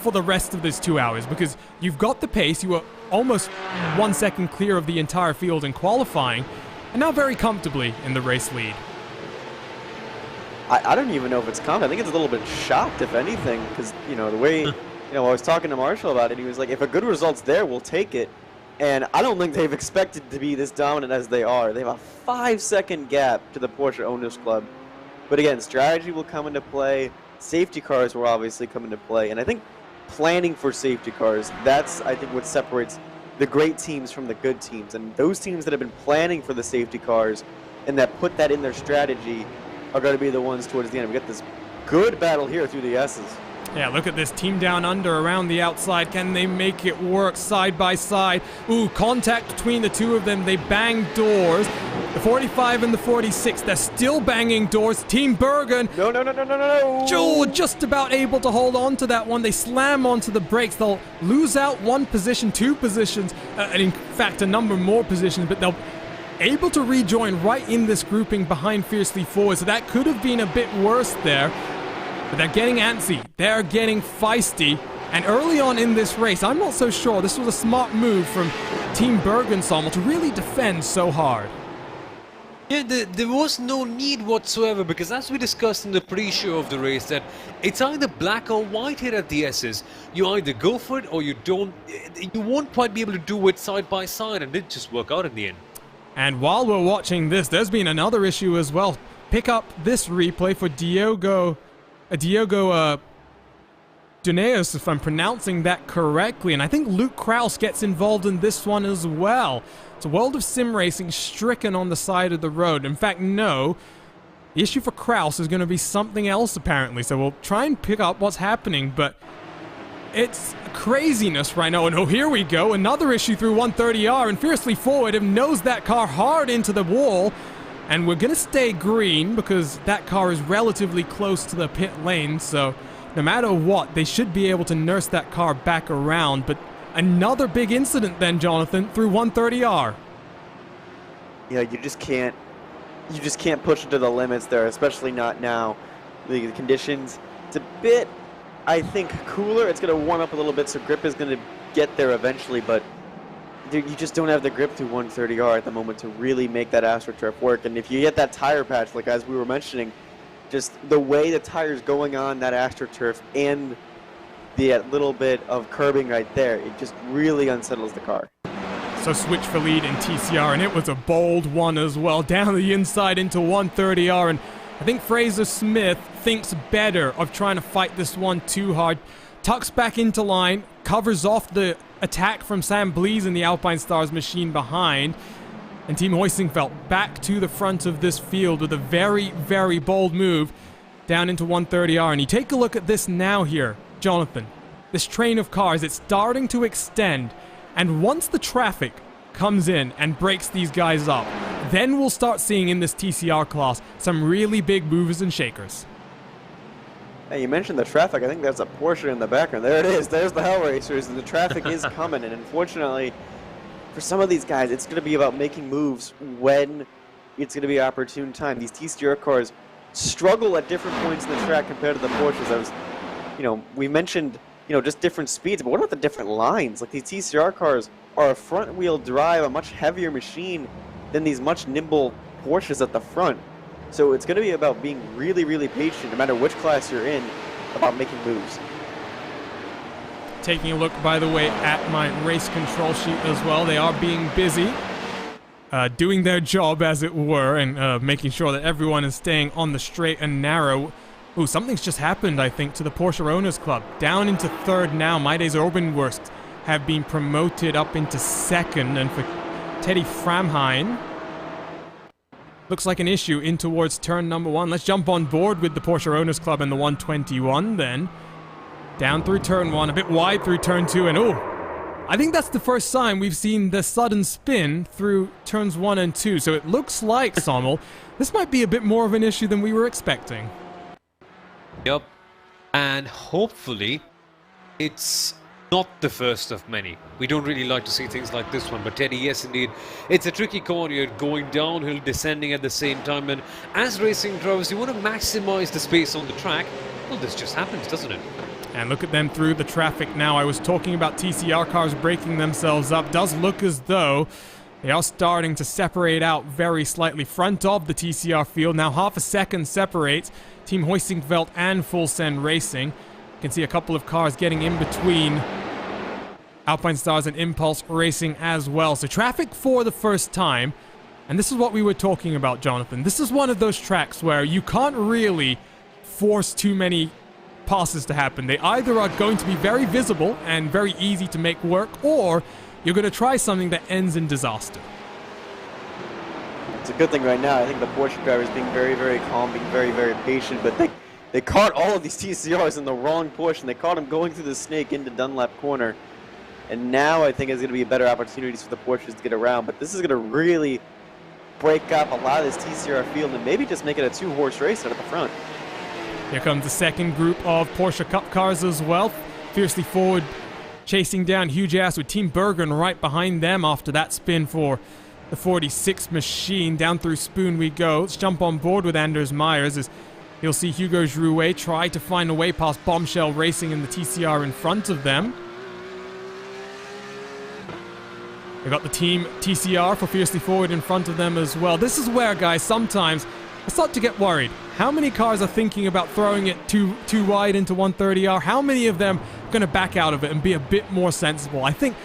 [SPEAKER 1] for the rest of this 2 hours, because you've got the pace, you were almost 1 second clear of the entire field in qualifying, and now very comfortably in the race lead.
[SPEAKER 3] I don't even know if it's confident. I think it's a little bit shocked, if anything, because, the way, I was talking to Marshall about it, he was like, if a good result's there, we'll take it. And I don't think they've expected to be this dominant as they are. They have a 5-second gap to the Porsche Owners Club. But again, strategy will come into play. Safety cars will obviously come into play. And I think planning for safety cars, that's, I think, what separates the great teams from the good teams. And those teams that have been planning for the safety cars and that put that in their strategy are going to be the ones towards the end. We got this good battle here through the S's.
[SPEAKER 1] Yeah, look at this team down under around the outside. Can they make it work side by side? Ooh, contact between the two of them. They bang doors. The 45 and the 46, they're still banging doors. Team Bergen.
[SPEAKER 3] No.
[SPEAKER 1] Joel just about able to hold on to that one. They slam onto the brakes. They'll lose out 1 position, 2 positions, and in fact a number more positions, but they'll able to rejoin right in this grouping behind Fiercely Forward, so that could have been a bit worse there. But they're getting antsy, they're getting feisty, and early on in this race, I'm not so sure this was a smart move from Team Bergen-Sommel to really defend so hard.
[SPEAKER 4] Yeah, there was no need whatsoever, because as we discussed in the pre-show of the race, that it's either black or white here at the S's. You either go for it or you don't. You won't quite be able to do it side by side, and it just work out in the end.
[SPEAKER 1] And while we're watching this, there's been another issue as well. Pick up this replay for Diogo Duneus, if I'm pronouncing that correctly. And I think Luke Kraus gets involved in this one as well. It's a World of Sim Racing stricken on the side of the road. In fact, no. The issue for Kraus is going to be something else, apparently. So we'll try and pick up what's happening, but it's craziness right now. And oh, here we go. Another issue through 130R, and Fiercely Forward knows that car hard into the wall. And we're going to stay green because that car is relatively close to the pit lane. So no matter what, they should be able to nurse that car back around. But another big incident then, Jonathan, through 130R.
[SPEAKER 3] Yeah, you just can't push it to the limits there, especially not now. The conditions, it's a bit, I think, cooler. It's going to warm up a little bit, so grip is going to get there eventually, but you just don't have the grip through 130R at the moment to really make that AstroTurf work. And if you get that tire patch, like as we were mentioning, just the way the tire's going on that AstroTurf and the little bit of curbing right there, it just really unsettles the car.
[SPEAKER 1] So switch for lead in TCR, and it was a bold one as well, down the inside into 130R, and I think Fraser Smith thinks better of trying to fight this one too hard. Tucks back into line, covers off the attack from Sam Blees in the Alpine Stars machine behind, and Team Hoisingfeld back to the front of this field with a very, very bold move. down into 130R. And you take a look at this now here, Jonathan. This train of cars, it's starting to extend. And once the traffic comes in and breaks these guys up, then we'll start seeing in this TCR class some really big movers and shakers.
[SPEAKER 3] Hey, you mentioned the traffic. I think there's a Porsche in the background. There it is. There's the Hell Racers. The traffic is coming. And unfortunately, for some of these guys, it's going to be about making moves when it's going to be opportune time. These TCR cars struggle at different points in the track compared to the Porsches. We mentioned, just different speeds, but what about the different lines? Like, these TCR cars are a front-wheel drive, a much heavier machine than these much nimble Porsches at the front. So it's going to be about being really, really patient, no matter which class you're in, about making moves.
[SPEAKER 1] Taking a look, by the way, at my race control sheet as well. They are being busy, doing their job, as it were, and making sure that everyone is staying on the straight and narrow. Ooh, something's just happened, I think, to the Porsche Owners Club. Down into third now. Maides Urbanwurst have been promoted up into second, and for Teddy Framheim, looks like an issue in towards turn number 1. Let's jump on board with the Porsche Owners Club in the 121 then. Down through turn 1, a bit wide through turn 2, and I think that's the first time we've seen the sudden spin through turns 1 and 2. So it looks like, Sommel, this might be a bit more of an issue than we were expecting.
[SPEAKER 4] Yep. And hopefully it's not the first of many. We don't really like to see things like this one, but Teddy, yes indeed, it's a tricky corner. You're going downhill, descending at the same time, and as racing drivers, you want to maximize the space on the track. Well, this just happens, doesn't it?
[SPEAKER 1] And look at them through the traffic now. I was talking about TCR cars breaking themselves up. Does look as though they are starting to separate out very slightly. Front of the TCR field, now half a second separates Team Hoisingveld and Full Send Racing. You can see a couple of cars getting in between Alpine Stars and Impulse Racing as well. So traffic for the first time, and this is what we were talking about, Jonathan. This is one of those tracks where you can't really force too many passes to happen. They either are going to be very visible and very easy to make work, or you're going to try something that ends in disaster.
[SPEAKER 3] It's a good thing right now. I think the Porsche drivers being very, very calm, being very, very patient, but they caught all of these TCRs in the wrong Porsche, and they caught them going through the snake into Dunlap Corner. And now I think it's going to be better opportunities for the Porsches to get around, but this is going to really break up a lot of this TCR field and maybe just make it a two-horse race out of the front.
[SPEAKER 1] Here comes the second group of Porsche Cup cars as well. Fiercely forward, chasing down Huge Ass with Team Bergen right behind them after that spin for the 46 machine. Down through Spoon we go. Let's jump on board with Anders Myers as you'll see Hugo Drouet try to find a way past Bombshell Racing in the TCR in front of them. They've got the Team TCR for Fiercely Forward in front of them as well. This is where, guys, sometimes I start to get worried. How many cars are thinking about throwing it too wide into 130R? How many of them are going to back out of it and be a bit more sensible? I think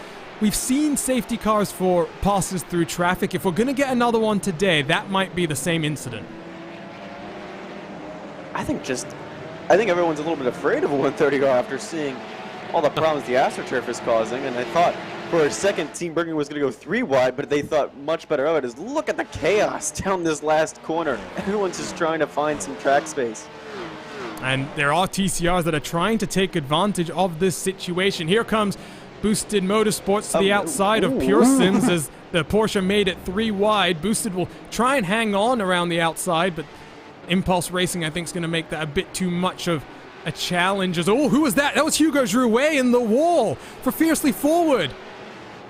[SPEAKER 1] we've seen safety cars for passes through traffic. If we're going to get another one today, that might be the same incident.
[SPEAKER 3] I think everyone's a little bit afraid of a 130R after seeing all the problems the AstroTurf is causing, and I thought for a second Team Bergen was going to go 3 wide, but they thought much better of it. Is look at the chaos down this last corner. Everyone's just trying to find some track space.
[SPEAKER 1] And there are TCRs that are trying to take advantage of this situation. Here comes Boosted Motorsports to the outside of Pure Sims as the Porsche made it 3 wide. Boosted will try and hang on around the outside, but Impulse Racing, I think, is going to make that a bit too much of a challenge. Oh, who was that? That was Hugo Drouet in the wall for Fiercely Forward.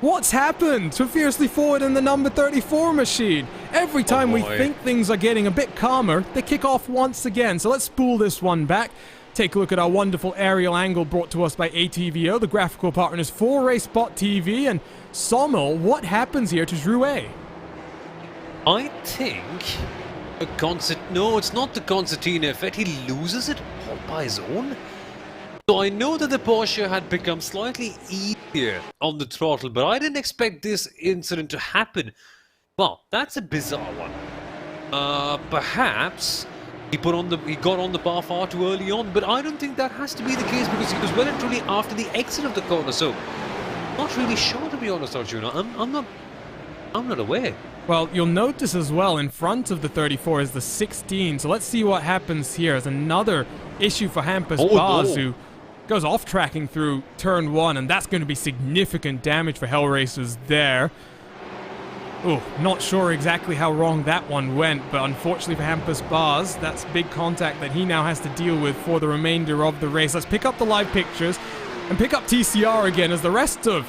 [SPEAKER 1] What's happened to Fiercely Forward in the number 34 machine? Every time we think things are getting a bit calmer, they kick off once again. So let's spool this one back. Take a look at our wonderful aerial angle brought to us by ATVO, the graphical partners for RaceSpotTV. And Sommel, what happens here to Drouet?
[SPEAKER 4] I think no, it's not the concertina effect. He loses it all by his own. So I know that the Porsche had become slightly easier on the throttle, but I didn't expect this incident to happen. Well, that's a bizarre one. Perhaps he got on the bar far too early on, but I don't think that has to be the case because he was well and truly after the exit of the corner. So, not really sure, to be honest, Arjuna. I'm not aware.
[SPEAKER 1] Well, you'll notice as well, in front of the 34 is the 16, so let's see what happens here. As another issue for Hampus Bars, who goes off tracking through turn 1, and that's going to be significant damage for Hell Racers there. Oh, not sure exactly how wrong that one went, but unfortunately for Hampus Bars, that's big contact that he now has to deal with for the remainder of the race. Let's pick up the live pictures and pick up TCR again as the rest of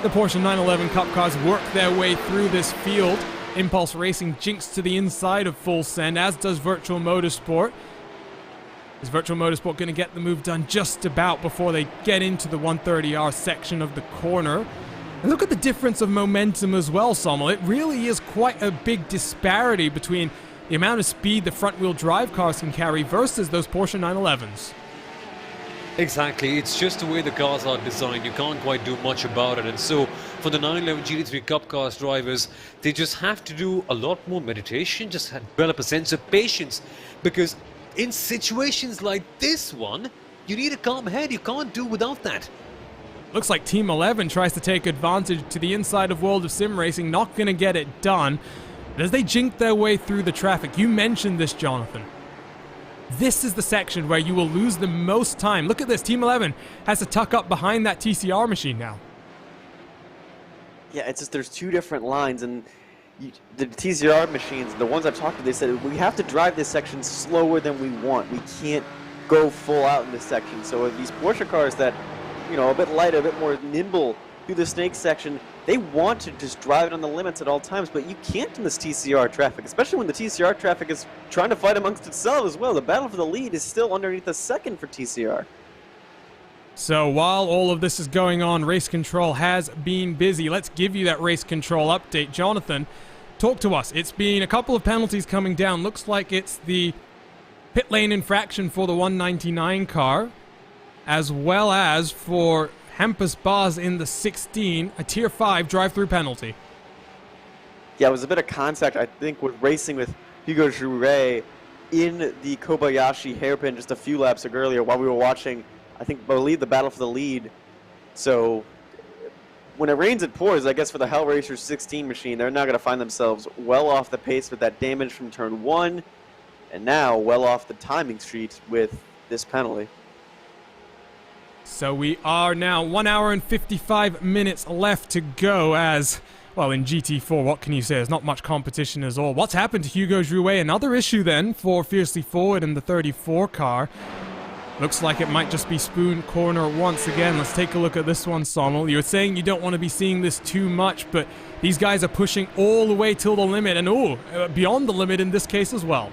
[SPEAKER 1] the Porsche 911 Cup cars work their way through this field. Impulse Racing jinks to the inside of Full Send, as does Virtual Motorsport. Is Virtual Motorsport going to get the move done just about before they get into the 130R section of the corner? And look at the difference of momentum as well, Sommel. It really is quite a big disparity between the amount of speed the front-wheel drive cars can carry versus those Porsche 911s.
[SPEAKER 4] Exactly, it's just the way the cars are designed. You can't quite do much about it. And so for the 911 GT3 Cup cars drivers, they just have to do a lot more meditation, just develop a sense of patience, because in situations like this one, you need a calm head. You can't do without that.
[SPEAKER 1] Looks like Team 11 tries to take advantage to the inside of World of Sim Racing, not going to get it done. But as they jink their way through the traffic, you mentioned this, Jonathan. This is the section where you will lose the most time. Look at this, Team 11 has to tuck up behind that TCR machine now.
[SPEAKER 3] Yeah, it's just there's two different lines, and the TCR machines, the ones I've talked to, they said we have to drive this section slower than we want. We can't go full out in this section. So these Porsche cars that, you know, a bit lighter, a bit more nimble through the snake section, they want to just drive it on the limits at all times, but you can't in this TCR traffic, especially when the TCR traffic is trying to fight amongst itself as well. The battle for the lead is still underneath the second for TCR.
[SPEAKER 1] So while all of this is going on, Race Control has been busy. Let's give you that Race Control update. Jonathan, talk to us. It's been a couple of penalties coming down. Looks like it's the pit lane infraction for the 199 car, as well as for Hampus Bars in the 16, a Tier 5 drive-through penalty.
[SPEAKER 3] Yeah, it was a bit of contact, I think, with racing with Hugo Jouret in the Kobayashi hairpin just a few laps earlier while we were watching, I believe, the battle for the lead. So when it rains, it pours. I guess for the Hellraiser 16 machine, they're now going to find themselves well off the pace with that damage from turn 1, and now well off the timing street with this penalty.
[SPEAKER 1] So we are now 1 hour and 55 minutes left to go as, well, in GT4, what can you say? There's not much competition at all. What's happened to Hugo Jouret? Another issue then for Fiercely Forward in the 34 car. Looks like it might just be Spoon Corner once again. Let's take a look at this one, Sommel. You're saying you don't want to be seeing this too much, but these guys are pushing all the way till the limit, and beyond the limit in this case as well.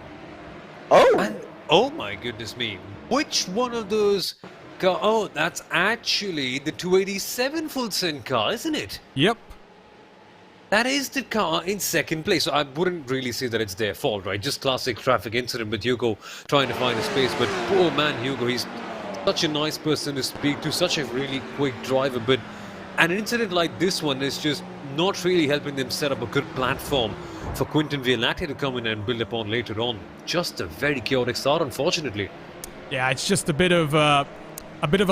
[SPEAKER 3] Oh!
[SPEAKER 4] And, oh my goodness me. Which one of those... Oh, that's actually the 287 Full Send car, isn't it?
[SPEAKER 1] Yep.
[SPEAKER 4] That is the car in second place. So I wouldn't really say that it's their fault, right? Just classic traffic incident with Hugo trying to find a space. But poor man Hugo, he's such a nice person to speak to, such a really quick driver. But an incident like this one is just not really helping them set up a good platform for Quinton Violatti to come in and build upon later on. Just a very chaotic start, unfortunately.
[SPEAKER 1] Yeah, it's just a bit of a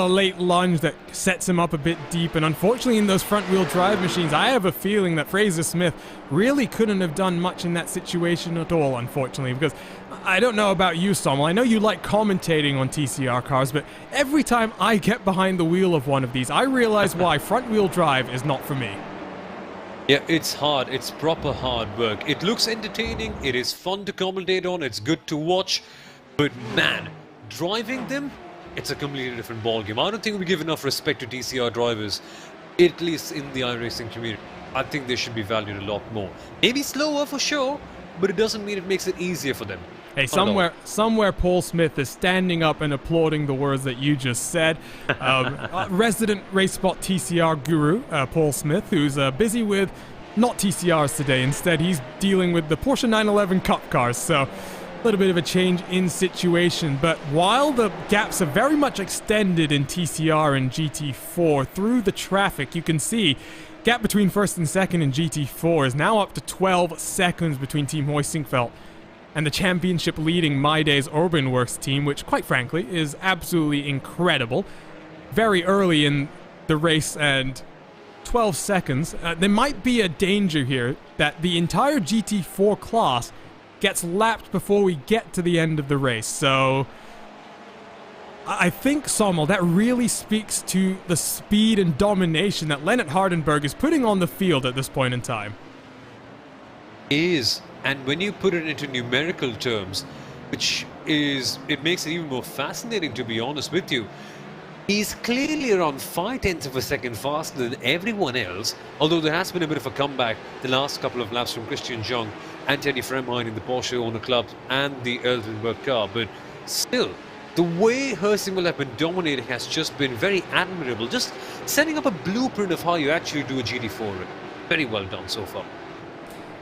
[SPEAKER 1] late lunge that sets him up a bit deep, and unfortunately in those front-wheel drive machines, I have a feeling that Fraser Smith really couldn't have done much in that situation at all, unfortunately, because I don't know about you, Sommel. I know you like commentating on TCR cars, but every time I get behind the wheel of one of these, I realize why front-wheel drive is not for me.
[SPEAKER 4] Yeah, it's hard. It's proper hard work. It looks entertaining. It is fun to commentate on. It's good to watch. But man, driving them, it's a completely different ballgame. I don't think we give enough respect to TCR drivers, at least in the iRacing community. I think they should be valued a lot more. Maybe slower for sure, but it doesn't mean it makes it easier for them.
[SPEAKER 1] Hey, somewhere Paul Smith is standing up and applauding the words that you just said. Resident RaceSpot TCR guru, Paul Smith, who's busy with not TCRs today. Instead, he's dealing with the Porsche 911 Cup cars, so a little bit of a change in situation. But while the gaps are very much extended in TCR and GT4 through the traffic, you can see gap between first and second in GT4 is now up to 12 seconds between Team Hoistingfeld and the championship leading My Days Urban Works team, which quite frankly is absolutely incredible. Very early in the race, and 12 seconds. There might be a danger here that the entire GT4 class gets lapped before we get to the end of the race. So I think, Sommel, that really speaks to the speed and domination that Lennart Hardenberg is putting on the field at this point in time.
[SPEAKER 4] Is, and when you put it into numerical terms, it makes it even more fascinating, to be honest with you. He's clearly around 0.5 of a second faster than everyone else, although there has been a bit of a comeback the last couple of laps from Christian Jung and Teddy Fremheim in the Porsche Owner Club and the Elvenberg car, but still, the way Heusinger have been dominating has just been very admirable, just setting up a blueprint of how you actually do a GT4 race. Very well done so far.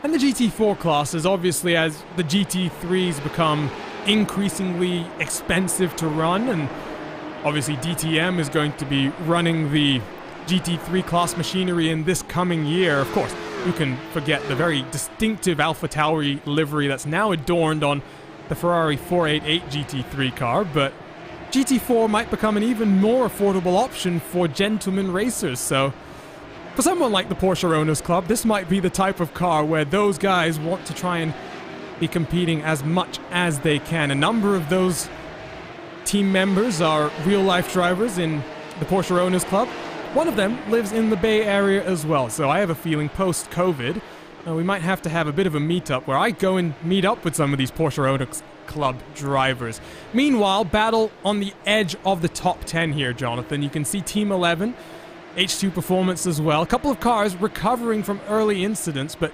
[SPEAKER 1] And the GT4 classes, obviously, as the GT3s become increasingly expensive to run, and obviously DTM is going to be running the GT3 class machinery in this coming year. Of course, you can forget the very distinctive AlphaTauri livery that's now adorned on the Ferrari 488 GT3 car, but GT4 might become an even more affordable option for gentlemen racers. So for someone like the Porsche Owners Club, this might be the type of car where those guys want to try and be competing as much as they can. A number of those team members are real-life drivers in the Porsche Owners Club. One of them lives in the Bay Area as well, so I have a feeling post-COVID we might have to have a bit of a meetup where I go and meet up with some of these Porsche Owners Club drivers. Meanwhile, battle on the edge of the top 10 here, Jonathan. You can see Team 11, H2 Performance as well. A couple of cars recovering from early incidents, but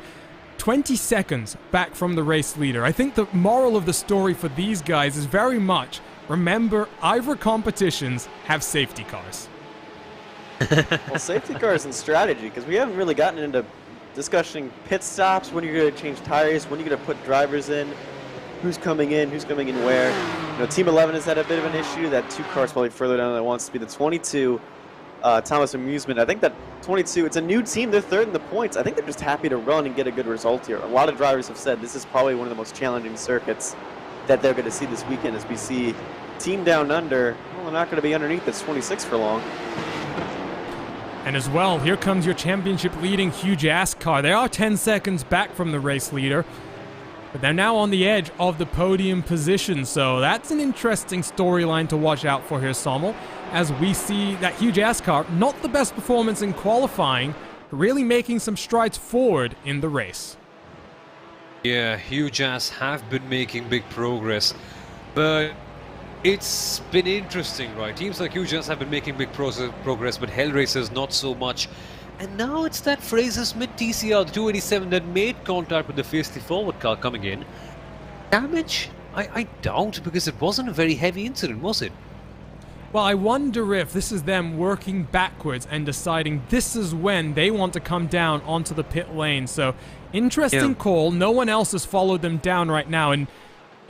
[SPEAKER 1] 20 seconds back from the race leader. I think the moral of the story for these guys is very much, remember, IVRA competitions have safety cars.
[SPEAKER 3] Well, safety cars and strategy, because we haven't really gotten into discussing pit stops, when you're going to change tires, when you're going to put drivers in, who's coming in where. You know, Team 11 has had a bit of an issue. That 2 cars probably further down that wants to be the 22, Thomas Amusement. I think that 22, it's a new team. They're third in the points. I think they're just happy to run and get a good result here. A lot of drivers have said this is probably one of the most challenging circuits that they're going to see this weekend as we see Team Down Under. Well, they're not going to be underneath this 26 for long.
[SPEAKER 1] And as well, here comes your championship-leading huge-ass car. They are 10 seconds back from the race leader, but they're now on the edge of the podium position, so that's an interesting storyline to watch out for here, Sommel, as we see that huge-ass car, not the best performance in qualifying, but really making some strides forward in the race.
[SPEAKER 4] Yeah, huge ass have been making big progress, but it's been interesting, right? Teams like Huge Ass have been making big progress, but Hellraisers not so much. And now it's that Fraser Smith TCR 287 that made contact with the facely forward car coming in. Damage? I doubt, because it wasn't a very heavy incident, was it?
[SPEAKER 1] Well, I wonder if this is them working backwards and deciding this is when they want to come down onto the pit lane. So, interesting call. No one else has followed them down right now, and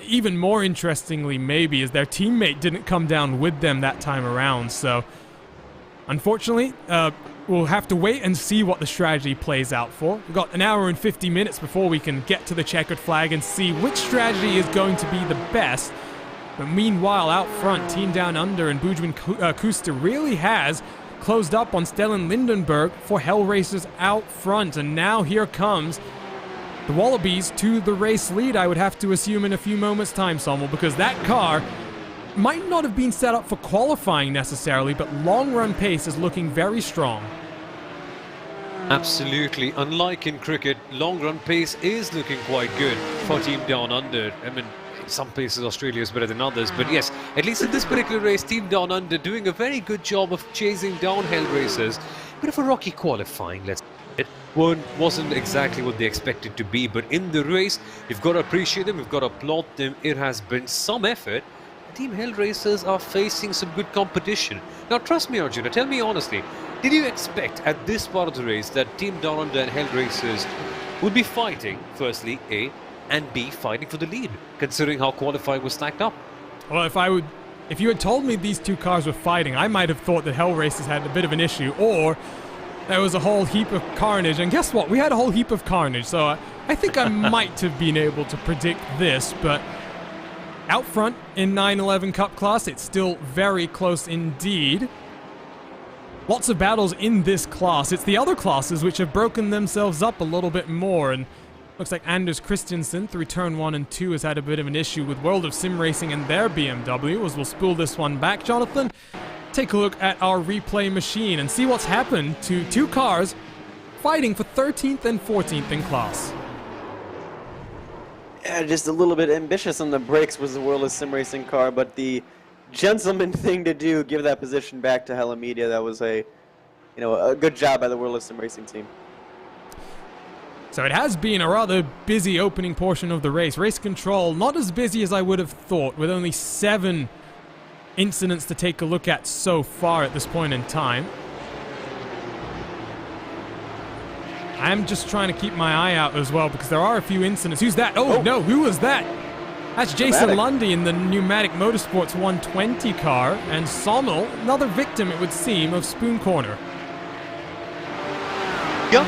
[SPEAKER 1] even more interestingly, maybe, is their teammate didn't come down with them that time around. So, unfortunately, we'll have to wait and see what the strategy plays out for. We've got an hour and 50 minutes before we can get to the checkered flag and see which strategy is going to be the best. But meanwhile, out front, Team Down Under and Boojman Kuster really has closed up on Stellan Lindenberg for Hellraisers out front. And now here comes the Wallabies to the race lead, I would have to assume, in a few moments' time, Sommel, because that car might not have been set up for qualifying necessarily, but long-run pace is looking very strong.
[SPEAKER 4] Absolutely. Unlike in cricket, long-run pace is looking quite good for Team Down Under. I mean, in some places Australia is better than others, but yes, at least in this particular race, Team Down Under doing a very good job of chasing down Hellraisers. Bit of a rocky qualifying, let's say. It wasn't exactly what they expected to be, but in the race, you've got to appreciate them, you've got to applaud them. It has been some effort. Team Hellraisers are facing some good competition. Now, trust me, Arjuna, tell me honestly, did you expect at this part of the race that Team Down Under and Hellraisers would be fighting, firstly, A, and B, fighting for the lead, considering how qualifying was stacked up?
[SPEAKER 1] Well, if you had told me these two cars were fighting, I might have thought that Hellraisers had a bit of an issue, or there was a whole heap of carnage, and guess what? We had a whole heap of carnage, so I think I might have been able to predict this, but out front in 911 Cup class, it's still very close indeed. Lots of battles in this class. It's the other classes which have broken themselves up a little bit more, and looks like Anders Christensen through turn 1 and 2 has had a bit of an issue with World of Sim Racing and their BMW, as we'll spool this one back. Jonathan, take a look at our replay machine and see what's happened to two cars fighting for 13th and 14th in class.
[SPEAKER 3] Yeah, just a little bit ambitious on the brakes was the World of Sim Racing car, but the gentleman thing to do, give that position back to Hella Media. That was a good job by the World of Sim Racing team.
[SPEAKER 1] So it has been a rather busy opening portion of the race. Race control, not as busy as I would have thought, with only 7 incidents to take a look at so far at this point in time. I'm just trying to keep my eye out as well, because there are a few incidents. Who's that? Oh, no, who was that? That's Jason Lundy in the Pneumatic Motorsports 120 car, and Sommel, another victim, it would seem, of Spoon Corner.
[SPEAKER 4] Yep.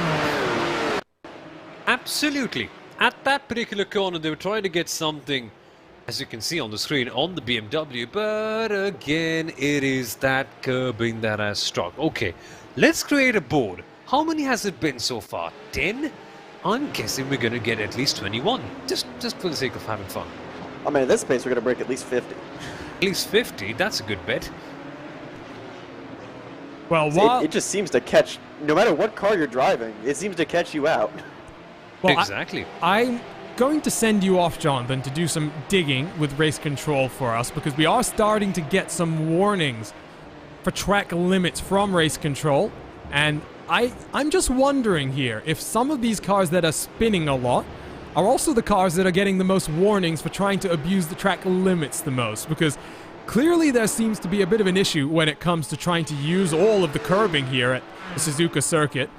[SPEAKER 4] Absolutely. At that particular corner, they were trying to get something, as you can see on the screen, on the BMW, but again, it is that curbing that has struck. Okay, let's create a board. How many has it been so far? 10? I'm guessing we're going to get at least 21, just for the sake of having fun.
[SPEAKER 3] I mean, at this pace, we're going to break at least 50.
[SPEAKER 4] At least 50? That's a good bet.
[SPEAKER 1] Well, while
[SPEAKER 3] it just seems to catch, no matter what car you're driving, it seems to catch you out.
[SPEAKER 1] Well,
[SPEAKER 4] exactly.
[SPEAKER 1] I'm going to send you off, Jonathan, to do some digging with race control for us, because we are starting to get some warnings for track limits from race control. And I'm just wondering here if some of these cars that are spinning a lot are also the cars that are getting the most warnings for trying to abuse the track limits the most, because clearly there seems to be a bit of an issue when it comes to trying to use all of the curbing here at the Suzuka circuit.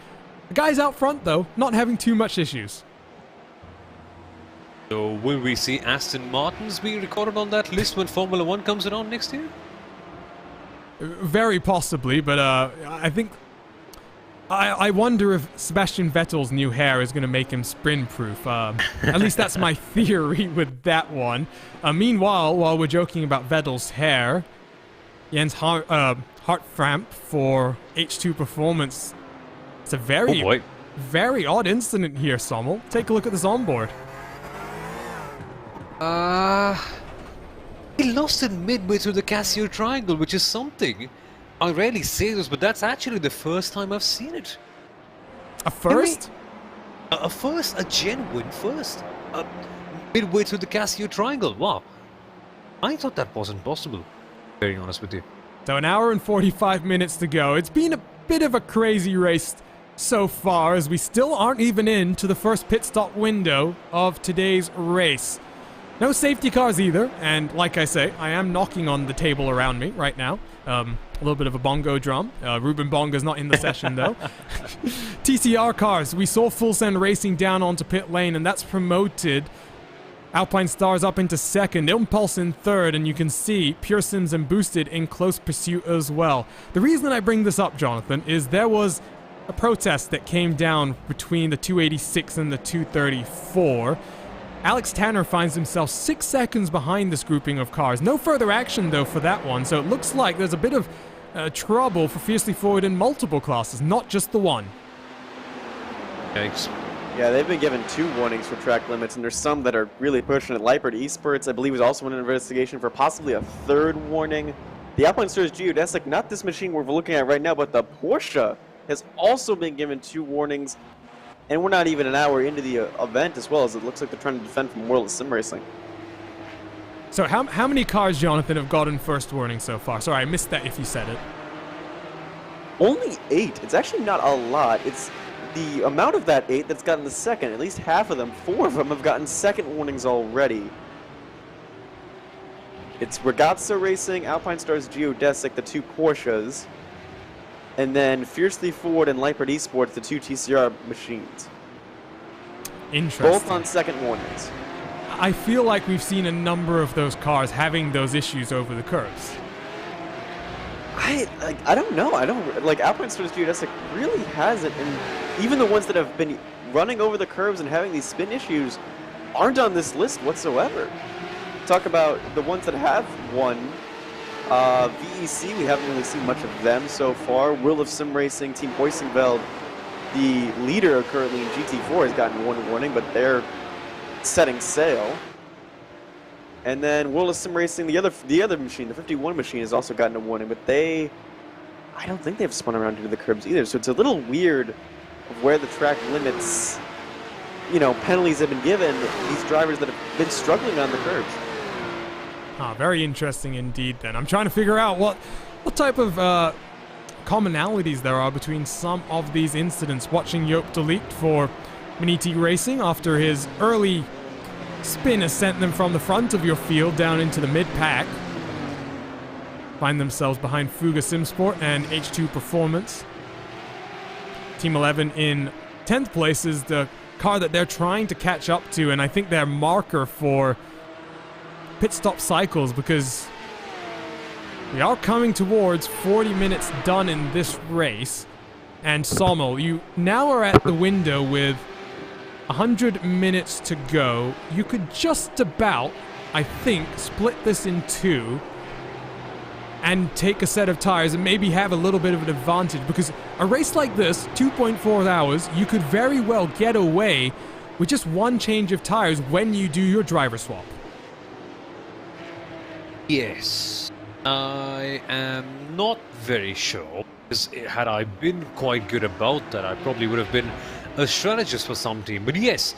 [SPEAKER 1] The guys out front, though, not having too much issues.
[SPEAKER 4] So will we see Aston Martins being recorded on that list when Formula 1 comes around next year?
[SPEAKER 1] Very possibly, but I think... I wonder if Sebastian Vettel's new hair is going to make him sprint-proof. At least that's my theory with that one. Meanwhile, while we're joking about Vettel's hair, Jens Hartframp for H2 Performance. It's a very, very odd incident here, Sommel. Take a look at this onboard.
[SPEAKER 4] He lost it midway through the Casio Triangle, which is something. I rarely say this, but that's actually the first time I've seen it.
[SPEAKER 1] A first?
[SPEAKER 4] A first, a genuine first. Midway through the Casio Triangle, wow. I thought that wasn't possible, very honest with you.
[SPEAKER 1] So an hour and 45 minutes to go. It's been a bit of a crazy race so far, as we still aren't even into the first pit stop window of today's race. No safety cars either, and like I say, I am knocking on the table around me right now. A little bit of a bongo drum. Ruben Bongo's not in the session though. TCR cars, we saw Full Send Racing down onto pit lane, and that's promoted Alpine Stars up into second, Impulse in third, and you can see Pure Sims and Boosted in close pursuit as well. The reason I bring this up, Jonathan, is there was a protest that came down between the 286 and the 234. Alex Tanner finds himself 6 seconds behind this grouping of cars. No further action, though, for that one, so it looks like there's a bit of trouble for Fiercely Forward in multiple classes, not just the one.
[SPEAKER 4] Thanks.
[SPEAKER 3] Yeah, they've been given 2 warnings for track limits, and there's some that are really pushing it. Leipert Esports, I believe, was also in an investigation for possibly a 3rd warning. The Alpine Stars Geodesic, not this machine we're looking at right now, but the Porsche has also been given 2 warnings. And we're not even an hour into the event as well, as it looks like they're trying to defend from World of Sim Racing.
[SPEAKER 1] So how many cars, Jonathan, have gotten first warning so far? Sorry, I missed that if you said it.
[SPEAKER 3] Only 8. It's actually not a lot. It's the amount of that 8 that's gotten the second. At least half of them, 4 of them, have gotten second warnings already. It's Ragazza Racing, Alpine Stars Geodesic, the 2 Porsches, and then Fiercely Forward and Leipert Esports, the 2 TCR machines.
[SPEAKER 1] Interesting.
[SPEAKER 3] Both on second warnings.
[SPEAKER 1] I feel like we've seen a number of those cars having those issues over the curves.
[SPEAKER 3] I don't know. Alpine Stars Geodesic really hasn't, and even the ones that have been running over the curves and having these spin issues aren't on this list whatsoever. Talk about the ones that have won. VEC, we haven't really seen much of them so far. World of Sim Racing, Team Boysenfeld, the leader currently in GT4, has gotten one warning, but they're setting sail. And then World of Sim Racing, the other machine, the 51 machine, has also gotten a warning, but I don't think they've spun around into the curbs either. So it's a little weird of where the track limits, penalties have been given these drivers that have been struggling on the curbs.
[SPEAKER 1] Very interesting indeed then. I'm trying to figure out what type of commonalities there are between some of these incidents. Watching Joop de Ligt for Mini-T Racing after his early spin has sent them from the front of your field down into the mid-pack. Find themselves behind Fuga Simsport and H2 Performance. Team 11 in 10th place is the car that they're trying to catch up to, and I think their marker for pit stop cycles, because we are coming towards 40 minutes done in this race. And Sommel, you now are at the window with 100 minutes to go. You could just about, I think, split this in two and take a set of tires and maybe have a little bit of an advantage, because a race like this, 2.4 hours, you could very well get away with just one change of tires when you do your driver swap.
[SPEAKER 4] Yes, I am not very sure, because had I been quite good about that, I probably would have been a strategist for some team. But yes,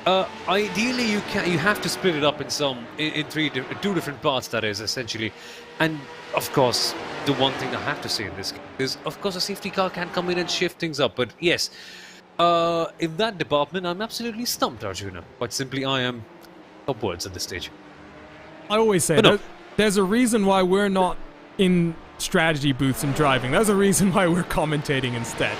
[SPEAKER 4] ideally you have to split it up in two different parts, that is, essentially. And of course, the one thing I have to say in this case is, of course, a safety car can come in and shift things up. But yes, in that department, I'm absolutely stumped, Arjuna. Quite simply, I am upwards at this stage.
[SPEAKER 1] I always say there's a reason why we're not in strategy booths and driving. There's a reason why we're commentating instead.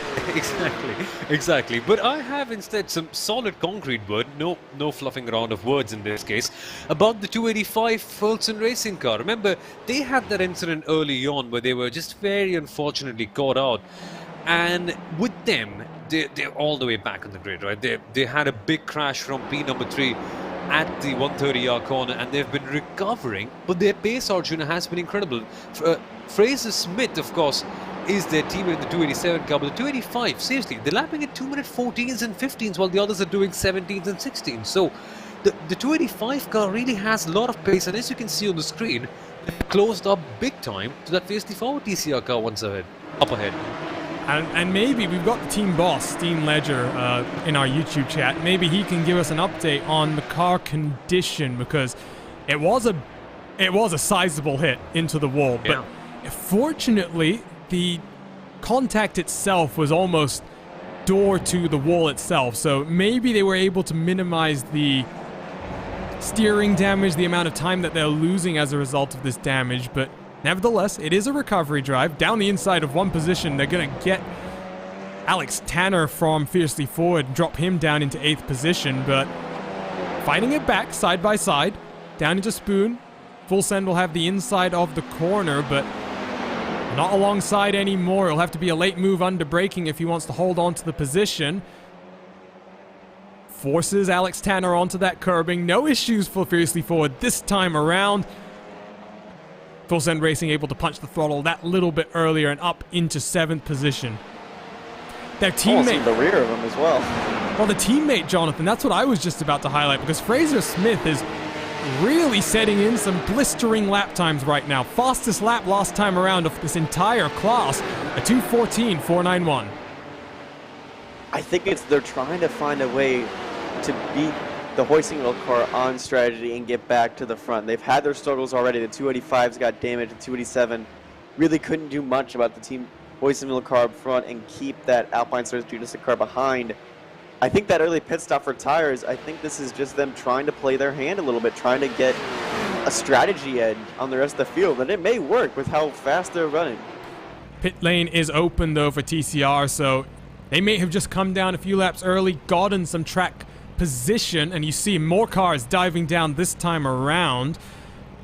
[SPEAKER 1] Exactly. But I have instead some solid concrete word, no fluffing around of words in this case, about the 285 Fulton racing car. Remember, they had that incident early on where they were just very unfortunately caught out. And with them, they're all the way back on the grid, right? They had a big crash from P number 3 at the 130-yard corner, and they've been recovering, but their pace, Arjuna, has been incredible. Fraser Smith, of course, is their teammate in the 287 car, but the 285, seriously, they're lapping at 2-minute 14s and 15s, while the others are doing 17s and 16s. So the 285 car really has a lot of pace, and as you can see on the screen, they've closed up big time to that fiercely forward TCR car up ahead. And maybe we've got the team boss, Steen Ledger, in our YouTube chat. Maybe he can give us an update on the car condition, because it was a sizable hit into the wall. But fortunately, the contact itself was almost door to the wall itself. So maybe they were able to minimize the steering damage, the amount of time that they're losing as a result of this damage. But nevertheless, it is a recovery drive. Down the inside of one position, they're going to get Alex Tanner from Fiercely Forward and drop him down into 8th position, but fighting it back side by side, down into Spoon. Full Send will have the inside of the corner, but not alongside anymore. It'll have to be a late move under braking if he wants to hold on to the position. Forces Alex Tanner onto that curbing. No issues for Fiercely Forward this time around. Full Send Racing able to punch the throttle that little bit earlier and up into 7th position. Their teammate,
[SPEAKER 3] the rear of him as well.
[SPEAKER 1] Well, the teammate, Jonathan, that's what I was just about to highlight, because Fraser Smith is really setting in some blistering lap times right now. Fastest lap last time around of this entire class, a 2:14.491.
[SPEAKER 3] I think they're trying to find a way to beat the hoisting wheel car on strategy and get back to the front. They've had their struggles already. The 285s got damaged. The 287 really couldn't do much about the team hoisting wheel car up front and keep that Alpine Stars Judicic car behind. I think that early pit stop for tires, I think this is just them trying to play their hand a little bit, trying to get a strategy edge on the rest of the field, and it may work with how fast they're running.
[SPEAKER 1] Pit lane is open though for TCR, so they may have just come down a few laps early, gotten some track position, and you see more cars diving down this time around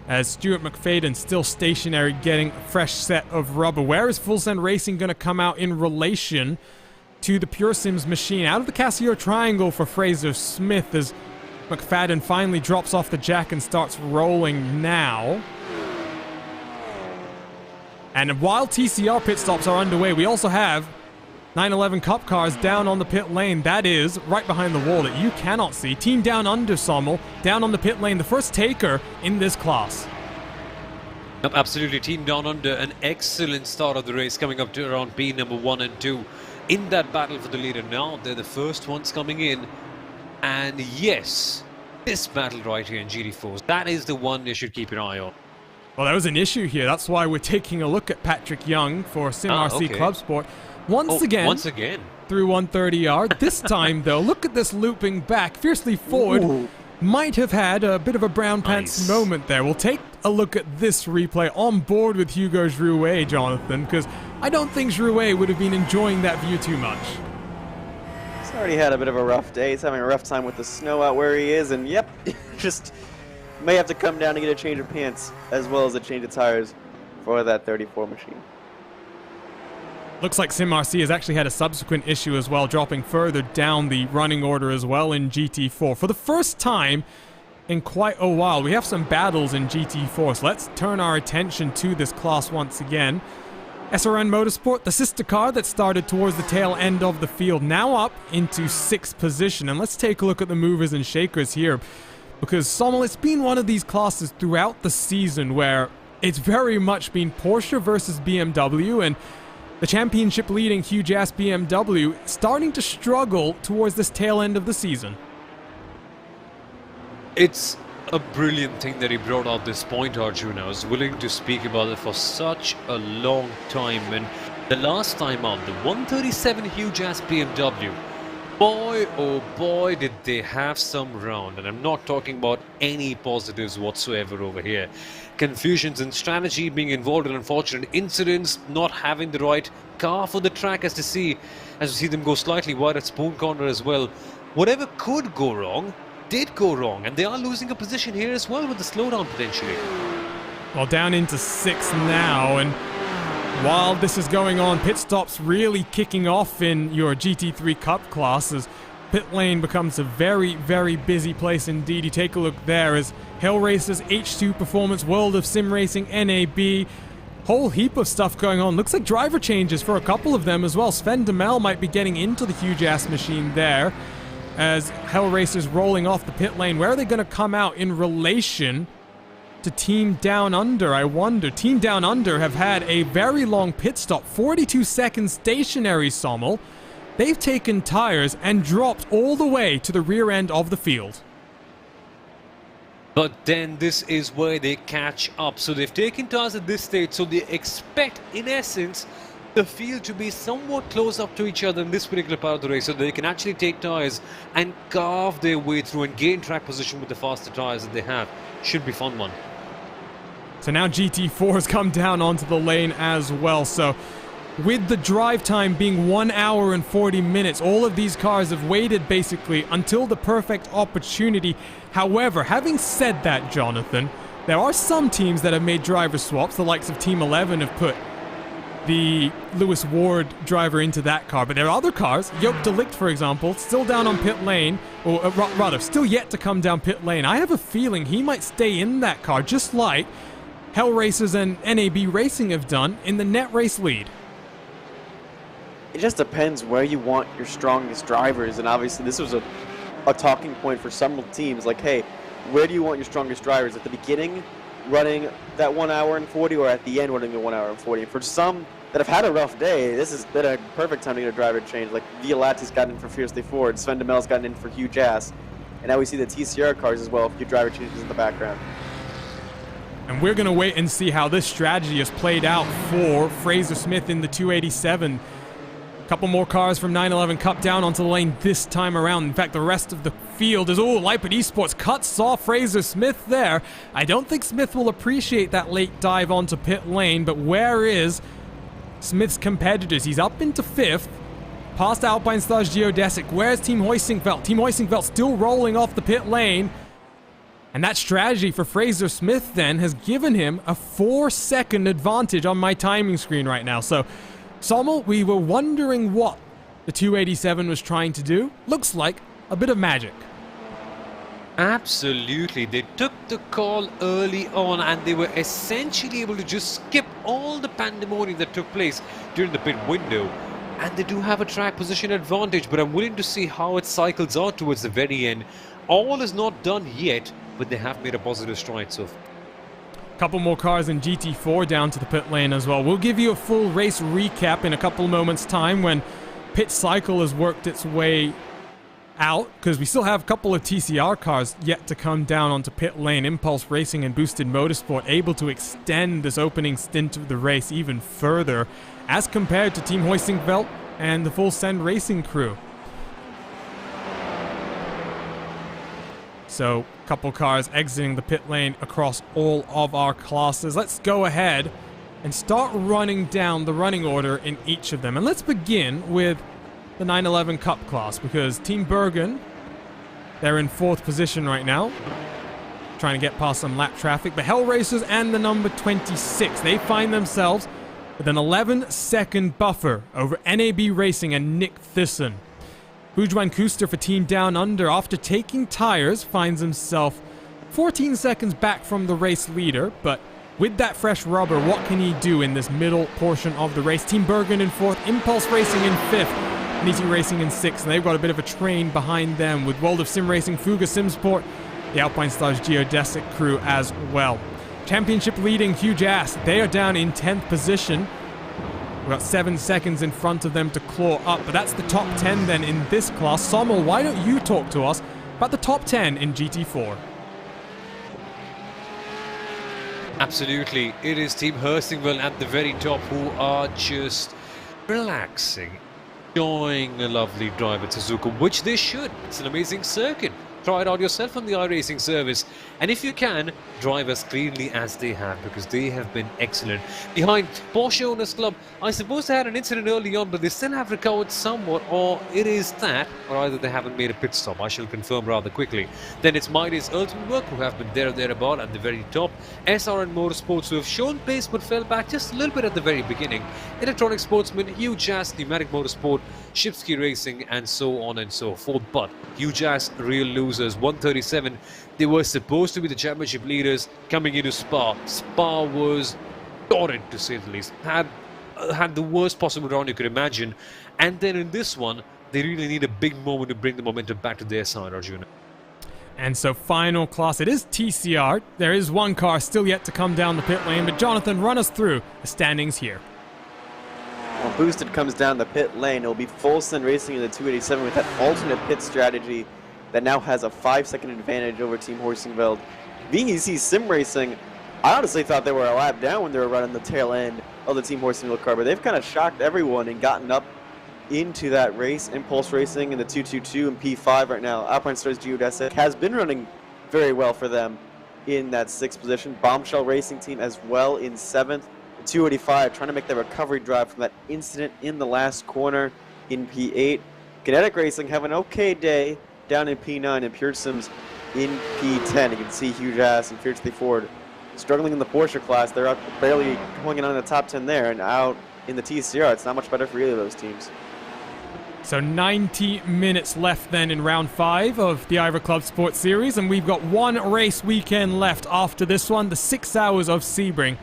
[SPEAKER 1] as Stuart McFadden still stationary, getting a fresh set of rubber. Where is Full Send Racing going to come out in relation to the Pure Sims machine? Out of the Casio triangle for Fraser Smith as McFadden finally drops off the jack and starts rolling now. And while TCR pit stops are underway, we also have 911 Cup cars down on the pit lane. That is right behind the wall that you cannot see. Team Down Under, Sommel, down on the pit lane, the first taker in this class.
[SPEAKER 4] Yep, absolutely. Team Down Under, an excellent start of the race, coming up to around B number 1 and 2 in that battle for the leader. Now they're the first ones coming in, and yes, this battle right here in GT4s, that is the one they should keep an eye on.
[SPEAKER 1] Well, there was an issue here. That's why we're taking a look at Patrick Young for SimRC Club Sport. Once again, through 130 yard. This time, though, look at this looping back, fiercely forward.
[SPEAKER 3] Ooh.
[SPEAKER 1] Might have had a bit of a brown pants moment there. We'll take a look at this replay on board with Hugo Drouet, Jonathan, because I don't think Drouet would have been enjoying that view too much.
[SPEAKER 3] He's already had a bit of a rough day. He's having a rough time with the snow out where he is, and yep, just may have to come down to get a change of pants as well as a change of tires for that 34 machine.
[SPEAKER 1] Looks like SimRC has actually had a subsequent issue as well, dropping further down the running order as well in GT4. For the first time in quite a while, we have some battles in GT4, so let's turn our attention to this class once again. SRN Motorsport, the sister car that started towards the tail end of the field, now up into 6th position. And let's take a look at the movers and shakers here, because Sommel, it's been one of these classes throughout the season where it's very much been Porsche versus BMW, and the championship leading huge-ass BMW starting to struggle towards this tail end of the season.
[SPEAKER 4] It's a brilliant thing that he brought out this point, Arjun. I was willing to speak about it for such a long time, and the last time out, the 137 huge-ass BMW, boy, oh boy, did they have some round. And I'm not talking about any positives whatsoever over here. Confusions in strategy, being involved in unfortunate incidents, not having the right car for the track, as we see them go slightly wide at Spoon Corner as well. Whatever could go wrong did go wrong, and they are losing a position here as well with the slowdown potentially.
[SPEAKER 1] Well, down into 6th now, and while this is going on, pit stops really kicking off in your GT3 Cup classes. Pit lane becomes a very, very busy place indeed. You take a look there as Hell Racers, H2 Performance, World of Sim Racing, NAB, whole heap of stuff going on. Looks like driver changes for a couple of them as well. Sven Demel might be getting into the huge-ass machine there as Hell Racers rolling off the pit lane. Where are they going to come out in relation to Team Down Under, I wonder? Team Down Under have had a very long pit stop, 42 seconds stationary, Sommel. They've taken tires and dropped all the way to the rear end of the field.
[SPEAKER 4] But then this is where they catch up. So they've taken tires at this stage, so they expect, in essence, the field to be somewhat close up to each other in this particular part of the race, so they can actually take tires and carve their way through and gain track position with the faster tires that they have. Should be fun one.
[SPEAKER 1] So now GT4 has come down onto the lane as well. So with the drive time being 1 hour and 40 minutes, all of these cars have waited basically until the perfect opportunity. However, having said that, Jonathan, there are some teams that have made driver swaps. The likes of Team 11 have put the Lewis Ward driver into that car, but there are other cars, Joop de Ligt for example, still down on pit lane, or rather, still yet to come down pit lane. I have a feeling he might stay in that car, just like Hell Racers and NAB Racing have done in the net race lead.
[SPEAKER 3] It just depends where you want your strongest drivers, and obviously this was a talking point for some teams, like, hey, where do you want your strongest drivers? At the beginning, running that 1 hour and 40, or at the end running the 1 hour and 40? And for some that have had a rough day, this has been a perfect time to get a driver change. Like Violatti's gotten in for Fiercely Ford, Sven Demel's gotten in for Huge Ass, and now we see the TCR cars as well, a few driver changes in the background.
[SPEAKER 1] And we're going to wait and see how this strategy has played out for Fraser Smith in the 287. A couple more cars from 911 Cup down onto the lane this time around. In fact, the rest of the field is... Oh, Lipid Esports cuts off Fraser Smith there. I don't think Smith will appreciate that late dive onto pit lane, but where is Smith's competitors? He's up into 5th, past Alpine Stars Geodesic. Where's Team Hoisingveld? Team Hoisingveld still rolling off the pit lane. And that strategy for Fraser Smith then has given him a 4-second advantage on my timing screen right now. So, Sommel, we were wondering what the 287 was trying to do. Looks like a bit of magic.
[SPEAKER 4] Absolutely. They took the call early on and they were essentially able to just skip all the pandemonium that took place during the pit window. And they do have a track position advantage, but I'm willing to see how it cycles out towards the very end. All is not done yet, but they have made a positive stride so far.
[SPEAKER 1] Couple more cars in GT4 down to the pit lane as well. We'll give you a full race recap in a couple moments' time when pit cycle has worked its way out, because we still have a couple of TCR cars yet to come down onto pit lane. Impulse Racing and Boosted Motorsport able to extend this opening stint of the race even further as compared to Team Hoisingveld and the Full Send Racing crew. So, a couple cars exiting the pit lane across all of our classes. Let's go ahead and start running down the running order in each of them. And let's begin with the 911 Cup class, because Team Bergen, they're in 4th position right now, trying to get past some lap traffic. The Hell Racers and the number 26, they find themselves with an 11-second buffer over NAB Racing and Nick Thyssen. Bujwan Kuster for Team Down Under, after taking tires, finds himself 14 seconds back from the race leader, but with that fresh rubber, what can he do in this middle portion of the race? Team Bergen in 4th, Impulse Racing in 5th, Niti Racing in 6th, and they've got a bit of a train behind them with World of Sim Racing, Fuga Simsport, the Alpine Stars Geodesic crew as well. Championship leading Huge Ass, they are down in 10th position. We've got 7 seconds in front of them to claw up, but that's the top 10 then in this class. Sommel, why don't you talk to us about the top 10 in GT4?
[SPEAKER 4] Absolutely. It is Team Hoisingveld at the very top who are just relaxing, enjoying a lovely drive at Suzuka, which they should. It's an amazing circuit. Try it out yourself on the iRacing service, and if you can, drive as cleanly as they have, because they have been excellent. Behind Porsche Owners Club, I suppose they had an incident early on, but they still have recovered somewhat, or it is that, or either they haven't made a pit stop. I shall confirm rather quickly. Then it's Mighty's Ultimate Work, who have been there or thereabout at the very top. SRN Motorsports, who have shown pace but fell back just a little bit at the very beginning. Electronic Sportsman, Huge Ass, Pneumatic Motorsport, Shipsky Racing, and so on and so forth. But Huge Ass, real losers. 137. They were supposed to be the championship leaders coming into Spa. Spa was torrid, to say the least. Had the worst possible round you could imagine. And then in this one, they really need a big moment to bring the momentum back to their side, Arjuna.
[SPEAKER 1] And so final class, it is TCR. There is one car still yet to come down the pit lane, but Jonathan, run us through the standings here.
[SPEAKER 3] When Boosted comes down the pit lane, it'll be Full Send Racing in the 287 with that alternate pit strategy that now has a 5-second advantage over Team Hoisingveld. VEC Sim Racing, I honestly thought they were a lap down when they were running the tail end of the Team Hoisingveld car, but they've kind of shocked everyone and gotten up into that race. Impulse Racing in the 222 and P5 right now. Alpine Stars Geodesic has been running very well for them in that 6th position. Bombshell Racing Team as well in 7th. The 285 trying to make the recovery drive from that incident in the last corner in P8. Kinetic Racing have an okay day down in P9, and Pure Sims in P10. You can see Huge Ass and Fiercely Ford struggling in the Porsche class. They're out barely going in on the top 10 there, and out in the TCR. It's not much better for either of those teams.
[SPEAKER 1] So 90 minutes left then in round 5 of the IVRA ClubSport Series, and we've got one race weekend left after this one, the 6 hours of Sebring,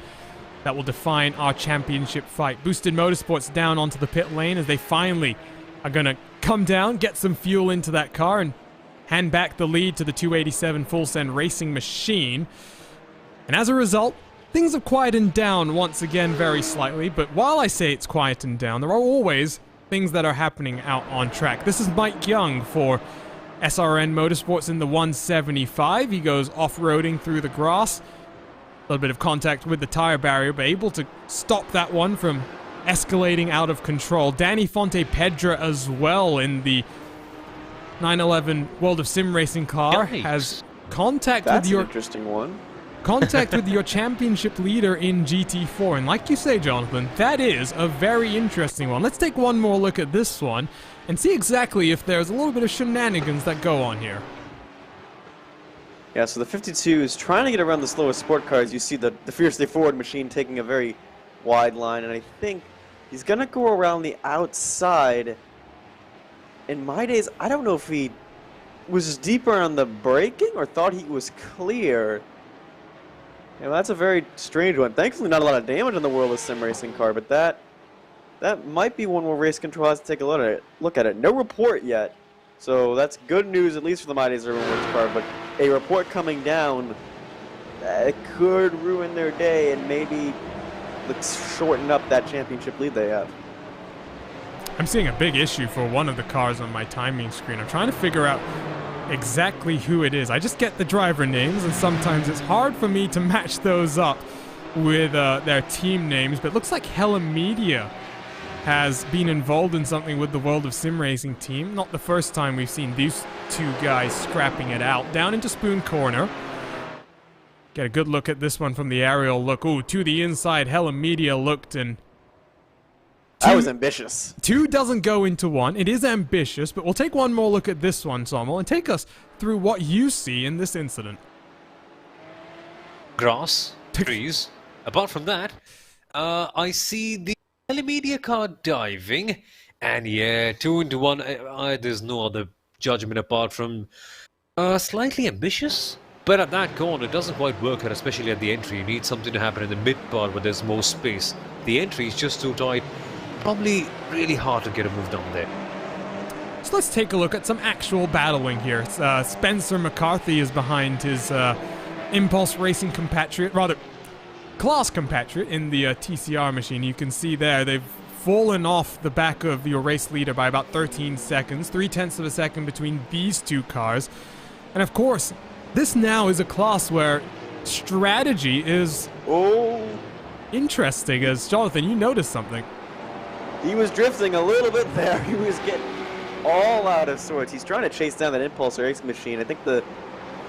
[SPEAKER 1] that will define our championship fight. Boosted Motorsports down onto the pit lane as they finally are going to come down, get some fuel into that car, and hand back the lead to the 287 Full Send Racing machine. And as a result, things have quietened down once again very slightly, but while I say it's quietened down, there are always things that are happening out on track. This is Mike Young for SRN Motorsports in the 175. He goes off-roading through the grass. A little bit of contact with the tire barrier, but able to stop that one from escalating out of control. Danny Fonte Pedra as well in the 911 World of Sim Racing car has contact
[SPEAKER 3] That's
[SPEAKER 1] with your
[SPEAKER 3] an interesting one.
[SPEAKER 1] contact with your championship leader in GT4. And like you say, Jonathan, that is a very interesting one. Let's take one more look at this one and see exactly if there's a little bit of shenanigans that go on here.
[SPEAKER 3] Yeah, so the 52 is trying to get around the slowest sport cars. You see the Fiercely Forward machine taking a very wide line, and I think he's going to go around the outside. In my days, I don't know if he was deeper on the braking or thought he was clear. Yeah, well, that's a very strange one. Thankfully, not a lot of damage on the World of Sim Racing car, but that might be one where race control has to take a look at it. No report yet, so that's good news, at least for the Mighty Urban Works car, but a report coming down that could ruin their day and maybe let's shorten up that championship lead they have.
[SPEAKER 1] I'm seeing a big issue for one of the cars on my timing screen. I'm trying to figure out exactly who it is. I just get the driver names, and sometimes it's hard for me to match those up with their team names, but it looks like Hella Media has been involved in something with the World of Sim Racing team. Not the first time we've seen these two guys scrapping it out. Down into Spoon Corner. Get a good look at this one from the aerial look. Ooh, to the inside, Hella Media looked, and
[SPEAKER 3] that was ambitious.
[SPEAKER 1] 2 doesn't go into 1. It is ambitious, but we'll take one more look at this one, Sommel, and take us through what you see in this incident.
[SPEAKER 4] Grass, trees. Apart from that, I see the Media car diving, and yeah, 2 into 1. There's no other judgment apart from slightly ambitious. But at that corner, it doesn't quite work out, especially at the entry. You need something to happen in the mid part where there's more space. The entry is just too tight. Probably really hard to get a move down there.
[SPEAKER 1] So let's take a look at some actual battling here. Spencer McCarthy is behind his Impulse Racing compatriot, rather class compatriot in the TCR machine. You can see there they've fallen off the back of your race leader by about 13 seconds, 0.3 of a second between these two cars. And of course, this now is a class where strategy is interesting, as Jonathan, you noticed something.
[SPEAKER 3] He was drifting a little bit there. He was getting all out of sorts. He's trying to chase down that Impulse Racing machine. I think the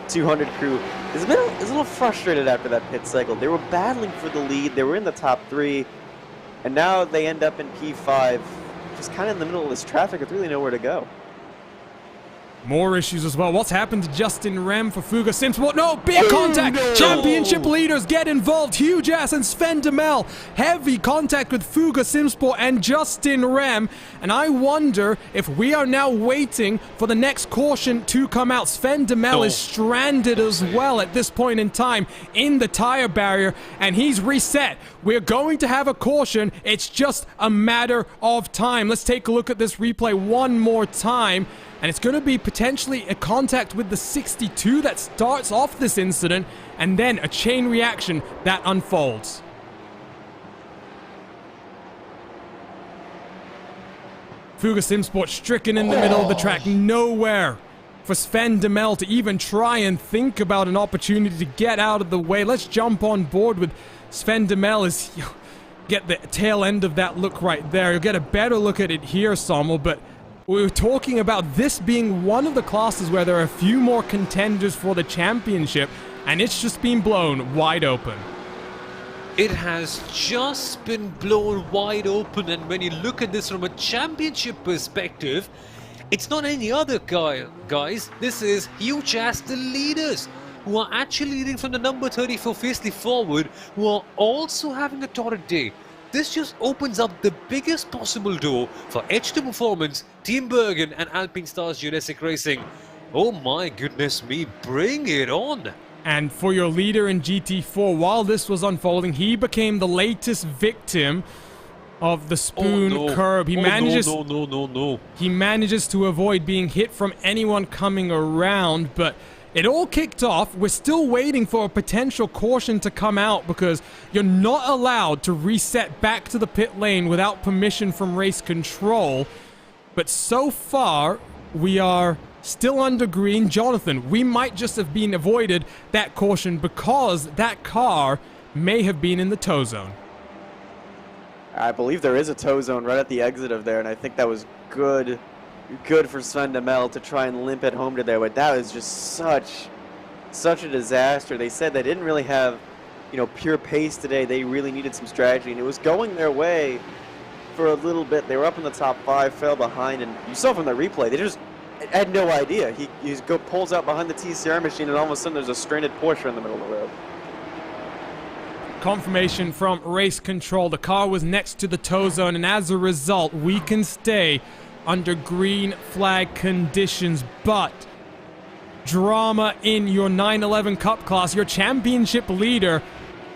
[SPEAKER 3] 200 crew is a little frustrated after that pit cycle. They were battling for the lead. They were in the top 3, and now they end up in P5, just kind of in the middle of this traffic with really nowhere to go.
[SPEAKER 1] More issues as well. What's happened to Justin Rem for Fuga SimSport? No, big contact! No. Championship leaders get involved. Huge ass and Sven Demel. Heavy contact with Fuga SimSport and Justin Rem. And I wonder if we are now waiting for the next caution to come out. Sven Demel is stranded as well at this point in time in the tire barrier, and he's reset. We're going to have a caution. It's just a matter of time. Let's take a look at this replay one more time. And it's going to be potentially a contact with the 62 that starts off this incident, and then a chain reaction that unfolds. Fuga SimSport stricken in the middle of the track. Nowhere for Sven Demel to even try and think about an opportunity to get out of the way. Let's jump on board with Sven Demel as you get the tail end of that look right there. You'll get a better look at it here, Sommel, but we were talking about this being one of the classes where there are a few more contenders for the championship, and it's just been blown wide open.
[SPEAKER 4] It has just been blown wide open, and when you look at this from a championship perspective, it's not any other guys. This is huge as the leaders who are actually leading from the number 34 fiercely forward, who are also having a torrid day. This just opens up the biggest possible door for H2 Performance, Team Bergen and Alpine Stars Jurassic Racing. Oh my goodness me, bring it on!
[SPEAKER 1] And for your leader in GT4, while this was unfolding, he became the latest victim of the spoon curb. He manages He manages to avoid being hit from anyone coming around, but it all kicked off. We're still waiting for a potential caution to come out because you're not allowed to reset back to the pit lane without permission from race control. But so far, we are still under green. Jonathan, we might just have been avoided that caution because that car may have been in the tow zone.
[SPEAKER 3] I believe there is a tow zone right at the exit of there, and I think that was good for Sven Demel to try and limp it home to there, but that was just such a disaster. They said they didn't really have, pure pace today. They really needed some strategy, and it was going their way for a little bit. They were up in the top 5, fell behind, and you saw from the replay, they just had no idea. He pulls out behind the TCR machine, and all of a sudden there's a stranded Porsche in the middle of the road.
[SPEAKER 1] Confirmation from race control. The car was next to the tow zone, and as a result, we can stay under green flag conditions, but drama in your 911 Cup class. Your championship leader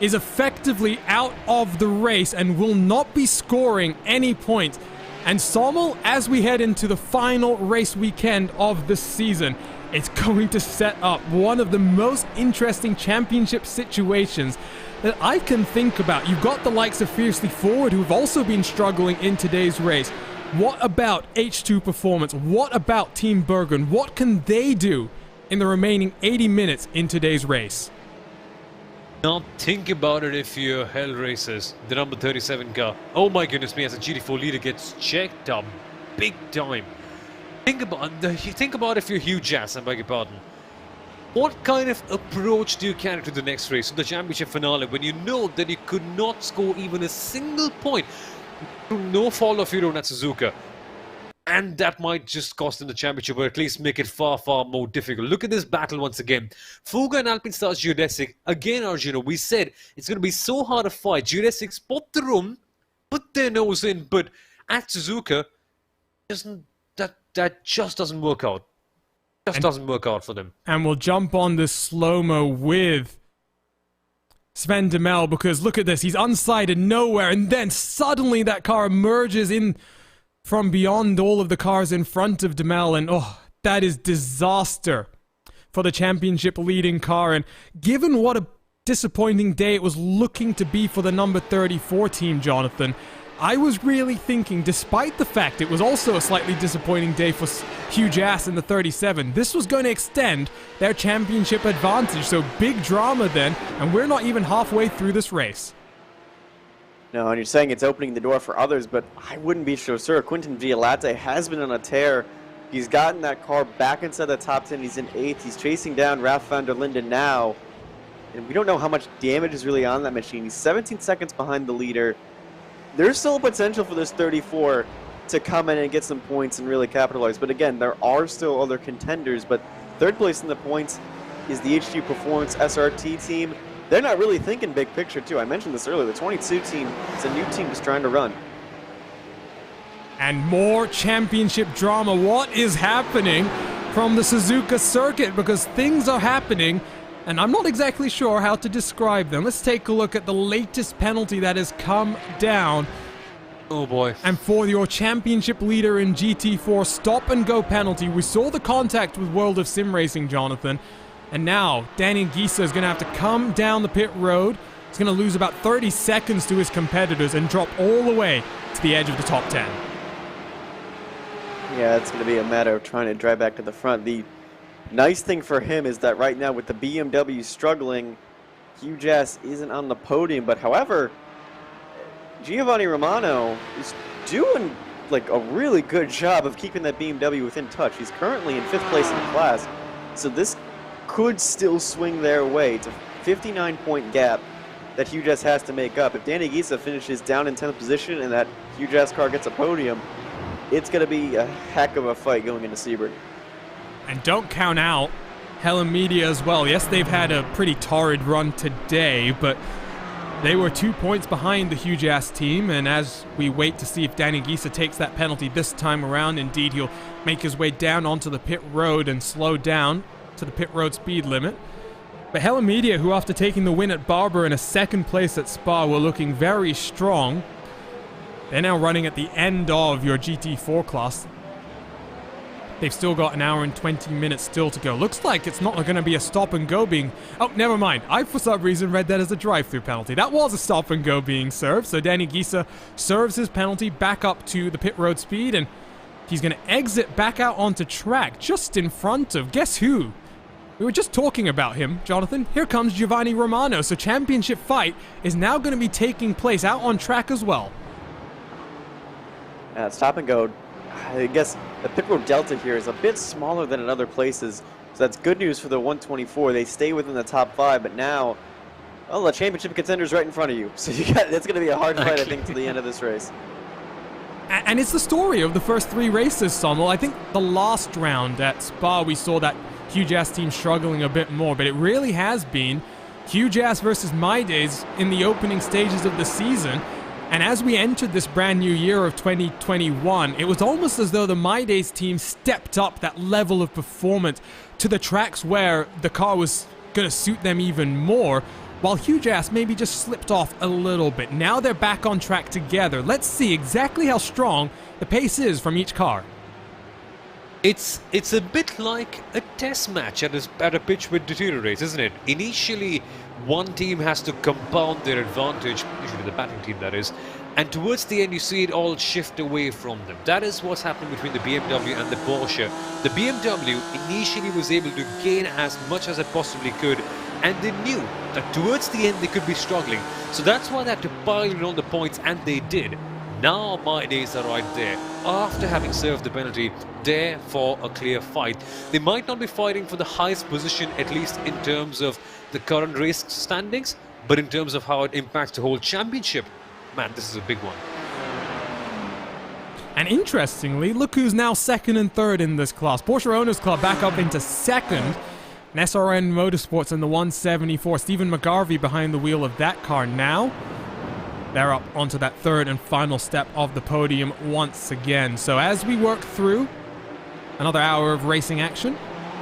[SPEAKER 1] is effectively out of the race and will not be scoring any points. And Sommel, as we head into the final race weekend of the season, it's going to set up one of the most interesting championship situations that I can think about. You've got the likes of Fiercely Forward, who have also been struggling in today's race. What about H2 Performance? What about Team Bergen? What can they do in the remaining 80 minutes in today's race?
[SPEAKER 4] Now think about it if you're Hell Racers, the number 37 car. Oh my goodness me, as a GT4 leader gets checked up big time. Think about if you're Hugh Jass, I beg your pardon. What kind of approach do you carry to the next race, to the championship finale, when you know that you could not score even a single point through no fault of your own at Suzuka? And that might just cost them the championship, or at least make it far, far more difficult. Look at this battle once again. Fuga and Alpinestars Geodesic. Again, Arjuna, we said it's going to be so hard to fight. Geodesic spot the room, put their nose in, but at Suzuka, that just doesn't work out. Doesn't work out for them.
[SPEAKER 1] And we'll jump on this slow-mo with Sven Demel, because look at this. He's unsighted nowhere, and then suddenly that car emerges in from beyond all of the cars in front of Demel, and oh, that is disaster for the championship leading car. And given what a disappointing day it was looking to be for the number 34 team, Jonathan, I was really thinking, despite the fact it was also a slightly disappointing day for Hugh Jass in the 37, this was going to extend their championship advantage. So big drama then, and we're not even halfway through this race.
[SPEAKER 3] No, and you're saying it's opening the door for others, but I wouldn't be so sure. Quinton Violate has been on a tear. He's gotten that car back inside the top 10. He's in 8th. He's chasing down Ralph van der Linden now. And we don't know how much damage is really on that machine. He's 17 seconds behind the leader. There's still potential for this 34 to come in and get some points and really capitalize. But again, there are still other contenders. But third place in the points is the H2 Performance SRT team. They're not really thinking big picture, too. I mentioned this earlier. The 22 team is a new team just trying to run.
[SPEAKER 1] And more championship drama. What is happening from the Suzuka circuit? Because things are happening, and I'm not exactly sure how to describe them. Let's take a look at the latest penalty that has come down.
[SPEAKER 4] Oh boy.
[SPEAKER 1] And for your championship leader in GT4, stop-and-go penalty. We saw the contact with World of Sim Racing, Jonathan. And now, Danny Gisa is going to have to come down the pit road. He's going to lose about 30 seconds to his competitors and drop all the way to the edge of the top 10.
[SPEAKER 3] Yeah, it's going to be a matter of trying to drive back to the front. The nice thing for him is that right now with the BMW struggling, Hugh Jass isn't on the podium. But however, Giovanni Romano is doing like a really good job of keeping that BMW within touch. He's currently in 5th place in the class. So this could still swing their way. It's a 59-point gap that Hugh Jass has to make up. If Danny Gisa finishes down in 10th position and that Hugh Jass car gets a podium, it's going to be a heck of a fight going into Sebring.
[SPEAKER 1] And don't count out Helen Media as well. Yes, they've had a pretty torrid run today, but they were 2 points behind the Hugh Jass team, and as we wait to see if Danny Gisa takes that penalty this time around, indeed he'll make his way down onto the pit road and slow down to the pit road speed limit. But Hella Media, who after taking the win at Barber and a 2nd place at Spa, were looking very strong. They're now running at the end of your GT4 class. They've still got an hour and 20 minutes still to go. Looks like it's not going to be a stop and go being... Oh, never mind. I, for some reason, read that as a drive-through penalty. That was a stop and go being served. So Danny Gisa serves his penalty back up to the pit road speed, and he's going to exit back out onto track just in front of... Guess who? We were just talking about him, Jonathan. Here comes Giovanni Romano. So championship fight is now going to be taking place out on track as well.
[SPEAKER 3] Stop and go. I guess the pit road delta here is a bit smaller than in other places. So that's good news for the 124. They stay within the top 5, but now, well, the championship contender's right in front of you. So that's going to be a hard fight, I think, to the end of this race.
[SPEAKER 1] And it's the story of the first 3 races, Sonal. I think the last round at Spa, we saw that Hugh Jass team struggling a bit more, but it really has been Hugh Jass versus My Days in the opening stages of the season. And as we entered this brand new year of 2021, it was almost as though the My Days team stepped up that level of performance to the tracks where the car was going to suit them even more, while Huge Ass maybe just slipped off a little bit. Now they're back on track together. Let's see exactly how strong the pace is from each car.
[SPEAKER 4] It's a bit like a test match at a pitch which deteriorates, isn't it? Initially, one team has to compound their advantage, usually the batting team that is, and towards the end you see it all shift away from them. That is what's happening between the BMW and the Porsche. The BMW initially was able to gain as much as it possibly could, and they knew that towards the end they could be struggling. So that's why they had to pile on the points, and they did. Now My Days are right there, after having served the penalty, there for a clear fight. They might not be fighting for the highest position, at least in terms of the current race standings, but in terms of how it impacts the whole championship, man, this is a big one.
[SPEAKER 1] And interestingly, look who's now second and third in this class. Porsche Owners Club back up into second. And SRN Motorsports in the 174. Stephen McGarvey behind the wheel of that car now. They're up onto that third and final step of the podium once again. So as we work through another hour of racing action,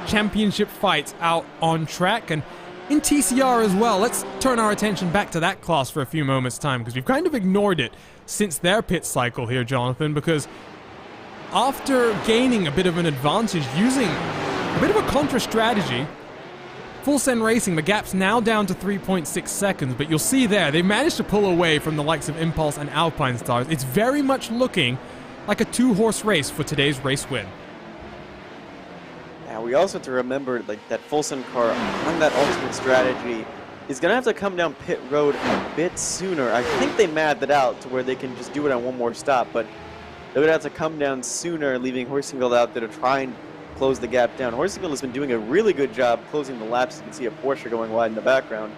[SPEAKER 1] championship fights out on track, and in TCR as well. Let's turn our attention back to that class for a few moments' time, because we've kind of ignored it since their pit cycle here, Jonathan, because after gaining a bit of an advantage using a bit of a contra strategy, Full Send Racing, the gap's now down to 3.6 seconds, but you'll see there, they've managed to pull away from the likes of Impulse and Alpine Stars. It's very much looking like a two-horse race for today's race win.
[SPEAKER 3] Now, we also have to remember that Full Send car on that ultimate strategy is going to have to come down pit road a bit sooner. I think they mapped it out to where they can just do it on one more stop, but they're going to have to come down sooner, leaving Horsingeld out there to try and close the gap down. Horsingeld has been doing a really good job closing the laps. You can see a Porsche going wide in the background,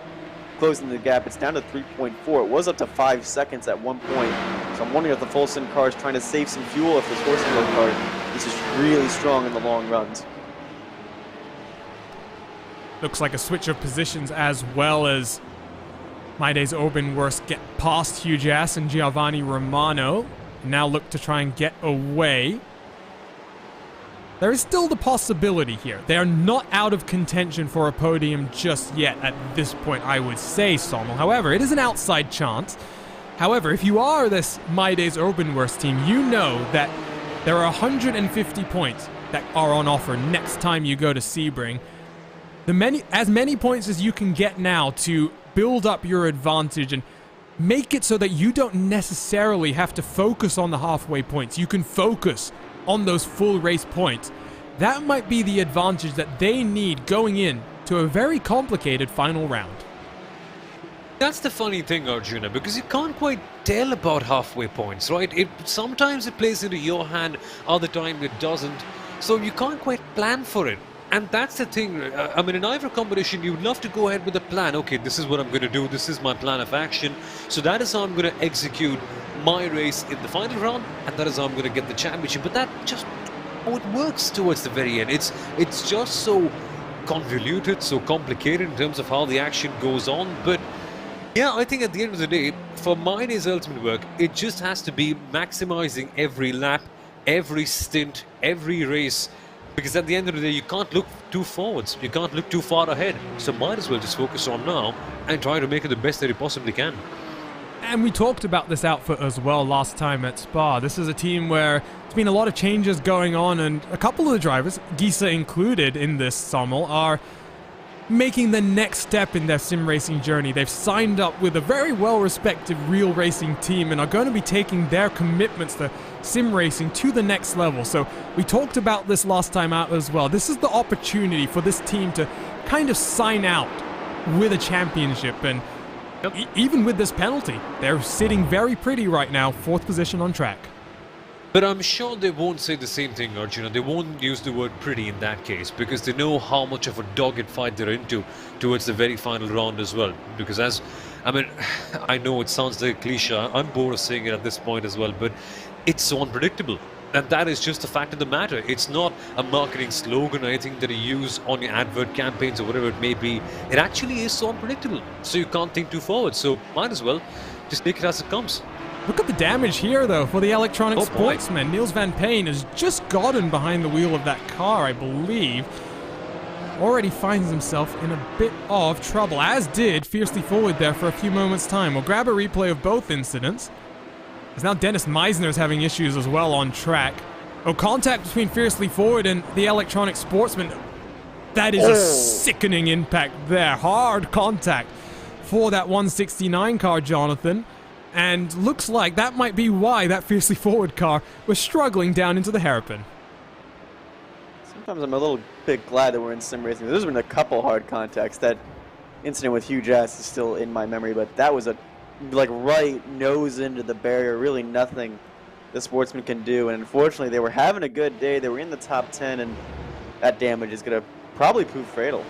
[SPEAKER 3] closing the gap. It's down to 3.4. It was up to 5 seconds at one point. So I'm wondering if the Full Send car is trying to save some fuel, if this Horsingeld car is just really strong in the long runs.
[SPEAKER 1] Looks like a switch of positions, as well as My Days Obenwurst get past Huge Ass and Giovanni Romano. Now look to try and get away. There is still the possibility here. They are not out of contention for a podium just yet at this point, I would say, Sommel. However, it is an outside chance. However, if you are this My Days Obenwurst team, you know that there are 150 points that are on offer next time you go to Sebring. As many points as you can get now to build up your advantage and make it so that you don't necessarily have to focus on the halfway points. You can focus on those full race points. That might be the advantage that they need going in to a very complicated final round.
[SPEAKER 4] That's the funny thing, Arjuna, because you can't quite tell about halfway points, right? Sometimes it plays into your hand, other time it doesn't, so you can't quite plan for it. And that's the thing. I mean, in IVRA competition, you would love to go ahead with a plan. Okay, this is what I'm going to do. This is my plan of action. So that is how I'm going to execute my race in the final round, and that is how I'm going to get the championship. But that just how it works towards the very end. It's just so convoluted, so complicated in terms of how the action goes on. But yeah, I think at the end of the day, for My Days ultimate work, it just has to be maximizing every lap, every stint, every race. Because at the end of the day, you can't look too forwards, you can't look too far ahead. So might as well just focus on now and try to make it the best that you possibly can.
[SPEAKER 1] And we talked about this outfit as well last time at Spa. This is a team where there's been a lot of changes going on, and a couple of the drivers, Gisa included in this Sommel, are making the next step in their sim racing journey. They've signed up with a very well-respected real racing team and are going to be taking their commitments to sim racing to the next level. So we talked about this last time out as well. This is the opportunity for this team to kind of sign out with a championship, and even with this penalty, they're sitting very pretty right now, 4th position on track.
[SPEAKER 4] But I'm sure they won't say the same thing, Arjuna. They won't use the word pretty in that case, because they know how much of a dogged fight they're into towards the very final round as well. Because I know it sounds like a cliche, I'm bored of saying it at this point as well, but it's so unpredictable. And that is just the fact of the matter. It's not a marketing slogan or anything that you use on your advert campaigns or whatever it may be. It actually is so unpredictable. So you can't think too forward. So might as well just take it as it comes.
[SPEAKER 1] Look at the damage here, though, for the electronic
[SPEAKER 4] boy.
[SPEAKER 1] sportsman. Niels Van Payne has just gotten behind the wheel of that car, I believe. Already finds himself in a bit of trouble, as did Fiercely Forward there for a few moments' time. We'll grab a replay of both incidents. As now Dennis Meisner's having issues as well on track. Oh, contact between Fiercely Forward and the electronic sportsman. That is a sickening impact there. Hard contact for that 169 car, Jonathan. And looks like that might be why that Fiercely Forward car was struggling down into the hairpin.
[SPEAKER 3] Sometimes I'm a little bit glad that we're in sim racing. There's been a couple hard contacts. That incident with Huge Ass is still in my memory, but that was a right nose into the barrier. Really nothing the sportsman can do. And unfortunately, they were having a good day. They were in the top 10, and that damage is going to probably prove fatal.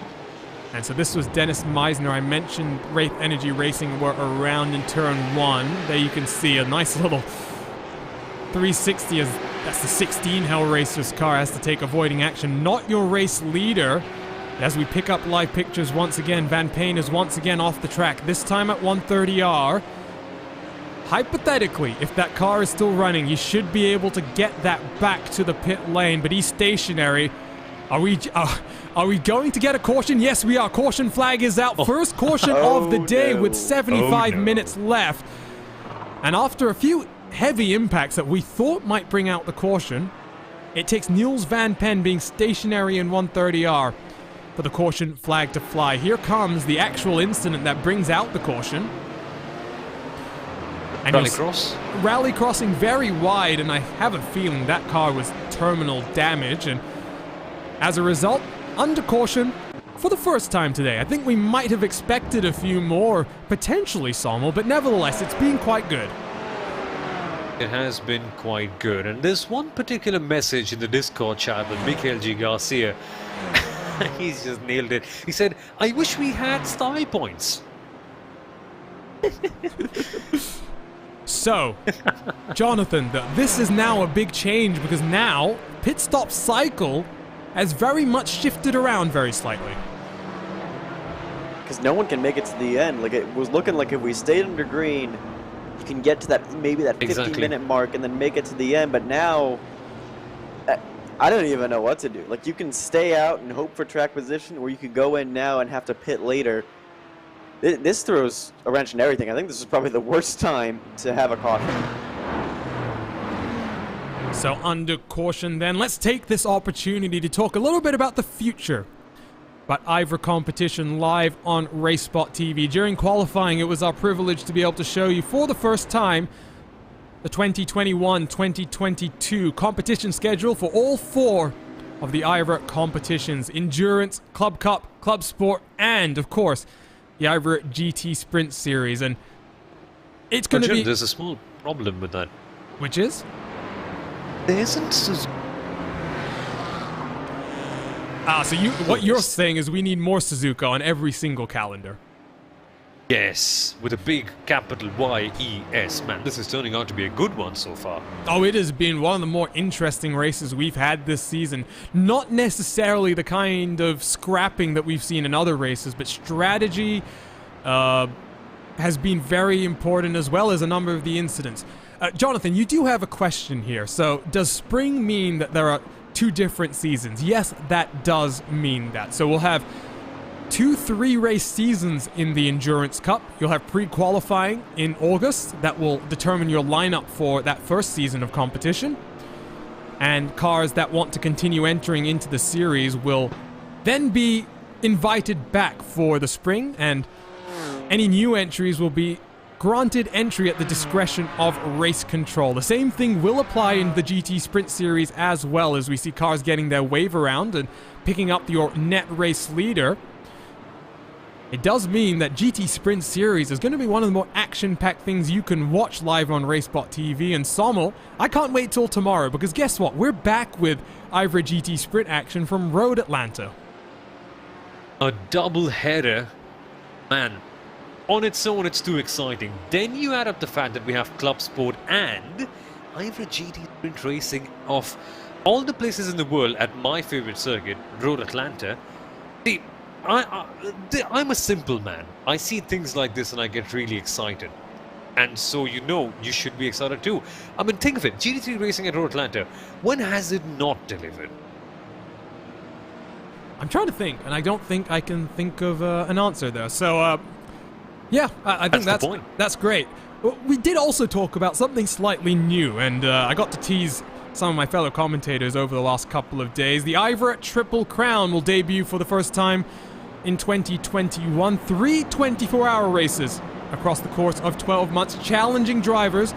[SPEAKER 1] And so this was Dennis Meisner. I mentioned Wraith Energy Racing were around in turn 1. There you can see a nice little 360 as that's the 16 Hellraiser's car has to take avoiding action. Not your race leader. As we pick up live pictures once again, Van Payne is once again off the track, this time at 130R. Hypothetically, if that car is still running, you should be able to get that back to the pit lane, but he's stationary. Are we going to get a caution? Yes, we are. Caution flag is out. First caution of the day with 75 minutes left. And after a few heavy impacts that we thought might bring out the caution, it takes Niels Van Pen being stationary in 130R for the caution flag to fly. Here comes the actual incident that brings out the caution. And rally crossing very wide, and I have a feeling that car was terminal damage, and as a result, under caution for the first time today. I think we might have expected a few more, potentially Sommel, but nevertheless, it's been quite good.
[SPEAKER 4] It has been quite good, and there's one particular message in the Discord chat with Mikael G. Garcia. He's just nailed it. He said, I wish we had style points.
[SPEAKER 1] So, Jonathan, this is now a big change because now pit stop cycle has very much shifted around very slightly.
[SPEAKER 3] Because no one can make it to the end. Like, it was looking like if we stayed under green, you can get to that maybe that 50-minute mark and then make it to the end. But now, I don't even know what to do. Like, you can stay out and hope for track position, or you could go in now and have to pit later. This throws a wrench in everything. I think this is probably the worst time to have a caution.
[SPEAKER 1] So under caution then, let's take this opportunity to talk a little bit about the future. But IVRA competition live on RaceSpotTV. During qualifying, it was our privilege to be able to show you for the first time the 2021-2022 competition schedule for all 4 of the IVRA competitions. Endurance, Club Cup, Club Sport, and of course, the IVRA GT Sprint Series. And it's going to be...
[SPEAKER 4] There's a small problem with that.
[SPEAKER 1] Which is?
[SPEAKER 4] There isn't Suzuka.
[SPEAKER 1] So what you're saying is we need more Suzuka on every single calendar.
[SPEAKER 4] Yes, with a big capital Y-E-S. Man, this is turning out to be a good one so far.
[SPEAKER 1] Oh, it has been one of the more interesting races we've had this season. Not necessarily the kind of scrapping that we've seen in other races, but strategy has been very important, as well as a number of the incidents. Jonathan, you do have a question here. So, does spring mean that there are 2 different seasons? Yes, that does mean that. So we'll have 2 3-race seasons in the Endurance Cup. You'll have pre-qualifying in August that will determine your lineup for that first season of competition. And cars that want to continue entering into the series will then be invited back for the spring, and any new entries will be granted entry at the discretion of race control. The same thing will apply in the GT Sprint Series as well, as we see cars getting their wave around and picking up your net race leader. It does mean that GT Sprint Series is going to be one of the more action-packed things you can watch live on RaceSpotTV. And Sommel, I can't wait till tomorrow, because guess what? We're back with IVRA GT Sprint action from Road Atlanta.
[SPEAKER 4] A double header. Man, on its own it's too exciting. Then you add up the fact that we have Club Sport and IVRA GT Sprint Racing of all the places in the world at my favorite circuit, Road Atlanta. See, I'm a simple man. I see things like this and I get really excited. And so you know you should be excited too. I mean, think of it. GT3 racing at Road Atlanta. When has it not delivered?
[SPEAKER 1] I'm trying to think, and I don't think I can think of an answer there. So, yeah, I think
[SPEAKER 4] That's the point.
[SPEAKER 1] that's great. We did also talk about something slightly new, and I got to tease some of my fellow commentators over the last couple of days. The IVRA Triple Crown will debut for the first time in 2021. 3 24-hour races across the course of 12 months, challenging drivers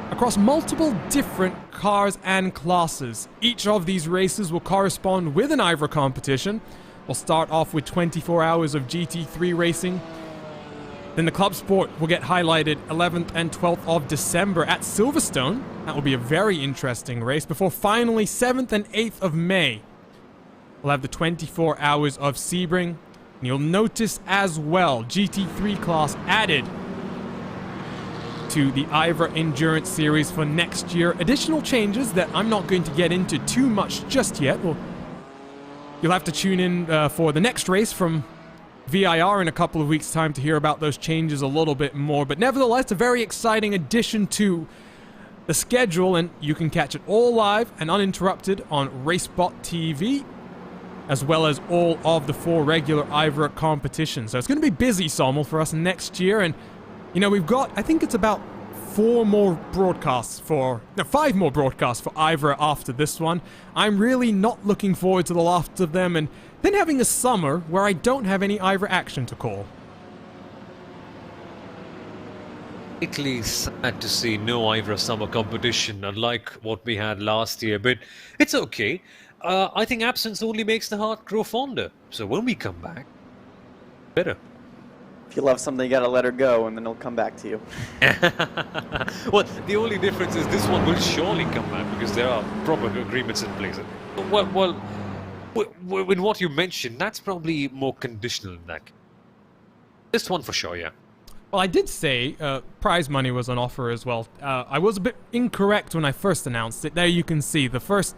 [SPEAKER 1] across multiple different cars and classes. Each of these races will correspond with an IVRA competition. We'll start off with 24 hours of GT3 racing. Then the Club Sport will get highlighted 11th and 12th of December at Silverstone. That will be a very interesting race. Before finally 7th and 8th of May, we'll have the 24 hours of Sebring. And you'll notice as well, GT3 class added to the IVRA Endurance Series for next year. Additional changes that I'm not going to get into too much just yet. Well, you'll have to tune in for the next race from VIR in a couple of weeks' time to hear about those changes a little bit more. But nevertheless, a very exciting addition to the schedule, and you can catch it all live and uninterrupted on RaceSpotTV, as well as all of the 4 regular IVRA competitions. So it's going to be busy, Sommel, for us next year. And, you know, we've got, I think it's about 5 more broadcasts for IVRA after this one. I'm really not looking forward to the last of them, and then having a summer where I don't have any IVRA action to call.
[SPEAKER 4] Particularly sad to see no IVRA summer competition, unlike what we had last year, but it's okay. I think absence only makes the heart grow fonder. So when we come back, better.
[SPEAKER 3] If you love something, you gotta let her go, and then it'll come back to you.
[SPEAKER 4] Well, the only difference is this one will surely come back because there are proper agreements in place. Well, in what you mentioned, that's probably more conditional in that. This one for sure, yeah.
[SPEAKER 1] Well, I did say prize money was on offer as well. I was a bit incorrect when I first announced it. There you can see the first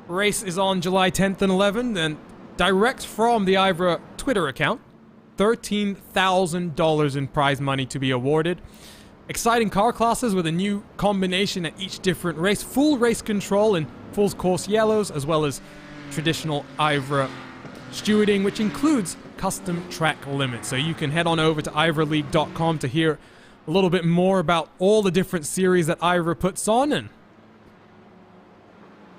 [SPEAKER 1] race is on July 10th and 11th, and direct from the IVRA Twitter account, $13,000 in prize money to be awarded. Exciting car classes with a new combination at each different race. Full race control in full course yellows, as well as traditional IVRA stewarding, which includes custom track limits. So you can head on over to ivraleague.com to hear a little bit more about all the different series that IVRA puts on. And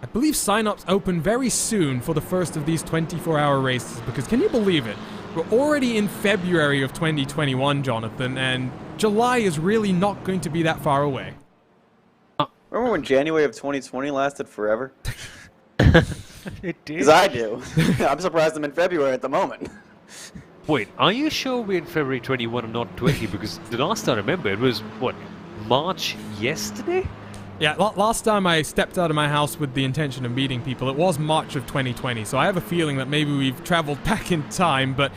[SPEAKER 1] I believe sign-ups open very soon for the first of these 24-hour races, because can you believe it? We're already in February of 2021, Jonathan, and July is really not going to be that far away.
[SPEAKER 3] Remember when January of 2020 lasted forever?
[SPEAKER 4] It did.
[SPEAKER 3] Because I do. I'm surprised I'm in February at the moment.
[SPEAKER 4] Wait, are you sure we're in February 21 and not 20? Because the last I remember, it was, what, March yesterday?
[SPEAKER 1] Yeah, last time I stepped out of my house with the intention of meeting people, it was March of 2020, so I have a feeling that maybe we've traveled back in time, but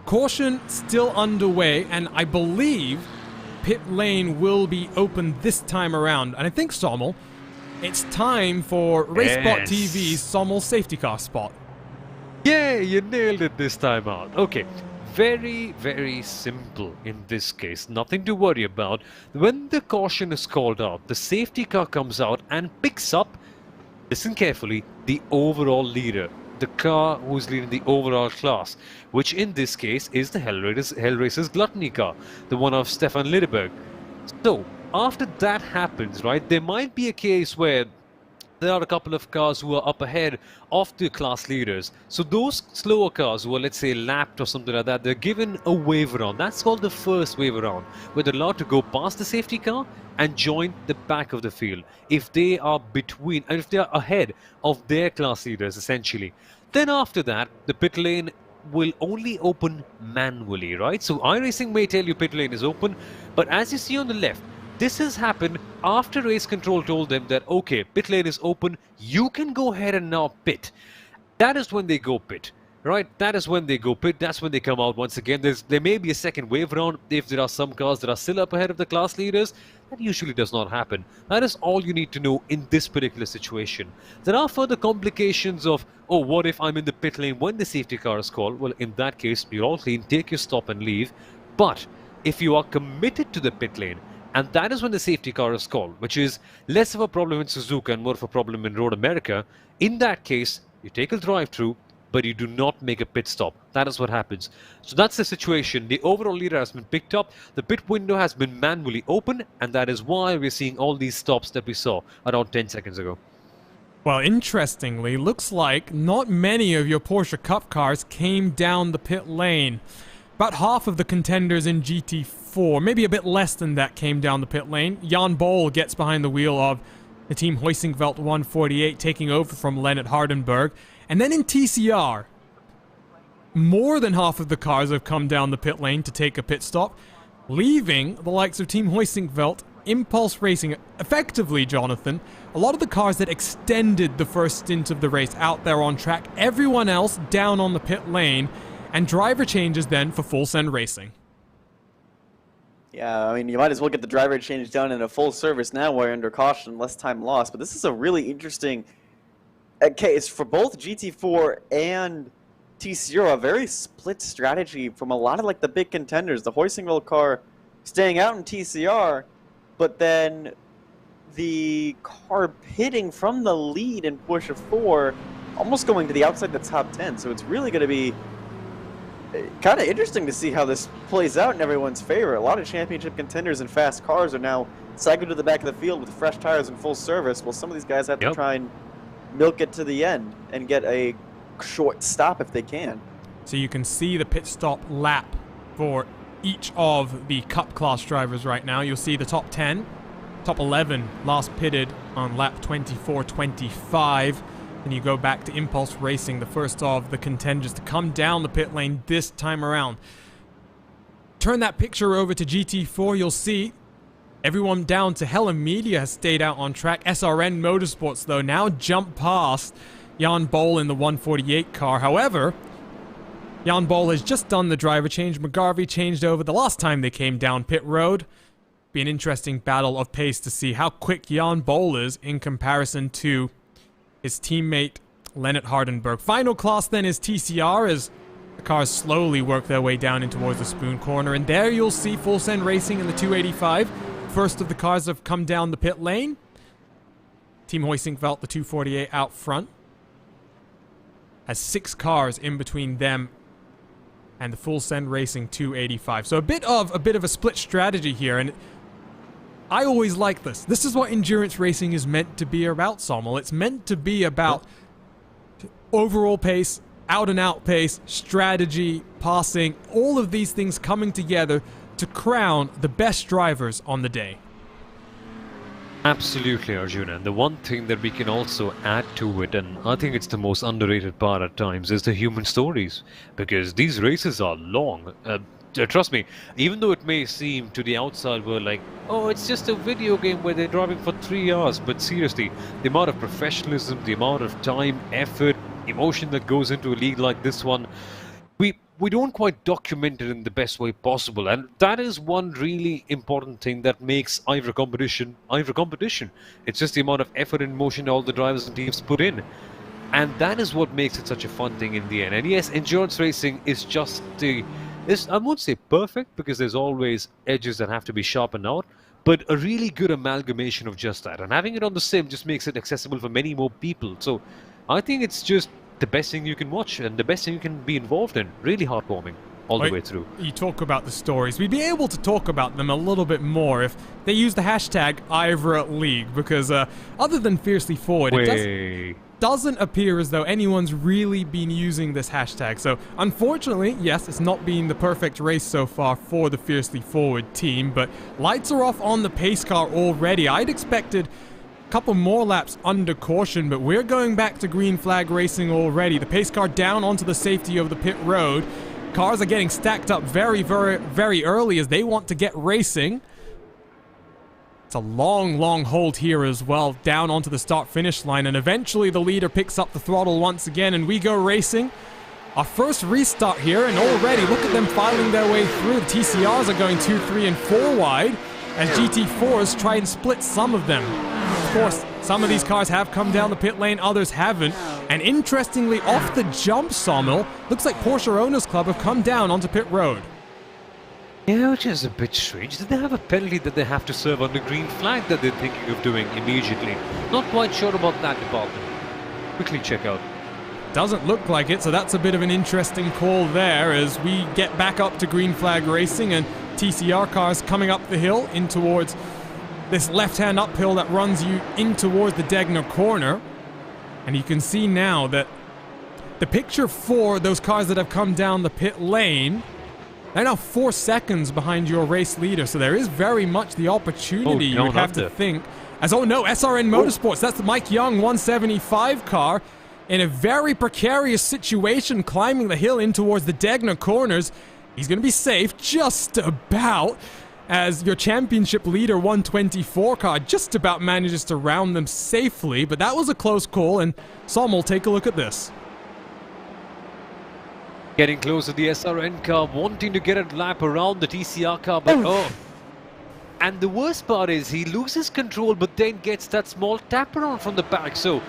[SPEAKER 1] caution still underway, and I believe pit lane will be open this time around. And I think, Sommel, it's time for RaceSpotTV's Sommel safety car spot.
[SPEAKER 4] Yeah, you nailed it this time out. Okay, very, very simple in this case. Nothing to worry about. When the caution is called out, the safety car comes out and picks up, listen carefully, the overall leader. The car who's leading the overall class, which in this case is the Hellraiser's Gluttony car, the one of Stefan Lidberg. So, after that happens, right, there might be a case where there are a couple of cars who are up ahead of the class leaders. So those slower cars who are, let's say, lapped or something like that, they're given a wave around. That's called the first wave around, where they're allowed to go past the safety car and join the back of the field if they are between, and if they are ahead of their class leaders, essentially. Then after that, the pit lane will only open manually, right? So iRacing may tell you pit lane is open, but as you see on the left, this has happened after race control told them that, okay, pit lane is open, you can go ahead and now pit. That is when they go pit, right? That is when they go pit. That's when they come out once again. There may be a second wave round if there are some cars that are still up ahead of the class leaders. That usually does not happen. That is all you need to know in this particular situation. There are further complications of, oh, what if I'm in the pit lane when the safety car is called? Well, in that case, you're all clean, take your stop and leave. But if you are committed to the pit lane, And that is when the safety car is called, which is less of a problem in Suzuka and more of a problem in Road America. In that case, you take a drive-through, but you do not make a pit stop. That is what happens. So that's the situation. The overall leader has been picked up. The pit window has been manually opened, and that is why we're seeing all these stops that we saw around 10 seconds ago.
[SPEAKER 1] Well, interestingly, looks like not many of your Porsche Cup cars came down the pit lane. About half of the contenders in GT4, maybe a bit less than that, came down the pit lane. Jan Boll gets behind the wheel of the Team Hoisingveld 148, taking over from Lennart Hardenberg. And then in TCR, more than half of the cars have come down the pit lane to take a pit stop, leaving the likes of Team Hoisingveld, Impulse Racing, effectively, Jonathan, a lot of the cars that extended the first stint of the race out there on track, everyone else down on the pit lane, and driver changes then for Full Send Racing.
[SPEAKER 3] Yeah, I mean, you might as well get the driver change done in a full service now while you're under caution, less time lost. But this is a really interesting case for both GT4 and TCR, a very split strategy from a lot of like the big contenders. The Hoisingveld car staying out in TCR, but then the car pitting from the lead in Porsche 4, almost going to the outside the top 10. So it's really going to be kind of interesting to see how this plays out in everyone's favor. A lot of championship contenders and fast cars are now cycled to the back of the field with fresh tires and full service, while some of these guys have to try and milk it to the end and get a short stop if they can.
[SPEAKER 1] So you can see the pit stop lap for each of the Cup class drivers right now. You'll see the top 10, top 11 last pitted on lap 24-25. And you go back to Impulse Racing, the first of the contenders to come down the pit lane this time around. Turn that picture over to GT4, you'll see everyone down to Hella Media has stayed out on track. SRN Motorsports, though, now jump past Jan Boll in the 148 car. However, Jan Boll has just done the driver change. McGarvey changed over the last time they came down pit road. Be an interesting battle of pace to see how quick Jan Boll is in comparison to his teammate Lennart Hardenberg. Final class then is TCR as the cars slowly work their way down in towards the spoon corner. And there you'll see Full Send Racing in the 285. First of the cars have come down the pit lane. Team Hoisingveld, the 248 out front, has 6 cars in between them and the Full Send Racing 285. So a bit of a split strategy here, and I always like this. This is what endurance racing is meant to be about, Sommel. It's meant to be about overall pace, out-and-out pace, strategy, passing, all of these things coming together to crown the best drivers on the day.
[SPEAKER 4] Absolutely, Arjuna. And the one thing that we can also add to it, and I think it's the most underrated part at times, is the human stories. Because these races are long. Trust me, even though it may seem to the outside world like, oh, it's just a video game where they're driving for 3 hours, but seriously, the amount of professionalism, the amount of time, effort, emotion that goes into a league like this one, we don't quite document it in the best way possible, and that is one really important thing that makes IVRA competition. It's just the amount of effort and emotion all the drivers and teams put in. And that is what makes it such a fun thing in the end. And yes, endurance racing is just I won't say perfect, because there's always edges that have to be sharpened out, but a really good amalgamation of just that. And having it on the sim just makes it accessible for many more people. So I think it's just the best thing you can watch and the best thing you can be involved in. Really heartwarming all the way through.
[SPEAKER 1] You talk about the stories. We'd be able to talk about them a little bit more if they use the hashtag IVRA League, because other than Fiercely Forward, it doesn't appear as though anyone's really been using this hashtag. So unfortunately, yes, it's not been the perfect race so far for the Fiercely Forward team, but lights are off on the pace car already. I'd expected a couple more laps under caution, but we're going back to green flag racing already. The pace car down onto the safety of the pit road. Cars are getting stacked up very, very, very early as they want to get racing. It's a long, long hold here as well, down onto the start-finish line, and eventually the leader picks up the throttle once again, and we go racing. Our first restart here, and already, look at them filing their way through. The TCRs are going 2, 3, and 4 wide, as GT4s try and split some of them. Of course, some of these cars have come down the pit lane, others haven't, and interestingly, off the jump, Sommel, looks like Porsche Owners Club have come down onto pit road.
[SPEAKER 4] Yeah, which is a bit strange. Do they have a penalty that they have to serve on the green flag that they're thinking of doing immediately? Not quite sure about that department. Quickly check out.
[SPEAKER 1] Doesn't look like it, so that's a bit of an interesting call there as we get back up to green flag racing and TCR cars coming up the hill in towards this left-hand uphill that runs you in towards the Degner corner. And you can see now that the picture for those cars that have come down the pit lane, they're now 4 seconds behind your race leader, so there is very much the opportunity you would have to think. As, oh no, SRN Motorsports, that's the Mike Young 175 car in a very precarious situation climbing the hill in towards the Degner corners. He's going to be safe just about as your championship leader 124 car just about manages to round them safely, but that was a close call, and Sommel, take a look at this.
[SPEAKER 4] Getting close to the SRN car, wanting to get a lap around the TCR car, but oh. And the worst part is he loses control, but then gets that small tap around from the back. So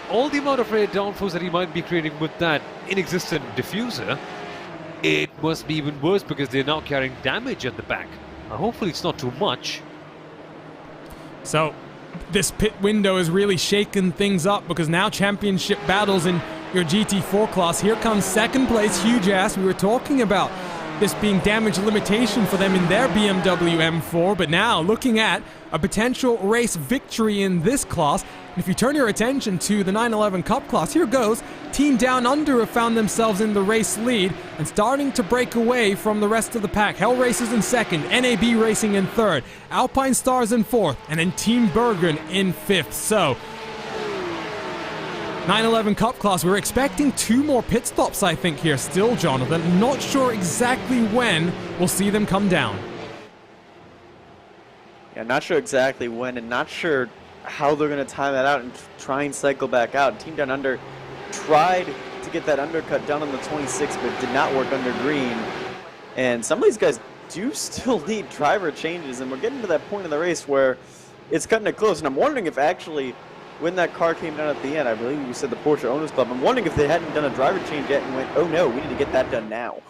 [SPEAKER 4] all the amount of air downforce that he might be creating with that inexistent diffuser, it must be even worse because they're now carrying damage at the back. Hopefully it's not too much.
[SPEAKER 1] So this pit window has really shaken things up because now championship battles in your GT4 class. Here comes second place, Huge Ass. We were talking about this being damage limitation for them in their BMW M4, but now looking at a potential race victory in this class. And if you turn your attention to the 911 Cup class, here goes. Team Down Under have found themselves in the race lead and starting to break away from the rest of the pack. Hell Racers in second, NAB Racing in third, Alpine Stars in fourth, and then Team Bergen in fifth. So 911 Cup class, we're expecting 2 more pit stops, I think, here still, Jonathan. Not sure exactly when we'll see them come down.
[SPEAKER 3] Yeah, not sure exactly when, and not sure how they're going to time that out and try and cycle back out. Team Down Under tried to get that undercut done on the 26, but did not work under green. And some of these guys do still need driver changes, and we're getting to that point in the race where it's cutting it close. And I'm wondering if actually, when that car came down at the end, I believe you said the Porsche Owners Club, I'm wondering if they hadn't done a driver change yet and went, oh no, we need to get that done now.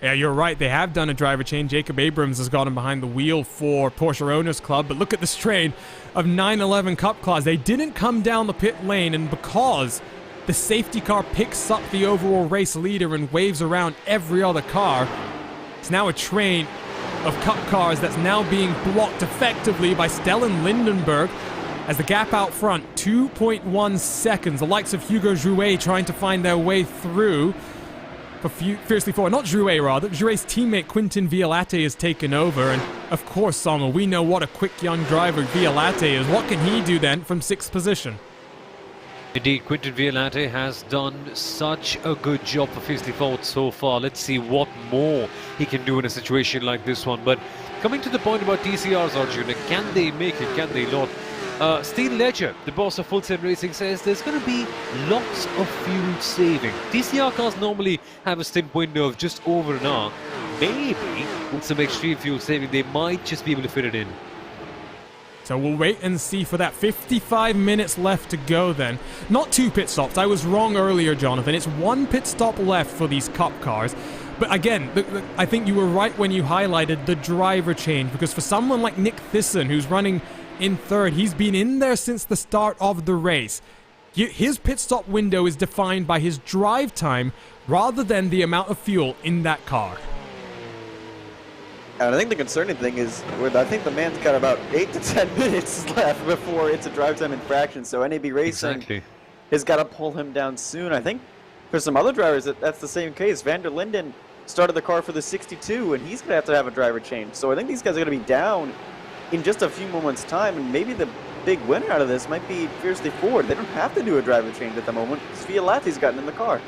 [SPEAKER 1] Yeah, you're right. They have done a driver change. Jacob Abrams has gotten behind the wheel for Porsche Owners Club, but look at the strain of 911 Cup class. They didn't come down the pit lane, and because the safety car picks up the overall race leader and waves around every other car, it's now a train of Cup cars that's now being blocked effectively by Stellan Lindenberg. As the gap out front, 2.1 seconds. The likes of Hugo Jouet trying to find their way through for Fiercely Forward. Not Jouet, rather. Jouet's teammate Quintin Violate has taken over. And, of course, Sommel, we know what a quick young driver Violate is. What can he do then from 6th position?
[SPEAKER 4] Indeed, Quintin Violate has done such a good job for Fiercely Forward so far. Let's see what more he can do in a situation like this one. But coming to the point about TCRs, Arjuna, can they make it? Can they not? Steel Ledger, the boss of Full Sail Racing, says there's going to be lots of fuel saving. TCR cars normally have a stint window of just over an hour. Maybe with some extreme fuel saving, they might just be able to fit it in.
[SPEAKER 1] So we'll wait and see for that. 55 minutes left to go then. Not 2 pit stops. I was wrong earlier, Jonathan. It's 1 pit stop left for these Cup cars. But again, I think you were right when you highlighted the driver change, because for someone like Nick Thyssen, who's running in third, he's been in there since the start of the race. His pit stop window is defined by his drive time rather than the amount of fuel in that car.
[SPEAKER 3] And I think the concerning thing is, I think the man's got about 8 to 10 minutes left before it's a drive time infraction. So NAB Racing has got to pull him down soon. I think for some other drivers, that's the same case. Van der Linden started the car for the 62, and he's going to have a driver change. So I think these guys are going to be down in just a few moments' time, and maybe the big winner out of this might be Fiercely Forward. They don't have to do a driver change at the moment because Violate's gotten in the car.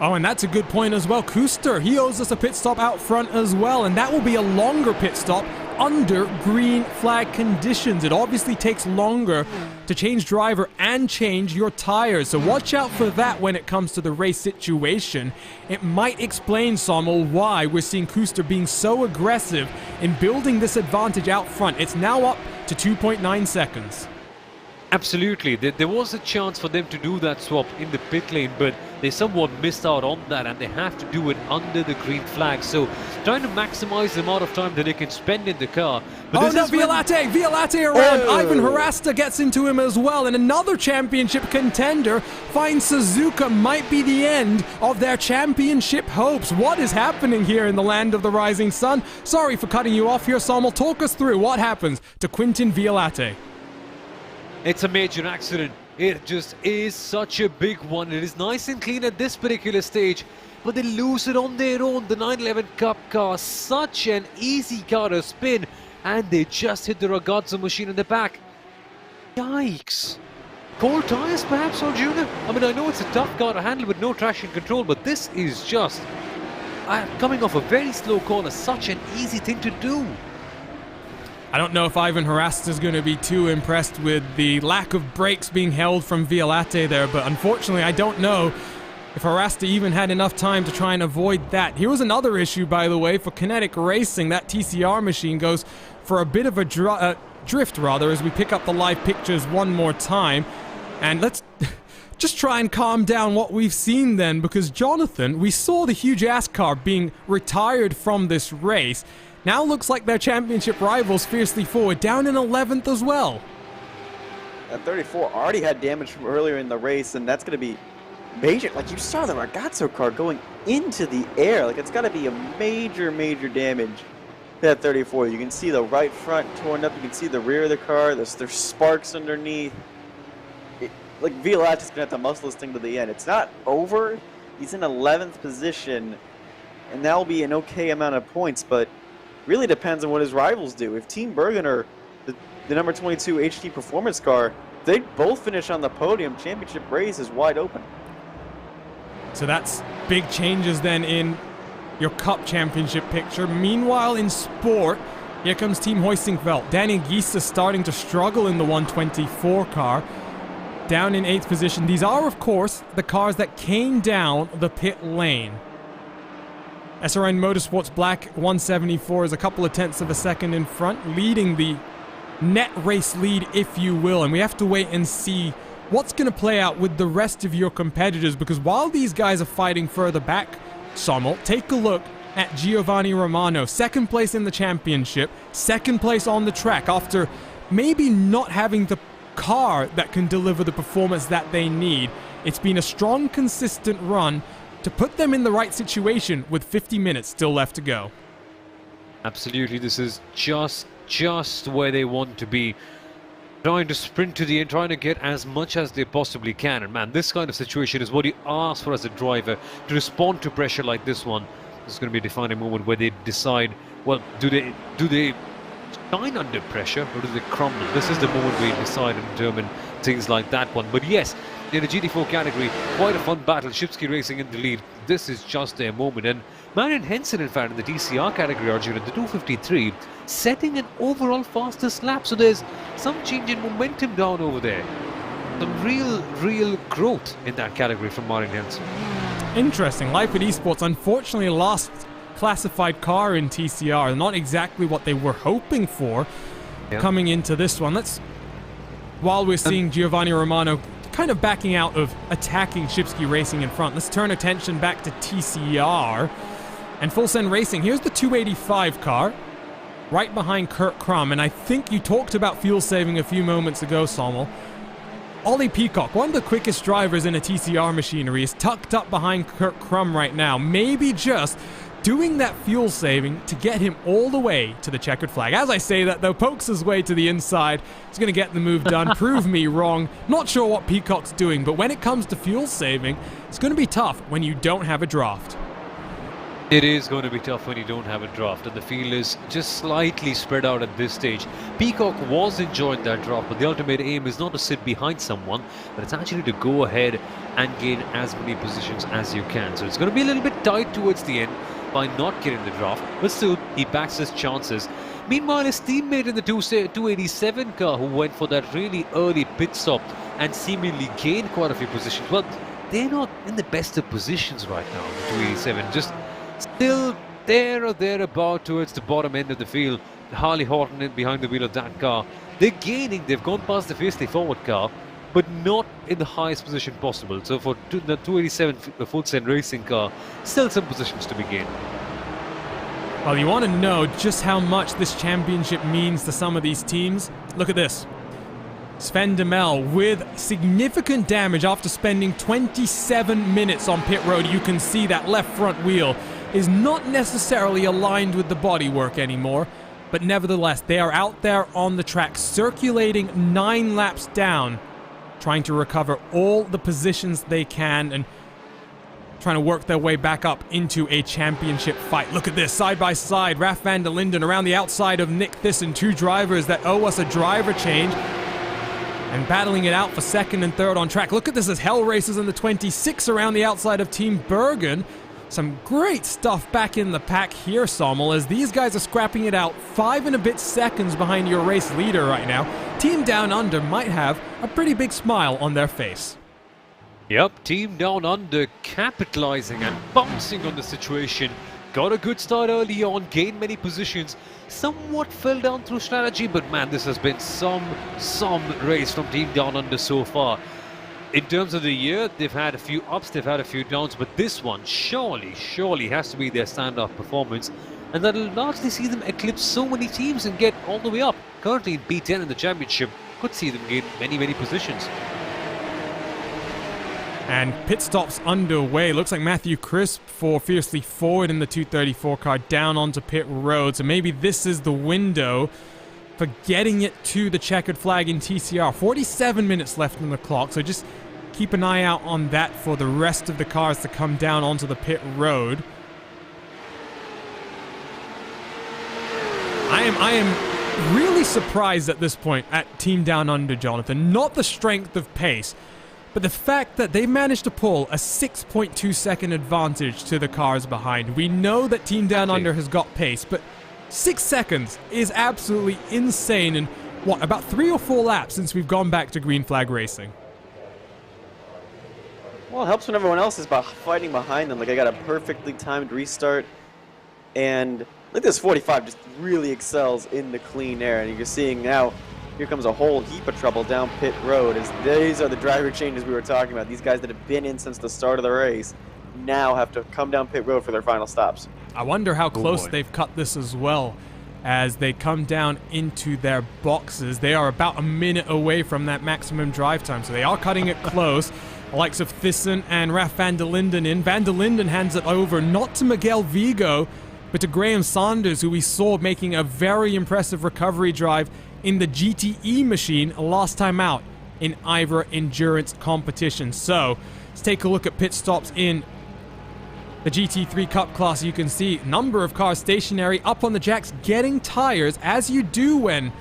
[SPEAKER 1] Oh, and that's a good point as well. Kuster, he owes us a pit stop out front as well, and that will be a longer pit stop under green flag conditions. It obviously takes longer to change driver and change your tires, so watch out for that when it comes to the race situation. It might explain, Sommel, why we're seeing Kuster being so aggressive in building this advantage out front. It's now up to 2.9 seconds.
[SPEAKER 4] Absolutely. There was a chance for them to do that swap in the pit lane, but they somewhat missed out on that, and they have to do it under the green flag. So trying to maximize the amount of time that they can spend in the car. But
[SPEAKER 1] Oh no, Violate around. Ivan Harasta gets into him as well, and another championship contender finds Suzuka might be the end of their championship hopes. What is happening here in the land of the rising sun? Sorry for cutting you off here, Sommel. Talk us through what happens to Quintin Violate.
[SPEAKER 4] It's a major accident. It just is such a big one. It is nice and clean at this particular stage, but they lose it on their own. The 911 Cup car, such an easy car to spin, and they just hit the ragazzo machine in the back. Yikes. Cold tyres perhaps, Arjuna? I mean, I know it's a tough car to handle with no traction control, but this is just coming off a very slow corner, such an easy thing to do.
[SPEAKER 1] I don't know if Ivan Harasta is going to be too impressed with the lack of brakes being held from Violate there, but unfortunately I don't know if Harasta even had enough time to try and avoid that. Here was another issue, by the way, for Kinetic Racing. That TCR machine goes for a bit of a drift, as we pick up the live pictures one more time. And let's just try and calm down what we've seen then, because Jonathan, we saw the huge ass car being retired from this race. Now looks like their championship rivals fiercely forward, down in 11th as well.
[SPEAKER 3] That 34 already had damage from earlier in the race, and that's going to be major. Like, you saw the ragazzo car going into the air. Like, it's got to be a major, major damage to that 34. You can see the right front torn up. You can see the rear of the car. There's sparks underneath. Like, Violata's going to have to muscle this thing to the end. It's not over. He's in 11th position, and that will be an okay amount of points, but really depends on what his rivals do. If Team Bergener, the number 22 HT Performance car, they both finish on the podium, championship race is wide open.
[SPEAKER 1] So that's big changes then in your Cup Championship picture. Meanwhile, in sport, here comes Team Hoisingveld. Danny Giese starting to struggle in the 124 car, down in 8th position. These are, of course, the cars that came down the pit lane. SRN Motorsports Black 174 is a couple of tenths of a second in front, leading the net race lead, if you will. And we have to wait and see what's going to play out with the rest of your competitors, because while these guys are fighting further back, Sommel, take a look at Giovanni Romano. Second place in the championship, second place on the track after maybe not having the car that can deliver the performance that they need. It's been a strong, consistent run to put them in the right situation with 50 minutes still left to go.
[SPEAKER 4] Absolutely, this is just where they want to be. Trying to sprint to the end, trying to get as much as they possibly can. And man, this kind of situation is what you ask for as a driver, to respond to pressure like this one. This is going to be a defining moment where they decide, well, do they shine under pressure or do they crumble? This is the moment where you decide and determine things like that one. But yes, in the GT4 category, quite a fun battle. Shipsky Racing in the lead. This is just their moment. And Marion Henson, in fact, in the DCR category, Arjun, in the 253, setting an overall fastest lap. So there's some change in momentum down over there. Some real growth in that category from Marion Henson.
[SPEAKER 1] Interesting. Life at Esports, unfortunately, last classified car in TCR. Not exactly what they were hoping for coming into this one. While we're seeing Giovanni Romano kind of backing out of attacking Shipsky Racing in front, let's turn attention back to TCR and Full Send Racing. Here's the 285 car, right behind Kurt Krum, and I think you talked about fuel saving a few moments ago, Sommel. Ollie Peacock, one of the quickest drivers in a TCR machinery, is tucked up behind Kurt Krum right now, maybe just doing that fuel saving to get him all the way to the checkered flag. As I say that, though, pokes his way to the inside. He's going to get the move done. Prove me wrong. Not sure what Peacock's doing, but when it comes to fuel saving, it's going to be tough when you don't have a draft.
[SPEAKER 4] It is going to be tough when you don't have a draft, and the field is just slightly spread out at this stage. Peacock was enjoying that draft, but the ultimate aim is not to sit behind someone, but it's actually to go ahead and gain as many positions as you can. So it's going to be a little bit tight towards the end by not getting the draft, but still he backs his chances. Meanwhile, his teammate in the 287 car, who went for that really early pit stop and seemingly gained quite a few positions, well, they're not in the best of positions right now, the 287, just still there or thereabout towards the bottom end of the field. Harley Horton in behind the wheel of that car. They're gaining, they've gone past the fiercely forward car, but not in the highest position possible. So for the 287 full-send racing car, still some positions to be gained.
[SPEAKER 1] Well, you want to know just how much this championship means to some of these teams? Look at this. Sven Duhamel with significant damage after spending 27 minutes on pit road. You can see that left front wheel is not necessarily aligned with the bodywork anymore, but nevertheless, they are out there on the track circulating 9 laps down, trying to recover all the positions they can and trying to work their way back up into a championship fight. Look at this, side by side, Raf van der Linden around the outside of Nick Thyssen, 2 drivers that owe us a driver change, and battling it out for second and third on track. Look at this as Hell races in the 26 around the outside of Team Bergen. Some great stuff back in the pack here, Sommel, as these guys are scrapping it out 5 and a bit seconds behind your race leader right now. Team Down Under might have a pretty big smile on their face.
[SPEAKER 4] Yep, Team Down Under capitalizing and bouncing on the situation. Got a good start early on, gained many positions, somewhat fell down through strategy, but man, this has been some race from Team Down Under so far. In terms of the year, they've had a few ups, they've had a few downs, but this one surely has to be their standout performance, and that'll largely see them eclipse so many teams and get all the way up. Currently in P10 in the championship, could see them gain many positions.
[SPEAKER 1] And pit stops underway. Looks like Matthew Crisp for Fiercely Forward in the 234 car down onto pit road. So maybe this is the window for getting it to the checkered flag in TCR. 47 minutes left on the clock, so just keep an eye out on that for the rest of the cars to come down onto the pit road. I am really surprised at this point at Team Down Under, Jonathan. Not the strength of pace, but the fact that they managed to pull a 6.2 second advantage to the cars behind. We know that Team Down Under has got pace, but 6 seconds is absolutely insane in, what, about 3 or 4 laps since we've gone back to green flag racing.
[SPEAKER 3] Well, it helps when everyone else is fighting behind them. Like, I got a perfectly timed restart, and look, this 45 just really excels in the clean air, and you're seeing now, here comes a whole heap of trouble down pit road, as these are the driver changes we were talking about. These guys that have been in since the start of the race now have to come down pit road for their final stops.
[SPEAKER 1] I wonder how close they've cut this as well as they come down into their boxes. They are about a minute away from that maximum drive time, so they are cutting it close. The likes of Thyssen and Raf van der Linden in. Van der Linden hands it over not to Miguel Vigo, but to Graham Saunders, who we saw making a very impressive recovery drive in the GTE machine last time out in IVRA endurance competition. So let's take a look at pit stops in the GT3 Cup class. You can see a number of cars stationary up on the jacks getting tires, as you do when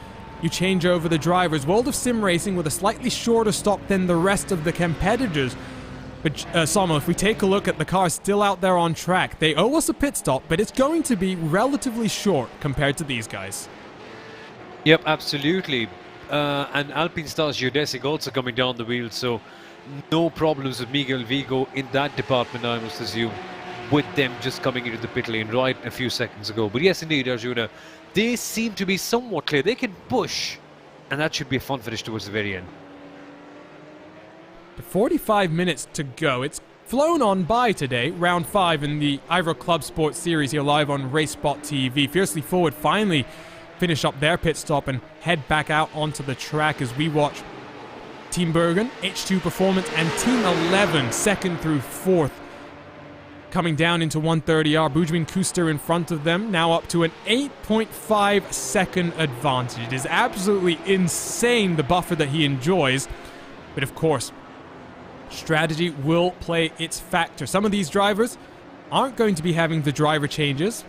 [SPEAKER 1] you change over the drivers. World of Sim Racing with a slightly shorter stop than the rest of the competitors. But Samo, if we take a look at the cars still out there on track, they owe us a pit stop, but it's going to be relatively short compared to these guys.
[SPEAKER 4] Yep, absolutely. And Alpine Stars Geodesic also coming down the wheel, so no problems with Miguel Vigo in that department, I must assume, with them just coming into the pit lane right a few seconds ago. But yes, indeed, Arjuna, they seem to be somewhat clear. They can push, and that should be a fun finish towards the very end.
[SPEAKER 1] 45 minutes to go. It's flown on by today, round 5 in the IVRA ClubSport Series here live on RaceSpotTV. Fiercely Forward finally finish up their pit stop and head back out onto the track as we watch Team Bergen, H2 Performance, and Team 11, second through fourth, coming down into 130R. Boudewijn Kuster in front of them, now up to an 8.5 second advantage. It is absolutely insane, the buffer that he enjoys. But of course, strategy will play its factor. Some of these drivers aren't going to be having the driver changes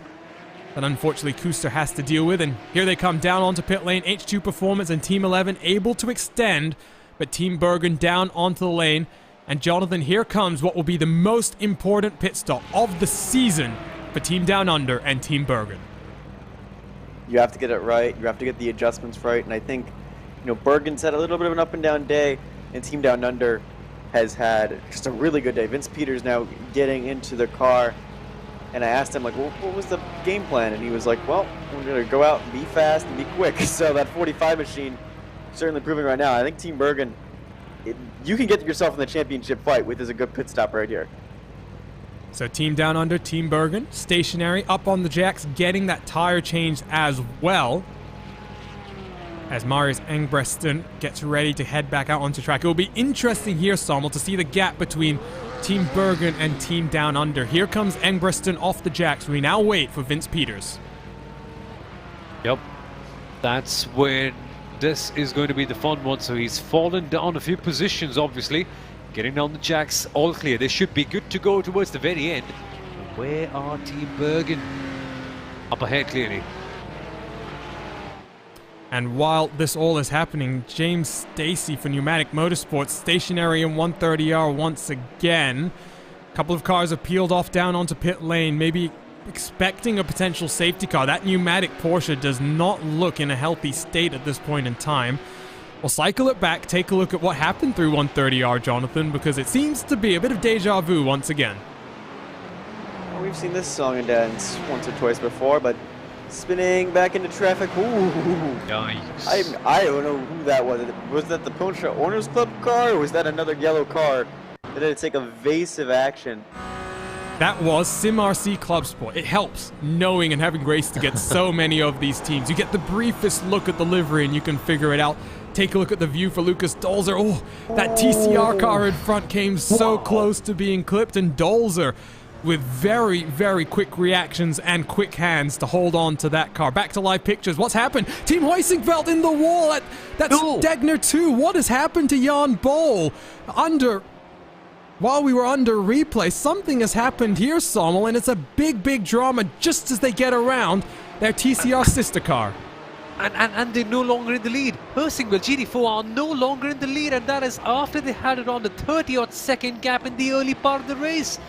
[SPEAKER 1] that unfortunately Kuster has to deal with, and here they come down onto pit lane. H2 Performance and Team 11 able to extend, but Team Bergen down onto the lane. And Jonathan, here comes what will be the most important pit stop of the season for Team Down Under and Team Bergen.
[SPEAKER 3] You have to get it right, you have to get the adjustments right, and I think, you know, Bergen's had a little bit of an up and down day, and Team Down Under has had just a really good day. Vince Peters now getting into the car, And I asked him, like, well, what was the game plan? And he was like, well, we're going to go out and be fast and be quick. So that 45 machine certainly proving right now. I think Team Bergen, you can get yourself in the championship fight with is a good pit stop right here.
[SPEAKER 1] So Team Down Under, Team Bergen, stationary, up on the jacks, getting that tire changed as well. As Marius Engbresten gets ready to head back out onto track. It will be interesting here, Sommel, to see the gap between Team Bergen and Team Down Under. Here comes Engbresten off the jacks. We now wait for Vince Peters.
[SPEAKER 4] Yep. That's when this is going to be the fun one. So he's fallen down a few positions, obviously. Getting down the jacks, all clear. They should be good to go towards the very end. Where are Team Bergen? Up ahead, clearly.
[SPEAKER 1] And while this all is happening, James Stacey for Pneumatic Motorsports, stationary in 130R once again. A couple of cars have peeled off down onto pit lane, maybe expecting a potential safety car. That pneumatic Porsche does not look in a healthy state at this point in time. We'll cycle it back, take a look at what happened through 130R, Jonathan, because it seems to be a bit of deja vu once again.
[SPEAKER 3] Well, we've seen this song and dance once or twice before, but spinning back into traffic. Ooh.
[SPEAKER 4] Yikes.
[SPEAKER 3] I don't know who that was. Was that the Porsche Owners Club car, or was that another yellow car that had to take evasive action?
[SPEAKER 1] That was SimRC Club Sport. It helps knowing and having raced against so many of these teams. You get the briefest look at the livery and you can figure it out. Take a look at the view for Lucas Dolzer. Oh, that TCR car in front came so close to being clipped, and Dolzer with very, very quick reactions and quick hands to hold on to that car. Back to live pictures. What's happened? Team Heusingfeld in the wall. That's Degner 2. What has happened to Jan Boll? While we were under replay, something has happened here, Sommel, and it's a big, big drama just as they get around their TCR sister car.
[SPEAKER 4] And they're no longer in the lead. Heusingfeld GT4 are no longer in the lead, and that is after they had it on the 30-odd second gap in the early part of the race.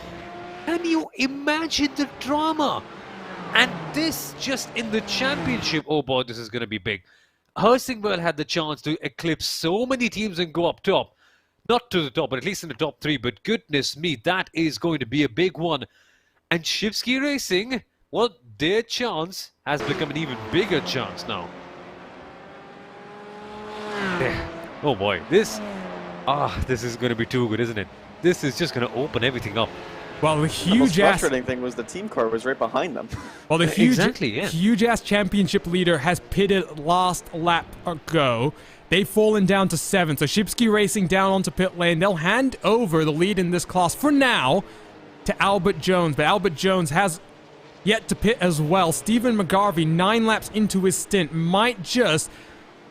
[SPEAKER 4] Can you imagine the drama? And this just in the championship. Oh boy, this is going to be big. Heusingfeld had the chance to eclipse so many teams and go up top. Not to the top, but at least in the top 3. But goodness me, that is going to be a big one. And Shipsky Racing, well, their chance has become an even bigger chance now. Oh boy, this is going to be too good, isn't it? This is just going to open everything up.
[SPEAKER 1] Well, the huge
[SPEAKER 3] ass frustrating thing was the team car was right behind them.
[SPEAKER 1] Well, the huge ass championship leader has pitted last lap ago. They've fallen down to 7, so Shipsky Racing down onto pit lane. They'll hand over the lead in this class for now to Albert Jones, but Albert Jones has yet to pit as well. Stephen McGarvey, 9 laps into his stint, might just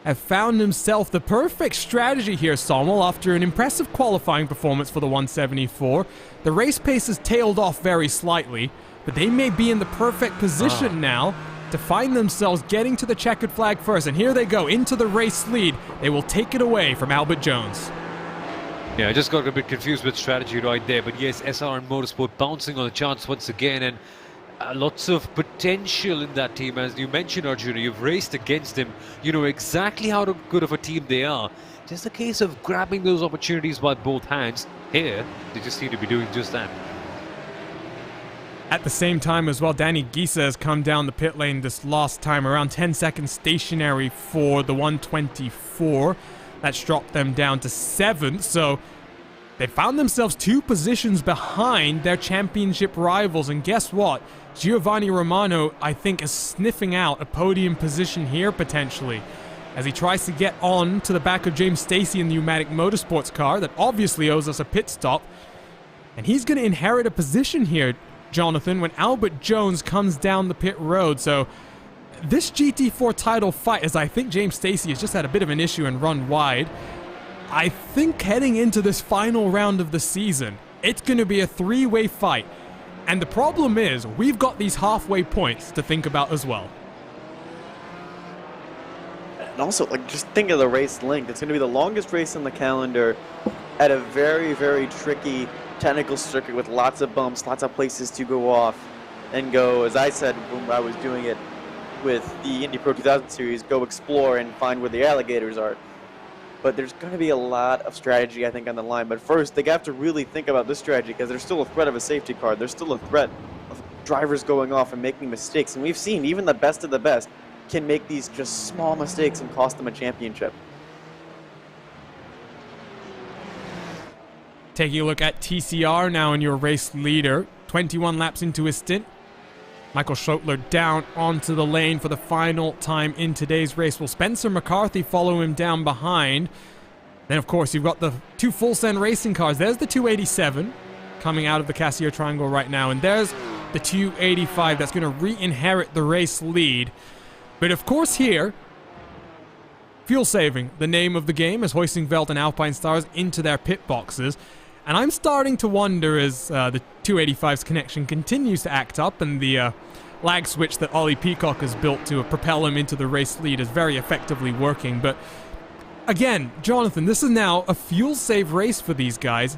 [SPEAKER 1] have found himself the perfect strategy here, Sommel, after an impressive qualifying performance for the 174. The race pace has tailed off very slightly, but they may be in the perfect position now to find themselves getting to the checkered flag first. And here they go into the race lead. They will take it away from Albert Jones.
[SPEAKER 4] Yeah, I just got a bit confused with strategy right there. But yes, SRM Motorsport bouncing on the chance once again. And lots of potential in that team. As you mentioned, Arjuna, you've raced against them. You know exactly how good of a team they are. Just a case of grabbing those opportunities by both hands. Here, they just seem to be doing just that.
[SPEAKER 1] At the same time as well, Danny Gisa has come down the pit lane this last time, around 10 seconds stationary for the 124. That's dropped them down to 7th, so they found themselves 2 positions behind their championship rivals. And guess what? Giovanni Romano, I think, is sniffing out a podium position here potentially, as he tries to get on to the back of James Stacey in the Pneumatic Motorsports car that obviously owes us a pit stop. And he's going to inherit a position here, Jonathan, when Albert Jones comes down the pit road. So this GT4 title fight, as I think James Stacey has just had a bit of an issue and run wide, I think heading into this final round of the season, it's going to be a 3-way fight. And the problem is, we've got these halfway points to think about as well.
[SPEAKER 3] And also, like, just think of the race length. It's going to be the longest race on the calendar at a very, very tricky technical circuit with lots of bumps, lots of places to go off and go, as I said when I was doing it with the Indy Pro 2000 series, go explore and find where the alligators are. But there's going to be a lot of strategy, I think, on the line. But first, they have to really think about this strategy because there's still a threat of a safety car. There's still a threat of drivers going off and making mistakes. And we've seen even the best of the best can make these just small mistakes and cost them a championship.
[SPEAKER 1] Taking a look at TCR now in your race leader. 21 laps into his stint. Michael Schottler down onto the lane for the final time in today's race. Will Spencer McCarthy follow him down behind? Then, of course, you've got the two Full Send racing cars. There's the 287 coming out of the Casio Triangle right now. And there's the 285 that's going to re-inherit the race lead. But, of course, here, fuel saving, the name of the game, as Hoisting Veld and Alpine Stars into their pit boxes. And I'm starting to wonder as the 285's connection continues to act up and the lag switch that Ollie Peacock has built to propel him into the race lead is very effectively working. But again, Jonathan, this is now a fuel save race for these guys.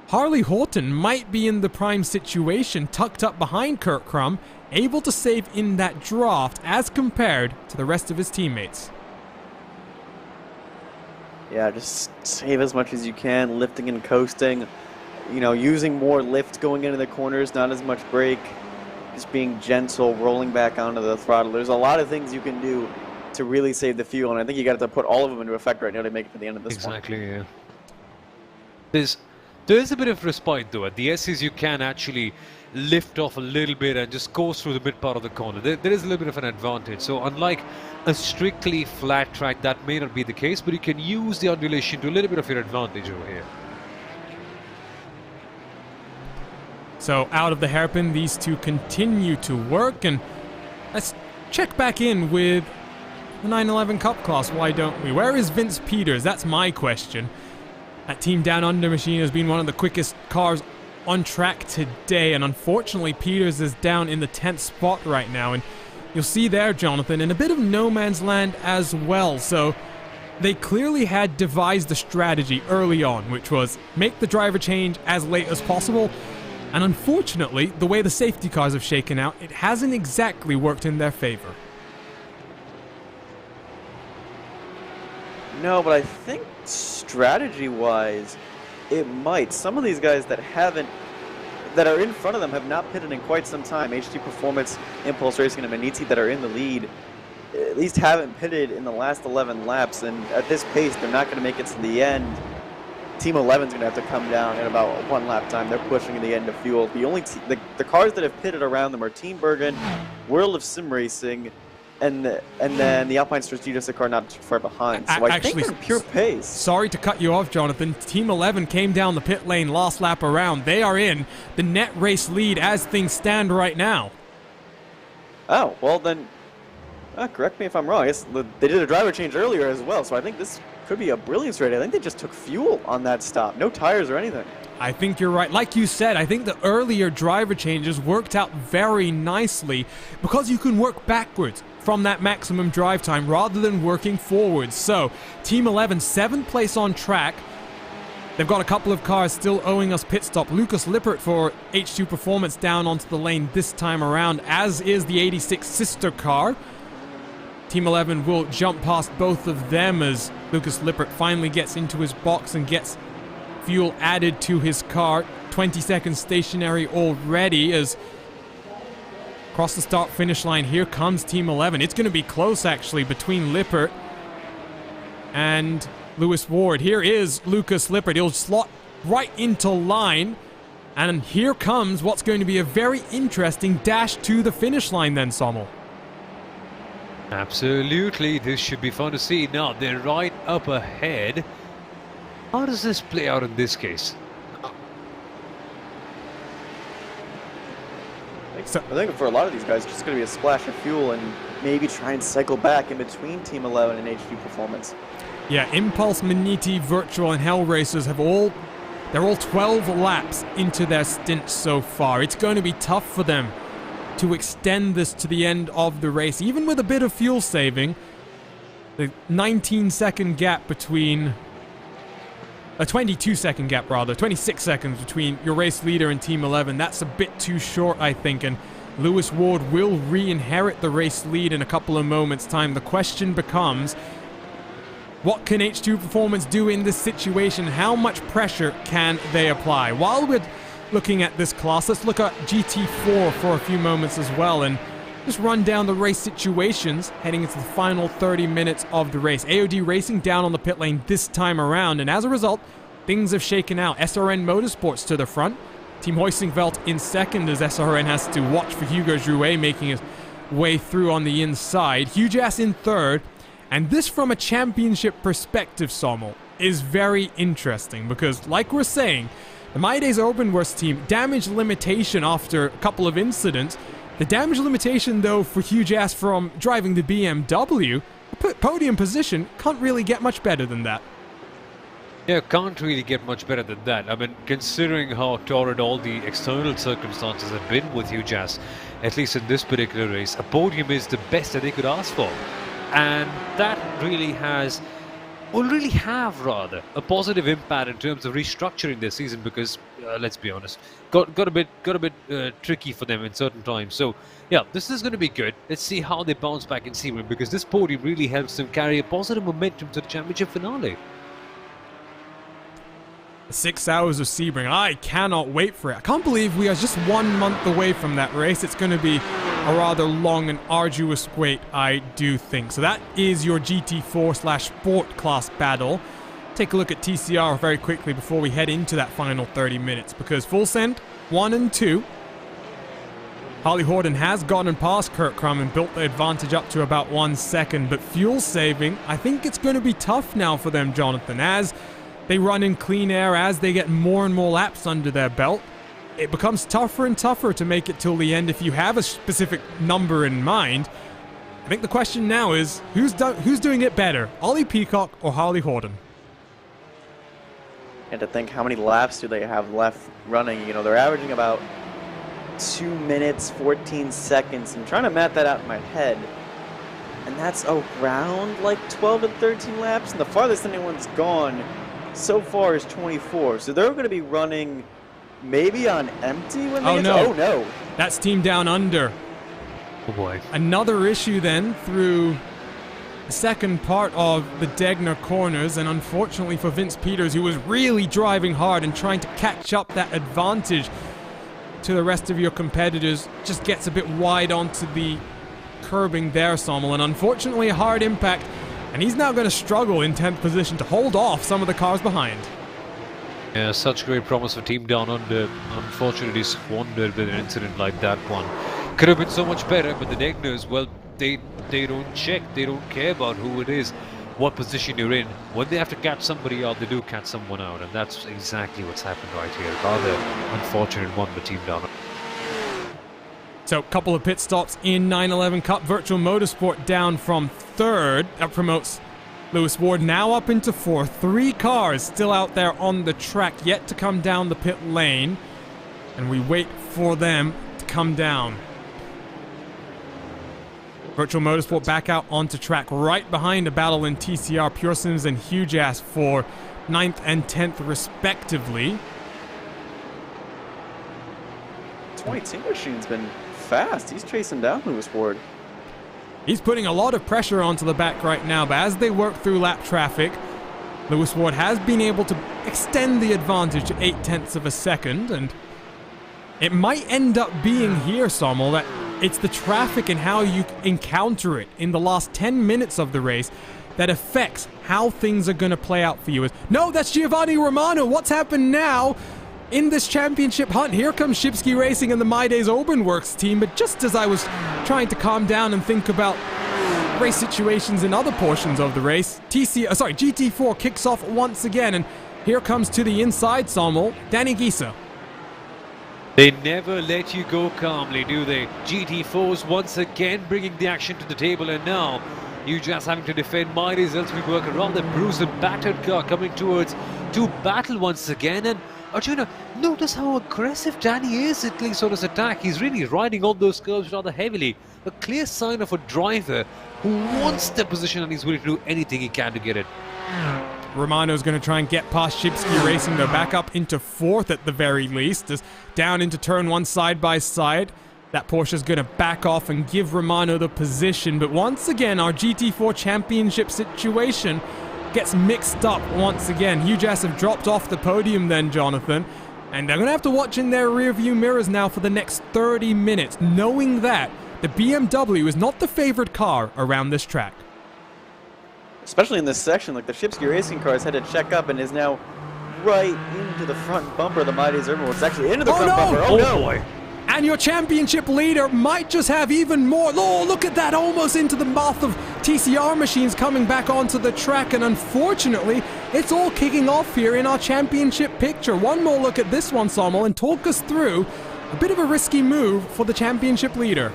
[SPEAKER 1] Harley Horton might be in the prime situation, tucked up behind Kurt Crum, able to save in that draft as compared to the rest of his teammates.
[SPEAKER 3] Yeah, just save as much as you can, lifting and coasting. You know, using more lift going into the corners, not as much brake. Just being gentle, rolling back onto the throttle. There's a lot of things you can do to really save the fuel, and I think you got to put all of them into effect right now to make it to the end of this one.
[SPEAKER 4] Exactly, yeah. There's a bit of respite though. At the S's you can actually lift off a little bit and just coast through the mid part of the corner. There is a little bit of an advantage. So unlike a strictly flat track, that may not be the case, but you can use the undulation to a little bit of your advantage over here.
[SPEAKER 1] So out of the hairpin, these two continue to work, and let's check back in with the 911 Cup class, why don't we? Where is Vince Peters? That's my question. That Team Down Under machine has been one of the quickest cars on track today, and unfortunately Peters is down in the 10th spot right now, and you'll see there, Jonathan, in a bit of no man's land as well. So they clearly had devised a strategy early on, which was make the driver change as late as possible, and unfortunately, the way the safety cars have shaken out, it hasn't exactly worked in their favor.
[SPEAKER 3] No, but I think strategy-wise, it might. Some of these guys that are in front of them have not pitted in quite some time. HT Performance, Impulse Racing, and Maniti that are in the lead at least haven't pitted in the last 11 laps, and at this pace, they're not going to make it to the end. Team 11's going to have to come down at about 1 lap time. They're pushing the end of fuel. The only the cars that have pitted around them are Team Bergen, World of Sim Racing, and then the Alpine Strategist car not too far behind. So I think they're in pure pace.
[SPEAKER 1] Sorry to cut you off, Jonathan. Team 11 came down the pit lane last lap around. They are in the net race lead as things stand right now.
[SPEAKER 3] Oh, well then, correct me if I'm wrong. I guess they did a driver change earlier as well, so I think this could be a brilliance rate. I think they just took fuel on that stop. No tires or anything.
[SPEAKER 1] I think you're right. Like you said, I think the earlier driver changes worked out very nicely because you can work backwards from that maximum drive time rather than working forwards. So, Team 11, 7th place on track. They've got a couple of cars still owing us pit stop. Lucas Lippert for H2 Performance down onto the lane this time around, as is the 86 sister car. Team 11 will jump past both of them as Lucas Lippert finally gets into his box and gets fuel added to his car. 20 seconds stationary already as across the start finish line here comes Team 11. It's going to be close actually between Lippert and Lewis Ward. Here is Lucas Lippert. He'll slot right into line, and here comes what's going to be a very interesting dash to the finish line then, Sommel.
[SPEAKER 4] Absolutely, this should be fun to see. Now they're right up ahead. How does this play out in this case?
[SPEAKER 3] I think for a lot of these guys, it's just going to be a splash of fuel and maybe try and cycle back in between Team 11 and HG Performance.
[SPEAKER 1] Yeah, Impulse, Maniti, Virtual, and Hell Racers they're all 12 laps into their stint so far. It's going to be tough for them to extend this to the end of the race, even with a bit of fuel saving. The 19-second gap between... A 22-second gap, rather. 26 seconds between your race leader and Team 11. That's a bit too short, I think, and Lewis Ward will re-inherit the race lead in a couple of moments' time. The question becomes, what can H2 Performance do in this situation? How much pressure can they apply? While we're looking at this class, let's look at GT4 for a few moments as well and just run down the race situations heading into the final 30 minutes of the race. AOD Racing down on the pit lane this time around, and as a result, things have shaken out. SRN Motorsports to the front. Team Hoisingveld in second as SRN has to watch for Hugo Drouet making his way through on the inside. Hugas in third. And this, from a championship perspective, Sommel, is very interesting because, like we're saying, the My Days Openworks team, damage limitation after a couple of incidents. The damage limitation, though, for Hugas from driving the BMW, podium position, can't really get much better than that.
[SPEAKER 4] Yeah, can't really get much better than that. I mean, considering how torrid all the external circumstances have been with Hugas, at least in this particular race, a podium is the best that they could ask for. And that really has, will really have rather, a positive impact in terms of restructuring their season because, let's be honest, got a bit tricky for them in certain times. So, yeah, this is going to be good. Let's see how they bounce back in Sebring because this podium really helps them carry a positive momentum to the championship finale.
[SPEAKER 1] 6 hours of Sebring. I cannot wait for it. I can't believe we are just 1 month away from that race. It's going to be a rather long and arduous wait, I do think. So that is your GT4/Sport class battle. Take a look at TCR very quickly before we head into that final 30 minutes because full send 1 and 2. Harley Horton has gotten past Kurt Crum and built the advantage up to about 1 second, but fuel saving, I think it's going to be tough now for them, Jonathan, as they run in clean air, as they get more and more laps under their belt. It becomes tougher and tougher to make it till the end if you have a specific number in mind. I think the question now is, who's doing it better, Ollie Peacock or Harley Horton?
[SPEAKER 3] And to think how many laps do they have left running. You know, they're averaging about 2 minutes, 14 seconds. I'm trying to map that out in my head. And that's around like 12 and 13 laps. And the farthest anyone's gone so far is 24. So they're going to be running maybe on empty when they get to... Oh, no.
[SPEAKER 1] That's Team Down Under.
[SPEAKER 4] Oh, boy.
[SPEAKER 1] Another issue then through the second part of the Degner corners. And unfortunately for Vince Peters, who was really driving hard and trying to catch up that advantage to the rest of your competitors, just gets a bit wide onto the curbing there, Sommel. And unfortunately a hard impact. And he's now going to struggle in 10th position to hold off some of the cars behind.
[SPEAKER 4] Yeah, such great promise for Team Down Under. Unfortunately squandered with an incident like that one. Could have been so much better, but the Degners, well, they don't check. They don't care about who it is, what position you're in. When they have to catch somebody out, they do catch someone out. And that's exactly what's happened right here. Rather unfortunate one for Team Down Under.
[SPEAKER 1] So, a couple of pit stops in 911 Cup. Virtual Motorsport down from third. That promotes Lewis Ward now up into fourth. 3 cars still out there on the track, yet to come down the pit lane. And we wait for them to come down. Virtual Motorsport back out onto track, right behind a battle in TCR. Pure Sims and Hugas for 9th and 10th respectively.
[SPEAKER 3] 22 Machine's been fast. He's chasing down Lewis Ward.
[SPEAKER 1] He's putting a lot of pressure onto the back right now, but as they work through lap traffic, Lewis Ward has been able to extend the advantage to 0.8 of a second, and it might end up being here, Sommel, that it's the traffic and how you encounter it in the last 10 minutes of the race that affects how things are going to play out for you. No, that's Giovanni Romano. What's happened now? In this championship hunt, here comes Shipsky Racing and the My Days Openworks team, but just as I was trying to calm down and think about race situations in other portions of the race, GT4 kicks off once again, and here comes to the inside, Sommel, Danny Gisa.
[SPEAKER 4] They never let you go calmly, do they? GT4's once again bringing the action to the table, and now you just having to defend My Days as we work around the bruised and battered car coming towards to battle once again. And Arjuna, notice how aggressive Danny is at least on his attack. He's really riding on those curves rather heavily. A clear sign of a driver who wants the position and he's willing to do anything he can to get it.
[SPEAKER 1] Romano's going to try and get past Shipsky Racing, though, back up into 4th at the very least. As down into turn 1 side by side. That Porsche's going to back off and give Romano the position. But once again, our GT4 championship situation gets mixed up once again. Hugas have dropped off the podium then, Jonathan. And they're going to have to watch in their rearview mirrors now for the next 30 minutes, knowing that the BMW is not the favored car around this track.
[SPEAKER 3] Especially in this section, like the Shipsky Racing cars had to check up and is now right into the front bumper of the Mighty's Urban. It's actually into the front bumper. Oh no!
[SPEAKER 4] Boy.
[SPEAKER 1] And your championship leader might just have even more. Oh, look at that, almost into the mouth of TCR machines coming back onto the track. And unfortunately, it's all kicking off here in our championship picture. One more look at this one, Sommel, and talk us through a bit of a risky move for the championship leader.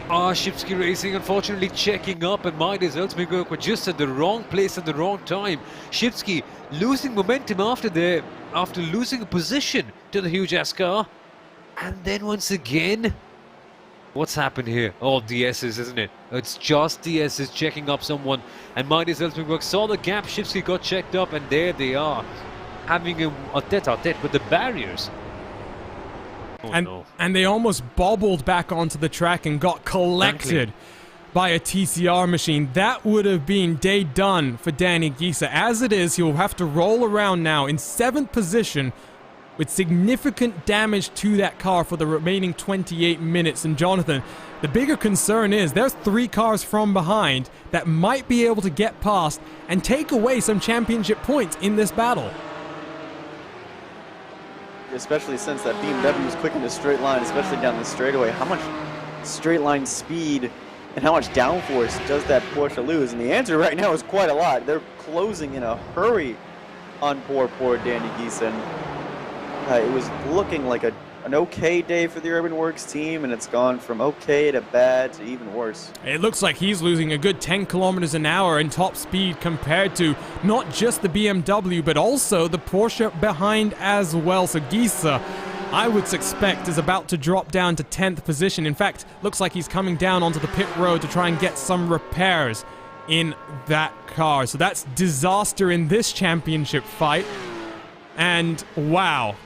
[SPEAKER 4] Shipsky Racing unfortunately checking up, and Mighty's Ultimate were just at the wrong place at the wrong time. Shipsky losing momentum after losing a position to the huge ass car. And then once again, what's happened here? Oh, the S's, isn't it? It's just the S's checking up someone. And Mighty's Ultimate Work saw the gap. Shipsky got checked up, and there they are, having a tete-a-tete with the barriers. Oh,
[SPEAKER 1] and they almost bobbled back onto the track and got collected by a TCR machine. That would have been day done for Danny Giese. As it is, he'll have to roll around now in 7th position with significant damage to that car for the remaining 28 minutes. And Jonathan, the bigger concern is there's 3 cars from behind that might be able to get past and take away some championship points in this battle.
[SPEAKER 3] Especially since that BMW is quick in a straight line, especially down the straightaway. How much straight line speed and how much downforce does that Porsche lose? And the answer right now is quite a lot. They're closing in a hurry on poor Danny Giese. It was looking like an okay day for the Urban Works team, and it's gone from okay to bad to even worse.
[SPEAKER 1] It looks like he's losing a good 10 kilometers an hour in top speed compared to not just the BMW, but also the Porsche behind as well. So Giese, I would suspect, is about to drop down to 10th position. In fact, looks like he's coming down onto the pit road to try and get some repairs in that car. So that's disaster in this championship fight. And wow.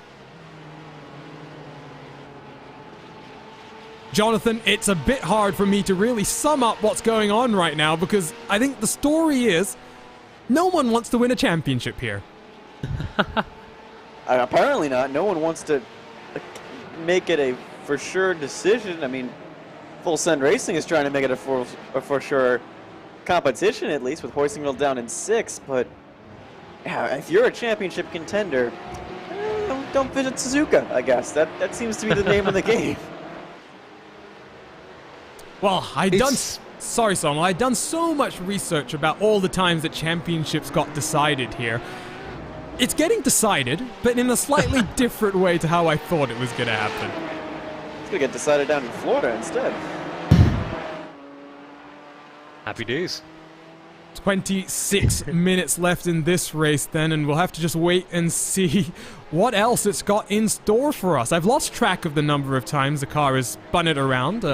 [SPEAKER 1] Jonathan, it's a bit hard for me to really sum up what's going on right now because I think the story is no one wants to win a championship here.
[SPEAKER 3] Apparently not. No one wants to make it a for sure decision. I mean, Full Send Racing is trying to make it a for sure competition, at least with Hoisingville down in 6th. But yeah, if you're a championship contender, don't visit Suzuka, I guess. That seems to be the name of the game.
[SPEAKER 1] Well, sorry, Sommel, I'd done so much research about all the times that championships got decided here. It's getting decided, but in a slightly different way to how I thought it was going to happen.
[SPEAKER 3] It's going to get decided down in Florida instead.
[SPEAKER 4] Happy days.
[SPEAKER 1] 26 minutes left in this race then, and we'll have to just wait and see what else it's got in store for us. I've lost track of the number of times the car has spun it around,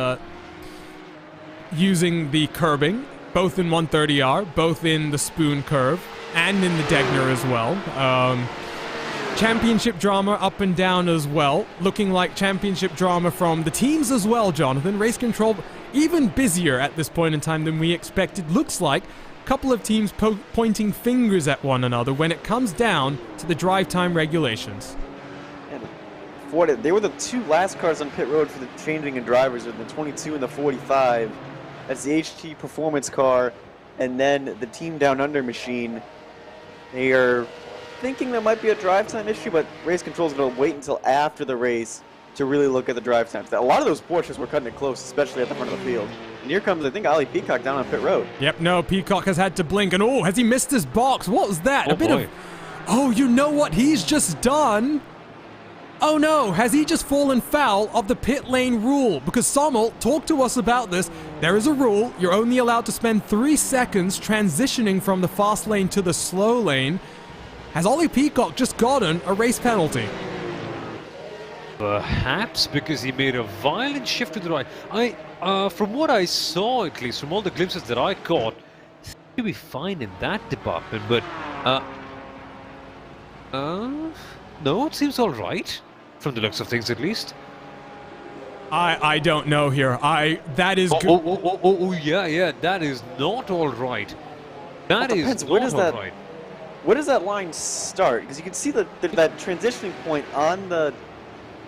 [SPEAKER 1] using the curbing, both in 130R, both in the spoon curve, and in the Degner as well. Championship drama up and down as well. Looking like championship drama from the teams as well, Jonathan. Race control even busier at this point in time than we expected. Looks like a couple of teams pointing fingers at one another when it comes down to the drive time regulations.
[SPEAKER 3] And they were the 2 last cars on pit road for the changing of drivers, the 22 and the 45. That's the HT Performance car, and then the Team Down Under machine. They are thinking there might be a drive time issue, but race control is going to wait until after the race to really look at the drive times. A lot of those Porsches were cutting it close, especially at the front of the field. And here comes, I think, Ollie Peacock down on pit road.
[SPEAKER 1] Yep, no, Peacock has had to blink, and has he missed his box? What was that?
[SPEAKER 4] Oh, boy.
[SPEAKER 1] Oh, you know what he's just done? Oh no, has he just fallen foul of the pit lane rule? Because Sommel, talk to us about this. There is a rule. You're only allowed to spend 3 seconds transitioning from the fast lane to the slow lane. Has Ollie Peacock just gotten a race penalty?
[SPEAKER 4] Perhaps because he made a violent shift to the right. From what I saw, at least, from all the glimpses that I caught, he'll be fine in that department, but no, it seems all right. From the looks of things, at least.
[SPEAKER 1] I don't know here. That is good.
[SPEAKER 4] Yeah, that is not all right. That is not all right.
[SPEAKER 3] where does that line start? Because you can see that transitioning point on the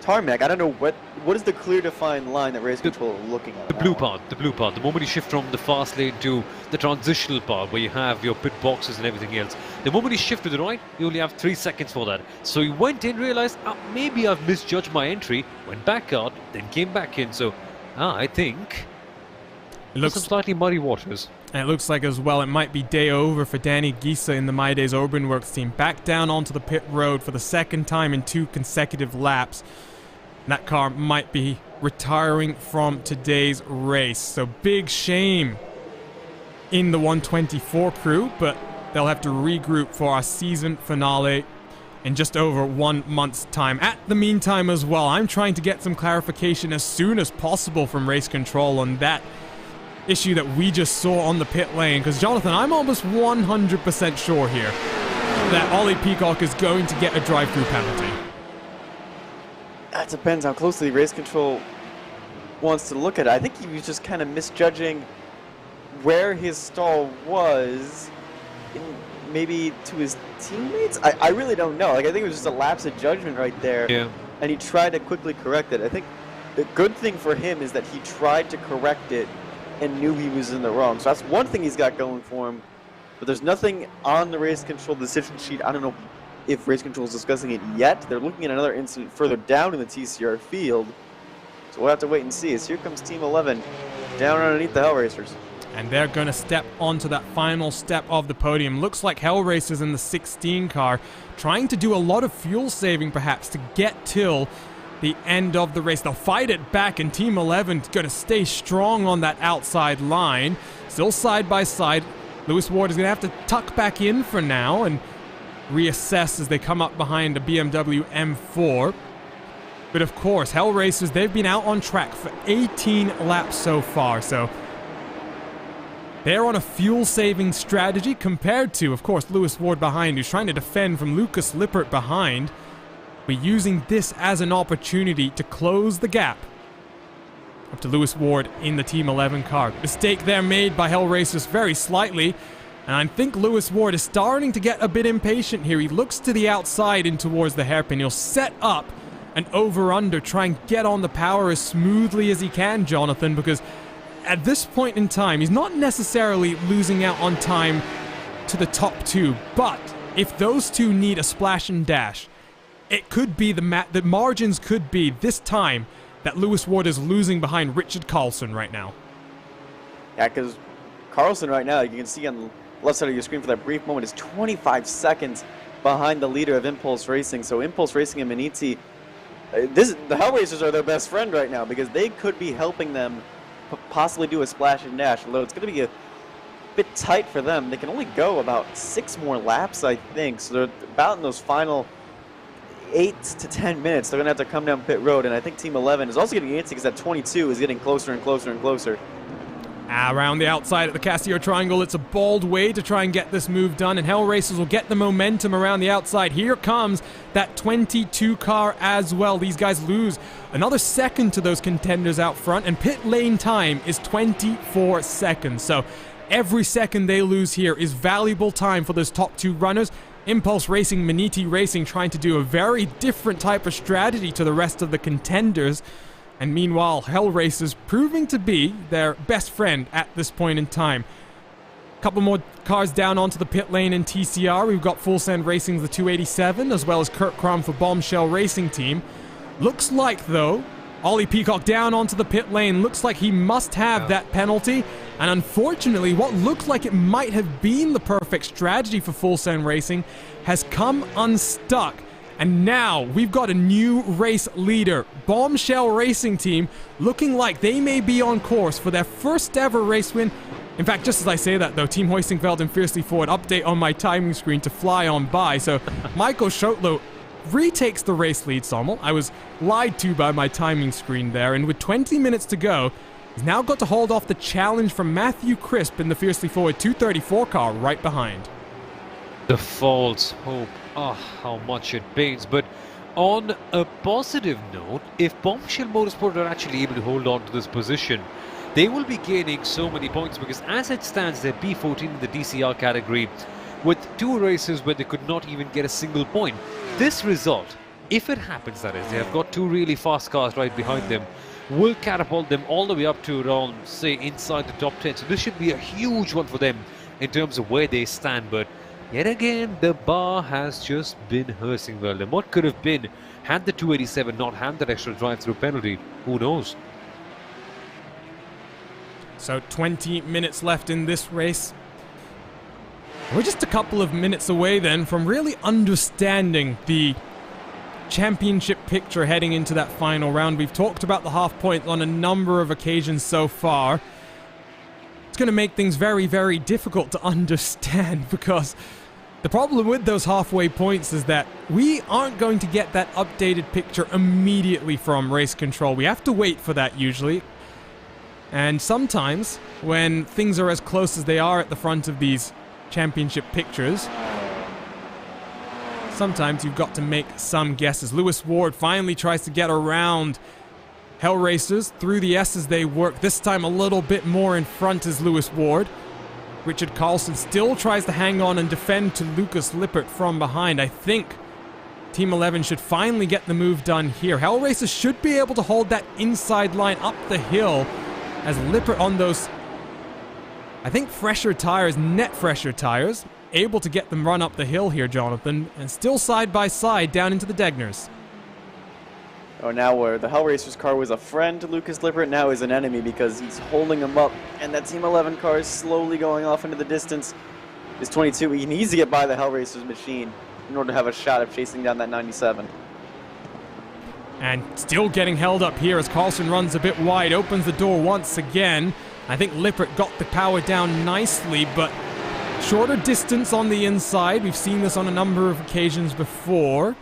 [SPEAKER 3] tarmac. I don't know what is the clear defined line that race control is looking at.
[SPEAKER 4] The blue part. The moment you shift from the fast lane to the transitional part where you have your pit boxes and everything else, the moment you shift to the right, you only have 3 seconds for that. So he went in, realized, maybe I've misjudged my entry, went back out, then came back in. So I think it looks some slightly muddy waters.
[SPEAKER 1] And it looks like as well it might be day over for Danny Gisa in the My Days Urban Works team. Back down onto the pit road for the second time in 2 consecutive laps. And that car might be retiring from today's race. So big shame in the 124 crew, but they'll have to regroup for our season finale in just over 1 month's time. At the meantime as well, I'm trying to get some clarification as soon as possible from Race Control on that issue that we just saw on the pit lane, because Jonathan, I'm almost 100% sure here that Ollie Peacock is going to get a drive-through penalty.
[SPEAKER 3] That depends how closely Race Control wants to look at it. I think he was just kind of misjudging where his stall was, maybe to his teammates. I really don't know. Like, I think it was just a lapse of judgment right there.
[SPEAKER 4] Yeah.
[SPEAKER 3] And he tried to quickly correct it. I think the good thing for him is that he tried to correct it and knew he was in the wrong. So that's one thing he's got going for him. But there's nothing on the Race Control decision sheet. I don't know if Race Control is discussing it yet. They're looking at another incident further down in the TCR field. So we'll have to wait and see. As here comes Team 11 down underneath the Hell Racers.
[SPEAKER 1] And they're going to step onto that final step of the podium. Looks like Hell Racers in the 16 car trying to do a lot of fuel saving perhaps to get till the end of the race. They'll fight it back, and Team 11 is going to stay strong on that outside line. Still side by side. Lewis Ward is going to have to tuck back in for now and reassess as they come up behind a BMW M4. But of course, Hell Racers, they've been out on track for 18 laps so far, so they're on a fuel-saving strategy compared to, of course, Lewis Ward behind, who's trying to defend from Lucas Lippert behind. We're using this as an opportunity to close the gap up to Lewis Ward in the Team 11 car. Mistake there made by Hell Racers very slightly, and I think Lewis Ward is starting to get a bit impatient here. He looks to the outside in towards the hairpin. He'll set up an over-under, try and get on the power as smoothly as he can, Jonathan, because at this point in time, he's not necessarily losing out on time to the top two, but if those two need a splash and dash, it could be the margins could be this time that Lewis Ward is losing behind Richard Carlson right now.
[SPEAKER 3] Yeah, because Carlson right now, you can see on the left side of your screen for that brief moment, is 25 seconds behind the leader of Impulse Racing. So Impulse Racing and Maniti, the Hell Racers are their best friend right now because they could be helping them possibly do a splash and dash, although it's going to be a bit tight for them. They can only go about 6 more laps, I think, so they're about in those final 8 to 10 minutes. They're going to have to come down pit road, and I think Team 11 is also getting antsy because that 22 is getting closer and closer and closer.
[SPEAKER 1] Around the outside of the Casio Triangle, it's a bold way to try and get this move done, and Hell Racers will get the momentum around the outside. Here comes that 22 car as well. These guys lose another second to those contenders out front, and pit lane time is 24 seconds. So every second they lose here is valuable time for those top 2 runners. Impulse Racing, Maniti Racing trying to do a very different type of strategy to the rest of the contenders. And meanwhile, Hell Racers proving to be their best friend at this point in time. A couple more cars down onto the pit lane in TCR. We've got Full Send Racing's the 287, as well as Kurt Crum for Bombshell Racing Team. Looks like, though, Ollie Peacock down onto the pit lane. Looks like he must have that penalty. And unfortunately, what looked like it might have been the perfect strategy for Full Send Racing has come unstuck. And now we've got a new race leader. Bombshell Racing Team looking like they may be on course for their first ever race win. In fact, just as I say that though, Team Hoistingfeld and Fiercely Forward update on my timing screen to fly on by. So Michael Schotlow retakes the race lead, Sommel. I was lied to by my timing screen there, and with 20 minutes to go, he's now got to hold off the challenge from Matthew Crisp in the Fiercely Forward 234 car right behind.
[SPEAKER 4] The false hope. Oh, how much it pains. But on a positive note, if Bombshell Motorsport are actually able to hold on to this position, they will be gaining so many points because as it stands, they're B14 in the DCR category. with 2 races where they could not even get a single point. This result, if it happens, that is, they have got 2 really fast cars right behind them, will catapult them all the way up to around, say, inside the top 10. So this should be a huge one for them in terms of where they stand. But yet again, the bar has just been hurting well. And what could have been had the 287 not had that extra drive-through penalty? Who knows?
[SPEAKER 1] So 20 minutes left in this race. We're just a couple of minutes away then from really understanding the championship picture heading into that final round. We've talked about the half point on a number of occasions so far. It's going to make things very, very difficult to understand, because the problem with those halfway points is that we aren't going to get that updated picture immediately from race control. We have to wait for that usually. And sometimes when things are as close as they are at the front of these championship pictures, sometimes you've got to make some guesses. Lewis Ward finally tries to get around Hell Racers through the S as they work. This time a little bit more in front is Lewis Ward. Richard Carlson still tries to hang on and defend to Lucas Lippert from behind. I think Team 11 should finally get the move done here. Hell Racers should be able to hold that inside line up the hill as Lippert on those, I think, fresher tires, net fresher tires, able to get them run up the hill here, Jonathan, and still side by side down into the Degners.
[SPEAKER 3] Oh, now where the Hellraiser's car was a friend to Lucas Lippert, now is an enemy because he's holding him up, and that Team 11 car is slowly going off into the distance. Is 22. He needs to get by the Hellraiser's machine in order to have a shot of chasing down that 97.
[SPEAKER 1] And still getting held up here as Carlson runs a bit wide, opens the door once again. I think Lippert got the power down nicely, but shorter distance on the inside. We've seen this on a number of occasions before.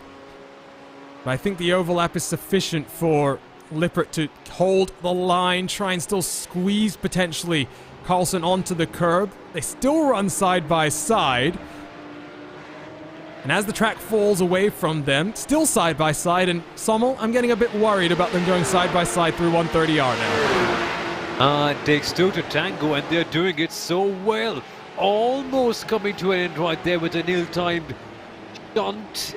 [SPEAKER 1] But I think the overlap is sufficient for Lippert to hold the line, try and still squeeze potentially Carlson onto the curb. They still run side by side. And as the track falls away from them, still side by side, and Sommel, I'm getting a bit worried about them going side by side through 130R now.
[SPEAKER 4] It takes 2 to tango, and they're doing it so well. Almost coming to an end right there with an ill-timed stunt.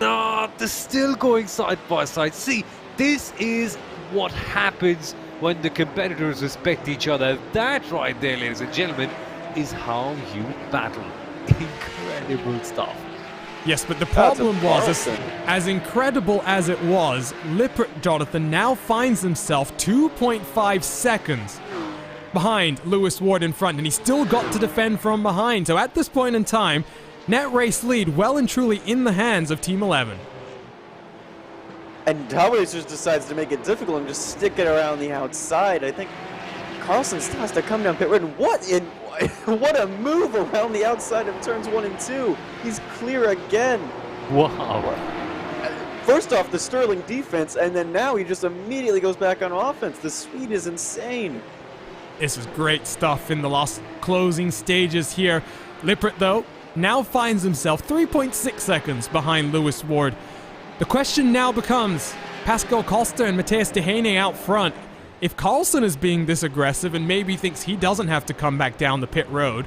[SPEAKER 4] No, they're still going side by side. See, this is what happens when the competitors respect each other. That right there, ladies and gentlemen, is how you battle. Incredible stuff.
[SPEAKER 1] Yes, but the problem was, as incredible as it was, Lippert, Jonathan, now finds himself 2.5 seconds behind Lewis Ward in front, and he's still got to defend from behind. So at this point in time, net race lead well and truly in the hands of Team 11.
[SPEAKER 3] And Hellracers decides to make it difficult and just stick it around the outside. I think Carlson still has to come down pit road. What a move around the outside of turns 1 and 2. He's clear again.
[SPEAKER 4] Wow.
[SPEAKER 3] First off, the Sterling defense, and then now he just immediately goes back on offense. The speed is insane.
[SPEAKER 1] This is great stuff in the last closing stages here. Lippert, though, now finds himself 3.6 seconds behind Lewis Ward. The question now becomes, Pascal Costa and Matthias Dehaene out front. If Carlson is being this aggressive and maybe thinks he doesn't have to come back down the pit road,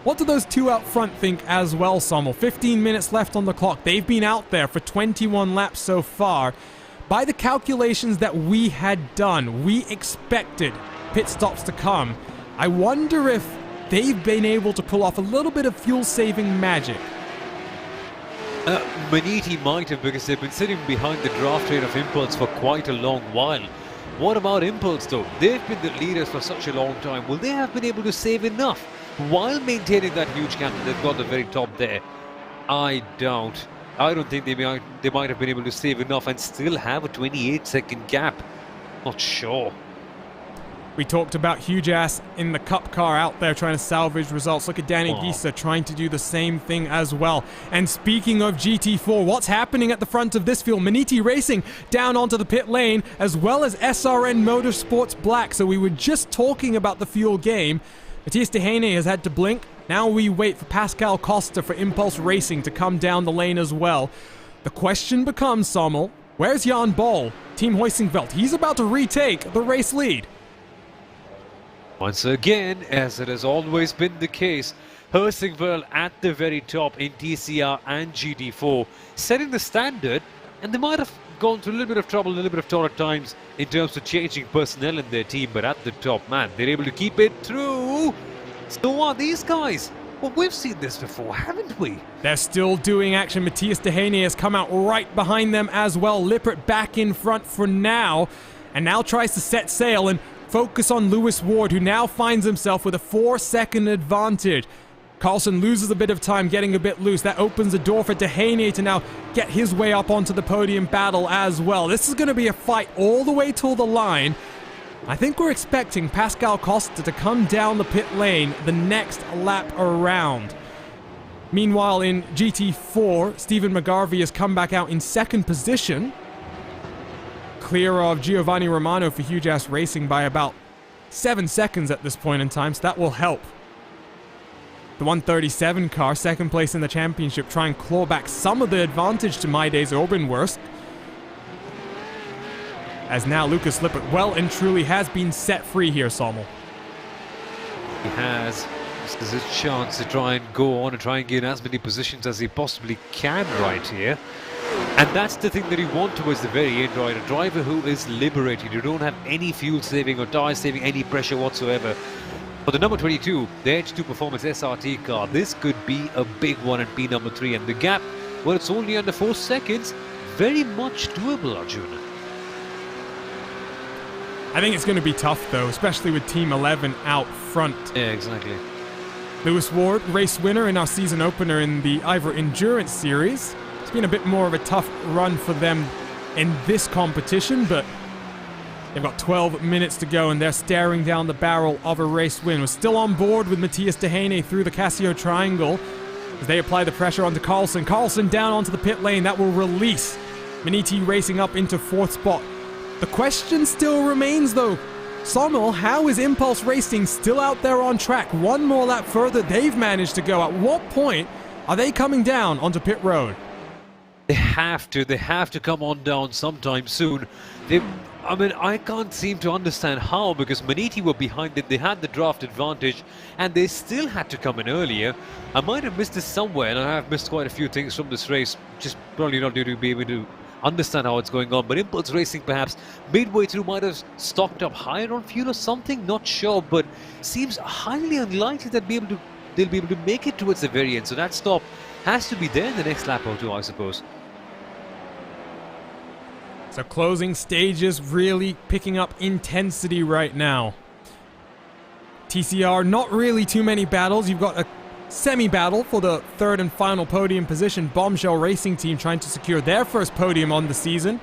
[SPEAKER 1] what do those two out front think as well, Sommel? 15 minutes left on the clock. They've been out there for 21 laps so far. By the calculations that we had done, we expected pit stops to come. I wonder if they've been able to pull off a little bit of fuel-saving magic.
[SPEAKER 4] Maniti might have, because they've been sitting behind the draft train of Impulse for quite a long while. What about Impulse though? They've been the leaders for such a long time. Will they have been able to save enough while maintaining that huge gap that they've got at the very top there? I doubt. I don't think they might have been able to save enough and still have a 28-second gap. Not sure.
[SPEAKER 1] We talked about huge ass in the Cup car out there trying to salvage results. Look at Danny Gisa trying to do the same thing as well. And speaking of GT4, what's happening at the front of this field? Maniti Racing down onto the pit lane, as well as SRN Motorsports Black. So we were just talking about the fuel game. Matthias Dehaene has had to blink. Now we wait for Pascal Costa for Impulse Racing to come down the lane as well. The question becomes, Sommel, where's Jan Bol? Team Hoisingveld. He's about to retake the race lead.
[SPEAKER 4] Once again, as it has always been the case, Helsingborg at the very top in TCR and GT4, setting the standard, and they might have gone through a little bit of trouble, a little bit of tough times in terms of changing personnel in their team, but at the top, man, they're able to keep it through. So are these guys. Well, we've seen this before, haven't we?
[SPEAKER 1] They're still doing action. Matthias Dehaney has come out right behind them as well. Lippert back in front for now, and now tries to set sail and focus on Lewis Ward, who now finds himself with a 4-second advantage. Carlson loses a bit of time getting a bit loose. That opens the door for Dehaney to now get his way up onto the podium battle as well. This is going to be a fight all the way till the line. I think we're expecting Pascal Costa to come down the pit lane the next lap around. Meanwhile, in GT4, Stephen McGarvey has come back out in second position, clear of Giovanni Romano for Huge Ass Racing by about 7 seconds at this point in time, so that will help. The 137 car, second place in the championship, try and claw back some of the advantage to My Day's Obenwurst. As now Lucas Lippert well and truly has been set free here, Sommel.
[SPEAKER 4] He has. This is his chance to try and go on and try and gain as many positions as he possibly can right here. And that's the thing that you want towards the very end, right? A driver who is liberated. You don't have any fuel saving or tire saving, any pressure whatsoever. For the number 22, the H2 Performance SRT car, this could be a big one at P number 3. And the gap, well, it's only under 4 seconds. Very much doable, Arjuna.
[SPEAKER 1] I think it's going to be tough, though, especially with Team 11 out front.
[SPEAKER 4] Yeah, exactly.
[SPEAKER 1] Lewis Ward, race winner in our season opener in the IVRA Endurance Series. It's been a bit more of a tough run for them in this competition, but they've got 12 minutes to go and they're staring down the barrel of a race win. We're still on board with Matthias Dehaney through the Casio Triangle as they apply the pressure onto Carlson. Carlson down onto the pit lane. That will release Maniti racing up into 4th spot. The question still remains, though. Sommel, how is Impulse Racing still out there on track? One more lap further they've managed to go. At what point are they coming down onto pit road?
[SPEAKER 4] They have to come on down sometime soon. I can't seem to understand how, because Maniti were behind it, they had the draft advantage, and they still had to come in earlier. I might have missed this somewhere, and I have missed quite a few things from this race, just probably not due to be able to understand how it's going on. But Impulse Racing perhaps midway through might have stocked up higher on fuel or something, not sure, but seems highly unlikely that they'll be able to make it towards the very end. So that stop has to be there in the next lap or two, I suppose.
[SPEAKER 1] So closing stages really picking up intensity right now. TCR, not really too many battles. You've got a semi-battle for the third and final podium position. Bombshell Racing Team trying to secure their first podium on the season,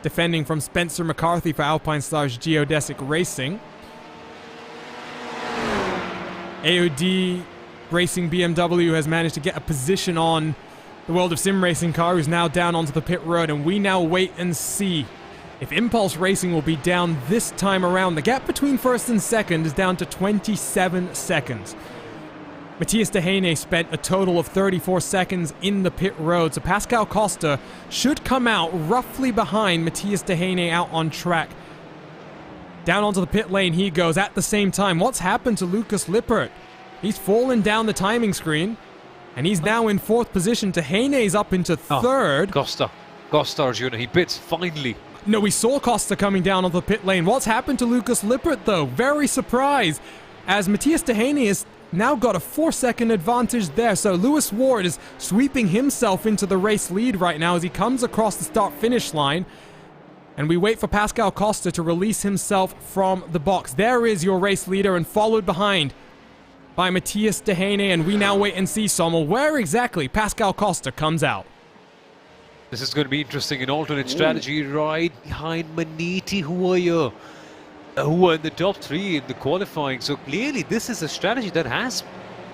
[SPEAKER 1] defending from Spencer McCarthy for Alpine Stars Geodesic Racing. AOD Racing BMW has managed to get a position on the World of Sim Racing car, who's now down onto the pit road, and we now wait and see if Impulse Racing will be down this time around. The gap between first and second is down to 27 seconds. Matthias Dehaney spent a total of 34 seconds in the pit road, so Pascal Costa should come out roughly behind Matthias Dehaney out on track. Down onto the pit lane he goes at the same time. What's happened to Lucas Lippert? He's fallen down the timing screen, and he's now in 4th position. Dehaney's up into 3rd.
[SPEAKER 4] Costa, Arjuna, he pits finally.
[SPEAKER 1] No, we saw Costa coming down on the pit lane. What's happened to Lucas Lippert, though? Very surprised, as Matthias Dehaney has now got a 4-second advantage there. So Lewis Ward is sweeping himself into the race lead right now as he comes across the start-finish line. And we wait for Pascal Costa to release himself from the box. There is your race leader, and followed behind by Matthias Dehaney. And we now wait and see, Sommel, where exactly Pascal Costa comes out.
[SPEAKER 4] This is going to be interesting. An alternate strategy right behind Maniti, who are in the top 3 in the qualifying. So clearly this is a strategy that has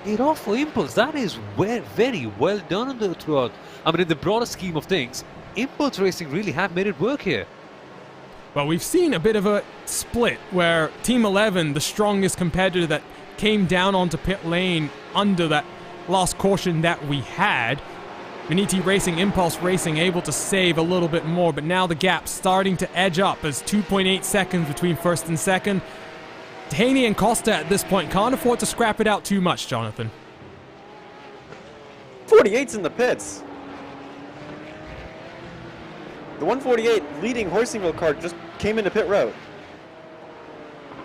[SPEAKER 4] paid off for Impulse. That is very well done throughout. I mean, in the broader scheme of things, Impulse Racing really have made it work here.
[SPEAKER 1] Well, we've seen a bit of a split where Team 11, the strongest competitor that came down onto pit lane under that last caution that we had, Maniti Racing, Impulse Racing able to save a little bit more, but now the gap's starting to edge up as 2.8 seconds between first and second. Dehaney and Costa at this point can't afford to scrap it out too much, Jonathan.
[SPEAKER 3] 148's in the pits. The 148 leading Horsingville car just came into pit road.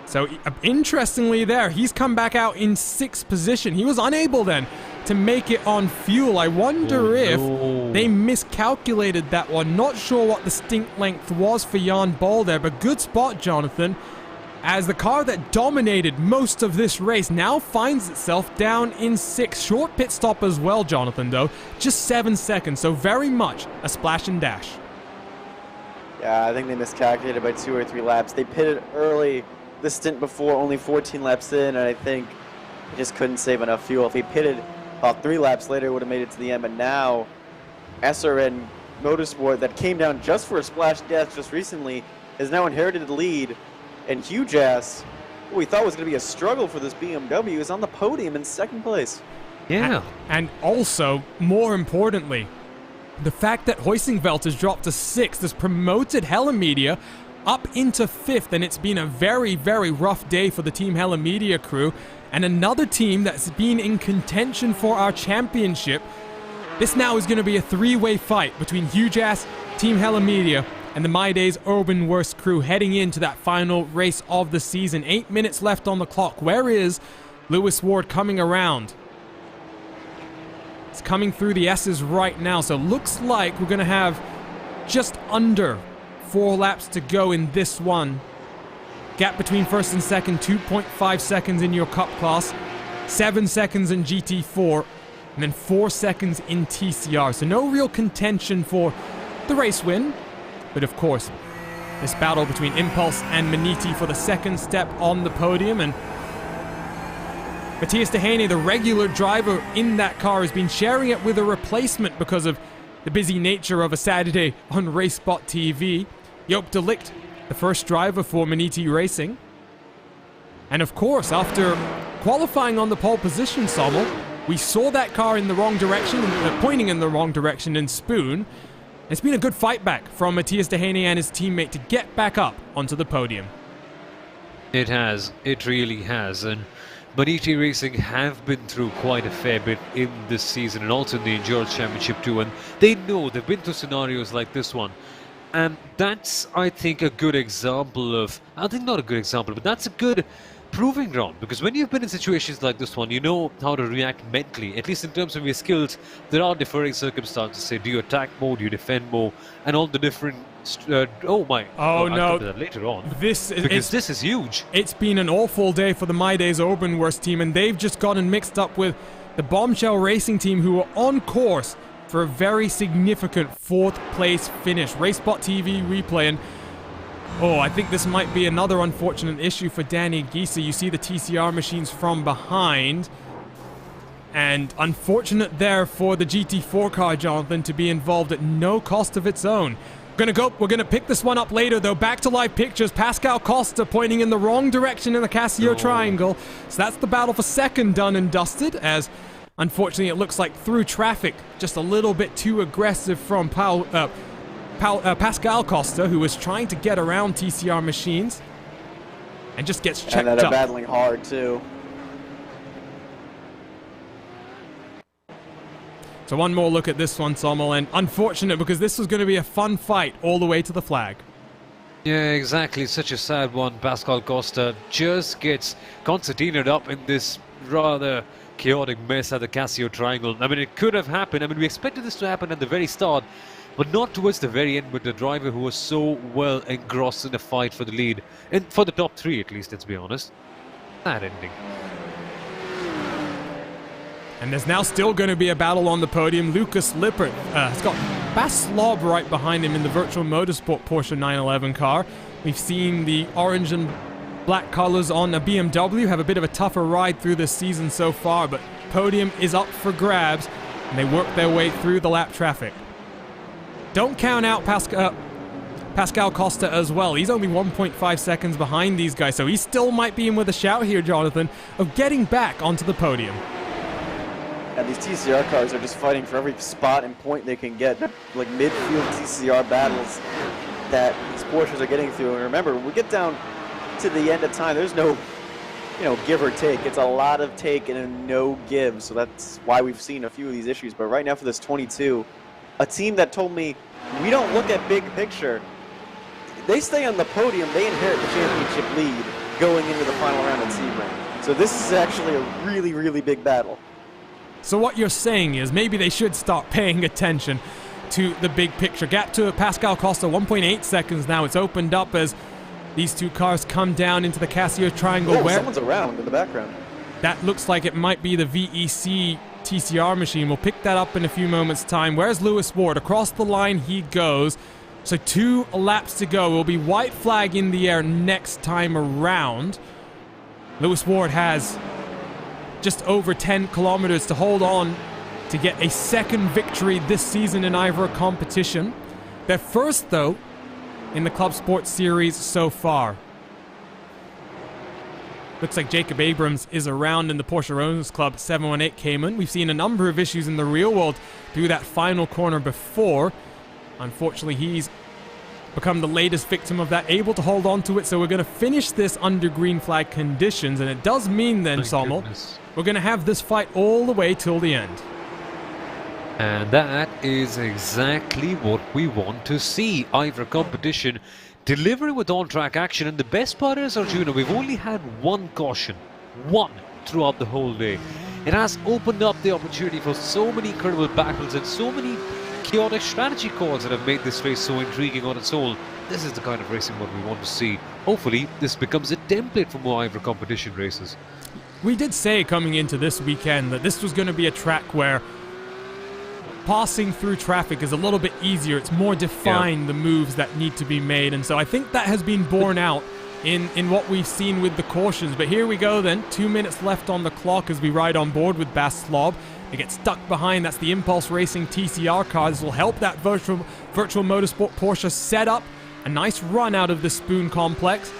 [SPEAKER 1] So interestingly there, he's come back out in 6th position. He was unable then to make it on fuel. I wonder if they miscalculated that one. Not sure what the stint length was for Jan Ball there, but good spot, Jonathan, as the car that dominated most of this race now finds itself down in 6th. Short pit stop as well, Jonathan, though. Just 7 seconds, so very much a splash and dash.
[SPEAKER 3] Yeah, I think they miscalculated by 2 or 3 laps. They pitted early the stint before, only 14 laps in, and I think he just couldn't save enough fuel. If he pitted about 3 laps later, would have made it to the end. But now, SRN Motorsport, that came down just for a splash dash just recently, has now inherited the lead. And Huge Ass, who we thought was going to be a struggle for this BMW, is on the podium in 2nd place.
[SPEAKER 4] Yeah.
[SPEAKER 1] And also, more importantly, the fact that Hoisingveld has dropped to 6th has promoted Hella Media up into 5th, and it's been a very, very rough day for the Team Hella Media crew. And another team that's been in contention for our championship. This now is going to be a 3-way fight between Huge Ass, Team Hella Media, and the My Days Urban Worst crew heading into that final race of the season. 8 minutes left on the clock. Where is Lewis Ward coming around? It's coming through the S's right now, so looks like we're going to have just under 4 laps to go in this one. Gap between 1st and 2nd, 2.5 seconds in your Cup class, 7 seconds in GT4, and then 4 seconds in TCR. So no real contention for the race win, but of course, this battle between Impulse and Maniti for the 2nd step on the podium, and Matthias Dehaney, the regular driver in that car, has been sharing it with a replacement because of the busy nature of a Saturday on RaceSpotTV. Joop de Ligt, the first driver for Maniti Racing. And of course, after qualifying on the pole position, Sommel, we saw that car in the wrong direction, pointing in the wrong direction in Spoon. It's been a good fight back from Matthias Dehaney and his teammate to get back up onto the podium.
[SPEAKER 4] It has. It really has. And Maniti Racing have been through quite a fair bit in this season and also in the Endurance Championship too, and they know they've been through scenarios like this one. And that's, I think, a good example of, I think not a good example, but that's a good proving ground, because when you've been in situations like this one, you know how to react mentally, at least in terms of your skills. There are differing circumstances. Say, do you attack more, do you defend more, and all the different I'll come to that later on. This is huge.
[SPEAKER 1] It's been an awful day for the My Days Urban Worst team, and they've just gotten mixed up with the Bombshell Racing team, who are on course for a very significant 4th place finish. RaceSpotTV replay, and I think this might be another unfortunate issue for Danny Giese. You see the TCR machines from behind, and unfortunate there for the GT4 car, Jonathan, to be involved at no cost of its own. We're going to pick this one up later, though. Back to live pictures. Pascal Costa pointing in the wrong direction in the Casio triangle. So that's the battle for 2nd done and dusted, as unfortunately it looks like through traffic, just a little bit too aggressive from Pascal Costa, who was trying to get around TCR machines and just gets checked up.
[SPEAKER 3] And they're battling hard, too.
[SPEAKER 1] So one more look at this one, Sommel, and unfortunate because this was going to be a fun fight all the way to the flag.
[SPEAKER 4] Yeah, exactly. Such a sad one. Pascal Costa just gets concertinaed up in this rather chaotic mess at the Casio Triangle. I mean, it could have happened. I mean, we expected this to happen at the very start, but not towards the very end with the driver who was so well engrossed in the fight for the lead. And for the top 3, at least, let's be honest. That ending.
[SPEAKER 1] And there's now still going to be a battle on the podium. Lucas Lippert has got Bas Slob right behind him in the Virtual Motorsport Porsche 911 car. We've seen the orange and black colors on a BMW have a bit of a tougher ride through this season so far, but podium is up for grabs, and they work their way through the lap traffic. Don't count out Pascal Costa as well. He's only 1.5 seconds behind these guys, so he still might be in with a shout here, Jonathan, of getting back onto the podium.
[SPEAKER 3] And these TCR cars are just fighting for every spot and point they can get. Like midfield TCR battles that these Porsches are getting through. And remember, when we get down to the end of time, there's no give or take. It's a lot of take and a no give, so that's why we've seen a few of these issues. But right now for this 22, a team that told me, we don't look at big picture. They stay on the podium, they inherit the championship lead going into the final round at Sebring. So this is actually a really, really big battle.
[SPEAKER 1] So what you're saying is maybe they should start paying attention to the big picture. Gap to Pascal Costa, 1.8 seconds now. It's opened up as these two cars come down into the Casio Triangle.
[SPEAKER 3] Oh, someone's around in the background.
[SPEAKER 1] That looks like it might be the VEC TCR machine. We'll pick that up in a few moments' time. Where's Lewis Ward? Across the line he goes. So 2 laps to go. Will be white flag in the air next time around. Lewis Ward has just over 10 kilometers to hold on to get a second victory this season in IVRA competition. Their first, though, in the Club Sport Series so far. Looks like Jacob Abrams is around in the Porsche Owners Club 718 Cayman. We've seen a number of issues in the real world through that final corner before. Unfortunately, he's become the latest victim of that, able to hold on to it. So we're going to finish this under green flag conditions. And it does mean then, Sommel, we're going to have this fight all the way till the end.
[SPEAKER 4] And that is exactly what we want to see. IVRA competition delivering with on-track action. And the best part is, Arjuna, we've only had one caution. One throughout the whole day. It has opened up the opportunity for so many incredible battles and so many chaotic strategy calls that have made this race so intriguing on its own. This is the kind of racing what we want to see. Hopefully, this becomes a template for more IVRA competition races.
[SPEAKER 1] We did say coming into this weekend that this was going to be a track where passing through traffic is a little bit easier. It's more defined, the moves that need to be made. And so I think that has been borne out in what we've seen with the cautions. But here we go then. 2 minutes left on the clock as we ride on board with Bas Slob. They get stuck behind. That's the Impulse Racing TCR car. This will help that virtual motorsport Porsche set up a nice run out of the Spoon complex.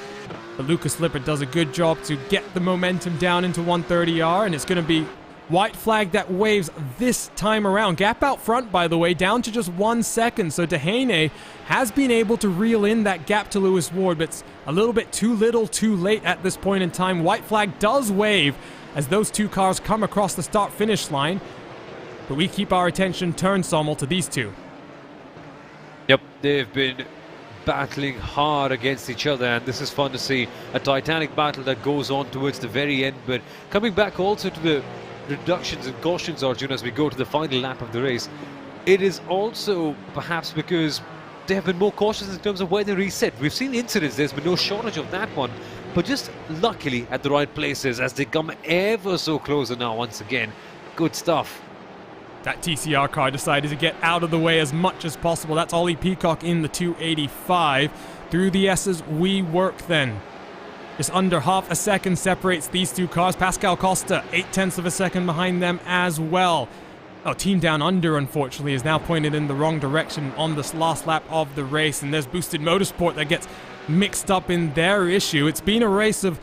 [SPEAKER 1] But Lucas Lippert does a good job to get the momentum down into 130R, and it's going to be white flag that waves this time around. Gap out front, by the way, down to just 1 second. So Dehaney has been able to reel in that gap to Lewis Ward, but it's a little bit too little too late at this point in time. White flag does wave as those two cars come across the start-finish line. But we keep our attention turned, Sommel, to these two.
[SPEAKER 4] Yep, they've been battling hard against each other, and this is fun to see. A titanic battle that goes on towards the very end. But coming back also to the reductions and cautions, Arjun, as we go to the final lap of the race, it is also perhaps because there have been more cautious in terms of where they reset. We've seen incidents, there's been no shortage of that one, but just luckily at the right places as they come ever so closer now once again. Good stuff.
[SPEAKER 1] That TCR car decided to get out of the way as much as possible. That's Ollie Peacock in the 285. Through the S's we work then. Just under half a second separates these two cars. Pascal Costa, 0.8 of a second behind them as well. Oh, Team Down Under, unfortunately, is now pointed in the wrong direction on this last lap of the race. And there's Boosted Motorsport that gets mixed up in their issue. It's been a race of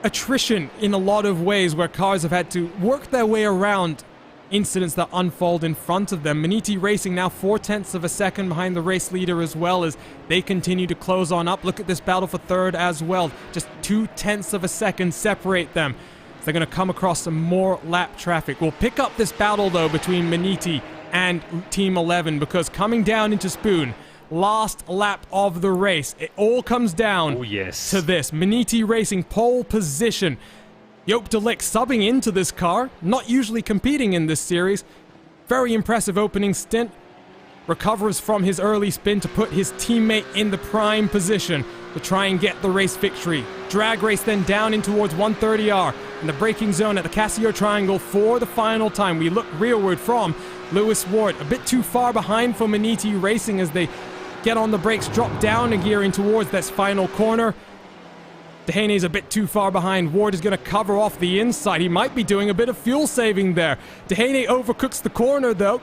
[SPEAKER 1] attrition in a lot of ways where cars have had to work their way around incidents that unfold in front of them. Maniti Racing now 0.4 of a second behind the race leader as well as they continue to close on up. Look at this battle for third as well. Just 0.2 of a second separate them. So they're going to come across some more lap traffic. We'll pick up this battle though between Maniti and Team 11 because coming down into Spoon, last lap of the race, it all comes down to this. Maniti Racing pole position. Joop de Ligt subbing into this car, not usually competing in this series. Very impressive opening stint. Recovers from his early spin to put his teammate in the prime position to try and get the race victory. Drag race then down in towards 130R in the braking zone at the Casio Triangle for the final time. We look rearward from Lewis Ward, a bit too far behind for Maniti Racing as they get on the brakes, drop down a gear in towards this final corner. Dehaney's a bit too far behind. Ward is going to cover off the inside. He might be doing a bit of fuel saving there. Dehaney overcooks the corner though.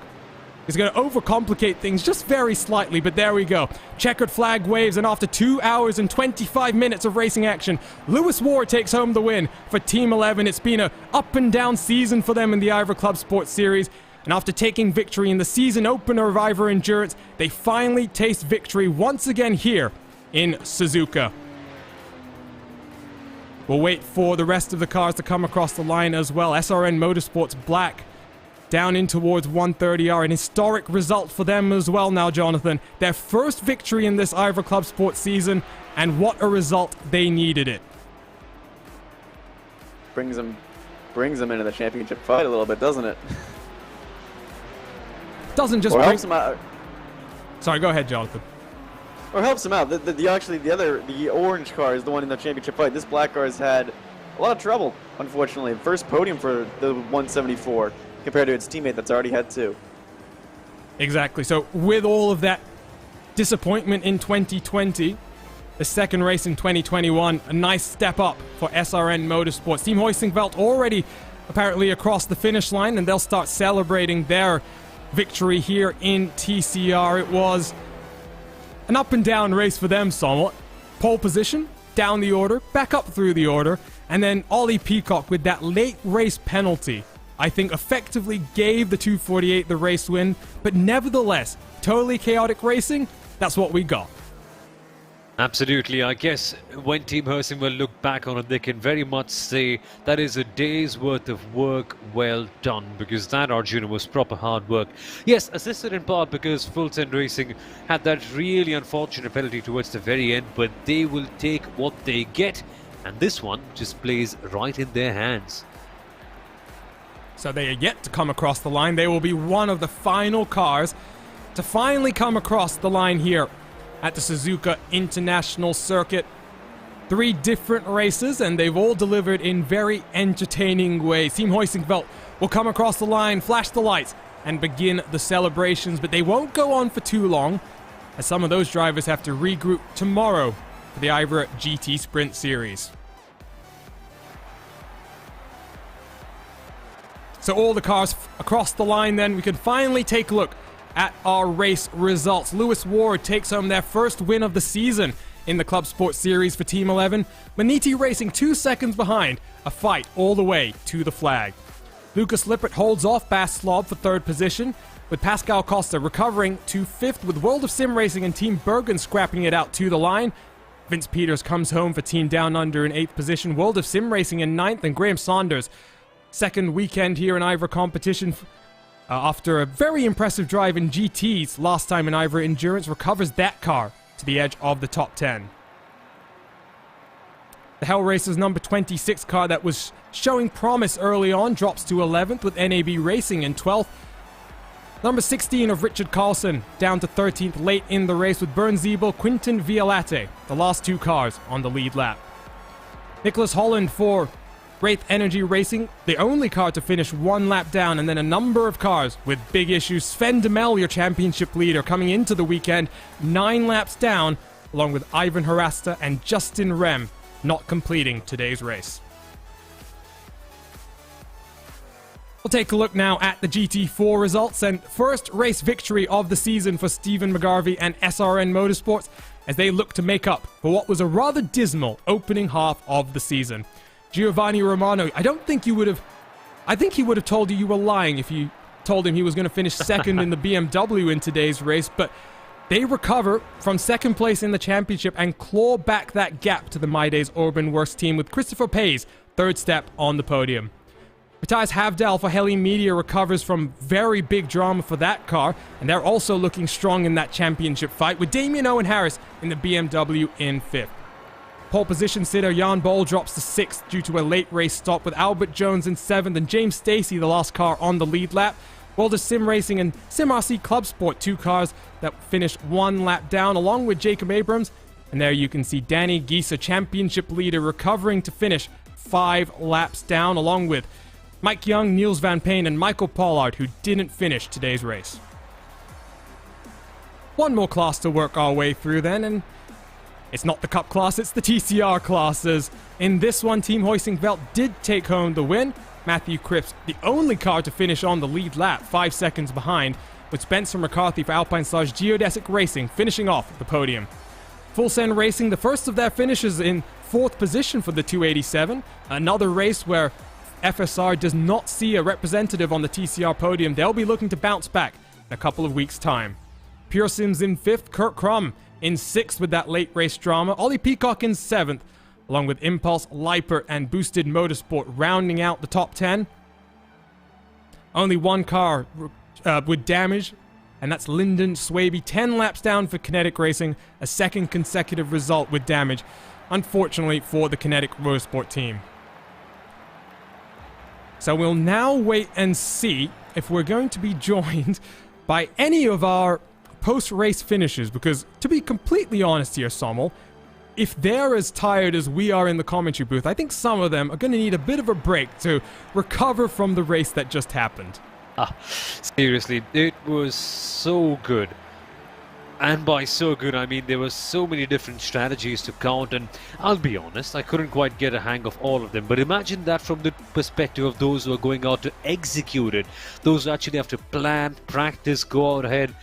[SPEAKER 1] He's going to overcomplicate things just very slightly, but there we go. Checkered flag waves, and after 2 hours and 25 minutes of racing action, Lewis Ward takes home the win for Team 11. It's been a up and down season for them in the IVRA ClubSport Series. And after taking victory in the season opener of IVRA Endurance, they finally taste victory once again here in Suzuka. We'll wait for the rest of the cars to come across the line as well. SRN Motorsports Black down in towards 130R. An historic result for them as well now, Jonathan. Their first victory in this IVRA ClubSport season, and what a result. They needed it.
[SPEAKER 3] Brings them into the championship fight a little bit, doesn't it?
[SPEAKER 1] Doesn't just
[SPEAKER 3] or
[SPEAKER 1] bring...
[SPEAKER 3] helps them out.
[SPEAKER 1] Sorry, go ahead, Jonathan.
[SPEAKER 3] Or helps them out. The orange car is the one in the championship fight. This black car has had a lot of trouble, unfortunately. First podium for the 174 compared to its teammate that's already had 2.
[SPEAKER 1] Exactly. So with all of that disappointment in 2020, the second race in 2021, a nice step up for SRN Motorsports. Team Hoisingveld already apparently across the finish line, and they'll start celebrating their victory here in TCR. It was an up and down race for them somewhat. Pole position, down the order, back up through the order, and then Ollie Peacock with that late race penalty, I think effectively gave the 248 the race win, but nevertheless, totally chaotic racing, that's what we got.
[SPEAKER 4] Absolutely. I guess when Team Hersing will look back on it, they can very much say that is a day's worth of work well done, because that, Arjuna, was proper hard work. Yes, assisted in part because Full Send Racing had that really unfortunate penalty towards the very end, but they will take what they get, and this one just plays right in their hands.
[SPEAKER 1] So they are yet to come across the line. They will be one of the final cars to finally come across the line here at the Suzuka International Circuit. 3 different races, and they've all delivered in very entertaining ways. Team Hoisingveld will come across the line, flash the lights, and begin the celebrations, but they won't go on for too long, as some of those drivers have to regroup tomorrow for the IVRA GT Sprint Series. So all the cars across the line then, we can finally take a look at our race results. Lewis Ward takes home their first win of the season in the ClubSport Series for Team 11. Maniti Racing 2 seconds behind, a fight all the way to the flag. Lucas Lippert holds off Bas Slob for 3rd position, with Pascal Costa recovering to 5th, with World of Sim Racing and Team Bergen scrapping it out to the line. Vince Peters comes home for Team Down Under in 8th position, World of Sim Racing in 9th, and Graham Saunders, second weekend here in IVRA competition, after a very impressive drive in GT's last time in IVRA Endurance, recovers that car to the edge of the top 10. The Hell Racers number 26 car that was showing promise early on drops to 11th, with NAB Racing in 12th. Number 16 of Richard Carlson down to 13th late in the race, with Bernd Ziebel, Quinton Vialate, the last 2 cars on the lead lap. Nicholas Holland for Wraith Energy Racing, the only car to finish 1 lap down, and then a number of cars with big issues. Sven Demel, your championship leader, coming into the weekend 9 laps down, along with Ivan Harasta and Justin Rem not completing today's race. We'll take a look now at the GT4 results, and first race victory of the season for Stephen McGarvey and SRN Motorsports as they look to make up for what was a rather dismal opening half of the season. Giovanni Romano, I think he would have told you were lying if you told him he was going to finish second in the BMW in today's race, but they recover from second place in the championship and claw back that gap to the My Days Urban Works team, with Christopher Pays 3rd step on the podium. Matthias Havdal for Heli Media recovers from very big drama for that car, and they're also looking strong in that championship fight, with Damien Owen Harris in the BMW in 5th. Pole position sitter Jan Bol drops to 6th due to a late race stop, with Albert Jones in 7th and James Stacey, the last car on the lead lap. World of Sim Racing and Sim RC ClubSport, 2 cars that finished 1 lap down, along with Jacob Abrams. And there you can see Danny Gieser, championship leader, recovering to finish 5 laps down, along with Mike Young, Niels Van Payne, and Michael Pollard, who didn't finish today's race. One more class to work our way through then, and it's not the Cup class, it's the TCR classes. In this one, Team Hoisingveld did take home the win. Matthew Cripps, the only car to finish on the lead lap, 5 seconds behind, with Spencer McCarthy for Alpine-Stars Geodesic Racing finishing off the podium. Full Send Racing, the first of their finishes, in 4th position for the 287. Another race where FSR does not see a representative on the TCR podium. They'll be looking to bounce back in a couple of weeks' time. Pure Sims in 5th, Kurt Crum in 6th with that late race drama, Ollie Peacock in 7th, along with Impulse, Liper, and Boosted Motorsport rounding out the top 10. Only one car with damage, and that's Lyndon Swaby. 10 laps down for Kinetic Racing, a second consecutive result with damage, unfortunately for the Kinetic Motorsport team. So we'll now wait and see if we're going to be joined by any of our post-race finishers, because to be completely honest here, Sommel, if they're as tired as we are in the commentary booth, I think some of them are going to need a bit of a break to recover from the race that just happened.
[SPEAKER 4] Seriously, it was so good. And by so good, I mean there were so many different strategies to count, and I'll be honest, I couldn't quite get a hang of all of them. But imagine that from the perspective of those who are going out to execute it, those who actually have to plan, practice, go out ahead.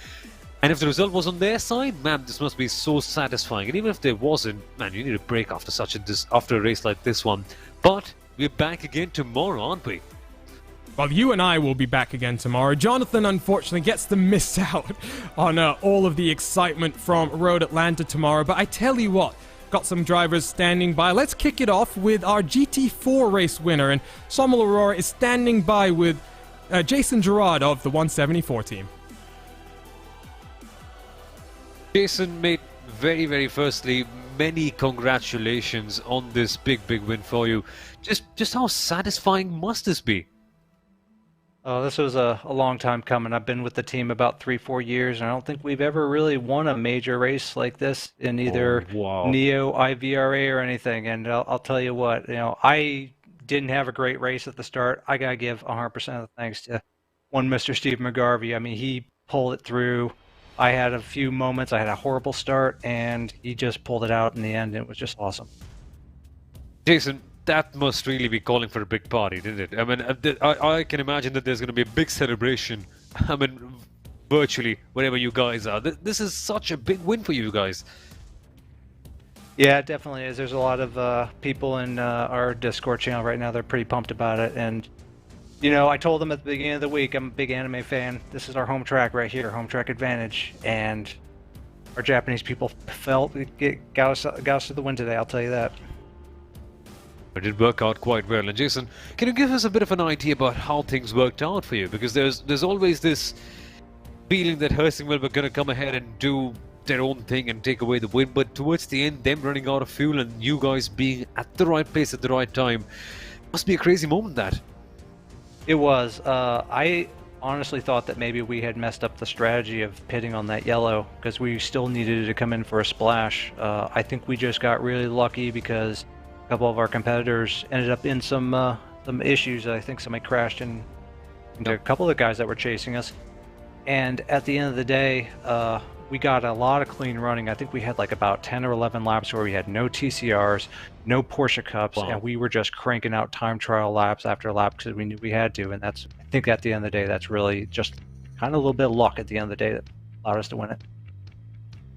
[SPEAKER 4] And if the result was on their side, man, this must be so satisfying. And even if there wasn't, man, you need a break after after a race like this one. But we're back again tomorrow, aren't we?
[SPEAKER 1] Well, you and I will be back again tomorrow. Jonathan, unfortunately, gets to miss out on all of the excitement from Road Atlanta tomorrow. But I tell you what, got some drivers standing by. Let's kick it off with our GT4 race winner. And Sommel Aurora is standing by with Jason Gerard of the 174 team.
[SPEAKER 4] Jason, mate, very firstly, many congratulations on this big win for you. Just how satisfying must this be?
[SPEAKER 5] Oh, this was a long time coming. I've been with the team about 3-4 years, and I don't think we've ever really won a major race like this in either Neo, IVRA, or anything. And I'll tell you what, I didn't have a great race at the start. I gotta give 100% of the thanks to one Mr. Steve McGarvey. I mean, he pulled it through. I had a few moments. I had a horrible start, and he just pulled it out in the end. It was just awesome.
[SPEAKER 4] Jason, that must really be calling for a big party, didn't it? I mean, I can imagine that there's going to be a big celebration. I mean, virtually, wherever you guys are. This is such a big win for you guys.
[SPEAKER 5] Yeah, it definitely is. There's a lot of people in our Discord channel right now. They're pretty pumped about it. And, I told them at the beginning of the week, I'm a big anime fan. This is our home track right here, home track advantage. And our Japanese people felt it got us to the win today, I'll tell you that.
[SPEAKER 4] It did work out quite well. And Jason, can you give us a bit of an idea about how things worked out for you? Because there's always this feeling that Hursinghville were going to come ahead and do their own thing and take away the win. But towards the end, them running out of fuel and you guys being at the right place at the right time, must be a crazy moment, that.
[SPEAKER 5] It was. I honestly thought that maybe we had messed up the strategy of pitting on that yellow because we still needed to come in for a splash. I think we just got really lucky because a couple of our competitors ended up in some issues. I think somebody crashed into a couple of the guys that were chasing us. And at the end of the day, we got a lot of clean running. I think we had like about 10 or 11 laps where we had no TCRs, no Porsche Cups, and we were just cranking out time trial laps after lap because we knew we had to. And I think at the end of the day, that's really just kind of a little bit of luck at the end of the day that allowed us to win it.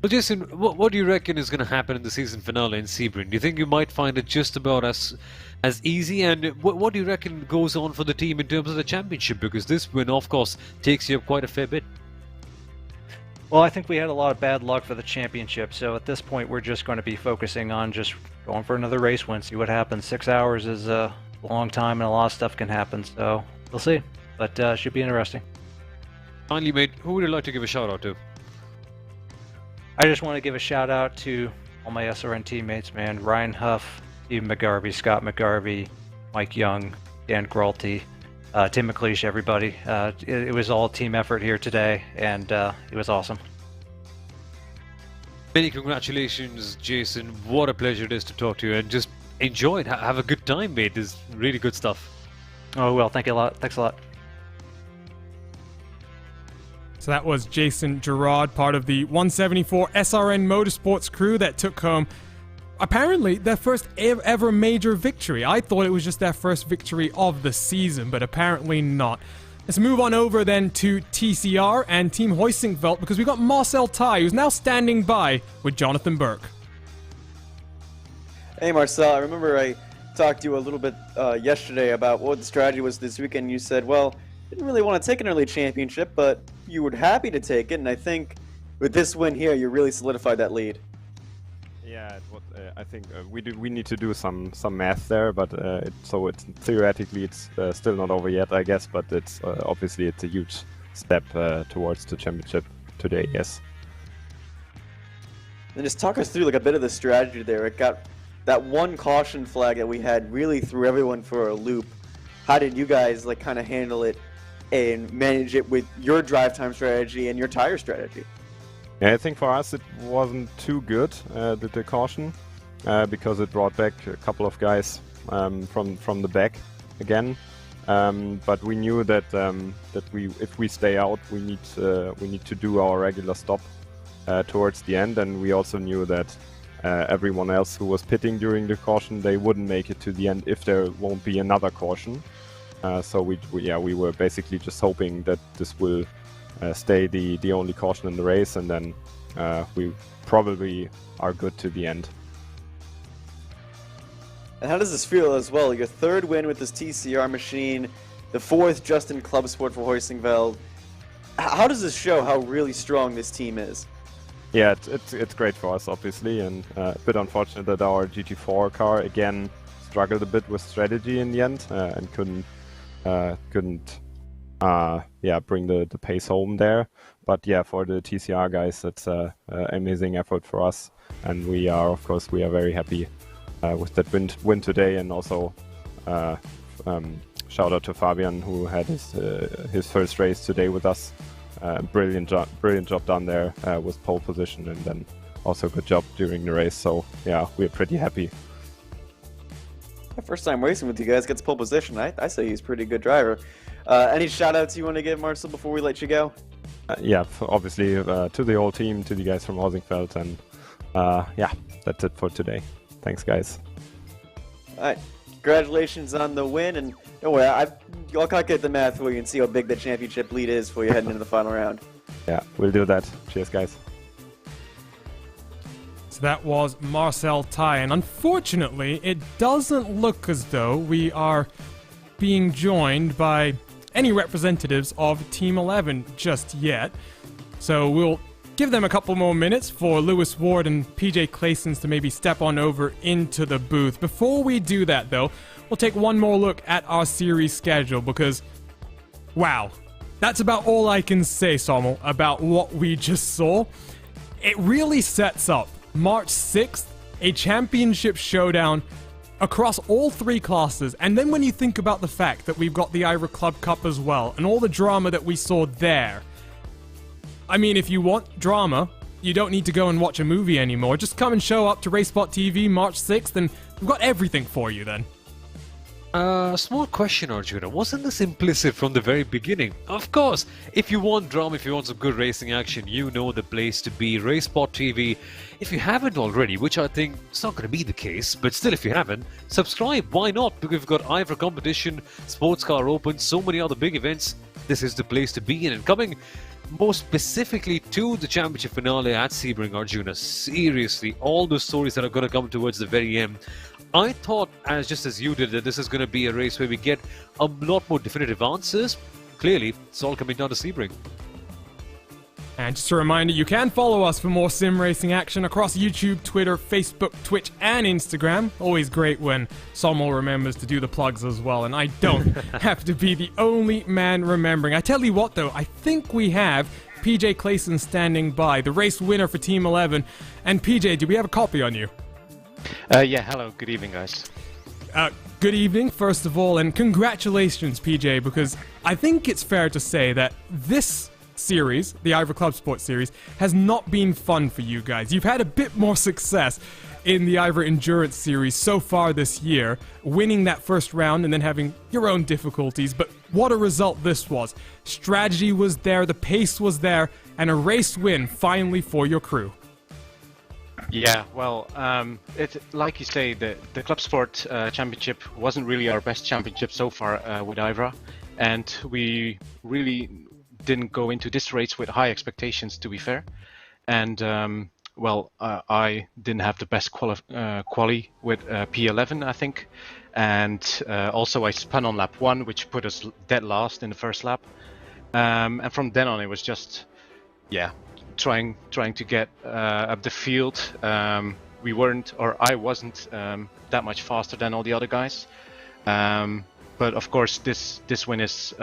[SPEAKER 4] Well, Jason, what do you reckon is going to happen in the season finale in Sebring? Do you think you might find it just about as easy? And what do you reckon goes on for the team in terms of the championship? Because this win, of course, takes you up quite a fair bit.
[SPEAKER 5] Well, I think we had a lot of bad luck for the championship. So at this point, we're just going to be focusing on just going for another race win, see what happens. 6 hours is a long time, and a lot of stuff can happen. So we'll see. But it should be interesting.
[SPEAKER 4] Finally, mate, who would you like to give a shout out to?
[SPEAKER 5] I just want to give a shout out to all my SRN teammates, man. Ryan Huff, Steve McGarvey, Scott McGarvey, Mike Young, Dan Gralty, Tim McLeish, everybody. It was all team effort here today, and it was awesome.
[SPEAKER 4] Many congratulations, Jason. What a pleasure it is to talk to you, and just enjoy it. Have a good time, mate. This is really good stuff.
[SPEAKER 5] Oh, well, thank you a lot. Thanks a lot.
[SPEAKER 1] So that was Jason Gerard, part of the 174 SRN Motorsports crew that took home, apparently, their first ever major victory. I thought it was just their first victory of the season, but apparently not. Let's move on over then to TCR and Team Heusinkveld, because we got Marcel Tai, who's now standing by with Jonathan Burke.
[SPEAKER 3] Hey Marcel, I remember I talked to you a little bit yesterday about what the strategy was this weekend. You said, well, didn't really want to take an early championship, but you were happy to take it, and I think with this win here, you really solidified that lead.
[SPEAKER 6] Yeah, I think we need to do some math there, but so it's theoretically it's still not over yet, I guess. But it's obviously it's a huge step towards the championship today. Yes.
[SPEAKER 3] And just talk us through like a bit of the strategy there. It got that one caution flag that we had really threw everyone for a loop. How did you guys like kind of handle it and manage it with your drive time strategy and your tire strategy?
[SPEAKER 6] Yeah, I think for us it wasn't too good, the caution, because it brought back a couple of guys from the back again. But we knew that if we stay out, we need to do our regular stop towards the end, and we also knew that everyone else who was pitting during the caution, they wouldn't make it to the end if there won't be another caution. So we were basically just hoping that this will stay the only caution in the race, and then we probably are good to the end.
[SPEAKER 3] And how does this feel as well? Your third win with this TCR machine, the fourth just in ClubSport for Hoisingveld. How does this show how really strong this team is?
[SPEAKER 6] Yeah, it's great for us, obviously, and a bit unfortunate that our GT4 car again struggled a bit with strategy in the end and couldn't bring the pace home there. But yeah, for the TCR guys, that's an amazing effort for us, and we are very happy with that win today. And also shout out to Fabian, who had his first race today with us. Brilliant job done there with pole position, and then also good job during the race. So yeah, we're pretty happy.
[SPEAKER 3] My first time racing with you guys, gets pole position. I say he's a pretty good driver. Any shout outs you want to give, Marcel, before we let you go?
[SPEAKER 6] Yeah, obviously to the whole team, to the guys from Hoisingveld, and yeah, that's it for today. Thanks, guys.
[SPEAKER 3] All right, congratulations on the win, and don't worry, I'll calculate the math for you and see how big the championship lead is for you heading into the final round.
[SPEAKER 6] Yeah, we'll do that. Cheers, guys.
[SPEAKER 1] So that was Marcel Tai, and unfortunately, it doesn't look as though we are being joined by any representatives of Team 11 just yet. So we'll give them a couple more minutes for Lewis Ward and PJ Claessens to maybe step on over into the booth. Before we do that, though, we'll take one more look at our series schedule because, wow, that's about all I can say, Sommel, about what we just saw. It really sets up March 6th, a championship showdown across all three classes. And then when you think about the fact that we've got the IVRA Club Cup as well, and all the drama that we saw there, I mean, if you want drama, you don't need to go and watch a movie anymore. Just come and show up to RaceSpotTV March 6th, and we've got everything for you then.
[SPEAKER 4] Small question, Arjuna. Wasn't this implicit from the very beginning? Of course, if you want drama, if you want some good racing action, you know the place to be. RaceSpotTV. If you haven't already, which I think is not going to be the case, but still, if you haven't, subscribe. Why not? Because we've got IVRA competition, Sports Car Open, so many other big events. This is the place to be in. And coming more specifically to the championship finale at Sebring, Arjuna, seriously, all the stories that are going to come towards the very end. I thought, just as you did, that this is going to be a race where we get a lot more definitive answers. Clearly, it's all coming down to Sebring.
[SPEAKER 1] And just a reminder, you can follow us for more sim racing action across YouTube, Twitter, Facebook, Twitch, and Instagram. Always great when Sommel remembers to do the plugs as well, and I don't have to be the only man remembering. I tell you what, though, I think we have PJ Claessens standing by, the race winner for Team 11. And PJ, do we have a copy on you?
[SPEAKER 7] Yeah, hello, good evening, guys.
[SPEAKER 1] Good evening, first of all, and congratulations, PJ, because I think it's fair to say that this series, the IVRA ClubSport Series, has not been fun for you guys. You've had a bit more success in the IVRA Endurance Series so far this year, winning that first round and then having your own difficulties, but what a result this was. Strategy was there, the pace was there, and a race win finally for your crew.
[SPEAKER 7] Yeah, well, it's like you say, the ClubSport Championship wasn't really our best championship so far with IVRA, and we really didn't go into this race with high expectations, to be fair. And well, I didn't have the best quali with P11, I think, and also I spun on lap 1, which put us dead last in the first lap. And from then on, it was just, yeah, trying to get up the field. we weren't, or I wasn't that much faster than all the other guys. But of course, this win is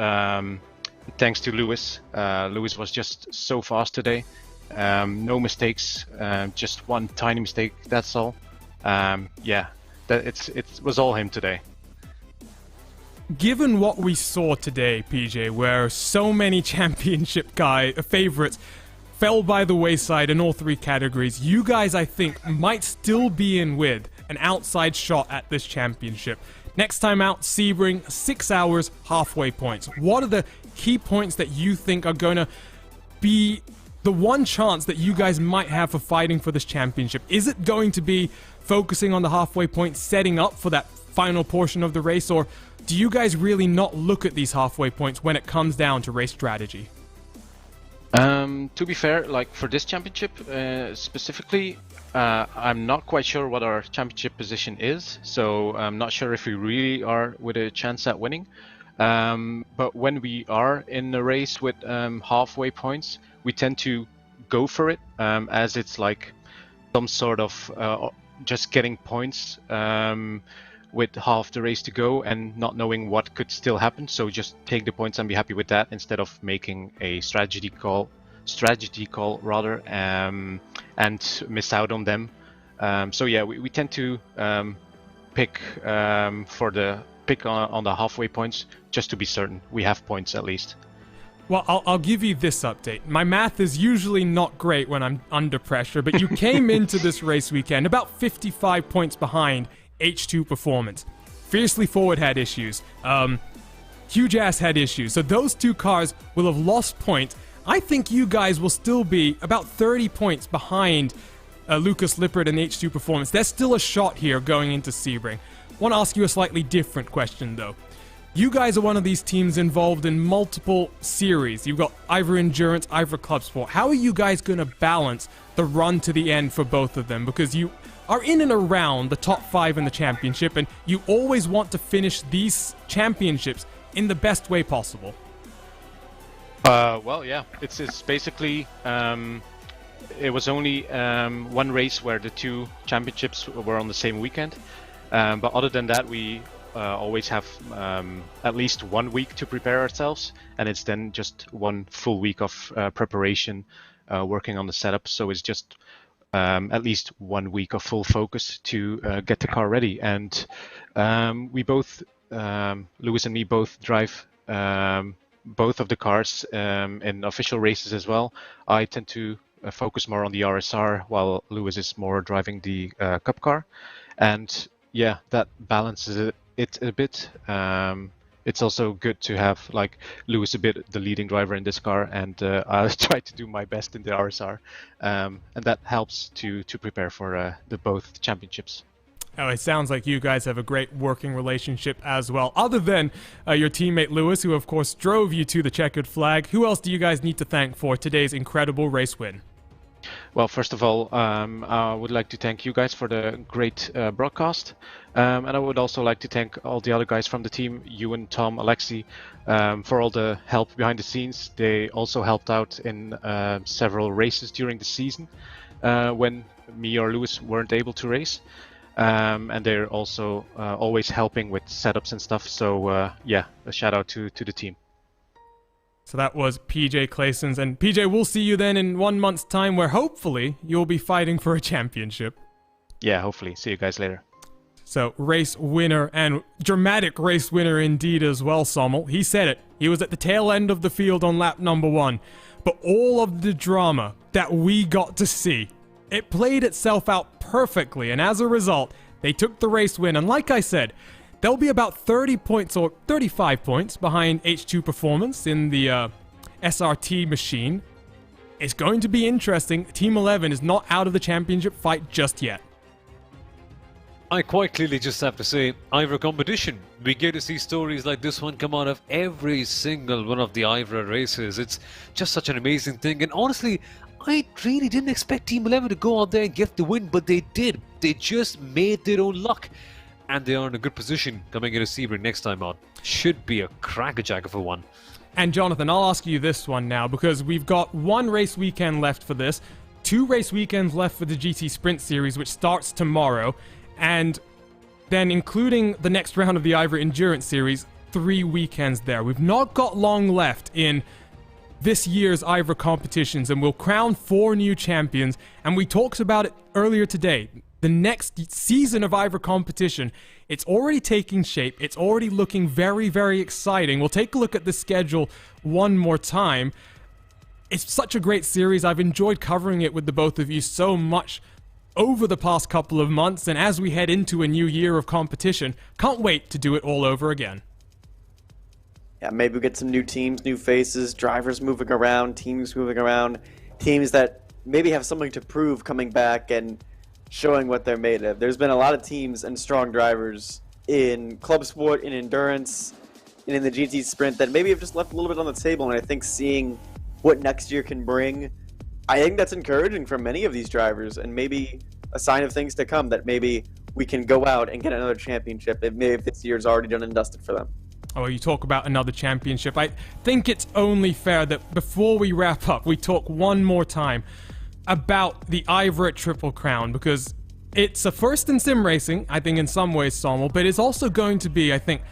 [SPEAKER 7] thanks to Lewis. Lewis was just so fast today. No mistakes, just one tiny mistake. That's all. Yeah, it was all him today.
[SPEAKER 1] Given what we saw today, PJ, where so many championship favorites fell by the wayside in all three categories, you guys, I think, might still be in with an outside shot at this championship. Next time out, Sebring, 6 hours, halfway points. What are the key points that you think are going to be the one chance that you guys might have for fighting for this championship? Is it going to be focusing on the halfway point, setting up for that final portion of the race, or do you guys really not look at these halfway points when it comes down to race strategy?
[SPEAKER 7] To be fair, like for this championship specifically, I'm not quite sure what our championship position is, so I'm not sure if we really are with a chance at winning. But when we are in the race with halfway points, we tend to go for it, as it's like some sort of just getting points with half the race to go and not knowing what could still happen. So just take the points and be happy with that instead of making a strategy call rather, and miss out on them. So yeah, we tend to pick on the halfway points just to be certain we have points at least.
[SPEAKER 1] Well, I'll give you this update. My math is usually not great when I'm under pressure, but you came into this race weekend about 55 points behind H2 Performance. Fiercely Forward had issues. Huge Ass had issues. So those two cars will have lost points. I think you guys will still be about 30 points behind Lucas Lippert and H2 Performance. There's still a shot here going into Sebring. I want to ask you a slightly different question, though. You guys are one of these teams involved in multiple series. You've got IVRA Endurance, IVRA ClubSport. How are you guys going to balance the run to the end for both of them? Because you are in and around the top 5 in the championship, and you always want to finish these championships in the best way possible.
[SPEAKER 7] Well, yeah, it's basically it was only one race where the two championships were on the same weekend, but other than that, we always have at least 1 week to prepare ourselves, and it's then just 1 full week of preparation, working on the setup. So it's just at least 1 week of full focus to get the car ready. And we both, Lewis and me, both drive both of the cars in official races as well. I tend to focus more on the RSR, while Lewis is more driving the Cup car. And yeah, that balances it a bit. It's also good to have like Lewis a bit the leading driver in this car, and I'll try to do my best in the RSR, and that helps to prepare for the both championships.
[SPEAKER 1] Oh, it sounds like you guys have a great working relationship as well. Other than your teammate Lewis, who of course drove you to the checkered flag, who else do you guys need to thank for today's incredible race win?
[SPEAKER 7] Well, first of all, I would like to thank you guys for the great broadcast. And I would also like to thank all the other guys from the team, Ewan, Tom, Alexi, for all the help behind the scenes. They also helped out in several races during the season when me or Lewis weren't able to race. And they're also always helping with setups and stuff. So yeah, a shout out to the team.
[SPEAKER 1] So that was PJ Claessens. And PJ, we'll see you then in 1 month's time, where hopefully you'll be fighting for a championship.
[SPEAKER 7] Yeah, hopefully. See you guys later.
[SPEAKER 1] So, race winner, and dramatic race winner indeed as well, Sommel. He said it. He was at the tail end of the field on lap number 1. But all of the drama that we got to see, it played itself out perfectly. And as a result, they took the race win. And like I said, they'll be about 30 points or 35 points behind H2 Performance in the SRT machine. It's going to be interesting. Team 11 is not out of the championship fight just yet.
[SPEAKER 2] I quite clearly just have to say, IVRA competition. We get to see stories like this one come out of every single one of the IVRA races. It's just such an amazing thing. And honestly, I really didn't expect Team 11 to go out there and get the win, but they did. They just made their own luck. And they are in a good position coming into Sebring next time on. Should be a crackerjack of a one.
[SPEAKER 1] And Jonathan, I'll ask you this one now, because we've got one race weekend left for this. 2 race weekends left for the GT Sprint Series, which starts tomorrow, and then including the next round of the IVRA Endurance Series, 3 weekends there. We've not got long left in this year's IVRA competitions, and we'll crown 4 new champions, and we talked about it earlier today. The next season of IVRA competition, it's already taking shape. It's already looking very, very exciting. We'll take a look at the schedule one more time. It's such a great series. I've enjoyed covering it with the both of you so much over the past couple of months, and as we head into a new year of competition, can't wait to do it all over again.
[SPEAKER 3] Yeah, maybe we get some new teams, new faces, drivers moving around, teams moving around, teams that maybe have something to prove coming back and showing what they're made of. There's been a lot of teams and strong drivers in club sport, in endurance, and in the GT Sprint that maybe have just left a little bit on the table, and I think seeing what next year can bring, I think that's encouraging for many of these drivers, and maybe a sign of things to come, that maybe we can go out and get another championship if this year's already done and dusted for them.
[SPEAKER 1] Oh, you talk about another championship. I think it's only fair that before we wrap up, we talk one more time about the IVRA Triple Crown, because it's a first in sim racing, I think in some ways, Sommel, but it's also going to be, I think,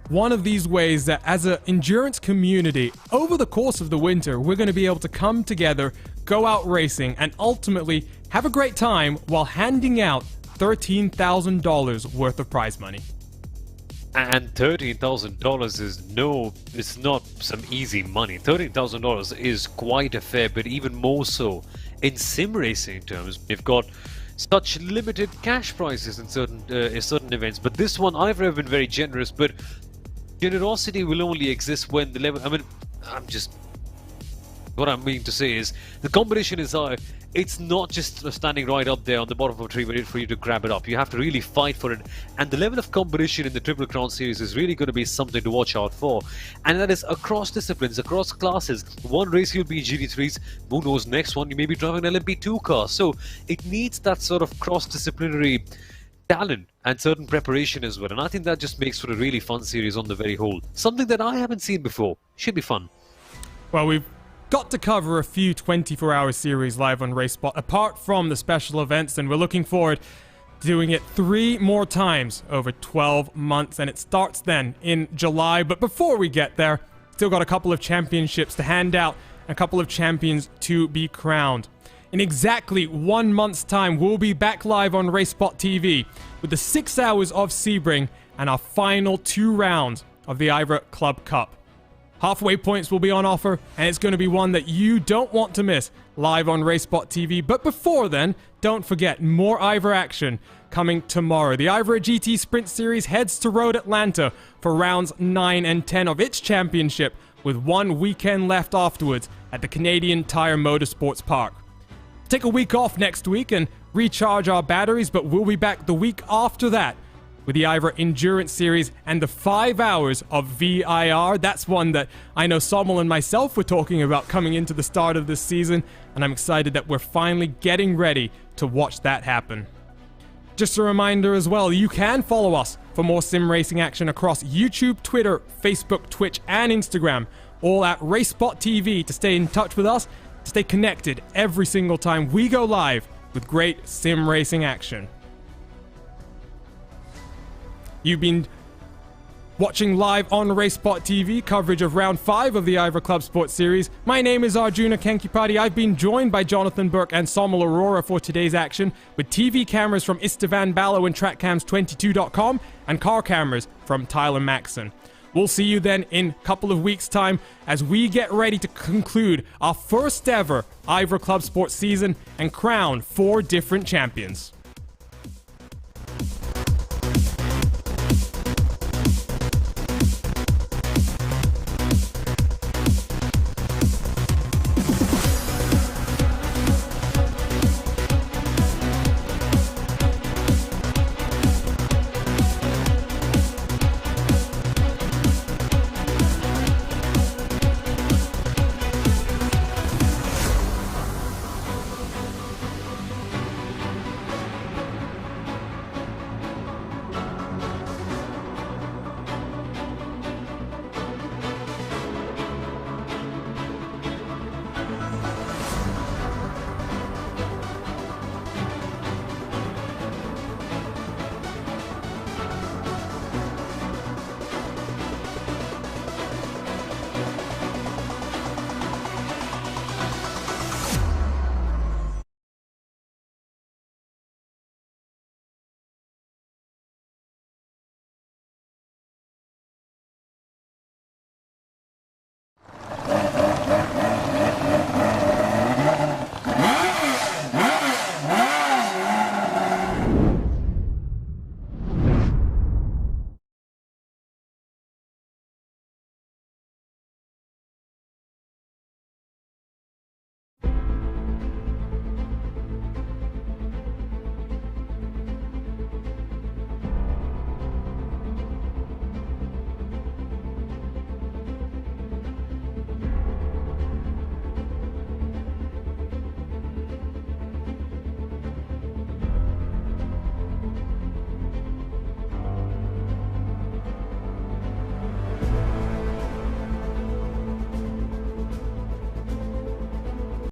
[SPEAKER 1] one of these ways that as an endurance community, over the course of the winter, we're going to be able to come together, go out racing, and ultimately have a great time while handing out $13,000 worth of prize money.
[SPEAKER 4] And $13,000 it's not some easy money. $13,000 is quite a fair bit, even more so in sim racing terms. We've got such limited cash prizes in certain events, but this one I've been very generous, but generosity will only exist when the level, what I mean to say is the competition is high. It's not just standing right up there on the bottom of a tree waiting for you to grab it up. You have to really fight for it, and the level of competition in the Triple Crown series is really going to be something to watch out for, and that is across disciplines, across classes. One race you'll be GT3s, who knows, next one you may be driving an LMP2 car, so it needs that sort of cross-disciplinary talent and certain preparation as well, and I think that just makes for a really fun series on the very whole. Something that I haven't seen before. Should be fun.
[SPEAKER 1] Well, we've got to cover a few 24-hour series live on RaceSpot, apart from the special events, and we're looking forward to doing it 3 more times over 12 months, and it starts then in July. But before we get there, still got a couple of championships to hand out, a couple of champions to be crowned. In exactly 1 month's time, we'll be back live on RaceSpotTV with the 6 hours of Sebring and our final 2 rounds of the IVRA Club Cup. Halfway points will be on offer, and it's going to be one that you don't want to miss live on RaceSpotTV. But before then, don't forget, more IVRA action coming tomorrow. The IVRA GT Sprint Series heads to Road Atlanta for rounds 9 and 10 of its championship, with 1 weekend left afterwards at the Canadian Tire Motorsports Park. Take a week off next week and recharge our batteries, but we'll be back the week after that with the IVRA Endurance Series and the 5 hours of VIR. That's one that I know Sommel and myself were talking about coming into the start of this season, and I'm excited that we're finally getting ready to watch that happen. Just a reminder as well, you can follow us for more sim racing action across YouTube, Twitter, Facebook, Twitch, and Instagram, all at RaceSpotTV to stay in touch with us, to stay connected every single time we go live with great sim racing action. You've been watching live on RaceSpotTV coverage of round 5 of the IVRA ClubSport Series. My name is Arjuna Kenkipati. I've been joined by Jonathan Burke and Sommel Aurora for today's action, with TV cameras from Istvan Ballo and TrackCams22.com and car cameras from Tyler Maxson. We'll see you then in a couple of weeks' time as we get ready to conclude our first ever IVRA ClubSport season and crown 4 different champions.